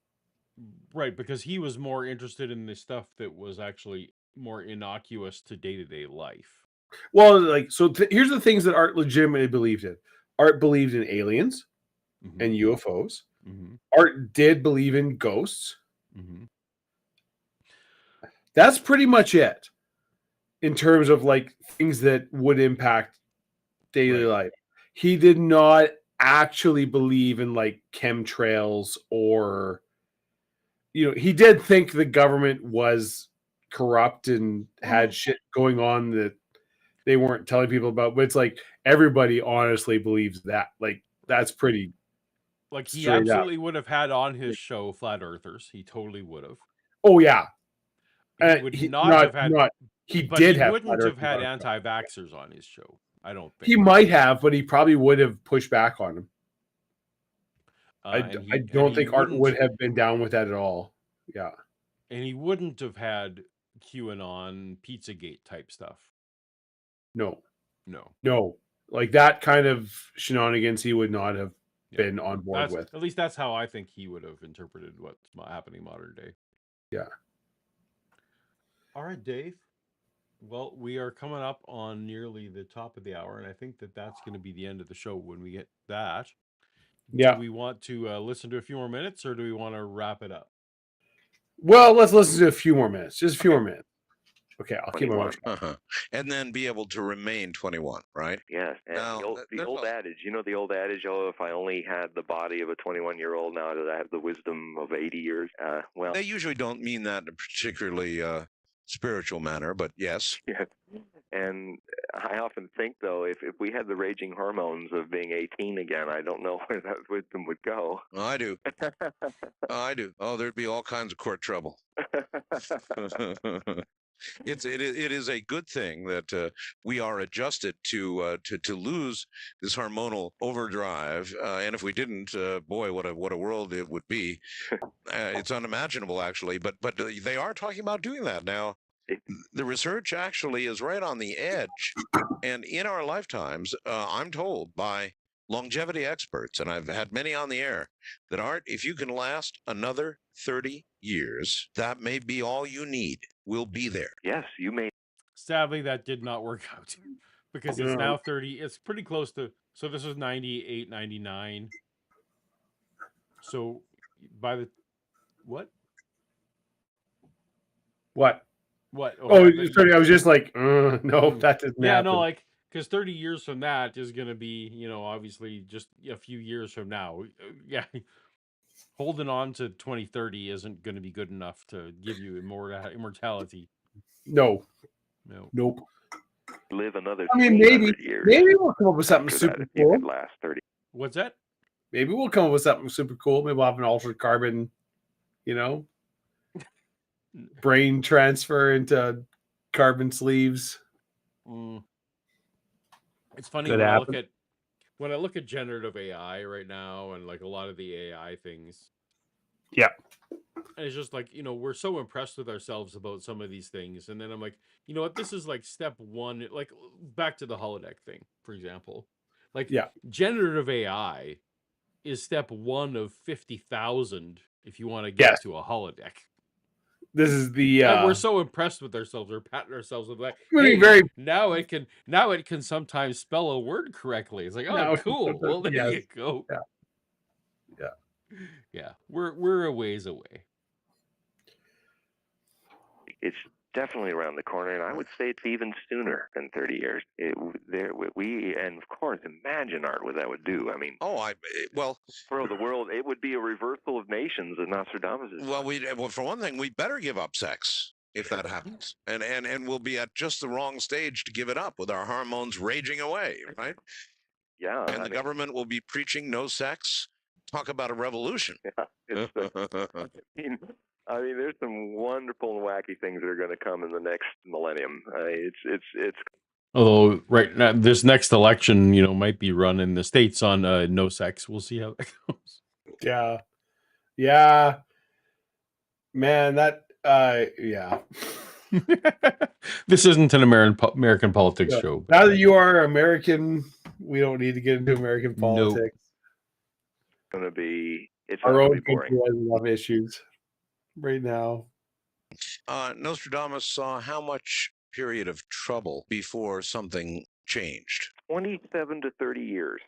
Speaker 1: Right, because he was more interested in the stuff that was actually more innocuous to day-to-day life.
Speaker 2: Well, here's the things that Art legitimately believed in. Art believed in aliens and UFOs. Art did believe in ghosts. That's pretty much it in terms of like things that would impact daily life. He did not actually believe in like chemtrails or, he did think the government was corrupt and had shit going on that they weren't telling people about. But it's like everybody honestly believes that. Like that's pretty.
Speaker 1: Like he absolutely would have had on his show Flat Earthers. He totally would have.
Speaker 2: Oh yeah.
Speaker 1: He would not have had. He wouldn't have had anti-vaxxers on his show. I don't think
Speaker 2: he might have, but he probably would have pushed back on him. I don't think Art would have been down with that at all. Yeah.
Speaker 1: And he wouldn't have had QAnon, Pizzagate type stuff.
Speaker 2: No. Like that kind of shenanigans he would not have been on board with.
Speaker 1: At least that's how I think he would have interpreted what's happening modern day.
Speaker 2: Yeah.
Speaker 1: All right, Dave. Well, we are coming up on nearly the top of the hour, and I think that's going to be the end of the show when we get that.
Speaker 2: Yeah.
Speaker 1: Do we want to listen to a few more minutes, or do we want to wrap it up?
Speaker 2: Well, let's listen to a few more minutes. Just a few more minutes. Okay, I'll keep my mouth.
Speaker 3: And then be able to remain 21, right?
Speaker 4: Yes. And
Speaker 3: now,
Speaker 4: the old adage, the old adage, if I only had the body of a 21-year-old, now do I have the wisdom of 80 years? Well,
Speaker 3: they usually don't mean that in a particularly spiritual manner, but yes.
Speaker 4: Yes. And I often think, though, if we had the raging hormones of being 18 again, I don't know where that wisdom would go.
Speaker 3: Oh, I do. I do. Oh, thered be all kinds of court trouble. It is a good thing that we are adjusted to lose this hormonal overdrive, and if we didn't, boy, what a world it would be. It's unimaginable, actually. But they are talking about doing that now. The research actually is right on the edge, and in our lifetimes, I'm told by longevity experts, and I've had many on the air, that Art, if you can last another 30 years, that may be all you need. We'll be there.
Speaker 4: Yes, you may.
Speaker 1: Sadly, that did not work out because it's now 30. It's pretty close to, so this is 98, 99. So by the, what?
Speaker 2: What?
Speaker 1: Oh,
Speaker 2: sorry, I was just like, no, that doesn't happen.
Speaker 1: No, like, because 30 years from that is going to be, obviously just a few years from now. Yeah. Holding on to 2030 isn't going to be good enough to give you immortality.
Speaker 2: No.
Speaker 1: Nope.
Speaker 4: Live another.
Speaker 2: Maybe
Speaker 4: years.
Speaker 2: Maybe we'll come up with something super cool.
Speaker 4: Last 30.
Speaker 1: What's that?
Speaker 2: Maybe we'll come up with something super cool. Maybe we'll have an altered carbon, brain transfer into carbon sleeves.
Speaker 1: It's funny when I look at generative AI right now and like a lot of the AI things.
Speaker 2: Yeah.
Speaker 1: And it's just like, we're so impressed with ourselves about some of these things. And then I'm like, you know what? This is like step one, like back to the holodeck thing, for example. Like generative AI is step one of 50,000 if you want to get to a holodeck.
Speaker 2: This is the
Speaker 1: and we're so impressed with ourselves, we're patting ourselves with that. Now it can sometimes spell a word correctly. It's like, oh, cool. Well, there you go. Yeah. We're a ways away.
Speaker 4: It's definitely around the corner, and I would say it's even sooner than 30 years. And of course, imagine, Art, what that would do. I mean, for the world, it would be a reversal of nations, as Nostradamus is.
Speaker 3: Well, for one thing, we better give up sex if that happens, and we'll be at just the wrong stage to give it up with our hormones raging away, right?
Speaker 4: Yeah,
Speaker 3: and the government will be preaching no sex. Talk about a revolution.
Speaker 4: Yeah, I mean, there's some wonderful and wacky things that are going to come in the next millennium. It's.
Speaker 1: Although right now, this next election, might be run in the States on no sex. We'll see how that goes.
Speaker 2: Yeah, man. That yeah.
Speaker 1: This isn't an American politics show.
Speaker 2: Now that you are American, we don't need to get into American politics.
Speaker 4: It's going to be. It's
Speaker 2: our own country has a lot of issues right now.
Speaker 3: Nostradamus saw how much period of trouble before something changed?
Speaker 4: 27 to 30 years.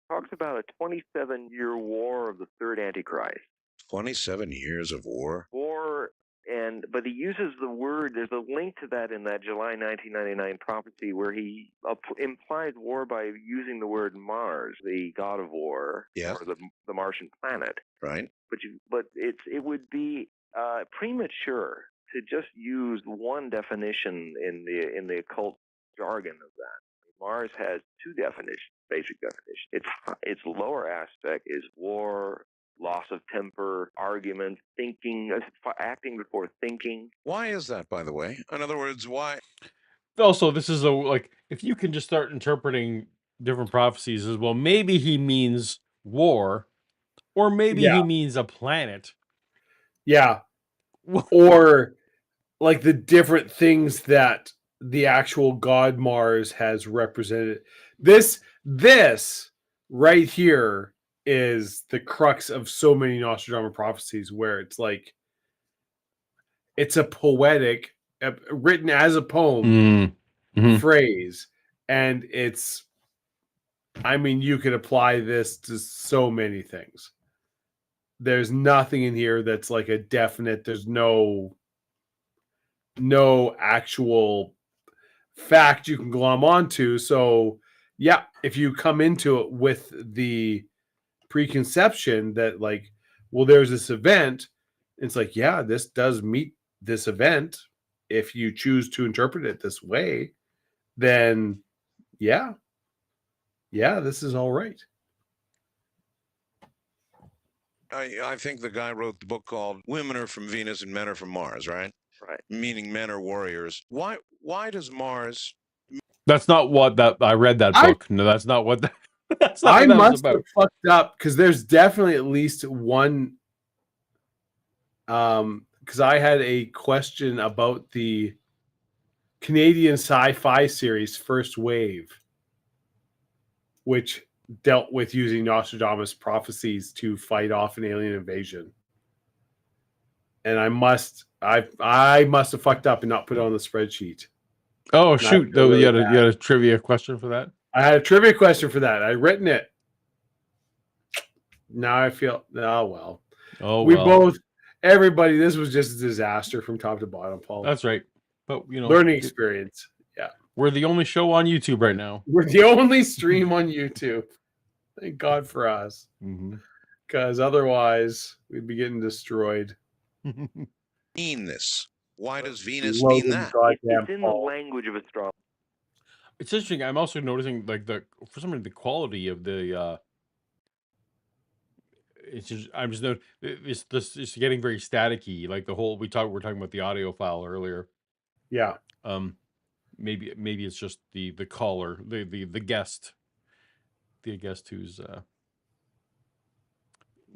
Speaker 4: Talks about a 27-year war of the third Antichrist.
Speaker 3: 27 years of war?
Speaker 4: But he uses the word, there's a link to that in that July 1999 prophecy where he implies war by using the word Mars, the god of war, or the Martian planet.
Speaker 3: Right.
Speaker 4: But it would be premature to just use one definition in the occult jargon of that. Mars has two definitions, basic definitions. Its lower aspect is war, loss of temper, argument, thinking, acting before thinking.
Speaker 3: Why is that, by the way? In other words, why?
Speaker 1: Also, this is if you can just start interpreting different prophecies as well, maybe he means war, Or maybe he means a planet.
Speaker 2: Yeah. Or like the different things that the actual god Mars has represented. This right here is the crux of so many Nostradamus prophecies, where it's like it's a poetic, written as a poem phrase, and it's, I mean, you could apply this to so many things. There's nothing in here that's like a definite, there's no actual fact you can glom onto. So yeah, if you come into it with the preconception that like, well, there's this event, it's like, yeah, this does meet this event. If you choose to interpret it this way, then yeah, this is all right.
Speaker 3: I think the guy wrote the book called Women Are from Venus and Men Are from Mars, right?
Speaker 4: Right.
Speaker 3: Meaning men are warriors. Why does Mars...
Speaker 1: That's not what I read that book. No, that's not what that, that's not
Speaker 2: I
Speaker 1: what that was
Speaker 2: must
Speaker 1: about.
Speaker 2: have fucked up, because there's definitely at least one, because I had a question about the Canadian sci-fi series First Wave, which dealt with using Nostradamus prophecies to fight off an alien invasion. And I must have fucked up and not put it on the spreadsheet.
Speaker 1: Oh, shoot. Though you had a trivia question for that?
Speaker 2: I had a trivia question for that. I'd written it. Now I feel, oh well.
Speaker 1: Oh,
Speaker 2: we
Speaker 1: well.
Speaker 2: both, everybody, this was just a disaster from top to bottom, Paul.
Speaker 1: That's right. But, you know,
Speaker 2: learning experience. Yeah.
Speaker 1: We're the only show on YouTube right now.
Speaker 2: We're the only stream on YouTube. Thank God for us. Because otherwise, we'd be getting destroyed.
Speaker 3: Mean this? Why does Venus mean that?
Speaker 4: It's in the language of astrology.
Speaker 1: It's interesting. I'm also noticing, like, for some reason, the quality of the it's just, I'm just noticing it's getting very staticky. Like the whole we're talking about the audio file earlier.
Speaker 2: Yeah.
Speaker 1: Maybe it's just the caller, the guest, who's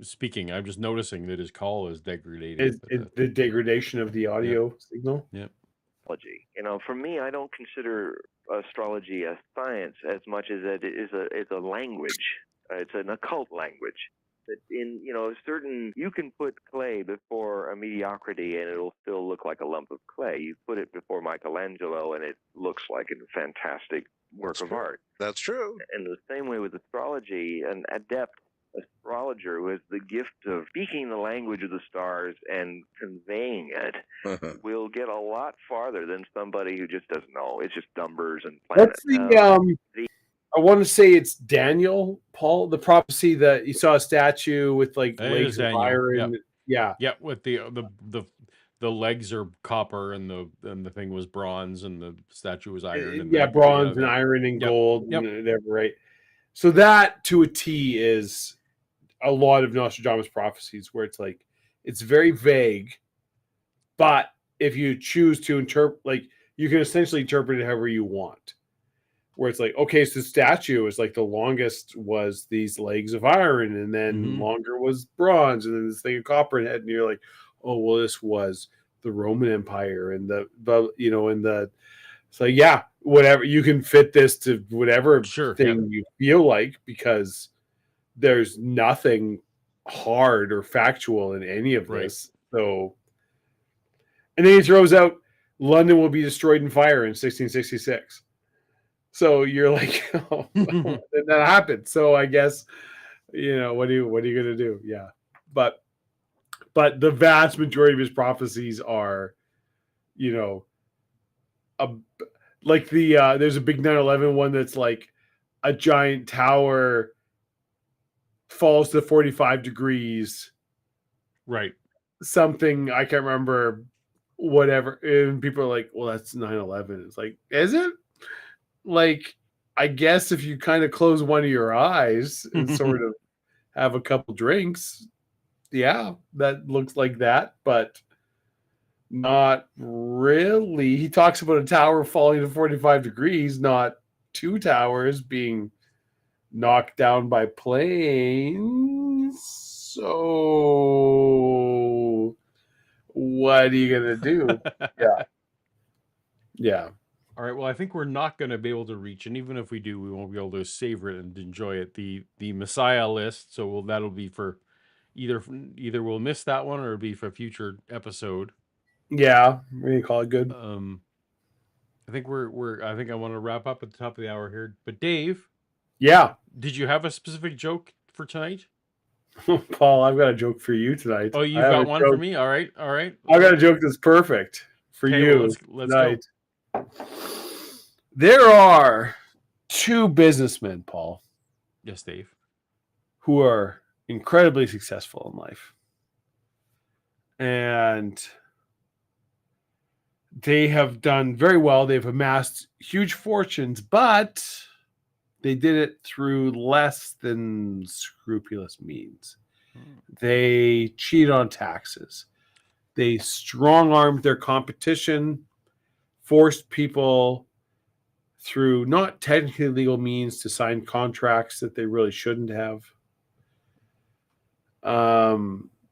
Speaker 1: speaking. I'm just noticing that his call is degrading.
Speaker 2: It's the degradation of the audio signal.
Speaker 1: Yeah.
Speaker 4: You know, for me, I don't consider astrology a science as much as it is a language. It's an occult language. That in, you know, you can put clay before a mediocrity and it'll still look like a lump of clay. You put it before Michelangelo and it looks like a fantastic work of art.
Speaker 3: That's true.
Speaker 4: And the same way with astrology, an adept astrologer who has the gift of speaking the language of the stars and conveying it will get a lot farther than somebody who just doesn't know. It's just numbers and planets.
Speaker 2: That's I want to say it's Daniel, Paul, the prophecy that you saw a statue with like legs of iron.
Speaker 1: Yeah, with the legs are copper and the thing was bronze and the statue was iron. And
Speaker 2: bronze and iron and gold and whatever, right? So that to a T is a lot of Nostradamus prophecies, where it's like it's very vague, but if you choose to interpret, like you can essentially interpret it however you want. Where it's like, okay, so the statue is like the longest was these legs of iron, and then longer was bronze, and then this thing of copper head, and you're like, oh well, this was the Roman Empire, and so yeah, whatever, you can fit this to whatever thing you feel like, because there's nothing hard or factual in any of this. So, and then he throws out London will be destroyed in fire in 1666. So you're like, oh, well, that happened. So I guess, you know, what are you going to do? Yeah. But the vast majority of his prophecies are, you know, like there's a big 9/11 one that's like a giant tower falls to 45 degrees.
Speaker 1: Right.
Speaker 2: Something, I can't remember, whatever. And people are like, well, that's 9/11. It's like, is it? Like, I guess if you kind of close one of your eyes and sort of have a couple drinks, yeah, that looks like that, but not really. He talks about a tower falling to 45 degrees, not two towers being knocked down by planes. So, I don't know.
Speaker 1: Sure. Yeah.
Speaker 2: But the vast majority of his prophecies are, you know, like the there's a big 9/11 one that's like a giant tower falls to 45 degrees. Something, I can't remember, whatever. And people are like, well, that's 9/11. It's like, is it? Like, I guess if you kind of close one of your eyes and sort of have a couple drinks, yeah, that looks like that, but not really. He talks about a tower falling to 45 degrees, not two towers being knocked down by planes. So what are you gonna do? Yeah.
Speaker 1: All right. Well, I think we're not going to be able to reach, and even if we do, we won't be able to savor it and enjoy it. The Messiah list. So that'll be for either we'll miss that one or it'll be for a future episode.
Speaker 2: Yeah, we're gonna call it good.
Speaker 1: I think I think I want to wrap up at the top of the hour here. But Dave,
Speaker 2: yeah,
Speaker 1: did you have a specific joke for tonight?
Speaker 2: Paul, I've got a joke for you tonight.
Speaker 1: Oh, you've got one for me. All right.
Speaker 2: I've got a joke that's perfect for you.
Speaker 1: Well, let's go.
Speaker 2: There are two businessmen, Paul.
Speaker 1: Yes, Dave.
Speaker 2: Who are incredibly successful in life. And they have done very well. They've amassed huge fortunes, but they did it through less than scrupulous means. They cheat on taxes. They strong-armed their competition, forced people through not technically legal means to sign contracts that they really shouldn't have.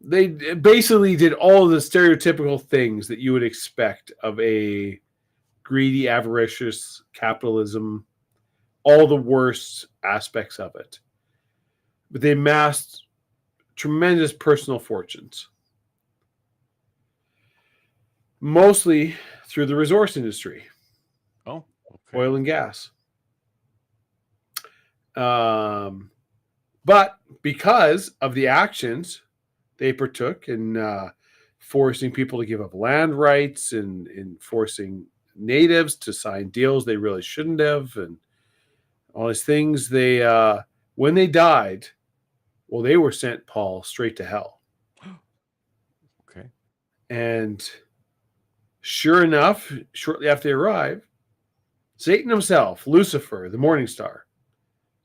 Speaker 2: They basically did all of the stereotypical things that you would expect of a greedy, avaricious capitalism, all the worst aspects of it. But they amassed tremendous personal fortunes, mostly through the resource industry.
Speaker 1: Oh, okay.
Speaker 2: Oil and gas. But because of the actions they partook in forcing people to give up land rights and in forcing natives to sign deals they really shouldn't have, and all these things, they when they died, well, they were sent, Paul, straight to hell.
Speaker 1: Okay.
Speaker 2: And sure enough, shortly after they arrived, Satan himself, Lucifer, the morning star,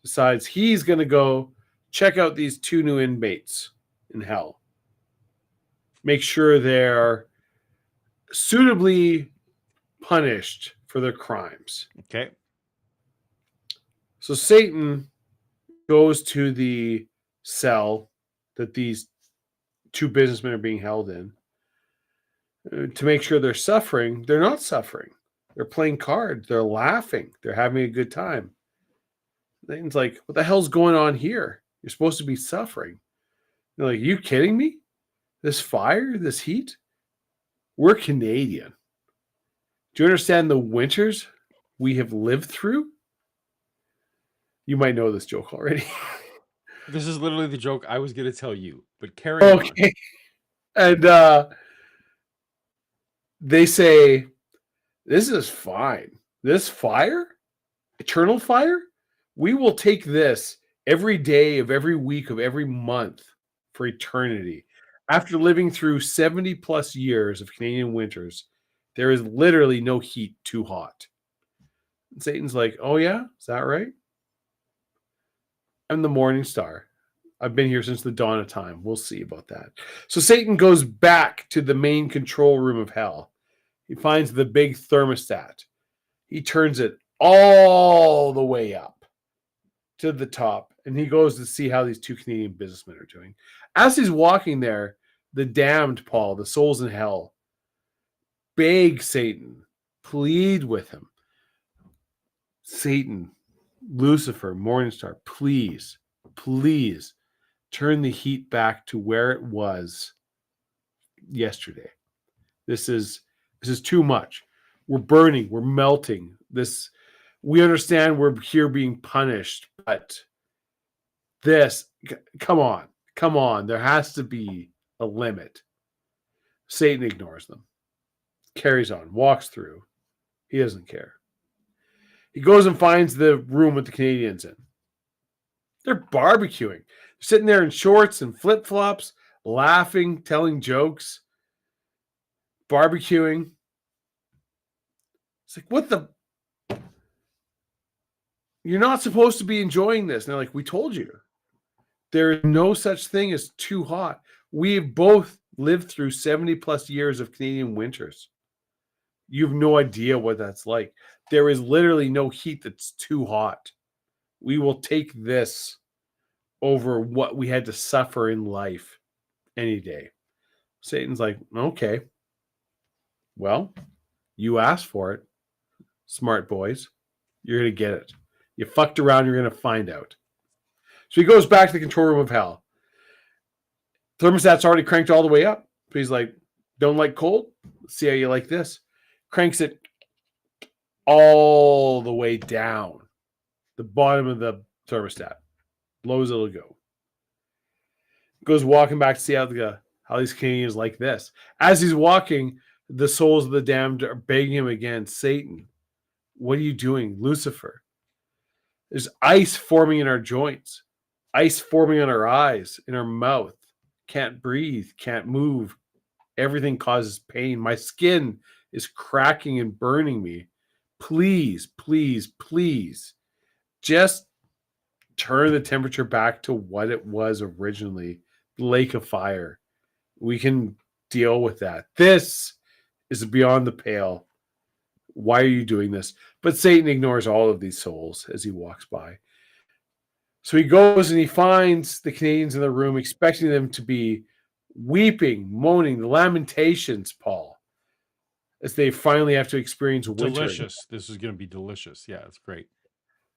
Speaker 2: decides he's going to go check out these two new inmates in hell. Make sure they're suitably punished for their crimes.
Speaker 1: Okay.
Speaker 2: So Satan goes to the cell that these two businessmen are being held in to make sure they're suffering. They're not suffering. They're playing cards. They're laughing. They're having a good time. Satan's like, what the hell's going on here? You're supposed to be suffering. They're like, you kidding me? This fire, this heat? We're Canadian. Do you understand the winters we have lived through? You might know this joke already.
Speaker 1: This is literally the joke I was going to tell you, but carry on.
Speaker 2: Okay. And they say, this is fine. This fire, eternal fire, we will take this every day of every week of every month for eternity. After living through 70 plus years of Canadian winters, there is literally no heat too hot. And Satan's like, oh yeah, is that right? I'm the morning star. I've been here since the dawn of time. We'll see about that. So Satan goes back to the main control room of hell. He finds the big thermostat. He turns it all the way up to the top, and he goes to see how these two Canadian businessmen are doing. As he's walking there, the damned, Paul, the souls in hell, beg Satan, plead with him. Satan, Lucifer, Morningstar, please, please turn the heat back to where it was yesterday. This is too much. We're burning. We're melting. We understand we're here being punished, but come on. There has to be a limit. Satan ignores them, carries on, walks through. He doesn't care. He goes and finds the room with the Canadians in. They're barbecuing. They're sitting there in shorts and flip-flops, laughing, telling jokes, barbecuing. It's like, what the? You're not supposed to be enjoying this. And they're like, we told you. There is no such thing as too hot. We've both lived through 70 plus years of Canadian winters. You have no idea what that's like. There is literally no heat that's too hot. We will take this over what we had to suffer in life any day. Satan's like, okay, well, you asked for it, smart boys. You're going to get it. You fucked around, you're going to find out. So he goes back to the control room of hell. Thermostat's already cranked all the way up. So he's like, don't like cold? Let's see how you like this. Cranks it all the way down. The bottom of the thermostat. Low as it'll go. Goes walking back to see how these Canadians like this. As he's walking, the souls of the damned are begging him again. Satan, what are you doing? Lucifer. There's ice forming in our joints. Ice forming on our eyes, in our mouth. Can't breathe, can't move. Everything causes pain. My skin is cracking and burning me. Please, please, please, just turn the temperature back to what it was originally. Lake of fire. We can deal with that. This is beyond the pale. Why are you doing this? But Satan ignores all of these souls as he walks by. So he goes and he finds the Canadians in the room, expecting them to be weeping, moaning, the lamentations, Paul, as they finally have to experience winter.
Speaker 1: Delicious. This is going to be delicious. Yeah, it's great.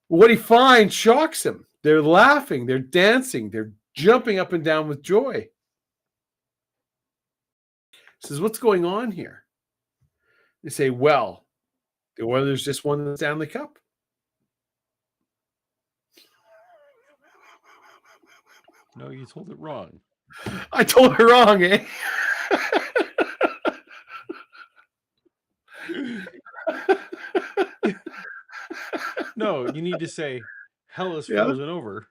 Speaker 2: What he finds shocks him. They're laughing, they're dancing, they're jumping up and down with joy. He says, what's going on here? They say, well, the Oilers just won the Stanley Cup.
Speaker 1: No, you told it wrong.
Speaker 2: I told her wrong, eh?
Speaker 1: No, you need to say, hell is frozen over.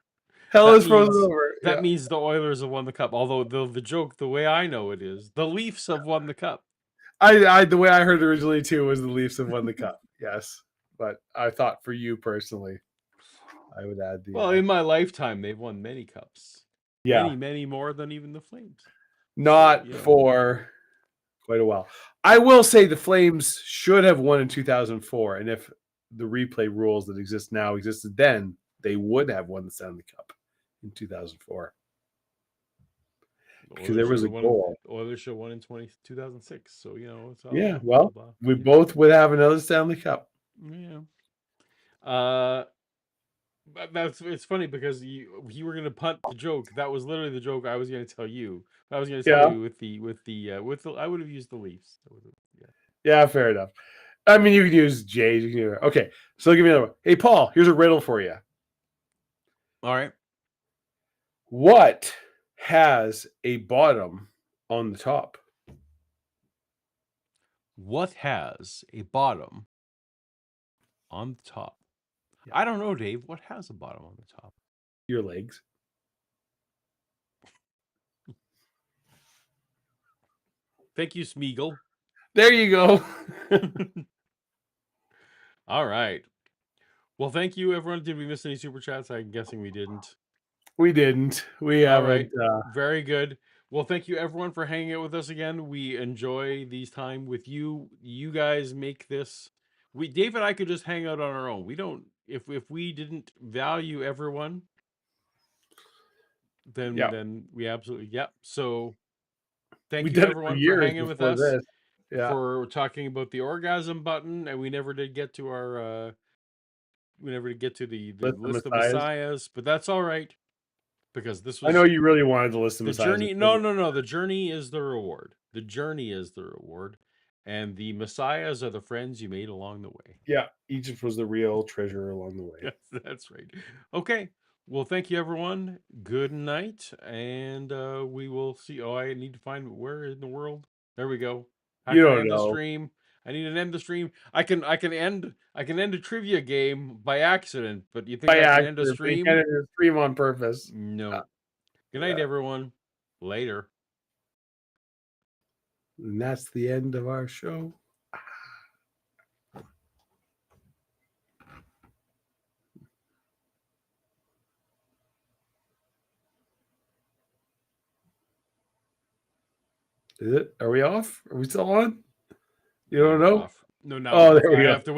Speaker 2: Hell is frozen over.
Speaker 1: That means the Oilers have won the cup. Although the joke, the way I know it is, the Leafs have won the cup.
Speaker 2: The way I heard originally too was the Leafs have won the cup. Yes, but I thought for you personally, I would add the.
Speaker 1: Well, in my lifetime, they've won many cups.
Speaker 2: Yeah,
Speaker 1: many more than even the Flames.
Speaker 2: Not for quite a while. I will say the Flames should have won in 2004, and if the replay rules that exist now existed then, they would have won the Stanley Cup in 2004. Because there was a goal.
Speaker 1: Oilers should have won in 2006. So, it's all
Speaker 2: yeah, well, we both would have another Stanley Cup.
Speaker 1: Yeah. It's funny because you were going to punt the joke. That was literally the joke I was going to tell you. I was going to tell you with the I would have used the Leafs.
Speaker 2: Yeah, fair enough. I mean, you can use J's. You can do it. Okay, so give me another one. Hey, Paul, here's a riddle for you.
Speaker 1: All right.
Speaker 2: What has a bottom on the top?
Speaker 1: What has a bottom on the top? Yeah. I don't know, Dave. What has a bottom on the top?
Speaker 2: Your legs.
Speaker 1: Thank you, Smeagol.
Speaker 2: There you go.
Speaker 1: All right. Well, thank you, everyone. Did we miss any super chats? I'm guessing we didn't.
Speaker 2: We didn't. We haven't.
Speaker 1: Right. Very good. Well, thank you, everyone, for hanging out with us again. We enjoy these time with you. You guys make this. Dave and I could just hang out on our own. We don't. If we didn't value everyone, then we absolutely So thank you, everyone, for hanging with us. For talking about the orgasm button, and we never did get to our. We never did get to the list of messiahs, but that's all right. Because this was.
Speaker 2: I know you really wanted to list the messiahs.
Speaker 1: Journey. No. The journey is the reward. The journey is the reward. And the messiahs are the friends you made along the way.
Speaker 2: Yeah, Egypt was the real treasure along the way.
Speaker 1: Yes, that's right. Okay. Well, thank you, everyone. Good night. And we will see. Oh, I need to find where in the world. There we go.
Speaker 2: You don't know.
Speaker 1: The stream. I need to end the stream. I can end a trivia game by accident, but you think I can end a stream?
Speaker 2: You can end a stream on purpose.
Speaker 1: No. Good night, everyone. Later.
Speaker 2: And that's the end of our show. Is it? Are we off? Are we still on? You don't know?
Speaker 1: No, there we go. I have to